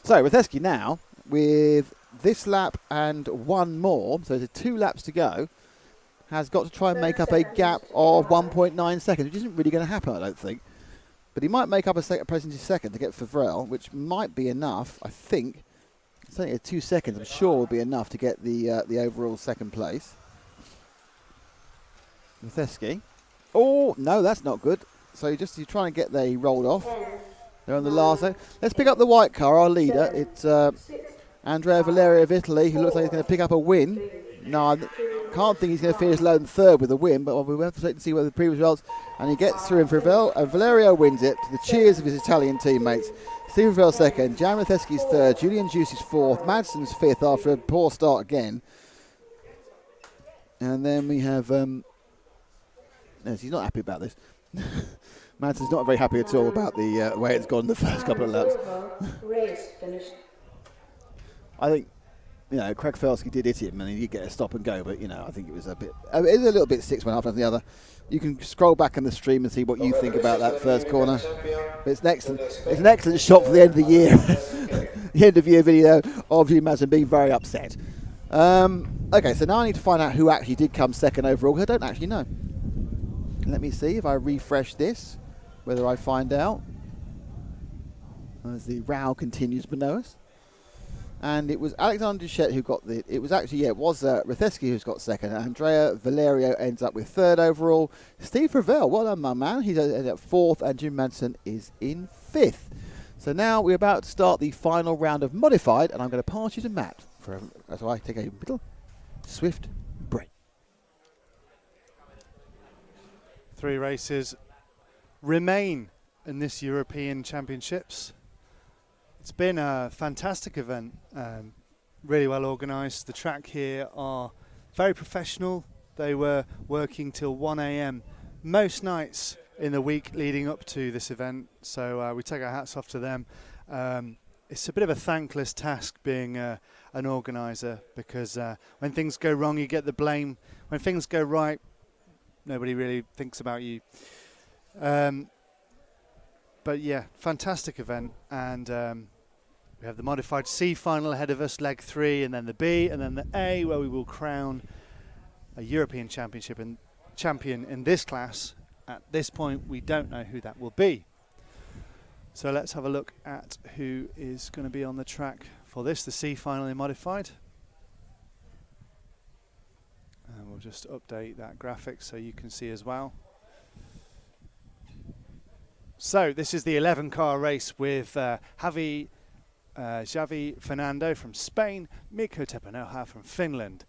So Matheski now with this lap and one more, so there's 2 laps to go, has got to try and make up a gap of 1.9 seconds, which isn't really going to happen, I don't think. But he might make up a second to get Favrel, which might be enough, I think. It's only 2 seconds, I'm sure will be enough to get the overall second place. Matheski. Oh, no, that's not good. So you're trying to get there, he rolled off. They're on the last leg. Let's pick up the white car, our leader. It's Andrea Valerio of Italy, who looks like he's going to pick up a win. No, can't think he's going to finish low and third with a win, but we'll have to wait and see what the previous results. And he gets through in Fravel, and Valerio wins it to the cheers of his Italian teammates. Stephen Fravel second, Jan Rathesky's third, Julian Juicy's fourth, Madsen's fifth after a poor start again. And then we have, yes, he's not happy about this. Madsen's not very happy at all about the way it's gone the first couple of laps. Race finished. I think, Craig Felsky did hit him and he did get a stop and go, but, I think it was a little bit 6 1/2 after the other. You can scroll back in the stream and see what you think about that first corner. But it's an excellent shot for the end of the year. The end of year video of you, Madsen, being very upset. Okay, so now I need to find out who actually did come second overall, because I don't actually know. Let me see if I refresh this, whether I find out. As the row continues below us. And it was Alexander Duchette who got the... It was actually, it was Rathesky who's got second. Andrea Valerio ends up with third overall. Steve Fravel, well done, my man. He's at fourth, and Jim Madsen is in fifth. So now we're about to start the final round of modified, and I'm going to pass you to Matt as I take a little swift break. 3 races remain in this European Championships. It's been a fantastic event, really well organised. The track here are very professional. They were working till 1 a.m. most nights in the week leading up to this event, so we take our hats off to them. It's a bit of a thankless task being an organiser, because when things go wrong you get the blame. When things go right, nobody really thinks about you. But yeah, fantastic event, and we have the modified C final ahead of us, leg 3, and then the B, and then the A, where we will crown a European Championship and champion in this class. At this point, we don't know who that will be. So let's have a look at who is going to be on the track for this, the C final in modified. And we'll just update that graphic so you can see as well. So this is the 11-car race with Xavi Fernando from Spain, Mikko Tepanoha from Finland,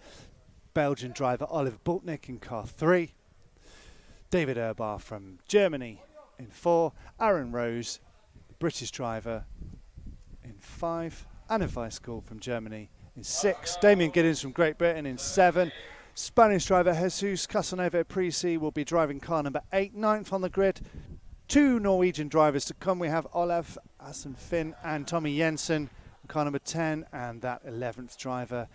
Belgian driver Oliver Bultnick in car 3, David Urbar from Germany in 4, Aaron Rose, the British driver, in 5, Anna Weisskopf from Germany in 6, Damien Giddens from Great Britain in 7, Spanish driver Jesus Casanova Prisi will be driving car number 8, 9th on the grid. 2 Norwegian drivers to come. We have Olaf Assen Finn and Tommy Jensen, car number 10, and that 11th driver,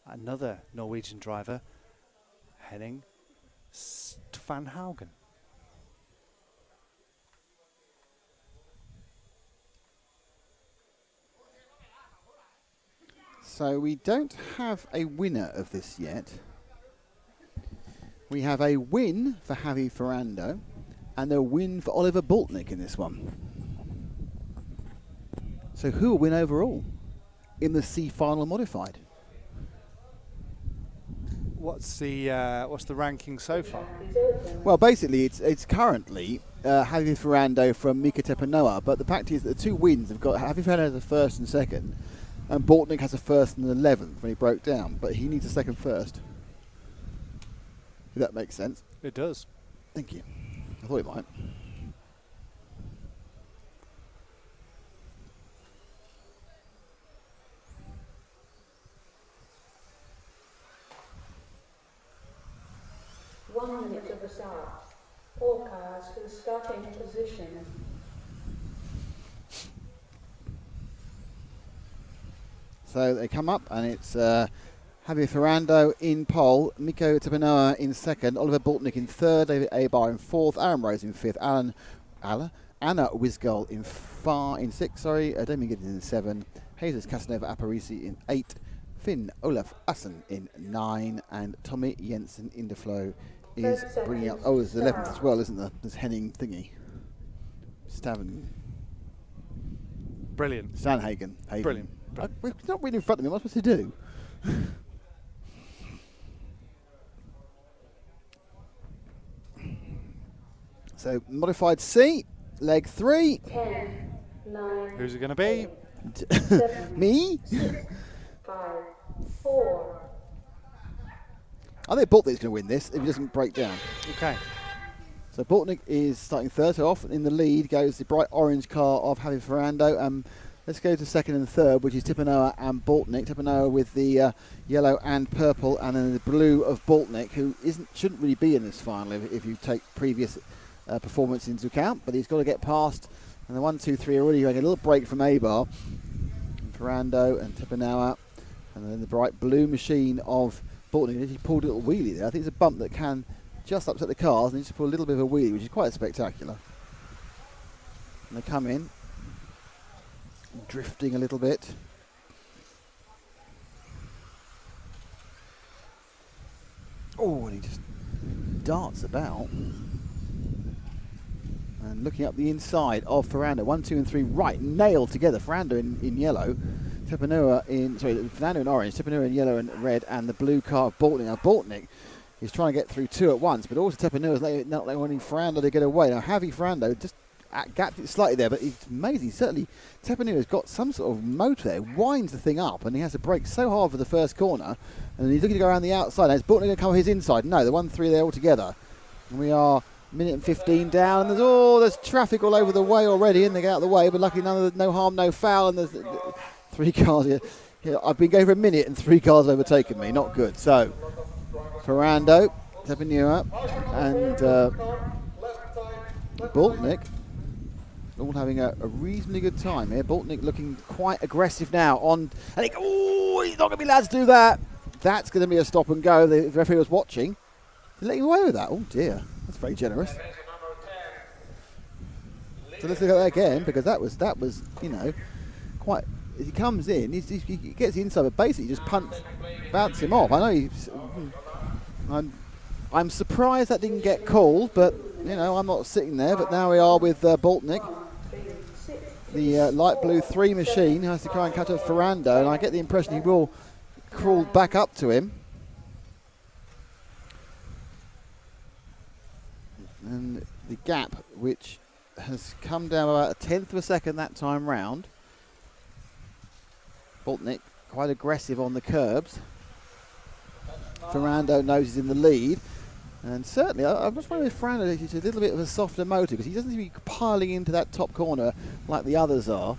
another Norwegian driver, Henning Van Haugen. So we don't have a winner of this yet. We have a win for Javi Ferrando and a win for Oliver Bultnick in this one. So who will win overall in the C final modified? What's the ranking so far? Well, basically it's currently Javi Ferrando from Mika Tepanoa, but the fact is that the 2 wins have got Javi Ferrando as a first and second, and Bultnick has a first and an 11th when he broke down, but he needs a second first. If that makes sense. It does. Thank you. I thought it might. One minute to the start. All cars to the starting position. So they come up, and it's Javier Ferrando in pole, Mikko Tepanoa in second, Oliver Bultnick in third, David Abar in fourth, Aaron Rose in fifth, Anna Wisgol in sixth, Damien Giddens in 7, Jesus Casanova Aparisi in 8, Finn Olaf Assen in 9, and Tommy Jensen in the flow is bringing up. Oh, there's the 11th as well, isn't there? There's Henning thingy. Staven. Brilliant. Stanhagen. Brilliant. It's not really in front of me. What am I supposed to do? So, modified C, leg 3. 10, 9. Who's it going to be? 7, Me? 6, 5, 4. I think Boltnick's going to win this if he doesn't break down. Okay. So Boltnick is starting third. So off in the lead goes the bright orange car of Javi Ferrando. Let's go to second and third, which is Tippanoa and Boltnick. Tippanoa with the yellow and purple, and then the blue of Boltnick, who shouldn't really be in this final if you take previous performance into account. But he's got to get past. And the 1, 2, 3 already getting a little break from Abar. Ferrando and Tippanoa, and then the bright blue machine of Boltnick. He pulled a little wheelie there. I think it's a bump that can just upset the cars, and he just pulled a little bit of a wheelie, which is quite spectacular. And they come in, drifting a little bit. Oh, and he just darts about. And looking up the inside of Ferrando, 1, 2, and 3, right, nailed together. Ferrando in yellow, Fernando in orange, Tippanoa in yellow and red, and the blue car of Boltnick. Now Boltnick is trying to get through two at once, but also Tippanoa is not letting Ferrando to get away. Now Javi Ferrando just gapped it slightly there, but it's amazing. Certainly Tippanoa has got some sort of motor there, winds the thing up, and he has to brake so hard for the first corner, and he's looking to go around the outside. Now is Boltnick going to come his inside? No, the 1, 3 there all together. And we are minute and 15 down, and there's traffic all over the way already, and they get out of the way, but luckily no harm, no foul, and there's 3 cars here. I've been going for a minute and 3 cars overtaken me, not good. So Ferrando, Tippanoa, and Boltnick all having a reasonably good time here. Boltnick looking quite aggressive now on, and he's not going to be allowed to do that. That's going to be a stop and go. The referee was watching. They're letting away with that. Oh dear, that's very generous. So let's look at that again, because that was quite. As he comes in, he gets the inside, but basically just bounce him off. I know I'm surprised that didn't get called, but I'm not sitting there. But now we are with Boltnick, the light blue 3 machine, who has to try and catch up Ferrando, and I get the impression he will crawl back up to him. And the gap, which has come down about a 1/10 of a second that time round. Boltnick quite aggressive on the curbs. Ferrando knows he's in the lead. And certainly, I'm just wondering if Ferrando is a little bit of a softer motor, because he doesn't seem to be piling into that top corner like the others are.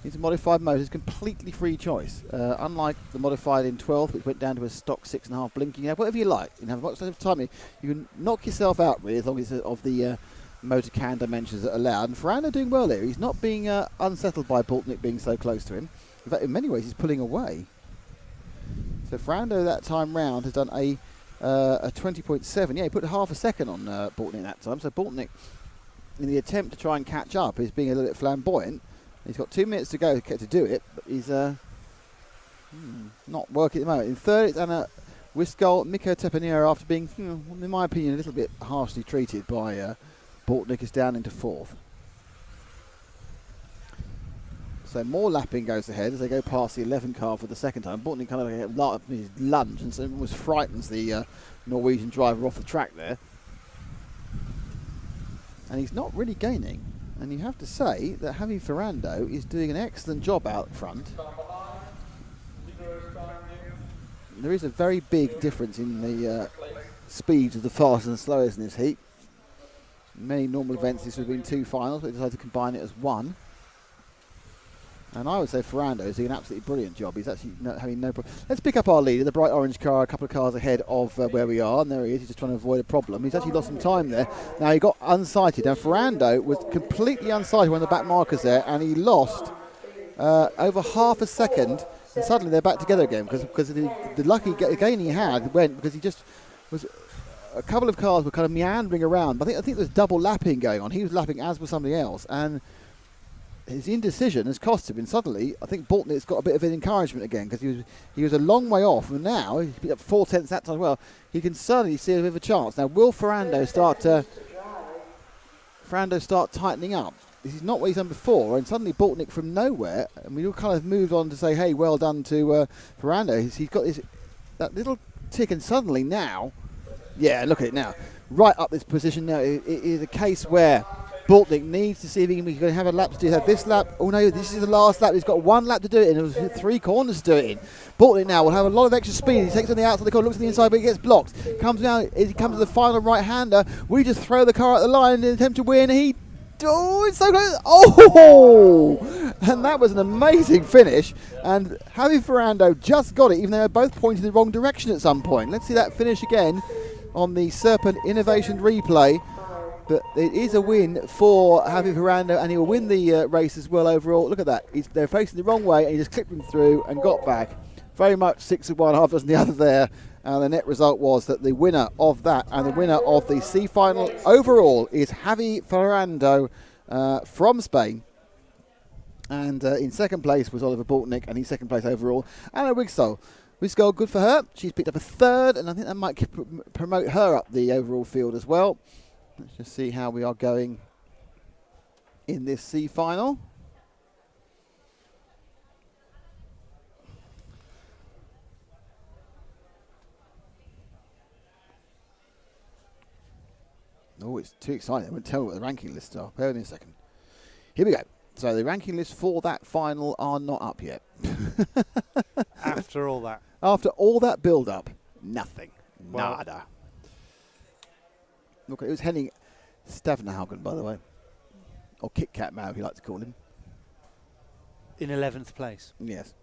He's a modified motor, it's completely free choice. Unlike the modified in 12th, which went down to a stock 6.5 blinking. Whatever you like. You can have much time. You can knock yourself out really, as long as it's of the motor can dimensions that are allowed. And Ferrando doing well here. He's not being unsettled by Boltnick being so close to him. In fact, in many ways, he's pulling away. So Ferrando that time round has done a 20.7. Yeah, he put half a second on Boltnick that time. So Boltnick, in the attempt to try and catch up, is being a little bit flamboyant. He's got 2 minutes to go to do it, but he's not working at the moment. In third, it's Anna Wisgol, Mikko Tippanoa, after being, in my opinion, a little bit harshly treated by Boltnick, is down into 4th. So more lapping goes ahead as they go past the 11 car for the second time. Boltnick kind of his lunge and so almost frightens the Norwegian driver off the track there. And he's not really gaining. And you have to say that Javi Ferrando is doing an excellent job out front. There is a very big difference in the speeds of the fast and the slowest in this heat. In many normal events this would have been 2 finals, but they decided to combine it as 1. And I would say Ferrando is doing an absolutely brilliant job. He's actually having no problem. Let's pick up our leader, the bright orange car, a couple of cars ahead of where we are. And there he is. He's just trying to avoid a problem. He's actually lost some time there. Now he got unsighted. Now Ferrando was completely unsighted when the back markers there, and he lost over half a second. And suddenly they're back together again because the lucky gain he had went because he just was. A couple of cars were kind of meandering around. But I think there's double lapping going on. He was lapping as was somebody else, and his indecision has cost him, and suddenly I think Boltnick's got a bit of an encouragement again, because he was a long way off, and now he's been up 4/10 that time as well. He can certainly see a bit of a chance. Now, will Ferrando start tightening up? This is not what he's done before, and suddenly Boltnick from nowhere, and we all kind of moved on to say, hey, well done to Ferrando. He's got that little tick, and suddenly now, yeah, look at it now, right up this position now. It is a case where Boltnick needs to see if he can have a lap to do that. This lap, oh no, this is the last lap. He's got one lap to do it in. It was 3 corners to do it in. Boltnick now will have a lot of extra speed. He takes on the outside of the corner, looks to the inside, but he gets blocked. Comes down, he comes to the final right-hander. We just throw the car at the line in an attempt to win. It's so close. Oh! And that was an amazing finish. And Javi Ferrando just got it, even though they're both pointing in the wrong direction at some point. Let's see that finish again on the Serpent Innovation replay. But it is a win for Javi Ferrando, and he will win the race as well overall. Look at that. They're facing the wrong way, and he just clipped them through and got back. Very much 6 of one, half dozen the other there. And the net result was that the winner of that and the winner of the C final overall is Javi Ferrando from Spain. And in second place was Oliver Boltnick, and in second place overall, Anna Wigsol. Wigsol, good for her. She's picked up a third, and I think that might promote her up the overall field as well. Let's just see how we are going in this C final. Oh, it's too exciting. I won't tell you what the ranking lists are. Bear with me a second. Here we go. So the ranking lists for that final are not up yet. After all that. After all that build-up, nothing. Well, Nada. Look, it was Henning Stavenhaugen, by the way. Or Kit Kat Mao, if you like to call him. In 11th place. Yes.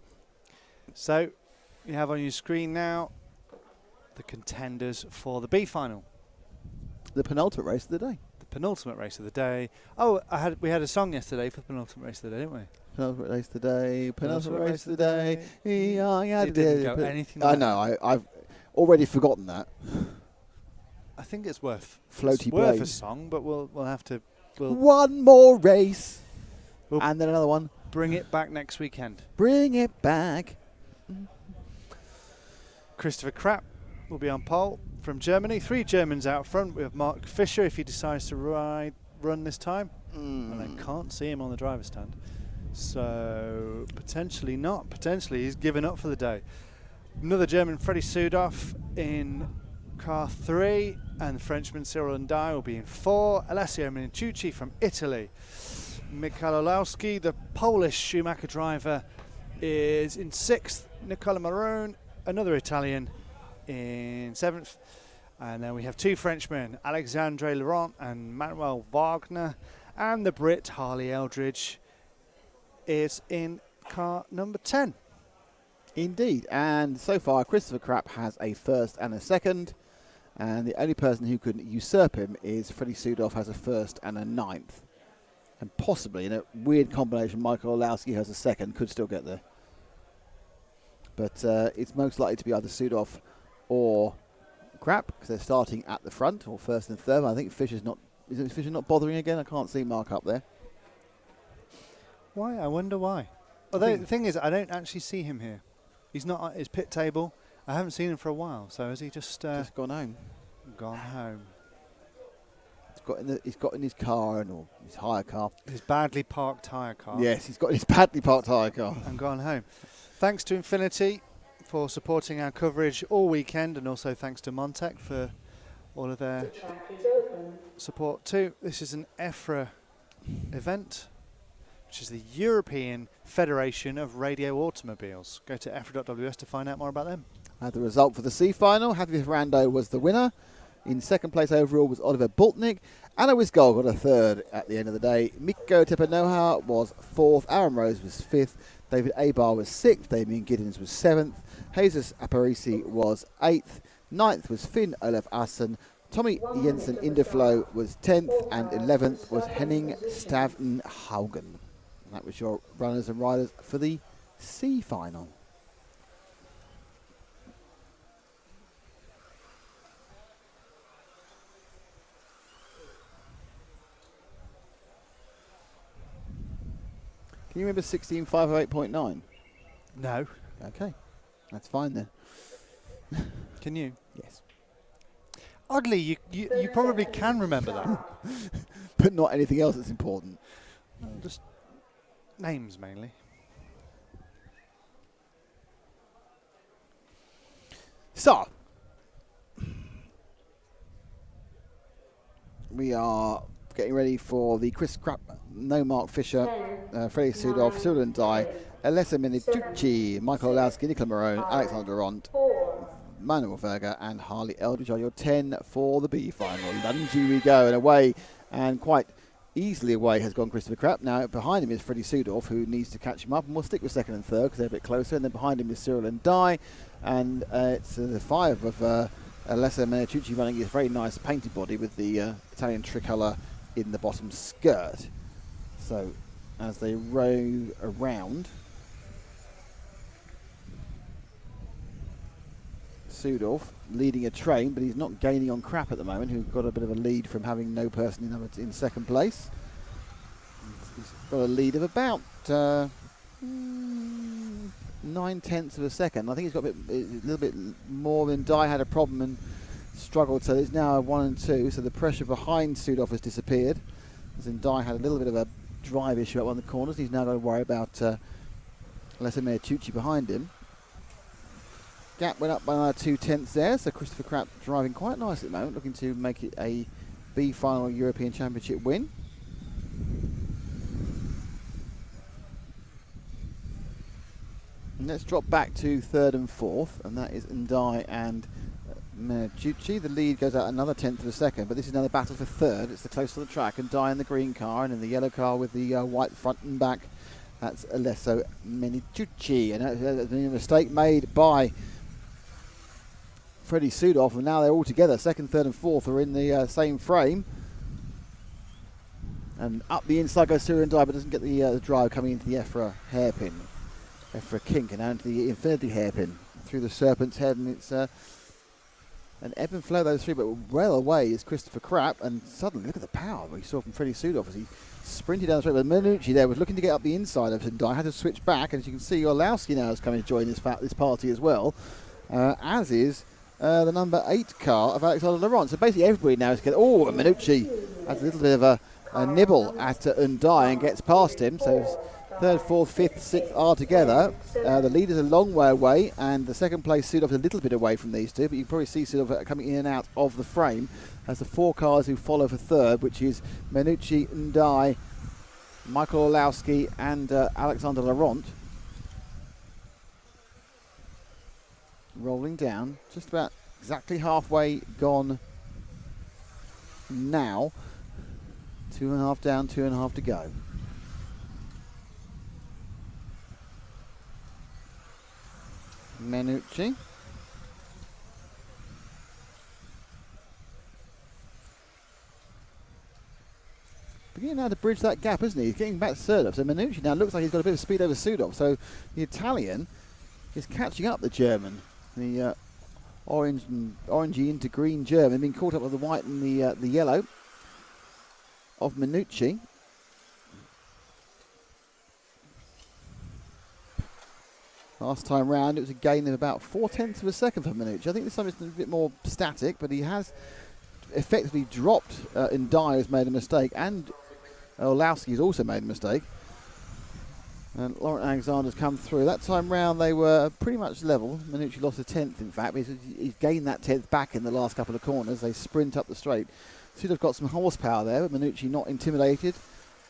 So, you have on your screen now the contenders for the B final. The penultimate race of the day. The penultimate race of the day. Oh, we had a song yesterday for the penultimate race of the day, didn't we? Penultimate race of the day. Penultimate race of the day. It didn't go anything I like know. I've already forgotten that. I think it's worth Floaty worth a Blade. song, but we'll have to. One more race. And then another one. Bring it back next weekend. Bring it back. Christopher Krapp will be on pole from Germany. 3 Germans out front. We have Mark Fisher if he decides to run this time. And I can't see him on the driver's stand. So potentially not. Potentially he's given up for the day. Another German, Freddie Sudoff, in car 3, and the Frenchman Cyril Ndai will be in 4. Alessio Minicucci from Italy. Mikhail Olowski, the Polish Schumacher driver, is in 6th. Nicola Maroon, another Italian, in 7th. And then we have 2 Frenchmen, Alexandre Laurent and Manuel Wagner. And the Brit, Harley Eldridge, is in car number 10. Indeed. And so far, Christopher Krapp has a first and a second. And the only person who could usurp him is Freddie Sudoff, has a first and a 9th. And possibly, in a weird combination, Michael Olowski has a second, could still get there. But it's most likely to be either Sudoff or Krapp, because they're starting at the front, or first and third. I think Fisher's not. Is Fisher not bothering again? I can't see Mark up there. Why? I wonder why. Although the thing is, I don't actually see him here. He's not at his pit table. I haven't seen him for a while. So has he just gone home? Gone home. He's got in his car or his hire car. His badly parked hire car. Yes, he's got his badly parked hire car. And gone home. Thanks to Infinity for supporting our coverage all weekend, and also thanks to Montec for all of their support too. This is an EFRA event, which is the European Federation of Radio Automobiles. Go to efra.ws to find out more about them. The result for the C final, Javi Ferrando was the winner. In second place overall was Oliver Boltnick. Anna Wigsol got a third at the end of the day. Mikko Tepanoha was 4th. Aaron Rose was 5th. David Abar was 6th. Damien Giddens was 7th. Jesus Aparisi was 8th. 9th was Finn Olaf Assen. Tommy Jensen Indeflo was 10th. And 11th was Henning Stavenhaugen. That was your runners and riders for the C final. Can you remember 16508.9? No. Okay. That's fine then. Can you? Yes. Oddly, you probably can remember that. But not anything else that's important. No, just names mainly. So, we are getting ready for the Chris Krapp, No Mark Fisher, Freddie Sudolph, Cyril Ndai, Alessa Minitucci, Michael Olowski, Nicola Marone, Alexander Ront, Manuel Verga and Harley Eldridge are your 10 for the B final. Lungy we go, and away, and quite easily away has gone Christopher Krapp. Now behind him is Freddie Sudolph, who needs to catch him up, and we'll stick with second and third because they're a bit closer, and then behind him is Cyril Ndai, and it's the 5 of Alessa Minitucci running his very nice painted body with the Italian tricolour in the bottom skirt. So as they row around, Sudolph leading a train, but he's not gaining on Krapp at the moment, who got a bit of a lead from having no person in second place. He's got a lead of about 9/10 of a second. I think he's got a little bit more than Dye had a problem and struggled, so it's now 1 and 2, so the pressure behind Sudolph has disappeared. As in Dye had a little bit of a drive issue at one of the corners. He's now got to worry about Alessa Minitucci behind him. Gap went up by another 2/10 there, so Christopher Krapp driving quite nicely at the moment, looking to make it a B final European Championship win. And let's drop back to third and fourth, and that is Ndai and Minitucci. The lead goes out another 1/10 of a second, but this is another battle for third. It's the close to the track, and Ndai in the green car, and in the yellow car with the white front and back, that's Alessa Minitucci. And there's been a mistake made by Freddie Sudolph, and now they're all together. Second, third and fourth are in the same frame. And up the inside goes Cyril Ndai, but doesn't get the drive coming into the EFRA hairpin. EFRA kink, and down to the infinity hairpin through the Serpent's head, and it's an ebb and flow those three, but well away is Christopher Krapp, and suddenly look at the power we saw from Freddie Sudolph as he sprinted down the straight. But Minitucci there was looking to get up the inside of Ndai, had to switch back, and as you can see, Olowski now is coming to join this party as well, as is the number 8 car of Alexander Laurent. So basically everybody now is getting... Oh, and Minitucci has a little bit of a nibble at Ndai and gets past him. So third, fourth, fifth, sixth are together. The leader's a long way away, and the second place Sudolph is a little bit away from these two, but you can probably see Sudolph coming in and out of the frame as the 4 cars who follow for third, which is Minitucci, Ndai, Michael Olowski and Alexander Laurent. Rolling down, just about exactly halfway gone now. 2.5 down, 2.5 to go. Minitucci. Beginning now to bridge that gap, isn't he? He's getting back to Sudolph. So Minitucci now looks like he's got a bit of speed over Sudolph. So the Italian is catching up the German. The orangey into green German being caught up with the white and the yellow of Minitucci. Last time round it was a gain of about 4/10 of a second for Minitucci. I think this time it's a bit more static, but he has effectively dropped Ndai, who's made a mistake, and Olowski has also made a mistake. And Laurent Alexander's come through. That time round they were pretty much level. Minitucci lost a 10th, in fact. He's gained that 10th back in the last couple of corners. They sprint up the straight. Should have got some horsepower there, but Minitucci not intimidated.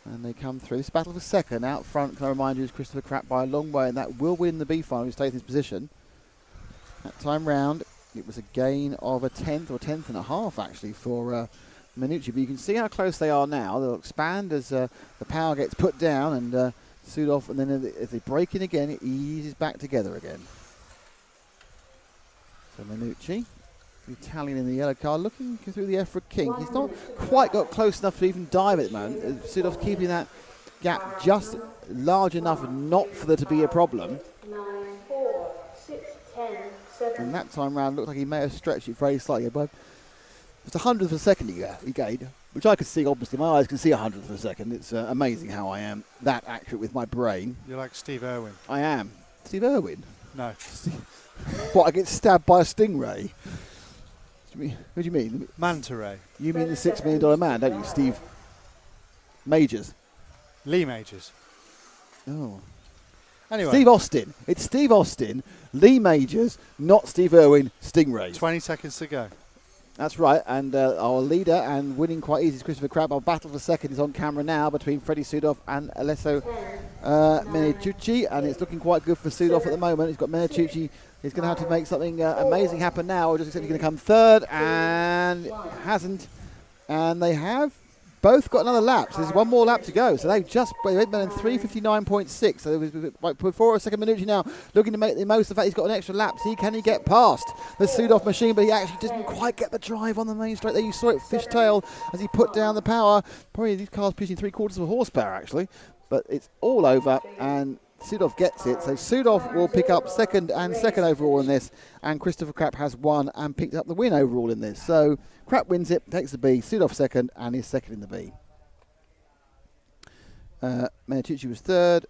And they come through. This battle for second. Out front, can I remind you, is Christopher Krapp by a long way, and that will win the B final. He stays in his position. That time round, it was a gain of a 10th or 10th and a half, actually, for Minitucci. But you can see how close they are now. They'll expand as the power gets put down, and Sudolph, and then as they break in again, it eases back together again. So Minitucci, the Italian in the yellow car, looking through the EFRA kink. He's not quite got close enough to even dive at the moment. Sudolph's keeping that gap just large enough not for there to be a problem. 9, 4, 6, 10, 7. And that time round looked like he may have stretched it very slightly. But it's a 100th of a second he gained, which I could see, obviously. My eyes can see 100th of a second. It's amazing how I am that accurate with my brain. You're like Steve Irwin. I am. Steve Irwin? No. What, I get stabbed by a stingray? What do you mean? Manta ray. You mean the $6 million man, don't you, Steve Majors? Lee Majors. Oh. Anyway. Steve Austin. It's Steve Austin, Lee Majors, not Steve Irwin, Stingray. 20 seconds to go. That's right, and our leader and winning quite easy is Christopher Crabb. Our battle for second is on camera now between Freddie Sudov and Alessio Meniciucci, and it's looking quite good for Sudov at the moment. He's got Meniciucci. He's going to have to make something amazing happen now, or just accept he's going to come third, and hasn't. And they have both got another lap, so there's one more lap to go. So they've been in 3:59.6. So there was like before a second Minucci now looking to make the most of the fact he's got an extra lap. See, can he get past the Sudov machine? But he actually didn't quite get the drive on the main straight there. You saw it fishtail as he put down the power. Probably these cars pushing 3/4 of a horsepower actually. But it's all over, and Sudov gets it. So Sudov will pick up second overall in this, and Christopher Crabb has won and picked up the win overall in this. So Crabb wins it, takes the B, Sudov second, and is second in the B. Meniciucci was third,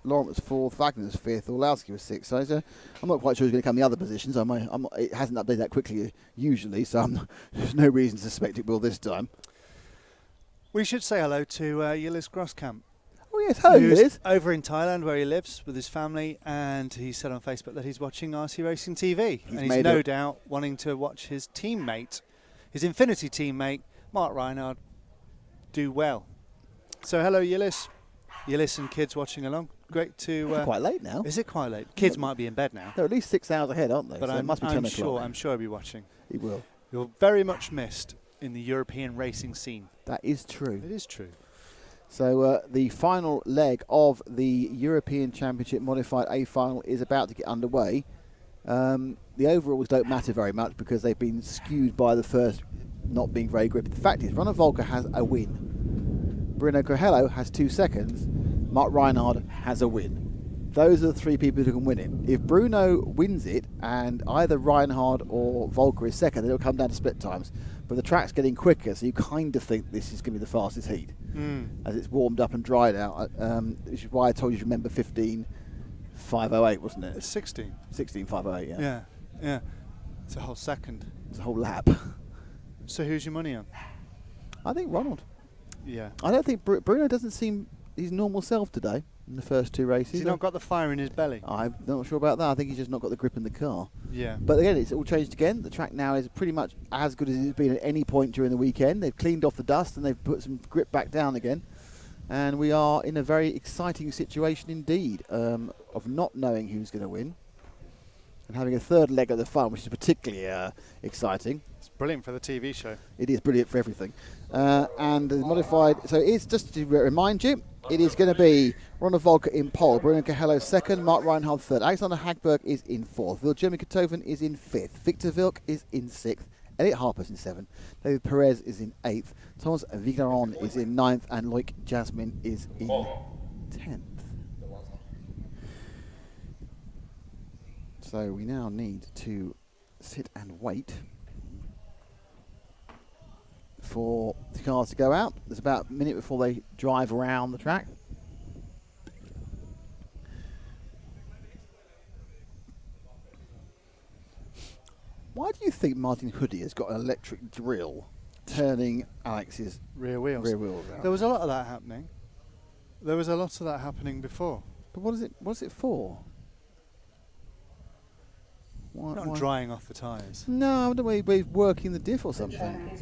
Laurent was fourth, Wagner was fifth, Orlowski was sixth. So I'm not quite sure who's going to come in the other positions. It hasn't updated that quickly usually, so there's no reason to suspect it will this time. We should say hello to Yilis Grosskamp. Oh yes, hello Yilis. Over in Thailand where he lives with his family, and he said on Facebook that he's watching RC Racing TV. He's no doubt wanting to watch his teammate, his Infinity teammate, Mark Reinhardt, do well. So hello Yilis. Yilis and kids watching along. Great to... It's quite late now. Is it quite late? Kids might be in bed now. They're at least 6 hours ahead, aren't they? But so it must be 10 o'clock. I'm sure he'll be watching. He will. You're very much missed in the European racing scene. That is true. It is true. So the final leg of the European Championship Modified A final is about to get underway. The overalls don't matter very much because they've been skewed by the first not being very grippy. The fact is, Ronald Volker has a win. Bruno Coelho has 2 seconds. Mark Reinhardt has a win. Those are the 3 people who can win it. If Bruno wins it and either Reinhardt or Volker is second, then it'll come down to split times. But the track's getting quicker, so you kind of think this is going to be the fastest heat as it's warmed up and dried out. Which is why I told you to remember 15.508, wasn't it? It's 16. 16.508, yeah. Yeah. It's a whole second. It's a whole lap. So who's your money on? I think Ronald. Yeah. I don't think Bruno doesn't seem his normal self today in the first 2 races. Has he not got the fire in his belly? I'm not sure about that. I think he's just not got the grip in the car. Yeah. But again, it's all changed again. The track now is pretty much as good as it's been at any point during the weekend. They've cleaned off the dust and they've put some grip back down again. And we are in a very exciting situation indeed of not knowing who's going to win and having a third leg of the fun, which is particularly exciting. It's brilliant for the TV show. It is brilliant for everything. And the modified, so it's just to remind you, it is going to be Ronald Volker in pole, Bruno Coelho second, Mark Reinhardt third, Alexander Hagberg is in fourth, Viljermi Kotoven is in fifth, Victor Vilk is in sixth, Elliot Harper's in seventh, David Perez is in eighth, Thomas Vigneron is in ninth, and Loic Jasmin is in 10th. So we now need to sit and wait for the cars to go out. There's about a minute before they drive around the track. Why do you think Martin Hoodie has got an electric drill turning Alex's rear wheels out? There was a lot of that happening. There was a lot of that happening before. But what is it? What's it for? Not drying off the tyres. No, the way we're working the diff or something.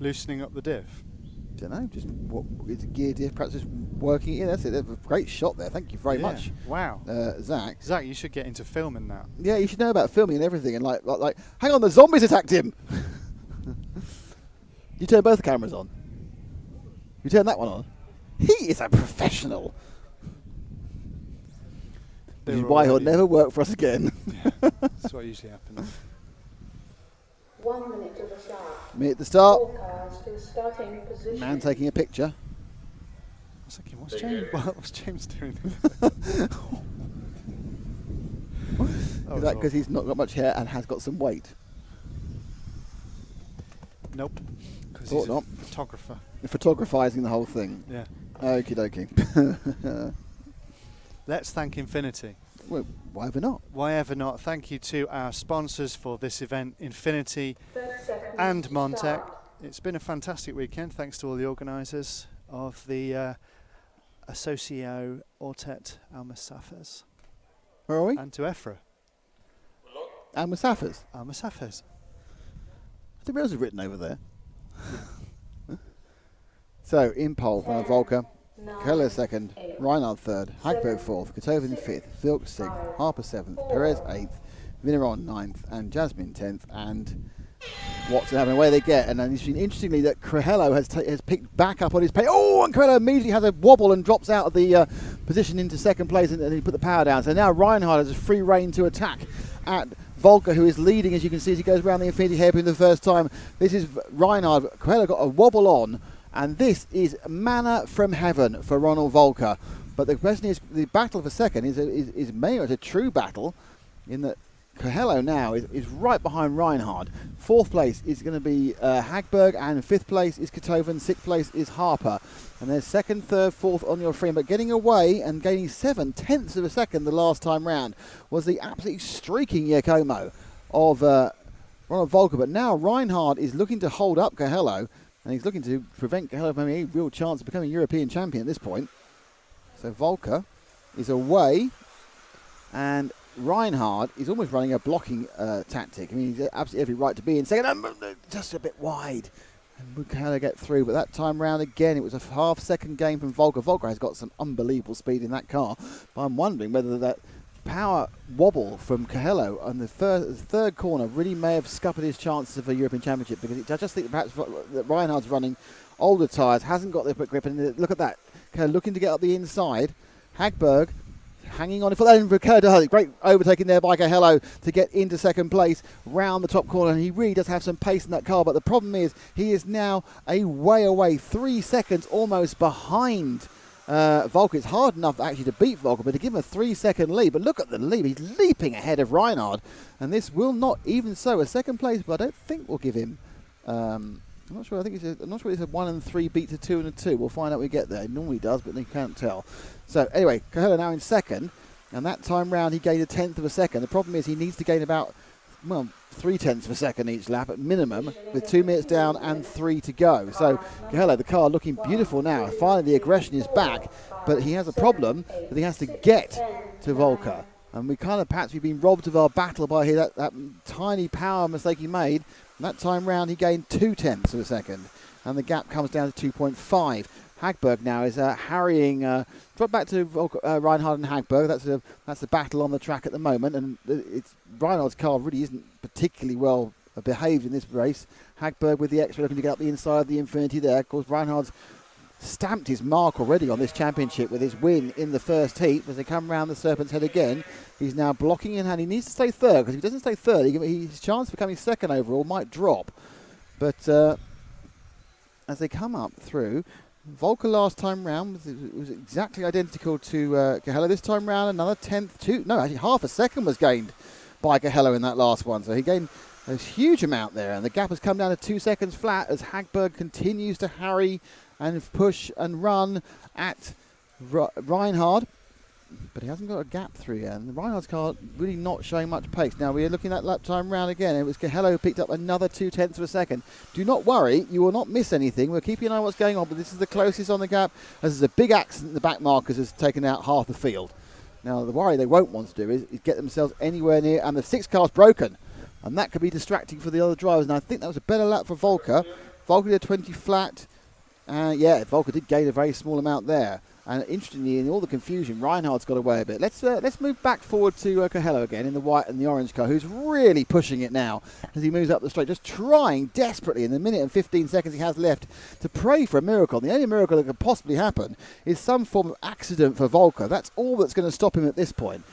Loosening up the diff. Don't know, just what it's a gear diff, perhaps just working it in. That's it. That's a great shot there. Thank you very much. Wow. Zach. Zach, you should get into filming that. Yeah, you should know about filming and everything. And like hang on, the zombies attacked him. You turn both the cameras on. You turn that one on. He is a professional. Which is why he'll never work for us again. Yeah, that's what usually happens. 1 minute to the start. Minute to start. All cars to the starting position. Man taking a picture. I was thinking, what's James doing? Is that because he's not got much hair and has got some weight? Nope. Because Thought he's not. a photographer. You're photographizing the whole thing. Yeah. Okie dokie. Let's thank Infinity. Well, why ever not? Why ever not? Thank you to our sponsors for this event, Infinity and Montec. It's been a fantastic weekend. Thanks to all the organisers of the Associo Autet Almasafers. Where are we? And to EFRA. And Musafa's. Musafa's. I didn't realise it was written over there. So, in pole, Volker, Keller second, Reinhard third, Hagberg fourth, Kotoven fifth, Vilk sixth, Harper seventh, Perez eighth, Vineron ninth, and Jasmine 10th, and Watson having away they get. And then you've seen interestingly that Crehello has picked back up on his pace. Oh, and Crehello immediately has a wobble and drops out of the position into second place, and he put the power down. So now Reinhard has a free rein to attack at Volker, who is leading, as you can see, as he goes around the Infinity hairpin the first time. This is Reinhard. Crehello got a wobble on, and this is manna from heaven for Ronald Volker. But the question is, the battle for second is maybe a true battle, in that Crehello now is right behind Reinhard. Fourth place is going to be Hagberg, and fifth place is Kotoven, sixth place is Harper. And there's second, third, fourth on your frame. But getting away and gaining 7/10 of a second the last time round was the absolutely streaking Giacomo of Ronald Volker. But now Reinhard is looking to hold up Crehello, and he's looking to prevent Crehello from having any real chance of becoming European champion at this point. So Volker is away, and Reinhard is almost running a blocking tactic. I mean, he's absolutely every right to be in second, just a bit wide. And would Crehello get through? But that time round again, it was a half-second gain from Volker. Volker has got some unbelievable speed in that car, but I'm wondering whether that power wobble from Crehello on the third corner really may have scuppered his chances of a European Championship, because I just think perhaps that Reinhard's running older tyres, hasn't got the grip, and look at that, Crehello looking to get up the inside. Hagberg hanging on for that. Great overtaking there by Crehello to get into second place round the top corner, and he really does have some pace in that car. But the problem is he is now a way away, 3 seconds almost behind Volker. It's hard enough actually to beat Volker, but to give him a 3-second lead. But look at the lead, he's leaping ahead of Reinhard, and this will not, even so, a second place, but I don't think will give him I'm not sure. I'm not sure it's a 1 and 3 beat to 2 and a 2. We'll find out when we get there. It normally does, but you can't tell. So anyway, Crehello now in second, and that time round he gained 1/10 of a second. The problem is he needs to gain about 3/10 of a second each lap at minimum, with 2 minutes down and 3 to go. So Crehello, the car looking beautiful now. Finally, the aggression is back, but he has a problem that he has to get to Volker. And perhaps we've been robbed of our battle by here, that tiny power mistake he made. And that time round he gained 2/10 of a second, and the gap comes down to 2.5. Hagberg now is harrying, drop back to Reinhard and Hagberg. That's the battle on the track at the moment, and Reinhard's car really isn't particularly well behaved in this race. Hagberg with the extra looking to get up the inside of the Infinity there. Of course, Reinhard's stamped his mark already on this championship with his win in the first heat. As they come round the Serpent's Head again, he's now blocking in hand. He needs to stay third, because if he doesn't stay third, his chance of becoming second overall might drop. But as they come up through, Volker last time round was exactly identical to Crehello. This time round, another 10th, actually half a second was gained by Crehello in that last one. So he gained a huge amount there, and the gap has come down to 2 seconds flat as Hagberg continues to harry and push and run at Reinhard, but he hasn't got a gap through yet, and Reinhard's car really not showing much pace. Now we are looking at lap time round again. It was Crehello who picked up another 2/10 of a second. Do not worry, you will not miss anything. We're keeping an eye on what's going on, but this is the closest on the gap, as there's a big accident in the back markers has taken out half the field. Now the worry they won't want to do is get themselves anywhere near, and the 6th car's broken, and that could be distracting for the other drivers. And I think that was a better lap for Volker. Volker did 20 flat. Volker did gain a very small amount there. And interestingly, in all the confusion, Reinhard's got away a bit. Let's move back forward to Crehello again in the white and the orange car, who's really pushing it now as he moves up the straight, just trying desperately in the minute and 15 seconds he has left to pray for a miracle. The only miracle that could possibly happen is some form of accident for Volker. That's all that's going to stop him at this point.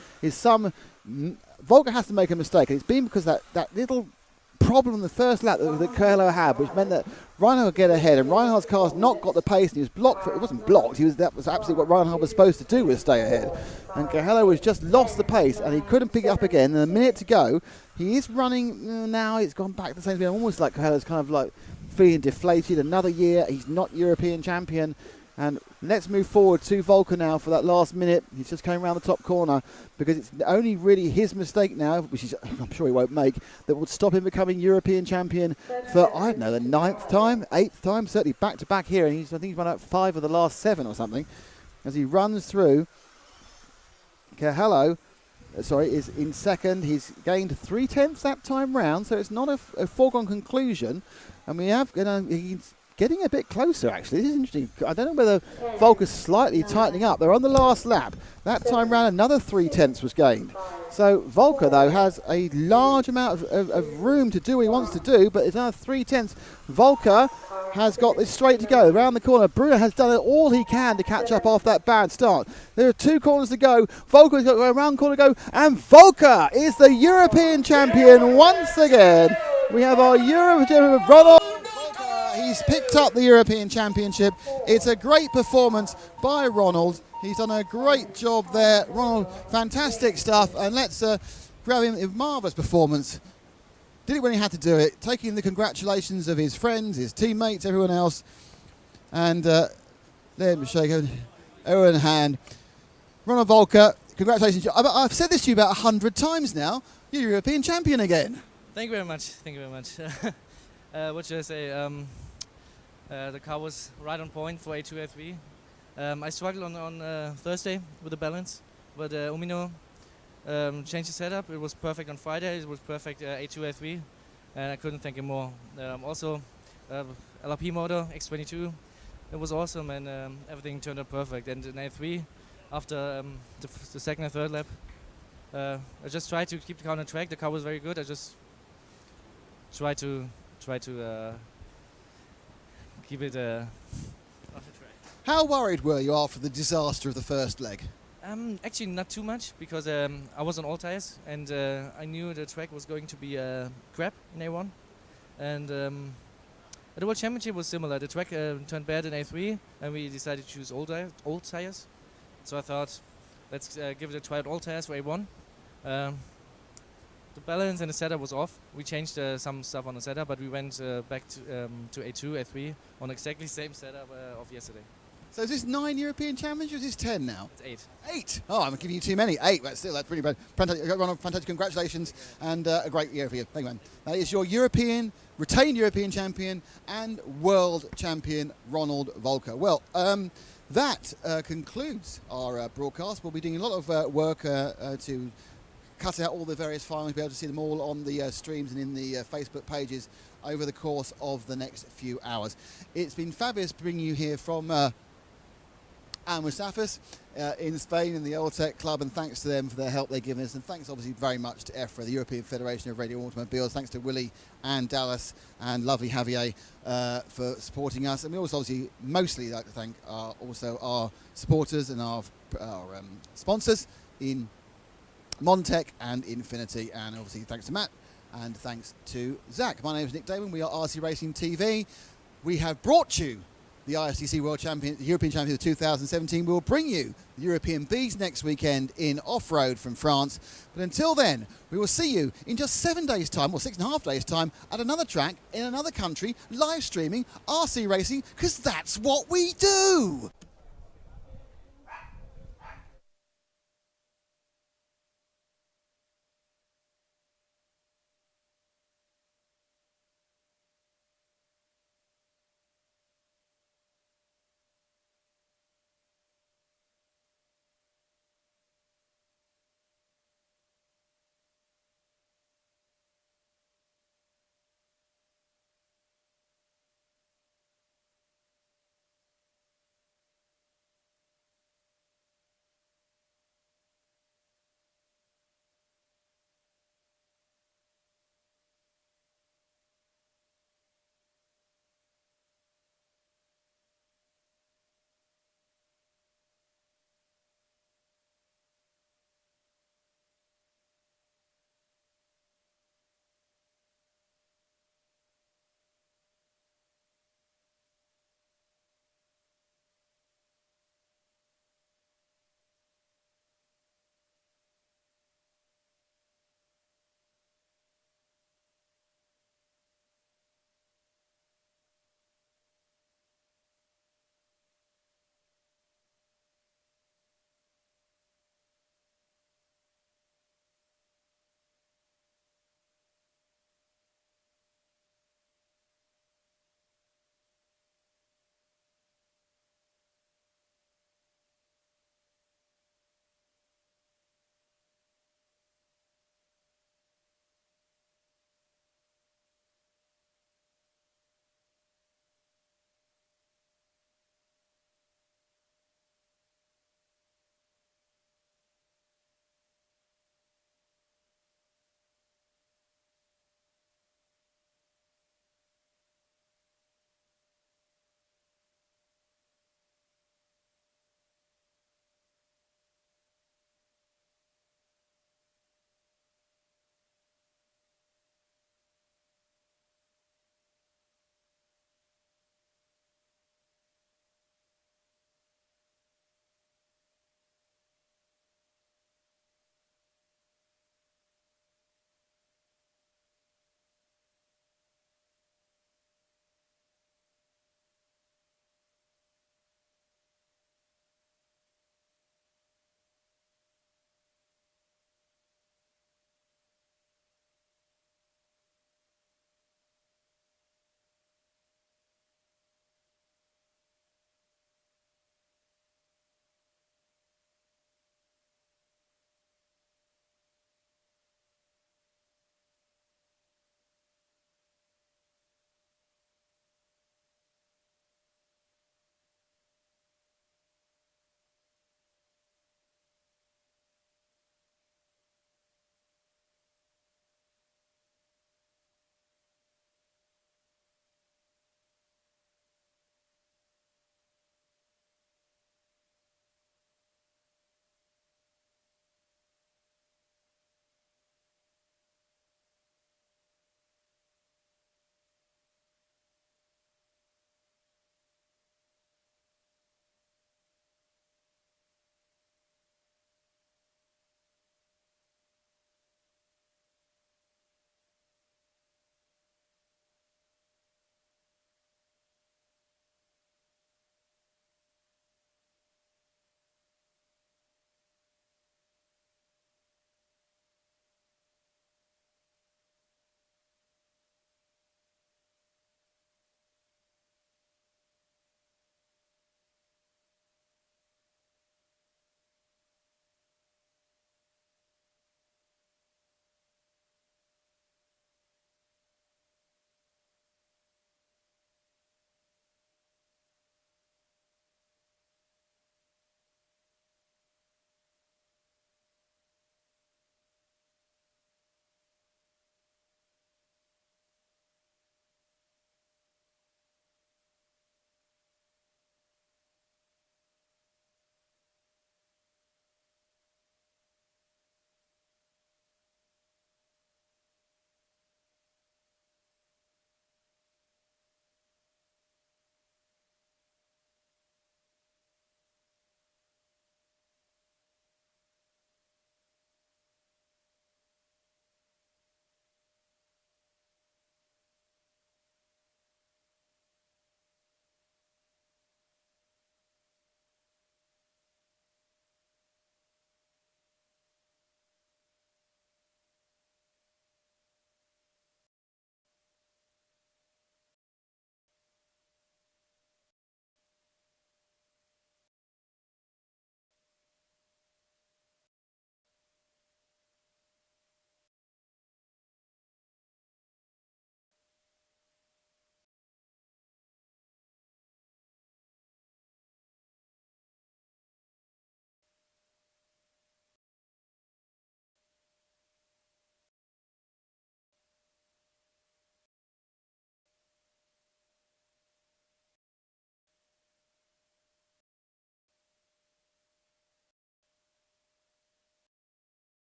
Volker has to make a mistake, and it's been because that little problem in the first lap that Crehello had, which meant that Reinhard would get ahead, and Reinhard's car's not got the pace, and he was blocked. It wasn't blocked. That was absolutely what Reinhard was supposed to do, was stay ahead. And Crehello has just lost the pace, and he couldn't pick it up again. And a minute to go, he is running now. It's gone back to the same speed. Almost like Crehello's kind of like feeling deflated. Another year, he's not European champion. And let's move forward to Volker now for that last minute. He's just coming around the top corner, because it's only really his mistake now, which I'm sure he won't make, that will stop him becoming European champion for, I don't know, the 9th time, 8th time, certainly back to back here. And I think he's run out 5 of the last 7 or something. As he runs through, Crehello is in second. He's gained 0.3 that time round, so it's not a foregone conclusion. And we have, he's getting a bit closer, actually. This is interesting. I don't know whether Volker's slightly tightening up. They're on the last lap. That time round, another 0.3 was gained. So Volker, though, has a large amount of room to do what he wants to do, but it's another 0.3. Volker has got this straight to go. Around the corner, Brunner has done all he can to catch up off that bad start. There are 2 corners to go. Volker's got to go around corner to go, and Volker is the European champion once again. We have our European champion, Ronald. He's picked up the European Championship. It's a great performance by Ronald. He's done a great job there. Ronald, fantastic stuff. And let's grab him. A marvellous performance. Did it when he had to do it. Taking the congratulations of his friends, his teammates, everyone else. And let him shake everyone in hand. Ronald Volker, congratulations. I've said this to you about 100 times now. You're European champion again. Thank you very much. Thank you very much. What should I say? The car was right on point for A2, A3. I struggled on Thursday with the balance, but Umino changed the setup. It was perfect on Friday. It was perfect A2, A3, and I couldn't thank him more. Also, LRP motor, X22, it was awesome, and everything turned out perfect. And in A3, after the second and third lap, I just tried to keep the car on the track. The car was very good. I just tried to keep it off the track. How worried were you after the disaster of the first leg? Actually, not too much, because I was on all tires, and I knew the track was going to be crap in A1. And the World Championship was similar. The track turned bad in A3, and we decided to choose old tires. So I thought, let's give it a try at all tires for A1. The balance and the setup was off. We changed some stuff on the setup, but we went back to A2, A3 on exactly the same setup of yesterday. So is this 9 European championships? Is this 10 now? It's 8. 8? Oh, I'm giving you too many. 8, but still, that's really bad. Ronald, fantastic, congratulations, and a great year for you. Thank you, man. That is your retained European champion and world champion, Ronald Volker. Well, that concludes our broadcast. We'll be doing a lot of work to cut out all the various files, be able to see them all on the streams and in the Facebook pages over the course of the next few hours. It's been fabulous bringing you here from Almusafas in Spain in the Old Tech Club, and thanks to them for their help they've given us, and thanks obviously very much to EFRA, the European Federation of Radio Automobiles. Thanks to Willie and Dallas and lovely Javier for supporting us, and we also obviously mostly like to thank also our supporters and our sponsors in Montec and Infinity, and obviously thanks to Matt and thanks to Zach. My name is Nick Damon. We are RC Racing TV. We have brought you the ISTC World Champion, the European Champion of 2017. We'll bring you the European Bs next weekend in off-road from France. But until then, we will see you in just 7 days' time, or 6.5 days' time, at another track in another country, live streaming RC Racing, because that's what we do.